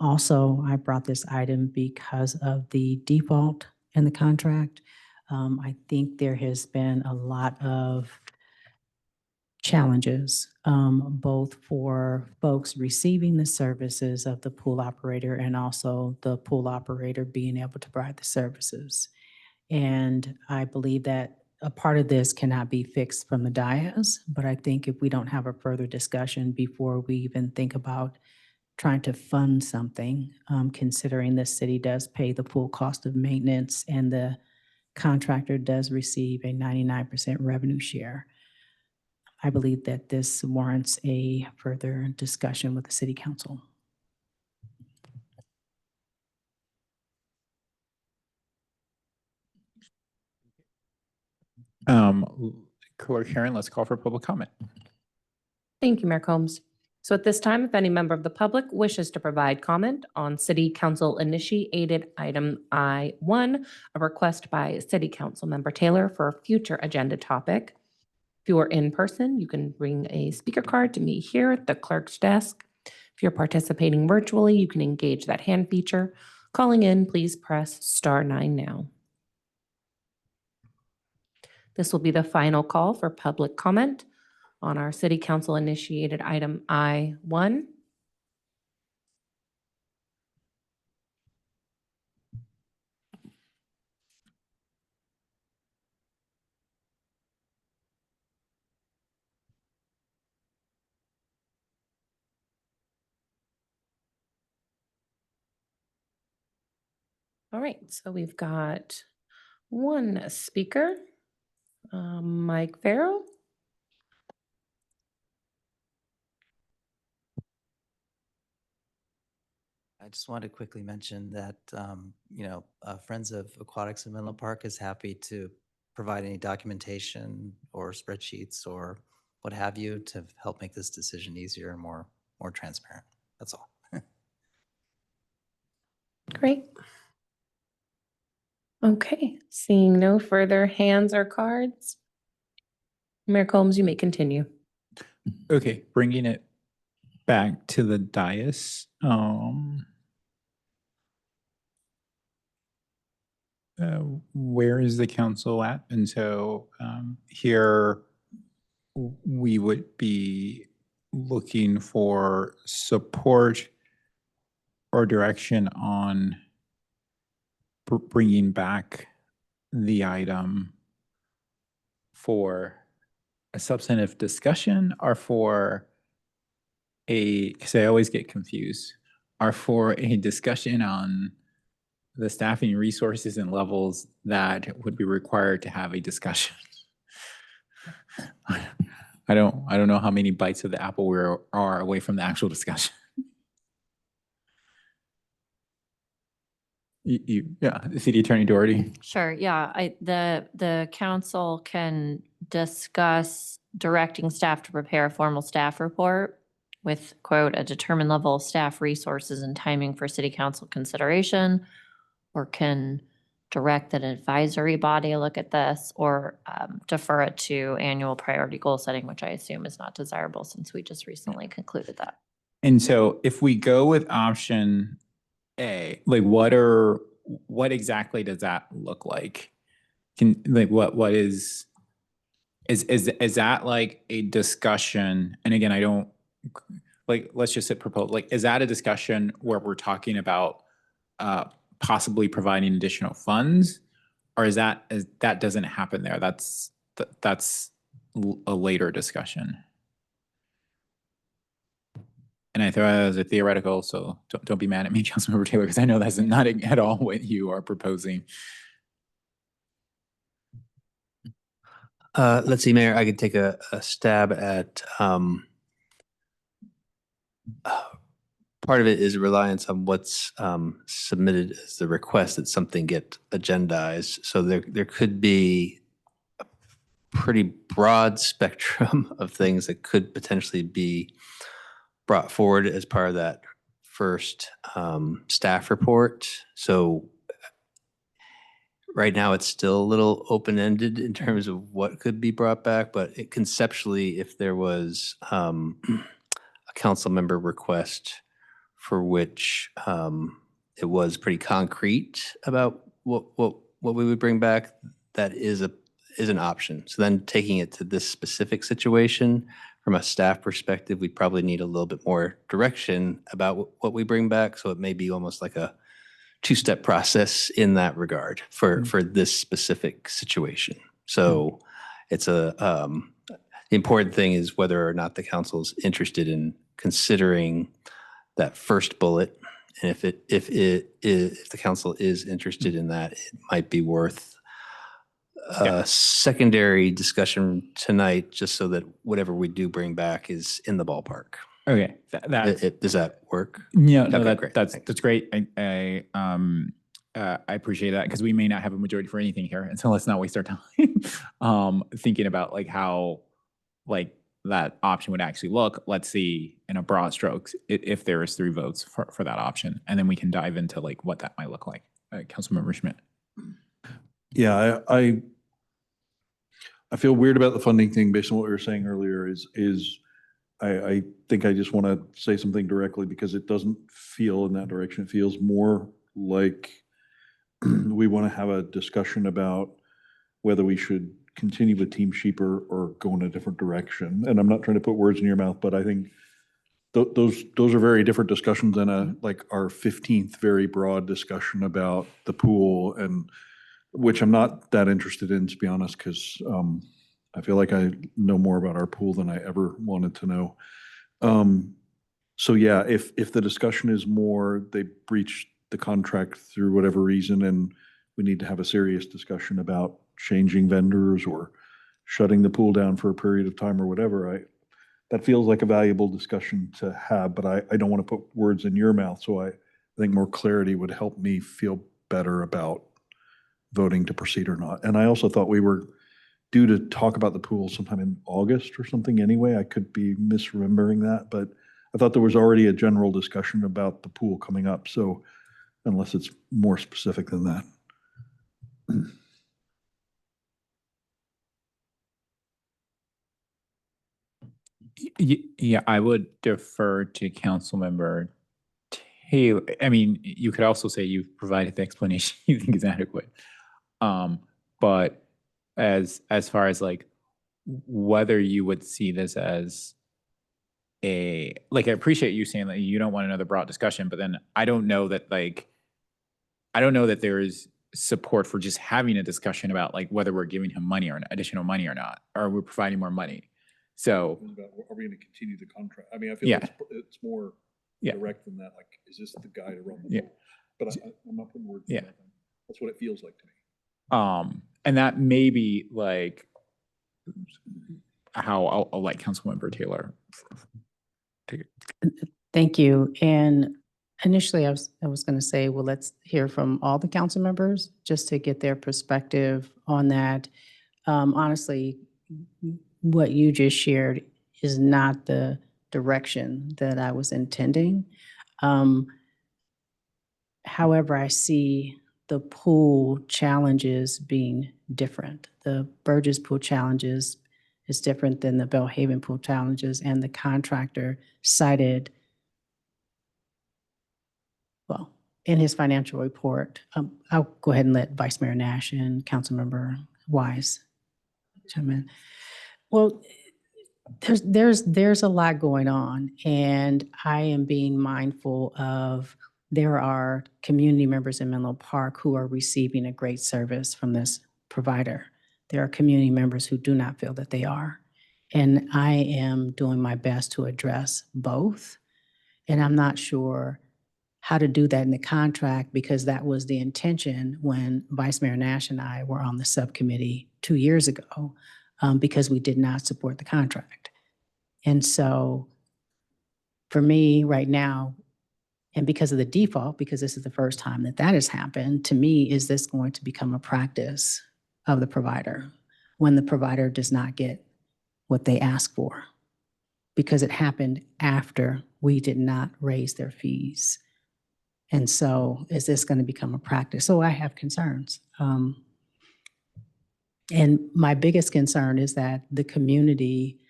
S7: Also, I brought this item because of the default in the contract. I think there has been a lot of challenges, both for folks receiving the services of the pool operator and also the pool operator being able to provide the services. And I believe that a part of this cannot be fixed from the dais, but I think if we don't have a further discussion before we even think about trying to fund something, considering the city does pay the full cost of maintenance and the contractor does receive a 99% revenue share, I believe that this warrants a further discussion with the city council.
S1: Clerk Karen, let's call for public comment.
S3: Thank you, Mayor Combs. So at this time, if any member of the public wishes to provide comment on City Council initiated item I-1, a request by City Councilmember Taylor for a future agenda topic. If you are in person, you can bring a speaker card to me here at the clerk's desk. If you're participating virtually, you can engage that hand feature. Calling in, please press *9 now. This will be the final call for public comment on our City Council initiated item I-1. All right, so we've got one speaker, Mike Farrell.
S16: I just wanted to quickly mention that, Friends of Aquatics in Menlo Park is happy to provide any documentation or spreadsheets or what have you to help make this decision easier and more transparent. That's all.
S3: Great. Okay, seeing no further hands or cards. Mayor Combs, you may continue.
S1: Okay, bringing it back to the dais. Where is the council at? And so here we would be looking for support or direction on bringing back the item for a substantive discussion or for because I always get confused, or for a discussion on the staffing resources and levels that would be required to have a discussion. I don't know how many bites of the apple we are away from the actual discussion. Yeah, City Attorney Doherty.
S10: Sure, yeah, the council can discuss directing staff to prepare a formal staff report with, quote, a determined level of staff resources and timing for city council consideration, or can direct an advisory body look at this, or defer it to annual priority goal setting, which I assume is not desirable since we just recently concluded that. And
S1: so if we go with option A, like what exactly does that look like? What is that like a discussion? And again, I don't let's just propose, is that a discussion where we're talking about possibly providing additional funds, or is that doesn't happen there? That's a later discussion. And I throw it as a theoretical, so don't be mad at me, Councilmember Taylor, because I know that's not at all what you are proposing.
S5: Let's see, Mayor, I could take a stab at part of it is reliance on what's submitted as the request that something get agendized. So there could be a pretty broad spectrum of things that could potentially be brought forward as part of that first staff report. So right now it's still a little open-ended in terms of what could be brought back, but conceptually, if there was a council member request for which it was pretty concrete about what we would bring back, that is an option. So then taking it to this specific situation, from a staff perspective, we probably need a little bit more direction about what we bring back. So it may be almost like a two-step process in that regard for this specific situation. So it's the important thing is whether or not the council is interested in considering that first bullet. And if the council is interested in that, it might be worth a secondary discussion tonight, just so that whatever we do bring back is in the ballpark.
S1: Okay,
S5: Does that work?
S1: No,
S5: Okay, great.
S1: that's great. I appreciate that, because we may not have a majority for anything here, and so let's not waste our time thinking about like how like that option would actually look. Let's see in a broad strokes if there is 3 votes for that option, and then we can dive into like what that might look like. Councilmember Schmidt.
S8: Yeah, I feel weird about the funding thing based on what we were saying earlier. I think I just want to say something directly, because it doesn't feel in that direction. It feels more like we want to have a discussion about whether we should continue with Team Sheeper or go in a different direction. And I'm not trying to put words in your mouth, but I think those are very different discussions than like our 15th very broad discussion about the pool, and which I'm not that interested in, to be honest, because I feel like I know more about our pool than I ever wanted to know. So yeah, if the discussion is more they breached the contract through whatever reason, and we need to have a serious discussion about changing vendors or shutting the pool down for a period of time or whatever, that feels like a valuable discussion to have, but I don't want to put words in your mouth. So I think more clarity would help me feel better about voting to proceed or not. And I also thought we were due to talk about the pool sometime in August or something anyway. I could be misremembering that, but I thought there was already a general discussion about the pool coming up. So unless it's more specific than that.
S1: Yeah, I would defer to Councilmember Taylor. I mean, you could also say you've provided the explanation you think is adequate. But as far as like whether you would see this as I appreciate you saying that you don't want another broad discussion, but then I don't know that there is support for just having a discussion about like whether we're giving him money or additional money or not, or we're providing more money. So
S8: Are we going to continue the contract? I mean, I feel it's more direct than that. Like, is this the guy to run the pool? But I'm not putting words in that. That's what it feels like to me.
S1: And that may be like how I'll let Councilmember Taylor take it.
S7: Thank you. And initially I was going to say, well, let's hear from all the council members just to get their perspective on that. Honestly, what you just shared is not the direction that I was intending. However, I see the pool challenges being different. The Burgess pool challenges is different than the Belhaven pool challenges, and the contractor cited, well, in his financial report. I'll go ahead and let Vice Mayor Nash and Councilmember Wise chime in. Well, there's a lot going on, and I am being mindful of there are community members in Menlo Park who are receiving a great service from this provider. There are community members who do not feel that they are. And I am doing my best to address both. And I'm not sure how to do that in the contract, because that was the intention when Vice Mayor Nash and I were on the subcommittee 2 years ago, because we did not support the contract. And so for me right now, and because of the default, because this is the first time that that has happened, to me, is this going to become a practice of the provider when the provider does not get what they ask for? Because it happened after we did not raise their fees. And so is this going to become a practice? So I have concerns. And my biggest concern is that the community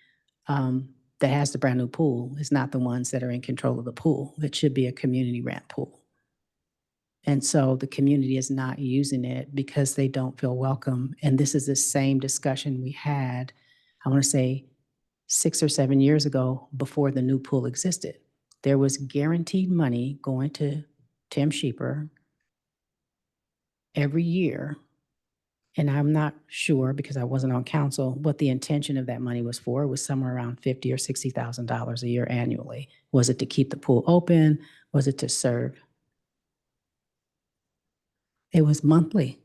S7: that has the brand new pool is not the ones that are in control of the pool. It should be a community rent pool. And so the community is not using it because they don't feel welcome. And this is the same discussion we had, I want to say 6 or 7 years ago, before the new pool existed. There was guaranteed money going to Tim Sheeper every year. And I'm not sure, because I wasn't on council, what the intention of that money was for. It was somewhere around $50,000 or $60,000 a year annually. Was it to keep the pool open? Was it to serve? It was monthly.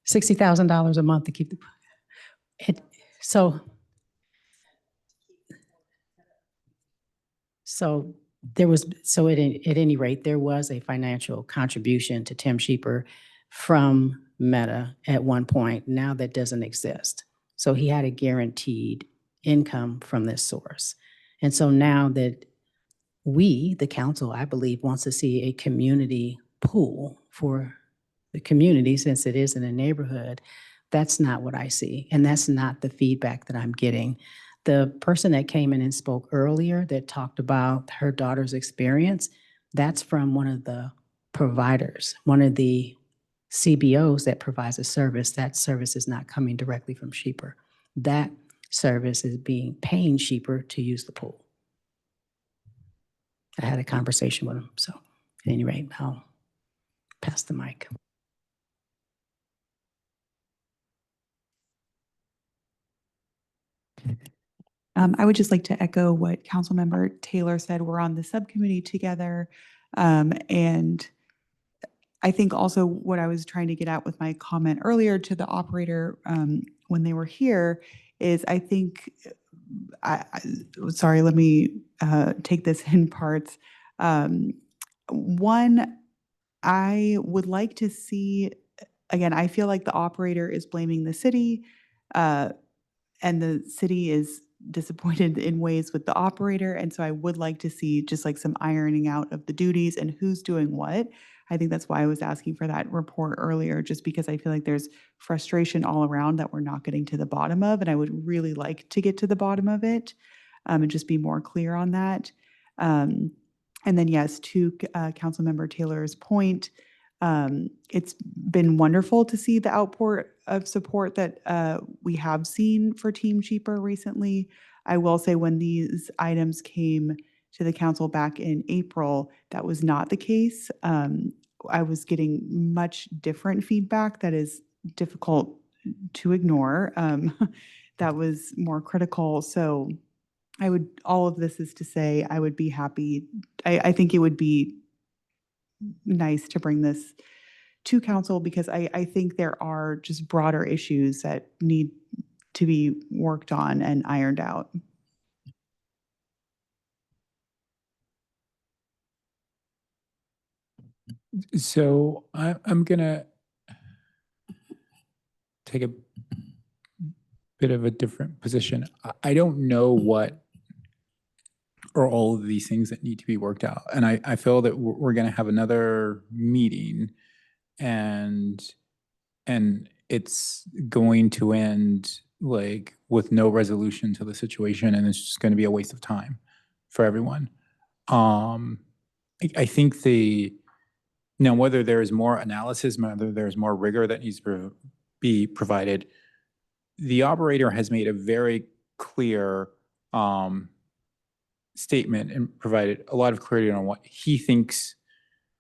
S7: $60,000 a month to keep the pool. At any rate, there was a financial contribution to Tim Sheeper from Meta at one point. Now that doesn't exist. So he had a guaranteed income from this source. And so now that we, the council, I believe, wants to see a community pool for the community, since it is in a neighborhood, that's not what I see. And that's not the feedback that I'm getting. The person that came in and spoke earlier that talked about her daughter's experience, that's from one of the providers, one of the CBOs that provides a service. That service is not coming directly from Sheeper. That service is paying Sheeper to use the pool. I had a conversation with him. So at any rate, I'll pass the mic.
S21: I would just like to echo what Councilmember Taylor said. We're on the subcommittee together. And I think also what I was trying to get at with my comment earlier to the operator when they were here is I think, sorry, let me take this in parts. One, I would like to see, again, I feel like the operator is blaming the city and the city is disappointed in ways with the operator. And so I would like to see just like some ironing out of the duties and who's doing what. I think that's why I was asking for that report earlier, just because I feel like there's frustration all around that we're not getting to the bottom of. And I would really like to get to the bottom of it and just be more clear on that. And then yes, to Councilmember Taylor's point, it's been wonderful to see the outpour of support that we have seen for Team Sheeper recently. I will say when these items came to the council back in April, that was not the case. I was getting much different feedback that is difficult to ignore. That was more critical. So all of this is to say, I would be happy. I think it would be nice to bring this to council because I think there are just broader issues that need to be worked on and ironed out.
S1: So I'm going to take a bit of a different position. I don't know what are all of these things that need to be worked out. And I feel that we're going to have another meeting and it's going to end like with no resolution to the situation, and it's just going to be a waste of time for everyone. I think now whether there is more analysis, whether there's more rigor that needs to be provided, the operator has made a very clear statement and provided a lot of clarity on what he thinks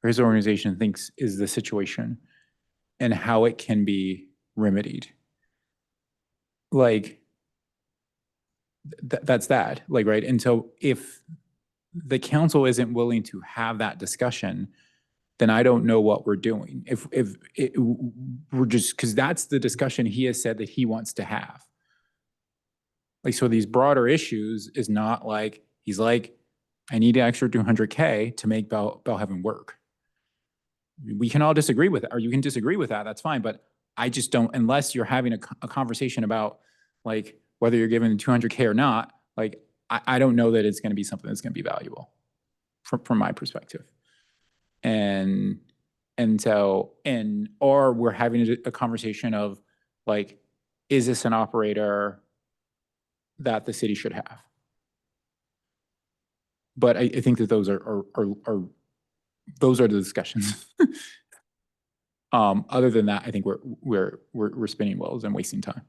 S1: or his organization thinks is the situation and how it can be remedied. Like, that's that, like, right? And so if the council isn't willing to have that discussion, then I don't know what we're doing. If we're just, because that's the discussion he has said that he wants to have. Like, so these broader issues is not like, he's like, I need an extra 200K to make Bellhaven work. We can all disagree with it, or you can disagree with that, that's fine, but I just don't, unless you're having a conversation about like whether you're giving 200K or not, like, I don't know that it's gonna be something that's gonna be valuable from my perspective. Or we're having a conversation of like, is this an operator that the city should have? But I think that those are the discussions. Other than that, I think we're spinning wheels and wasting time.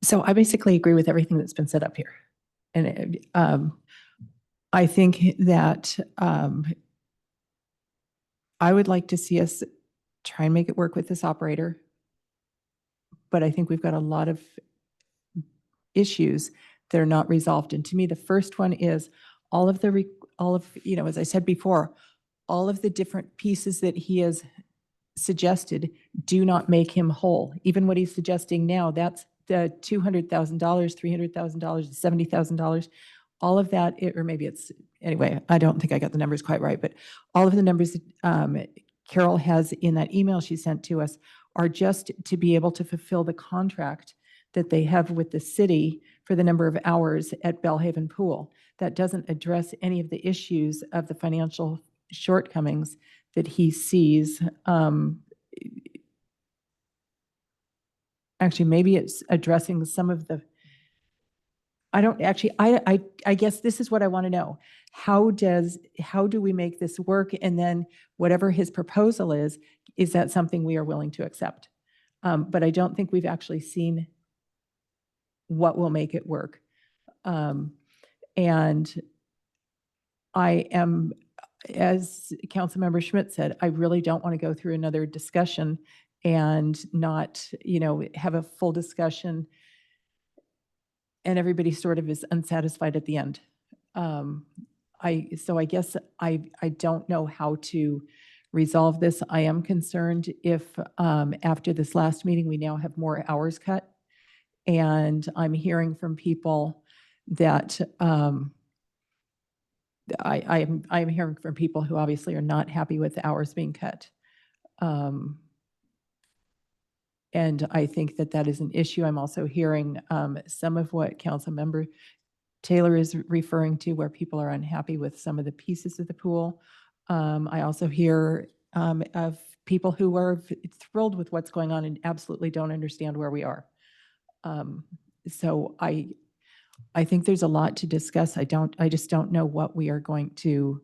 S2: So I basically agree with everything that's been said up here. And I think that I would like to see us try and make it work with this operator. But I think we've got a lot of issues that are not resolved. And to me, the first one is all of, you know, as I said before, all of the different pieces that he has suggested do not make him whole. Even what he's suggesting now, that's the $200,000, $300,000, $70,000, all of that, or maybe it's, anyway, I don't think I got the numbers quite right, but all of the numbers that Carol has in that email she sent to us are just to be able to fulfill the contract that they have with the city for the number of hours at Bellhaven Pool. That doesn't address any of the issues of the financial shortcomings that he sees. Actually, maybe it's addressing some of the, I guess this is what I want to know. How do we make this work? And then whatever his proposal is that something we are willing to accept? But I don't think we've actually seen what will make it work. And I am, as Councilmember Schmidt said, I really don't want to go through another discussion and not, you know, have a full discussion and everybody sort of is unsatisfied at the end. So I guess I don't know how to resolve this. I am concerned if after this last meeting, we now have more hours cut. And I'm hearing from people that I'm hearing from people who obviously are not happy with the hours being cut. And I think that that is an issue. I'm also hearing some of what Councilmember Taylor is referring to, where people are unhappy with some of the pieces of the pool. I also hear of people who are thrilled with what's going on and absolutely don't understand where we are. So I think there's a lot to discuss. I just don't know what we are going to,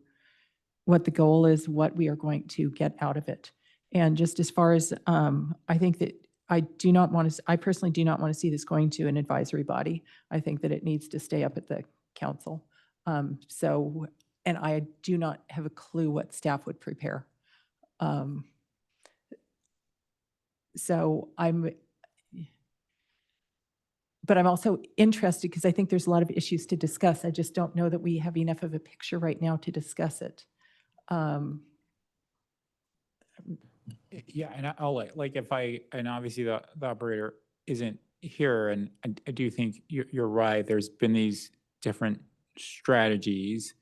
S2: what the goal is, what we are going to get out of it. And just as far as, I think that I personally do not want to see this going to an advisory body. I think that it needs to stay up at the council. And I do not have a clue what staff would prepare. But I'm also interested because I think there's a lot of issues to discuss. I just don't know that we have enough of a picture right now to discuss it.
S1: Yeah, and I'll like and obviously the operator isn't here, and I do think you're right. There's been these different strategies,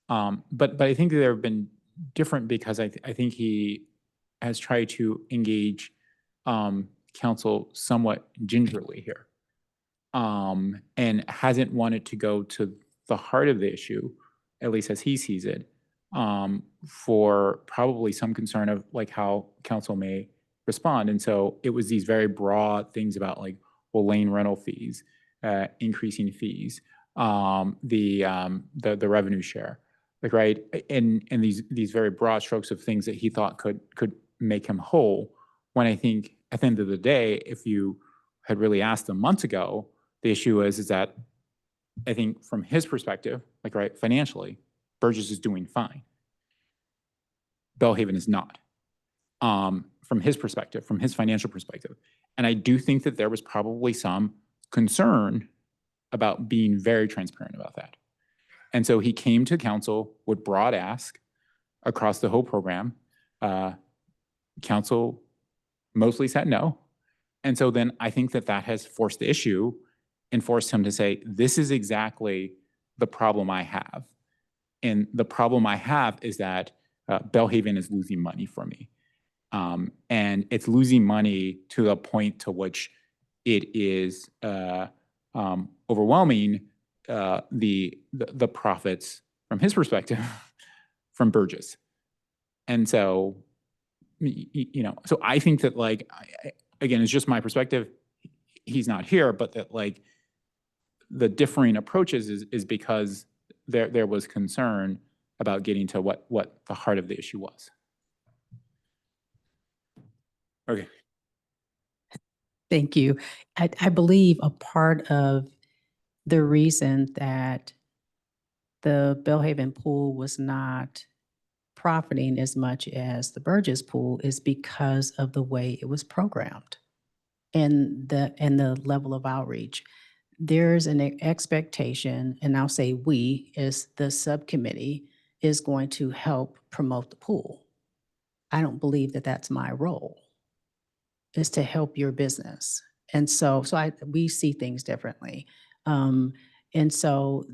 S1: but I think that there have been different because I think he has tried to engage council somewhat gingerly here, and hasn't wanted to go to the heart of the issue, at least as he sees it. For probably some concern of like how council may respond. And so it was these very broad things about like, well, lane rental fees, increasing fees, the revenue share, like, right? And these very broad strokes of things that he thought could make him whole. When I think at the end of the day, if you had really asked him months ago, the issue is that I think from his perspective, like, right, financially, Burgess is doing fine. Bellhaven is not, from his perspective, from his financial perspective. And I do think that there was probably some concern about being very transparent about that. And so he came to council with broad ask across the whole program. Council mostly said no. And so then I think that that has forced the issue and forced him to say, this is exactly the problem I have. And the problem I have is that Belhaven is losing money for me. And it's losing money to the point to which it is overwhelming the profits from his perspective from Burgess. And so, you know, so I think that like, again, it's just my perspective. He's not here, but that like the differing approaches is because there was concern about getting to what the heart of the issue was. Okay.
S7: Thank you. I believe a part of the reason that the Belhaven pool was not profiting as much as the Burgess pool is because of the way it was programmed and the level of outreach. There's an expectation, and I'll say we, as the subcommittee, is going to help promote the pool. I don't believe that that's my role, is to help your business. And so we see things differently. And so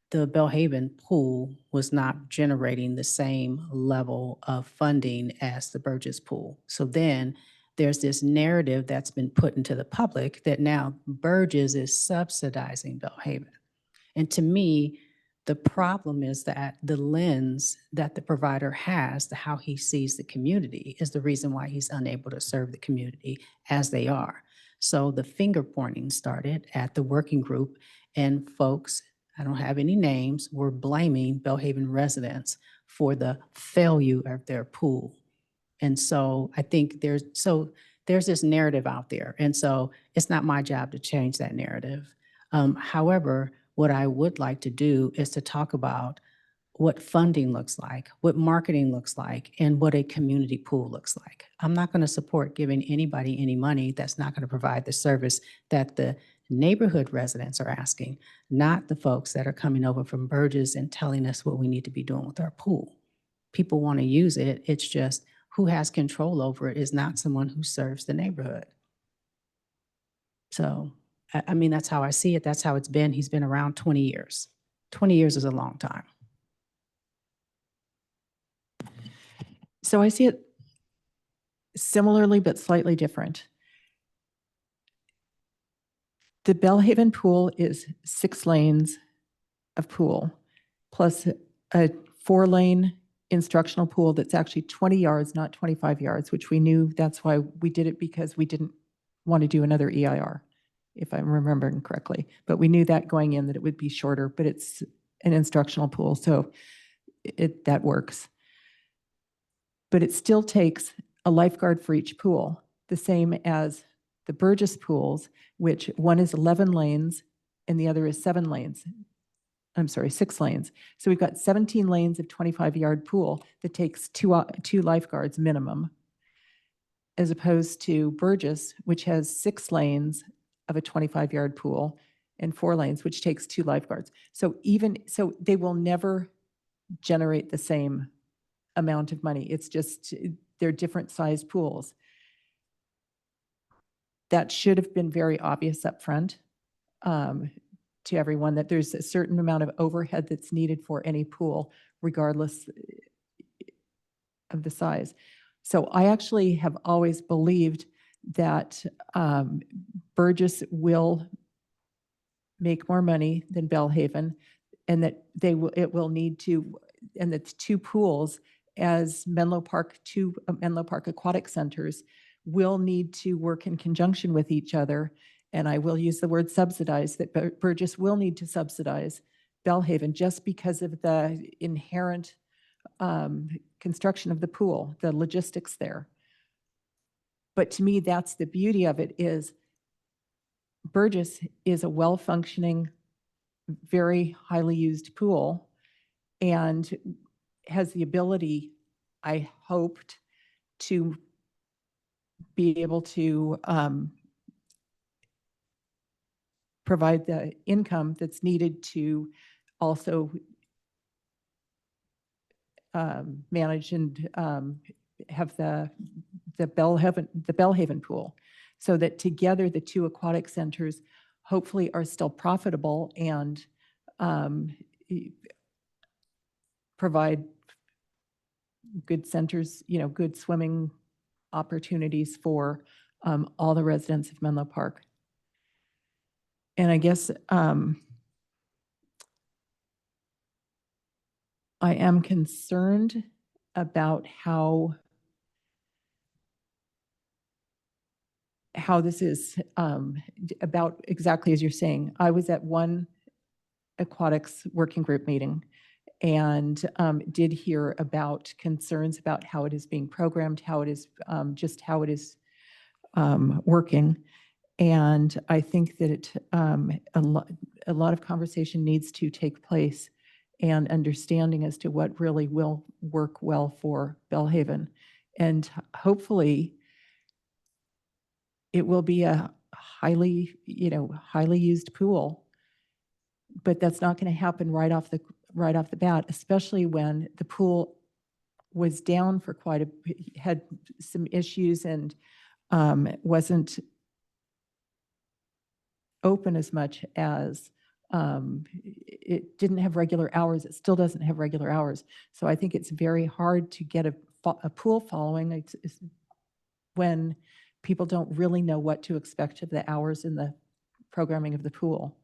S7: the Belhaven pool was not generating the same level of funding as the Burgess pool. So then there's this narrative that's been put into the public that now Burgess is subsidizing Belhaven. And to me, the problem is that the lens that the provider has to how he sees the community is the reason why he's unable to serve the community as they are. So the finger pointing started at the working group, and folks, I don't have any names, were blaming Belhaven residents for the failure of their pool. And so I think there's this narrative out there. And so it's not my job to change that narrative. However, what I would like to do is to talk about what funding looks like, what marketing looks like, and what a community pool looks like. I'm not going to support giving anybody any money that's not going to provide the service that the neighborhood residents are asking, not the folks that are coming over from Burgess and telling us what we need to be doing with our pool. People want to use it. It's just who has control over it is not someone who serves the neighborhood. So, I mean, that's how I see it. That's how it's been. He's been around 20 years. 20 years is a long time.
S2: So I see it similarly, but slightly different. The Belhaven pool is 6 lanes of pool, plus a 4-lane instructional pool that's actually 20 yards, not 25 yards, which we knew. That's why we did it, because we didn't want to do another EIR, if I'm remembering correctly. But we knew that going in that it would be shorter, but it's an instructional pool, so that works. But it still takes a lifeguard for each pool, the same as the Burgess pools, which one is 11 lanes and the other is 7 lanes. I'm sorry, 6 lanes. So we've got 17 lanes of 25-yard pool that takes two lifeguards minimum, as opposed to Burgess, which has 6 lanes of a 25-yard pool and 4 lanes, which takes 2 lifeguards. So they will never generate the same amount of money. It's just, they're different sized pools. That should have been very obvious up front to everyone, that there's a certain amount of overhead that's needed for any pool, regardless of the size. So I actually have always believed that Burgess will make more money than Belhaven, and that it will need to, and that 2 pools as Menlo Park Aquatic Centers will need to work in conjunction with each other. And I will use the word subsidize, that Burgess will need to subsidize Belhaven just because of the inherent construction of the pool, the logistics there. But to me, that's the beauty of it, is Burgess is a well-functioning, very highly used pool, and has the ability, I hoped, to be able to provide the income that's needed to also manage and have the Bellhaven pool, so that together the two aquatic centers hopefully are still profitable and provide good centers, good swimming opportunities for all the residents of Menlo Park. And I guess I am concerned about how this is about exactly as you're saying. I was at one aquatics working group meeting and did hear about concerns about how it is being programmed, how it is just how it is working. And I think that a lot of conversation needs to take place and understanding as to what really will work well for Bellhaven. And hopefully it will be a highly used pool, but that's not going to happen right off the bat, especially when the pool was down for had some issues and wasn't open as much as it didn't have regular hours. It still doesn't have regular hours. So I think it's very hard to get a pool following it's when people don't really know what to expect of the hours in the programming of the pool.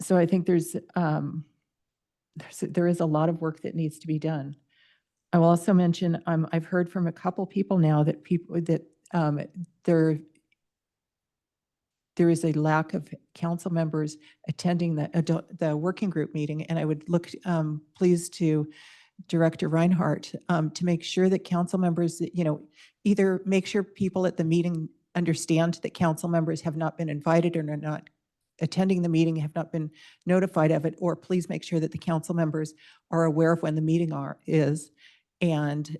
S2: So I think there is a lot of work that needs to be done. I will also mention I've heard from a couple people now that there is a lack of council members attending the working group meeting, and I would look please to Director Reinhardt to make sure that council members, either make sure people at the meeting understand that council members have not been invited or are not attending the meeting, have not been notified of it, or please make sure that the council members are aware of when the meeting is, and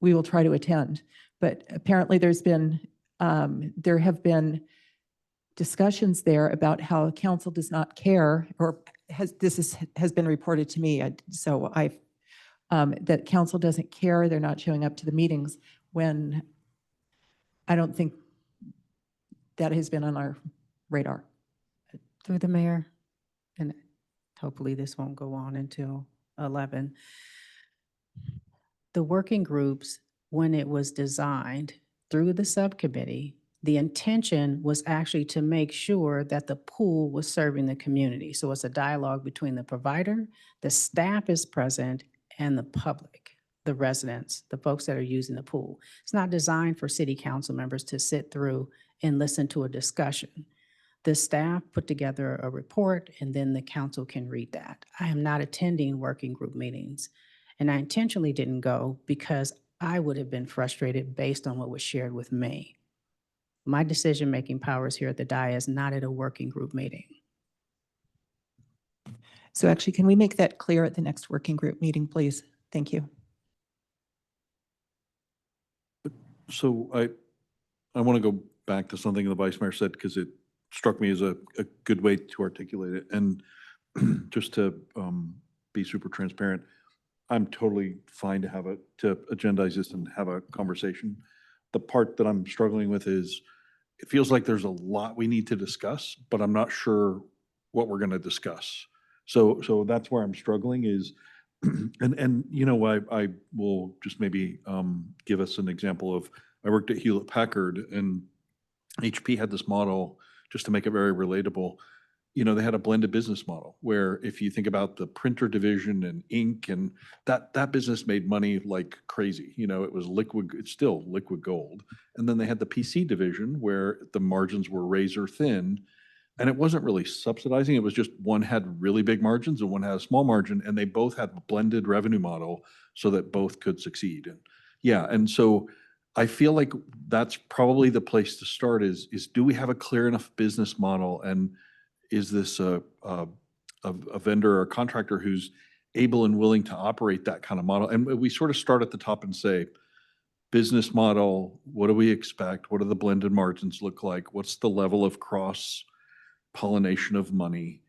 S2: we will try to attend. But apparently there have been discussions there about how council does not care, or has been reported to me. So that council doesn't care. They're not showing up to the meetings, when I don't think that has been on our radar.
S7: Through the mayor, and hopefully this won't go on until 11. The working groups, when it was designed through the subcommittee, the intention was actually to make sure that the pool was serving the community. So it's a dialogue between the provider, the staff is present, and the public, the residents, the folks that are using the pool. It's not designed for city council members to sit through and listen to a discussion. The staff put together a report, and then the council can read that. I am not attending working group meetings, and I intentionally didn't go because I would have been frustrated based on what was shared with me. My decision-making power is here at the dais, not at a working group meeting.
S2: So actually, can we make that clear at the next working group meeting, please? Thank you.
S8: So I want to go back to something the vice mayor said, because it struck me as a good way to articulate it. And just to be super transparent, I'm totally fine to agendize this and have a conversation. The part that I'm struggling with is, it feels like there's a lot we need to discuss, but I'm not sure what we're going to discuss. So that's where I'm struggling is, and I will just maybe give us an example of, I worked at Hewlett Packard, and HP had this model, just to make it very relatable. They had a blended business model where, if you think about the printer division and ink, and that business made money like crazy. It was liquid, it's still liquid gold. And then they had the PC division where the margins were razor thin, and it wasn't really subsidizing. It was just one had really big margins and one had a small margin, and they both had a blended revenue model so that both could succeed. And so I feel like that's probably the place to start is do we have a clear enough business model, and is this a vendor or a contractor who's able and willing to operate that kind of model? And we sort of start at the top and say, business model, what do we expect? What do the blended margins look like? What's the level of cross pollination of money?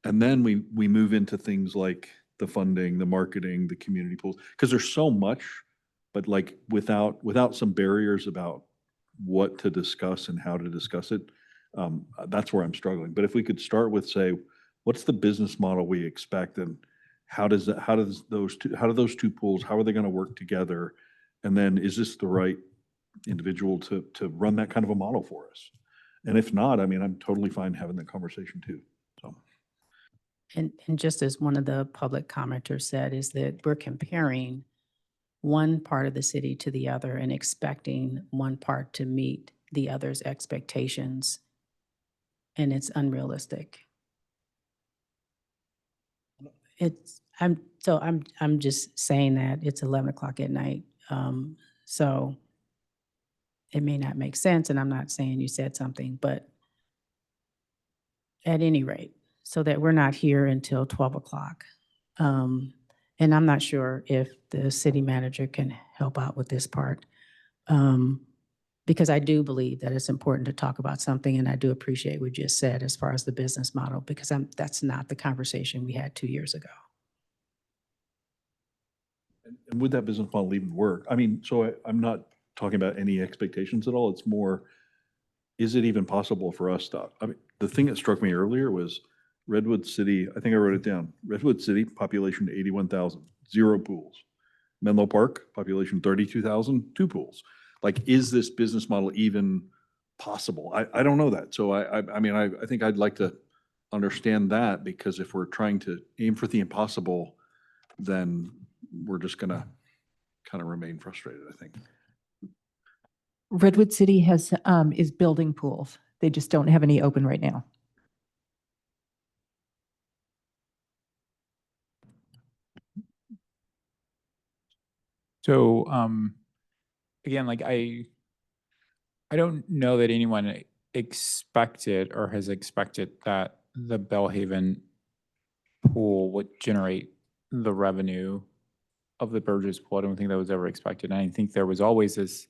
S8: And then we move into things like the funding, the marketing, the community pools, because there's so much, but like without some barriers about what to discuss and how to discuss it, that's where I'm struggling. But if we could start with, say, what's the business model we expect, and how do those two pools, how are they going to work together? And then is this the right individual to run that kind of a model for us? And if not, I mean, I'm totally fine having that conversation too. So.
S7: And just as one of the public commenters said, is that we're comparing one part of the city to the other and expecting one part to meet the other's expectations. And it's unrealistic. I'm just saying that it's 11 o'clock at night. So it may not make sense, and I'm not saying you said something, but at any rate, so that we're not here until 12 o'clock. And I'm not sure if the city manager can help out with this part. Because I do believe that it's important to talk about something, and I do appreciate what you just said as far as the business model, because that's not the conversation we had 2 years ago.
S8: And would that business model even work? I mean, so I'm not talking about any expectations at all. It's more, is it even possible for us to, I mean, the thing that struck me earlier was Redwood City, I think I wrote it down. Redwood City, population 81,000, 0 pools. Menlo Park, population 32,000, 2 pools. Like, is this business model even possible? I don't know that. So I mean, I think I'd like to understand that, because if we're trying to aim for the impossible, then we're just gonna kind of remain frustrated, I think.
S2: Redwood City is building pools. They just don't have any open right now.
S1: So, again, like I don't know that anyone expected or has expected that the Bellhaven pool would generate the revenue of the Burgess pool. I don't think that was ever expected. And I think there was always this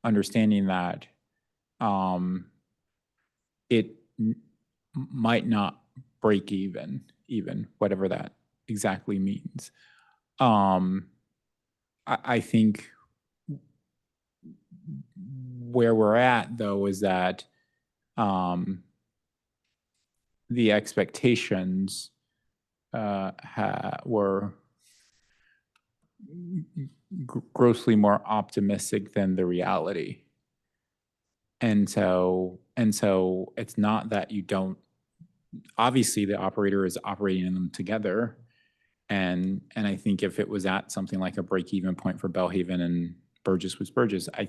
S1: understanding that it might not break even whatever that exactly means. I think where we're at, though, is that the expectations were grossly more optimistic than the reality. And so it's not that you don't, obviously the operator is operating in them together. And I think if it was at something like a break-even point for Bellhaven and Burgess was Burgess, I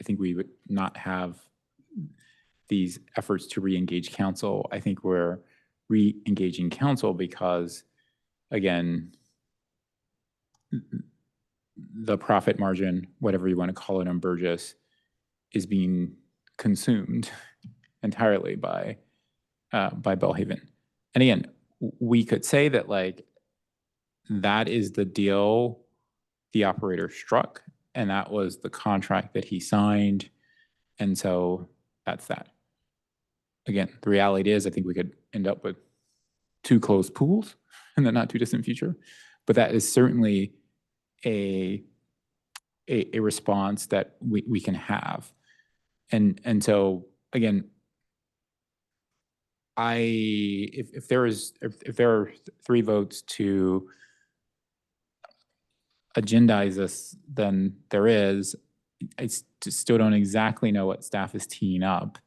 S1: think we would not have these efforts to re-engage council. I think we're re-engaging council because, again, the profit margin, whatever you want to call it on Burgess, is being consumed entirely by Bellhaven. And again, we could say that like that is the deal the operator struck, and that was the contract that he signed, and so that's that. Again, the reality is I think we could end up with 2 closed pools in the not too distant future, but that is certainly a response that we can have. And so again, if there are 3 votes to agendize this, then there is. I still don't exactly know what staff is teeing up,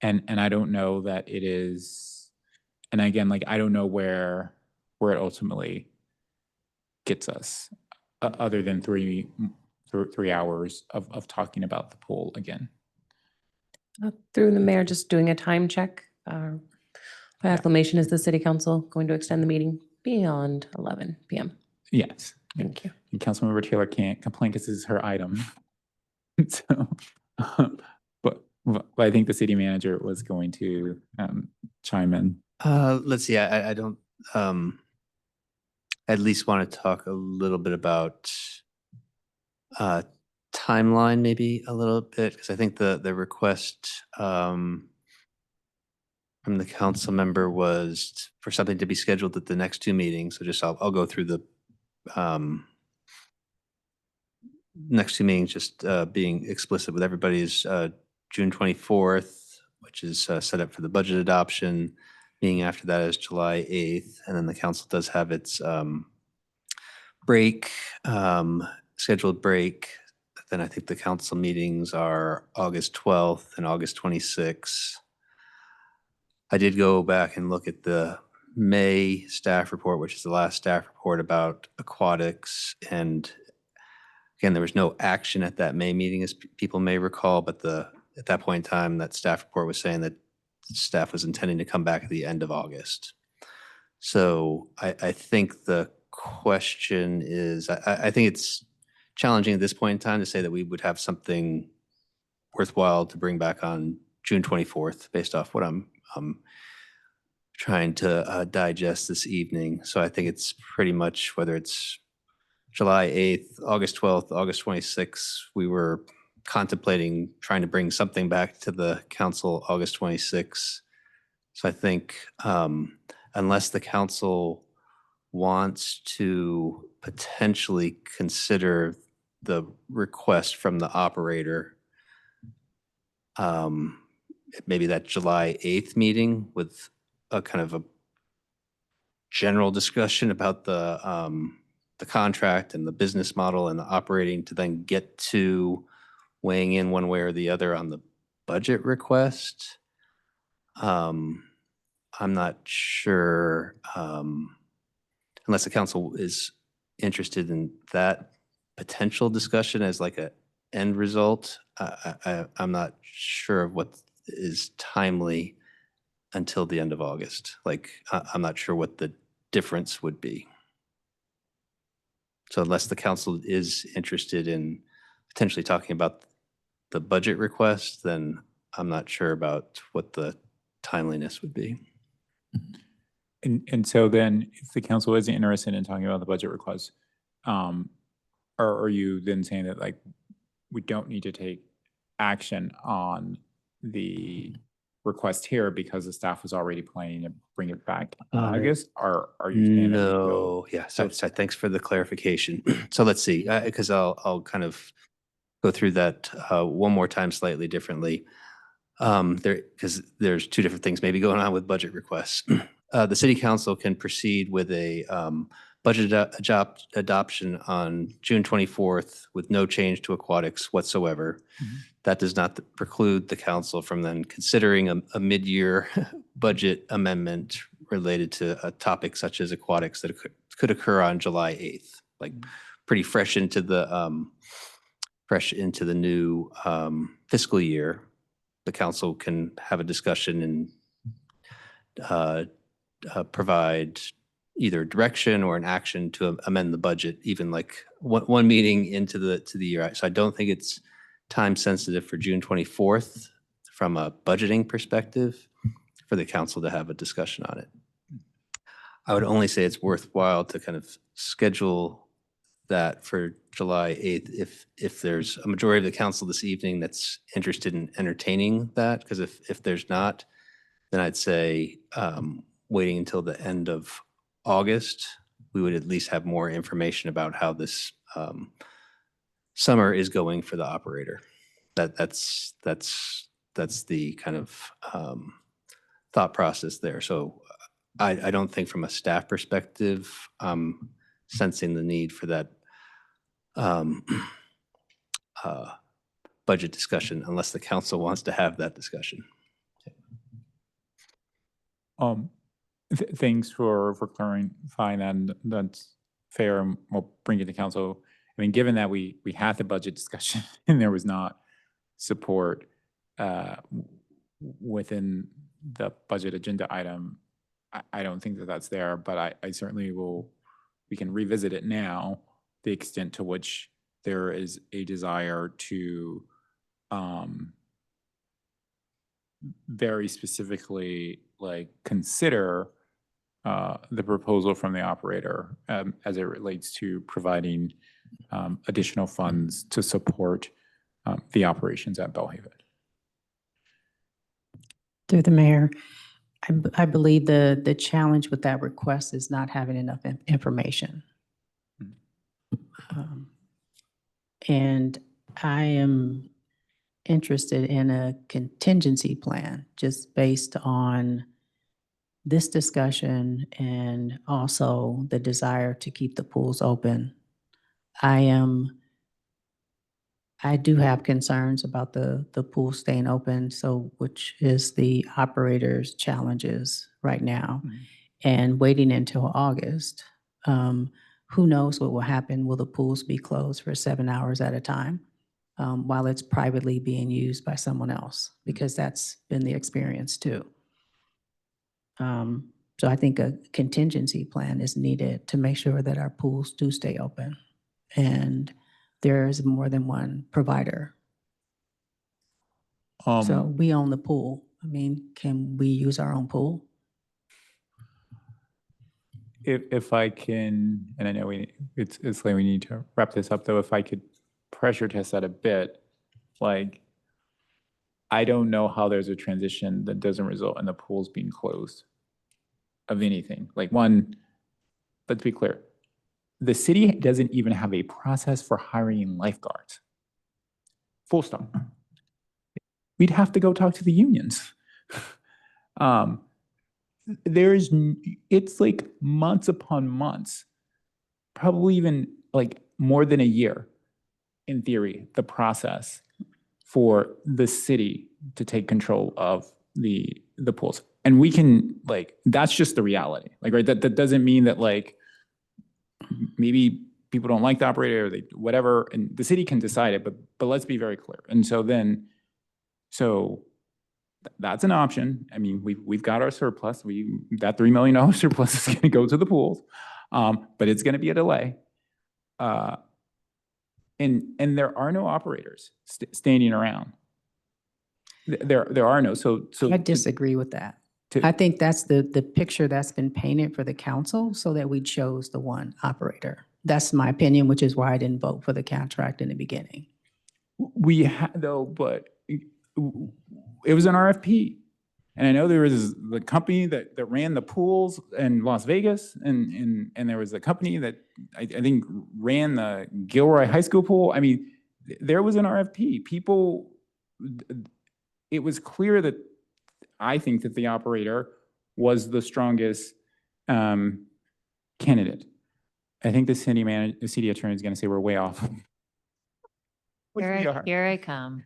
S1: and I don't know that it is. And again, like I don't know where it ultimately gets us, other than 3 hours of talking about the poll again.
S3: Through the mayor, just doing a time check. By acclamation, is the city council going to extend the meeting beyond 11 p.m.?
S1: Yes.
S3: Thank you.
S1: And Councilmember Taylor can't complain because this is her item. So, but I think the city manager was going to chime in.
S5: Let's see. I don't. At least want to talk a little bit about timeline maybe a little bit, because I think the request from the council member was for something to be scheduled at the next two meetings. So just I'll go through the next two meetings, just being explicit with everybody is June 24th, which is set up for the budget adoption. Meeting after that is July 8th. And then the council does have its break, scheduled break. Then I think the council meetings are August 12th and August 26th. I did go back and look at the May staff report, which is the last staff report about aquatics. And again, there was no action at that May meeting, as people may recall, but at that point in time, that staff report was saying that staff was intending to come back at the end of August. So I think the question is, I think it's challenging at this point in time to say that we would have something worthwhile to bring back on June 24th, based off what I'm trying to digest this evening. So I think it's pretty much whether it's July 8th, August 12th, August 26th, we were contemplating trying to bring something back to the council August 26th. So I think unless the council wants to potentially consider the request from the operator, maybe that July 8th meeting with a kind of a general discussion about the contract and the business model and the operating, to then get to weighing in one way or the other on the budget request. I'm not sure, unless the council is interested in that potential discussion as like a end result. I'm not sure of what is timely until the end of August. Like, I'm not sure what the difference would be. So unless the council is interested in potentially talking about the budget request, then I'm not sure about what the timeliness would be.
S1: And so then if the council is interested in talking about the budget request, are you then saying that like we don't need to take action on the request here because the staff was already planning to bring it back in August? Or are you saying that we go?
S5: No, yeah, so thanks for the clarification. So let's see, because I'll kind of go through that one more time slightly differently. Because there's two different things maybe going on with budget requests. The city council can proceed with a budget adoption on June 24th with no change to aquatics whatsoever. That does not preclude the council from then considering a mid-year budget amendment related to a topic such as aquatics that could occur on July 8th, like pretty fresh into the new fiscal year. The council can have a discussion and provide either direction or an action to amend the budget, even like one meeting into the year. So I don't think it's time sensitive for June 24th from a budgeting perspective for the council to have a discussion on it. I would only say it's worthwhile to kind of schedule that for July 8th if there's a majority of the council this evening that's interested in entertaining that, because if there's not, then I'd say waiting until the end of August, we would at least have more information about how this summer is going for the operator. That's the kind of thought process there. So I don't think from a staff perspective, sensing the need for that budget discussion unless the council wants to have that discussion.
S1: Thanks for clarifying that. That's fair, and we'll bring it to council. I mean, given that we had the budget discussion and there was not support within the budget agenda item, I don't think that that's there, but I certainly we can revisit it now, the extent to which there is a desire to very specifically like consider the proposal from the operator as it relates to providing additional funds to support the operations at Belhaven.
S7: Through the mayor, I believe the challenge with that request is not having enough information. And I am interested in a contingency plan just based on this discussion and also the desire to keep the pools open. I do have concerns about the pool staying open, so which is the operator's challenges right now. And waiting until August, who knows what will happen? Will the pools be closed for 7 hours at a time while it's privately being used by someone else? Because that's been the experience too. So I think a contingency plan is needed to make sure that our pools do stay open and there's more than one provider. So we own the pool. I mean, can we use our own pool?
S1: If I can, and I know it's late, we need to wrap this up though, if I could pressure test that a bit, like, I don't know how there's a transition that doesn't result in the pools being closed of anything. Like, one, let's be clear, the city doesn't even have a process for hiring lifeguards. Full stop. We'd have to go talk to the unions. It's like months upon months, probably even like more than a year, in theory, the process for the city to take control of the pools. And we can, like, that's just the reality. Like, right, that doesn't mean that, like, maybe people don't like the operator or they whatever, and the city can decide it, but let's be very clear. And so that's an option. I mean, we've got our surplus. That $3 million surplus is going to go to the pools, but it's going to be a delay. And there are no operators standing around. There are no. So
S7: I disagree with that. I think that's the picture that's been painted for the council, so that we chose the one operator. That's my opinion, which is why I didn't vote for the contract in the beginning.
S1: We had though, but it was an RFP. And I know there was the company that ran the pools in Las Vegas, and there was a company that I think ran the Gilroy High School pool. I mean, there was an RFP. It was clear that I think that the operator was the strongest candidate. I think the city attorney is going to say we're way off.
S10: Here I come.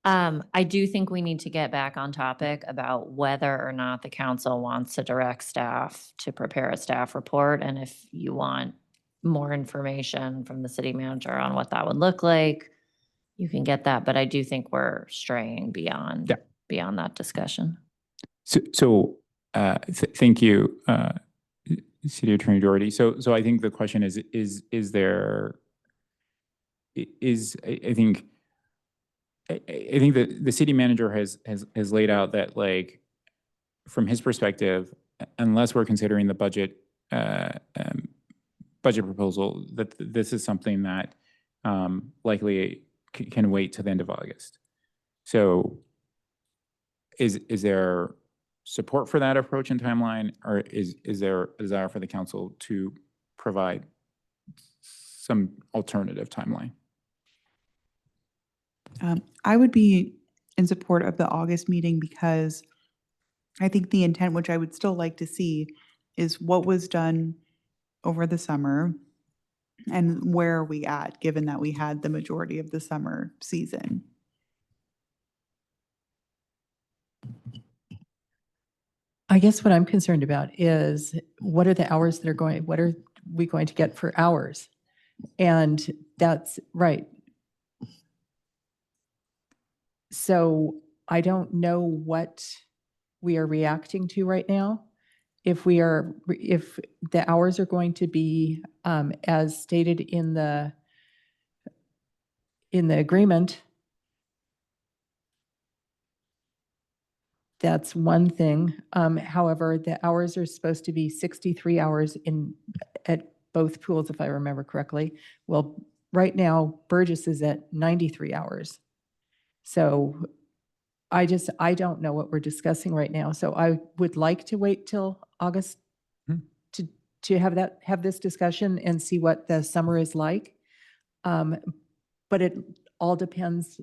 S10: I do think we need to get back on topic about whether or not the council wants to direct staff to prepare a staff report. And if you want more information from the city manager on what that would look like, you can get that. But I do think we're straying beyond that discussion.
S1: Thank you, City Attorney Doherty. So I think the question is I think that the city manager has laid out that, like, from his perspective, unless we're considering the budget proposal, that this is something that likely can wait to the end of August. So is there support for that approach and timeline, or is there a desire for the council to provide some alternative timeline?
S21: I would be in support of the August meeting, because I think the intent, which I would still like to see, is what was done over the summer and where are we at, given that we had the majority of the summer season.
S2: I guess what I'm concerned about is what are the hours that what are we going to get for hours? And that's right. So I don't know what we are reacting to right now. If the hours are going to be as stated in the agreement, that's one thing. However, the hours are supposed to be 63 hours at both pools, if I remember correctly. Well, right now Burgess is at 93 hours. So I don't know what we're discussing right now. So I would like to wait till August to have this discussion and see what the summer is like. But it all depends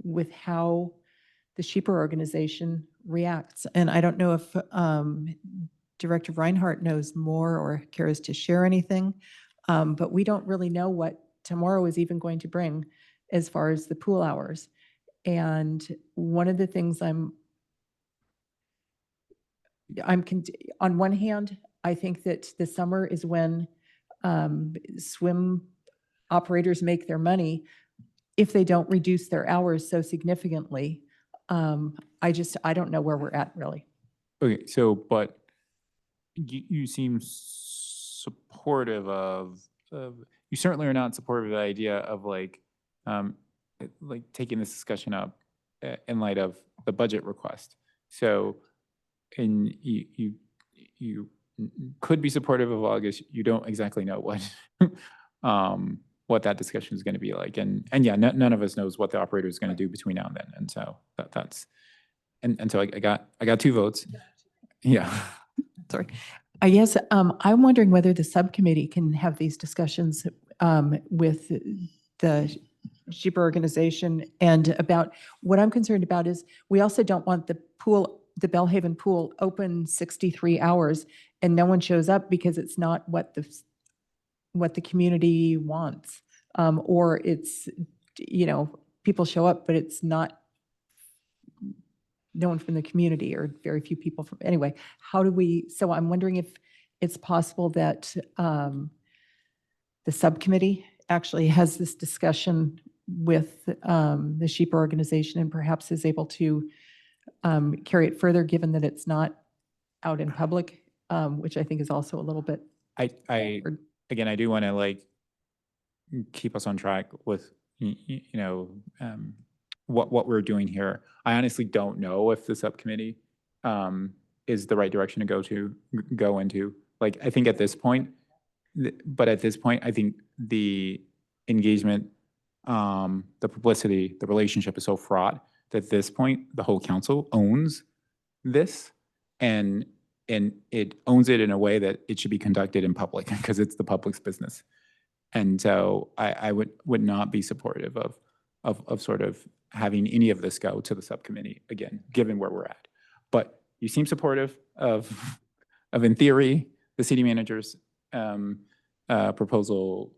S2: with how the sheeper organization reacts. And I don't know if Director Reinhardt knows more or cares to share anything, but we don't really know what tomorrow is even going to bring as far as the pool hours. And one of the things on one hand, I think that the summer is when swim operators make their money if they don't reduce their hours so significantly. I don't know where we're at really.
S1: Okay, so, but you seem supportive of, you certainly are not supportive of the idea of like taking this discussion up in light of the budget request. So, and you could be supportive of August. You don't exactly know what that discussion is going to be like. And yeah, none of us knows what the operator is going to do between now and then. And so that's, and so I got 2 votes. Yeah.
S2: Sorry. I guess I'm wondering whether the subcommittee can have these discussions with the sheeper organization. And about what I'm concerned about is we also don't want the pool, the Bellhaven pool, open 63 hours and no one shows up because it's not what the community wants. Or it's, people show up, but it's not no one from the community or very few people from, anyway, so I'm wondering if it's possible that the subcommittee actually has this discussion with the sheeper organization and perhaps is able to carry it further, given that it's not out in public, which I think is also a little bit.
S1: Again, I do want to keep us on track with, what we're doing here. I honestly don't know if the subcommittee is the right direction to go into. I think at this point, I think the engagement, the publicity, the relationship is so fraught that at this point, the whole council owns this, and it owns it in a way that it should be conducted in public because it's the public's business. And so I would not be supportive of sort of having any of this go to the subcommittee again, given where we're at. But you seem supportive of in theory, the city manager's proposal.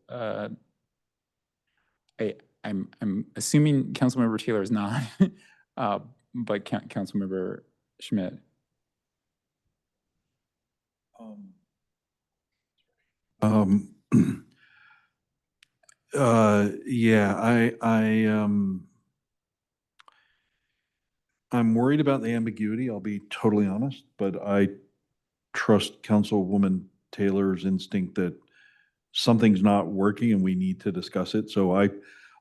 S1: I'm assuming Councilmember Taylor is not, but Councilmember Schmidt.
S8: Yeah, I'm worried about the ambiguity, I'll be totally honest, but I trust Councilwoman Taylor's instinct that something's not working and we need to discuss it. So I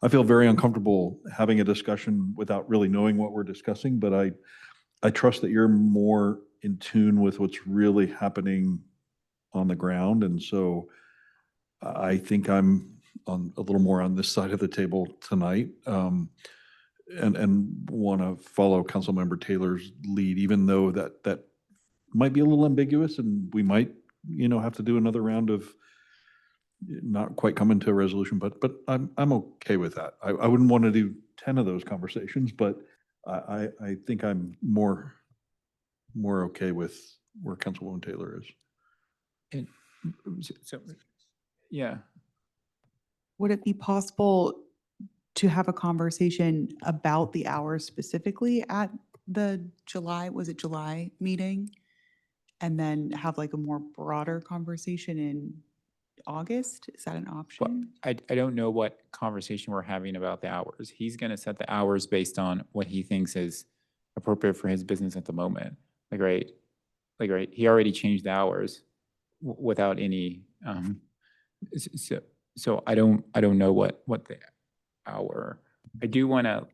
S8: feel very uncomfortable having a discussion without really knowing what we're discussing, but I trust that you're more in tune with what's really happening on the ground. And so I think I'm on a little more on this side of the table tonight. And want to follow Councilmember Taylor's lead, even though that might be a little ambiguous, and we might, have to do another round of not quite coming to a resolution. But I'm okay with that. I wouldn't want to do 10 of those conversations, but I think I'm more okay with where Councilwoman Taylor is.
S1: And so yeah.
S21: Would it be possible to have a conversation about the hours specifically at the July meeting? And then have a more broader conversation in August? Is that an option?
S1: I don't know what conversation we're having about the hours. He's going to set the hours based on what he thinks is appropriate for his business at the moment. Right. He already changed the hours without any, so I don't know what the hour. I do want to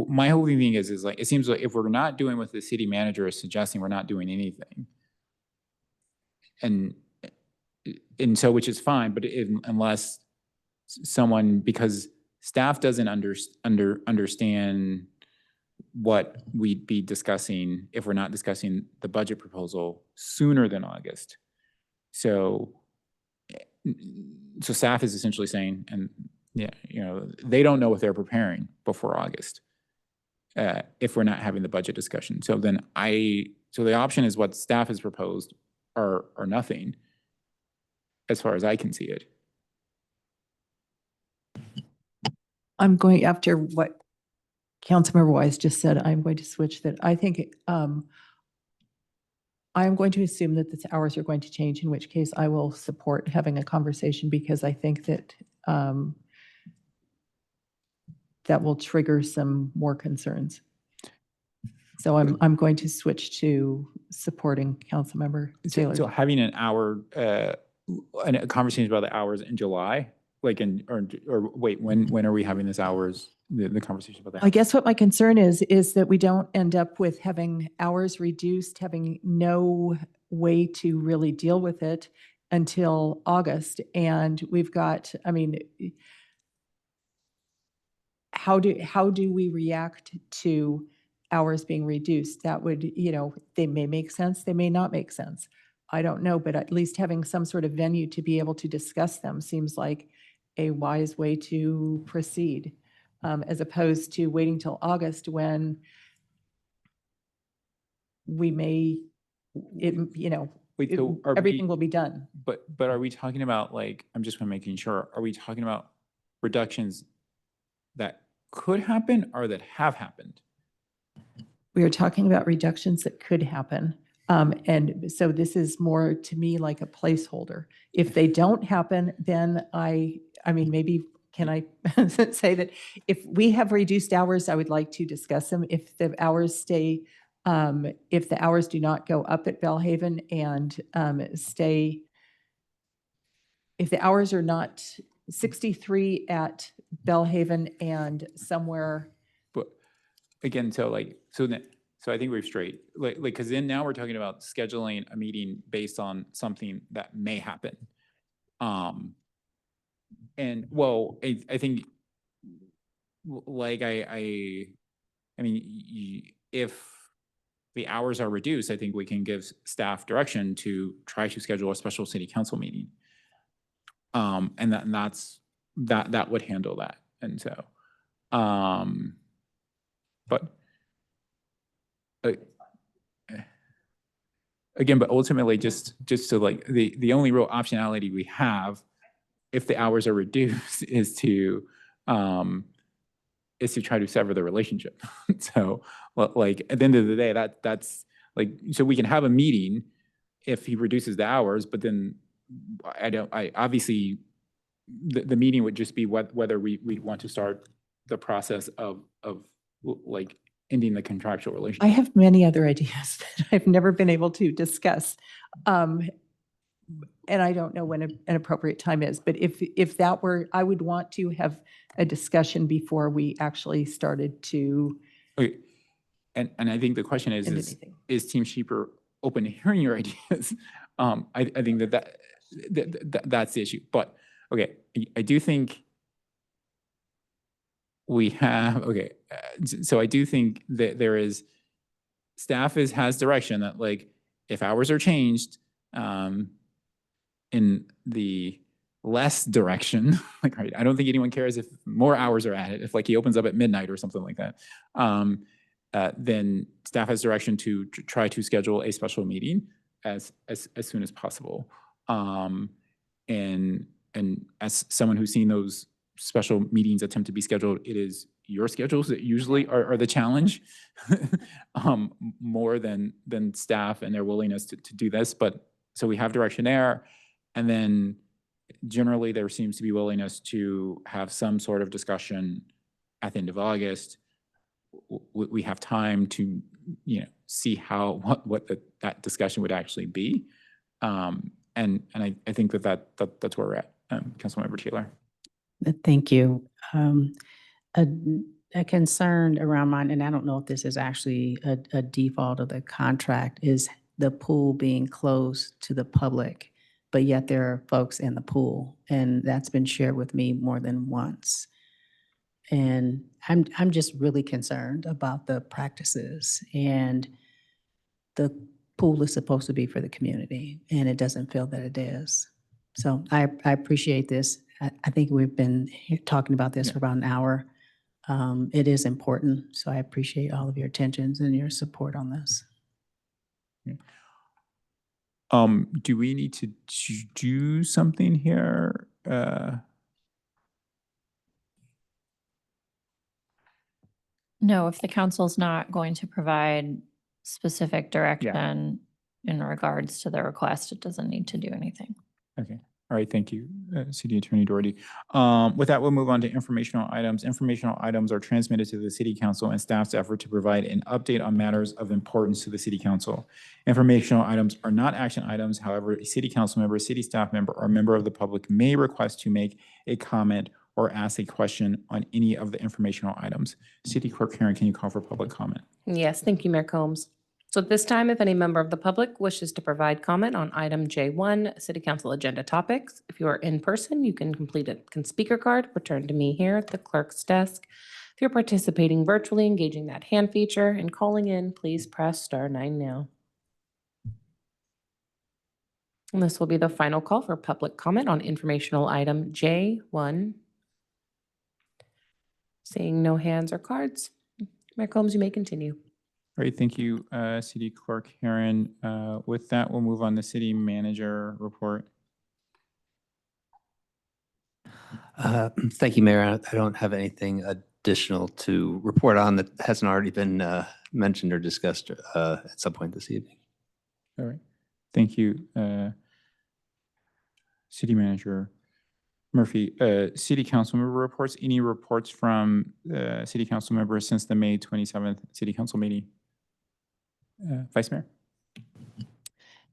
S1: my whole thing is it seems like if we're not doing what the city manager is suggesting, we're not doing anything. And and so, which is fine, but unless someone, because staff doesn't understand what we'd be discussing if we're not discussing the budget proposal sooner than August. So staff is essentially saying, and yeah, they don't know if they're preparing before August if we're not having the budget discussion. So then so the option is what staff has proposed or nothing, as far as I can see it.
S2: I'm going, after what Councilmember Wise just said, I'm going to switch that. I think I'm going to assume that the hours are going to change, in which case I will support having a conversation, because I think that that will trigger some more concerns. So I'm going to switch to supporting Councilmember Taylor.
S1: So having an hour, a conversation about the hours in July, like or wait, when are we having this hours, the conversation about that?
S2: I guess what my concern is that we don't end up with having hours reduced, having no way to really deal with it until August. And we've got, I mean, how do we react to hours being reduced? That would, they may make sense, they may not make sense. I don't know, but at least having some sort of venue to be able to discuss them seems like a wise way to proceed, as opposed to waiting till August when we may,
S1: Wait, so
S2: everything will be done.
S1: But are we talking about, like, I'm just making sure, are we talking about reductions that could happen or that have happened?
S2: We are talking about reductions that could happen. And so this is more to me like a placeholder. If they don't happen, then I mean, maybe can I say that if we have reduced hours, I would like to discuss them. If the hours stay, if the hours do not go up at Belhaven and if the hours are not 63 at Belhaven and somewhere.
S1: But again, so I think we're straight, like, because then now we're talking about scheduling a meeting based on something that may happen. And well, I think, like, I mean, if the hours are reduced, I think we can give staff direction to try to schedule a special city council meeting. And that would handle that. And so, but again, but ultimately, just to, like, the only real optionality we have, if the hours are reduced, is to try to sever the relationship. So, like, at the end of the day, that's like, so we can have a meeting if he reduces the hours, but then I obviously the meeting would just be whether we want to start the process of like ending the contractual relationship.
S2: I have many other ideas that I've never been able to discuss. And I don't know when an appropriate time is, but if that were, I would want to have a discussion before we actually started to.
S1: Okay. And I think the question is Team Sheeper open to hearing your ideas? I think that's the issue. But okay, I do think we have, so I do think that there is, staff has direction that, like, if hours are changed in the less direction, like, right, I don't think anyone cares if more hours are added, if, like, he opens up at midnight or something like that, then staff has direction to try to schedule a special meeting as soon as possible. And as someone who's seen those special meetings attempt to be scheduled, it is your schedules that usually are the challenge, more than staff and their willingness to do this. But so we have direction there. And then generally there seems to be willingness to have some sort of discussion at the end of August. We have time to, see what that discussion would actually be. And I think that's where we're at. Councilmember Taylor.
S7: Thank you. A concern around mine, and I don't know if this is actually a default of the contract, is the pool being closed to the public but yet there are folks in the pool, and that's been shared with me more than once. And I'm just really concerned about the practices, and the pool is supposed to be for the community, and it doesn't feel that it is. So I appreciate this. I think we've been talking about this for about an hour. It is important, so I appreciate all of your attentions and your support on this.
S1: Do we need to do something here?
S10: No, if the council's not going to provide specific direction in regards to the request, it doesn't need to do anything.
S1: Okay. All right. Thank you, City Attorney Doherty. With that, we'll move on to informational items. Informational items are transmitted to the City Council and staff's effort to provide an update on matters of importance to the City Council. Informational items are not action items. However, a City Council member, City staff member, or member of the public may request to make a comment or ask a question on any of the informational items. City Clerk Karen, can you call for public comment?
S3: Yes, thank you, Mayor Combs. So at this time, if any member of the public wishes to provide comment on item J1, City Council agenda topics, if you are in person, you can complete a speaker card, return to me here at the clerk's desk. If you're participating virtually, engaging that hand feature and calling in, please press *9 now. And this will be the final call for public comment on informational item J1. Seeing no hands or cards, Mayor Combs, you may continue.
S1: All right, thank you, City Clerk Karen. With that, we'll move on to City Manager report.
S5: Thank you, Mayor. I don't have anything additional to report on that hasn't already been mentioned or discussed at some point this evening.
S1: All right, thank you, City Manager Murphy. City Council member reports. Any reports from City Council members since the May 27th City Council meeting? Vice Mayor.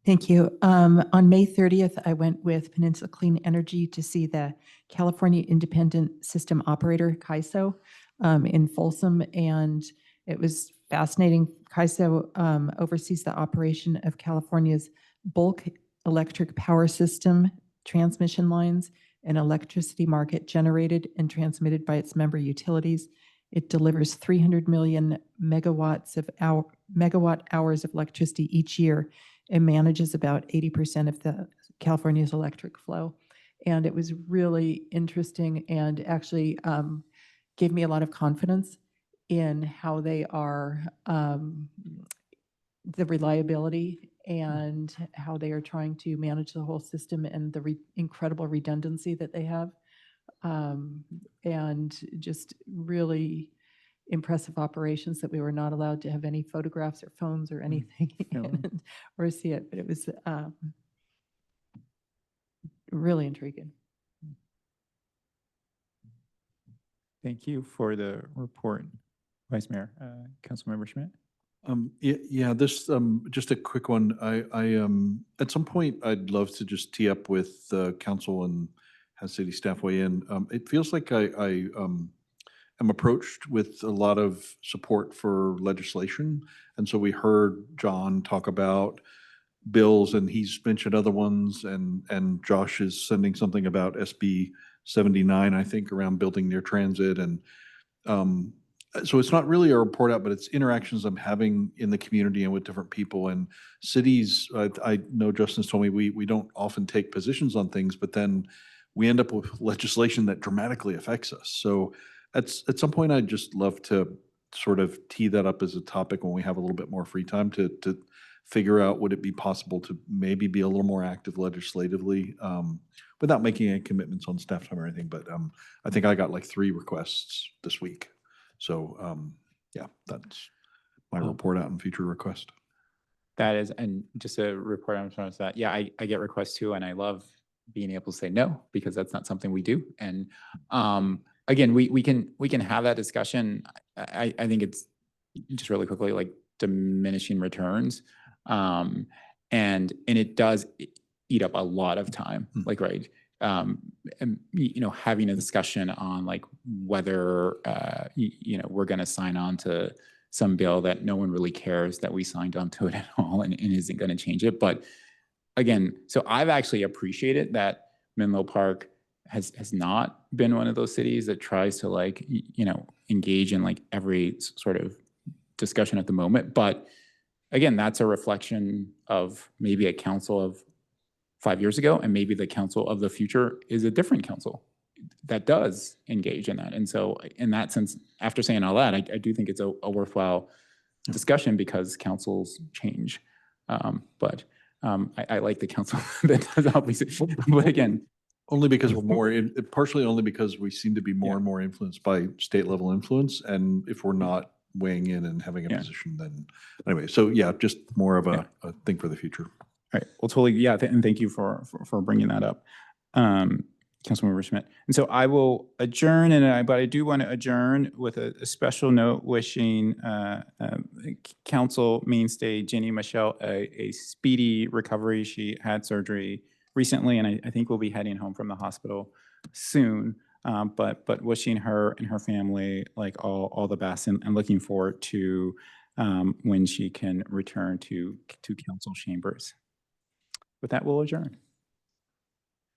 S2: Thank you. On May 30th, I went with Peninsula Clean Energy to see the California Independent System Operator, CAISO, in Folsom, and it was fascinating. CAISO oversees the operation of California's bulk electric power system, transmission lines, and electricity market generated and transmitted by its member utilities. It delivers 300 million megawatt hours of electricity each year and manages about 80% of the California's electric flow. And it was really interesting and actually gave me a lot of confidence in how they are, the reliability and how they are trying to manage the whole system and the incredible redundancy that they have. And just really impressive operations that we were not allowed to have any photographs or phones or anything or see it, but it was really intriguing.
S1: Thank you for the report, Vice Mayor. Councilmember Schmidt.
S8: Yeah, this, just a quick one. I at some point, I'd love to just tee up with the council and have city staff weigh in. It feels like I am approached with a lot of support for legislation. And so we heard John talk about bills, and he's mentioned other ones, and Josh is sending something about SB 79, I think, around building near transit. And so it's not really a report out, but it's interactions I'm having in the community and with different people and cities. I know Justin's told me we don't often take positions on things, but then we end up with legislation that dramatically affects us. So at some point, I'd just love to sort of tee that up as a topic when we have a little bit more free time to figure out, would it be possible to maybe be a little more active legislatively without making any commitments on staff time or anything. But I think I got like 3 requests this week. So yeah, that's my report out and future request.
S1: That is, and just a report on that. Yeah, I get requests too, and I love being able to say no, because that's not something we do. And again, we can have that discussion. I think it's just really quickly like diminishing returns. And it does eat up a lot of time, like, right. And, you know, having a discussion on like whether, you know, we're going to sign on to some bill that no one really cares that we signed on to it at all and isn't going to change it. But again, so I've actually appreciated that Menlo Park has not been one of those cities that tries to like, you know, engage in like every sort of discussion at the moment. But again, that's a reflection of maybe a council of 5 years ago, and maybe the council of the future is a different council that does engage in that. And so in that sense, after saying all that, I do think it's a worthwhile discussion because councils change. But I like the council that does obviously, but again.
S8: Only because we're more, partially only because we seem to be more and more influenced by state level influence. And if we're not weighing in and having a position, then anyway, so yeah, just more of a thing for the future.
S1: Right. Well, totally. Yeah. And thank you for bringing that up, Councilmember Schmidt. And so I will adjourn, but I do want to adjourn with a special note wishing Council mainstay Jenny Michelle a speedy recovery. She had surgery recently, and I think we'll be heading home from the hospital soon. But wishing her and her family like all the best, and looking forward to when she can return to council chambers. With that, we'll adjourn.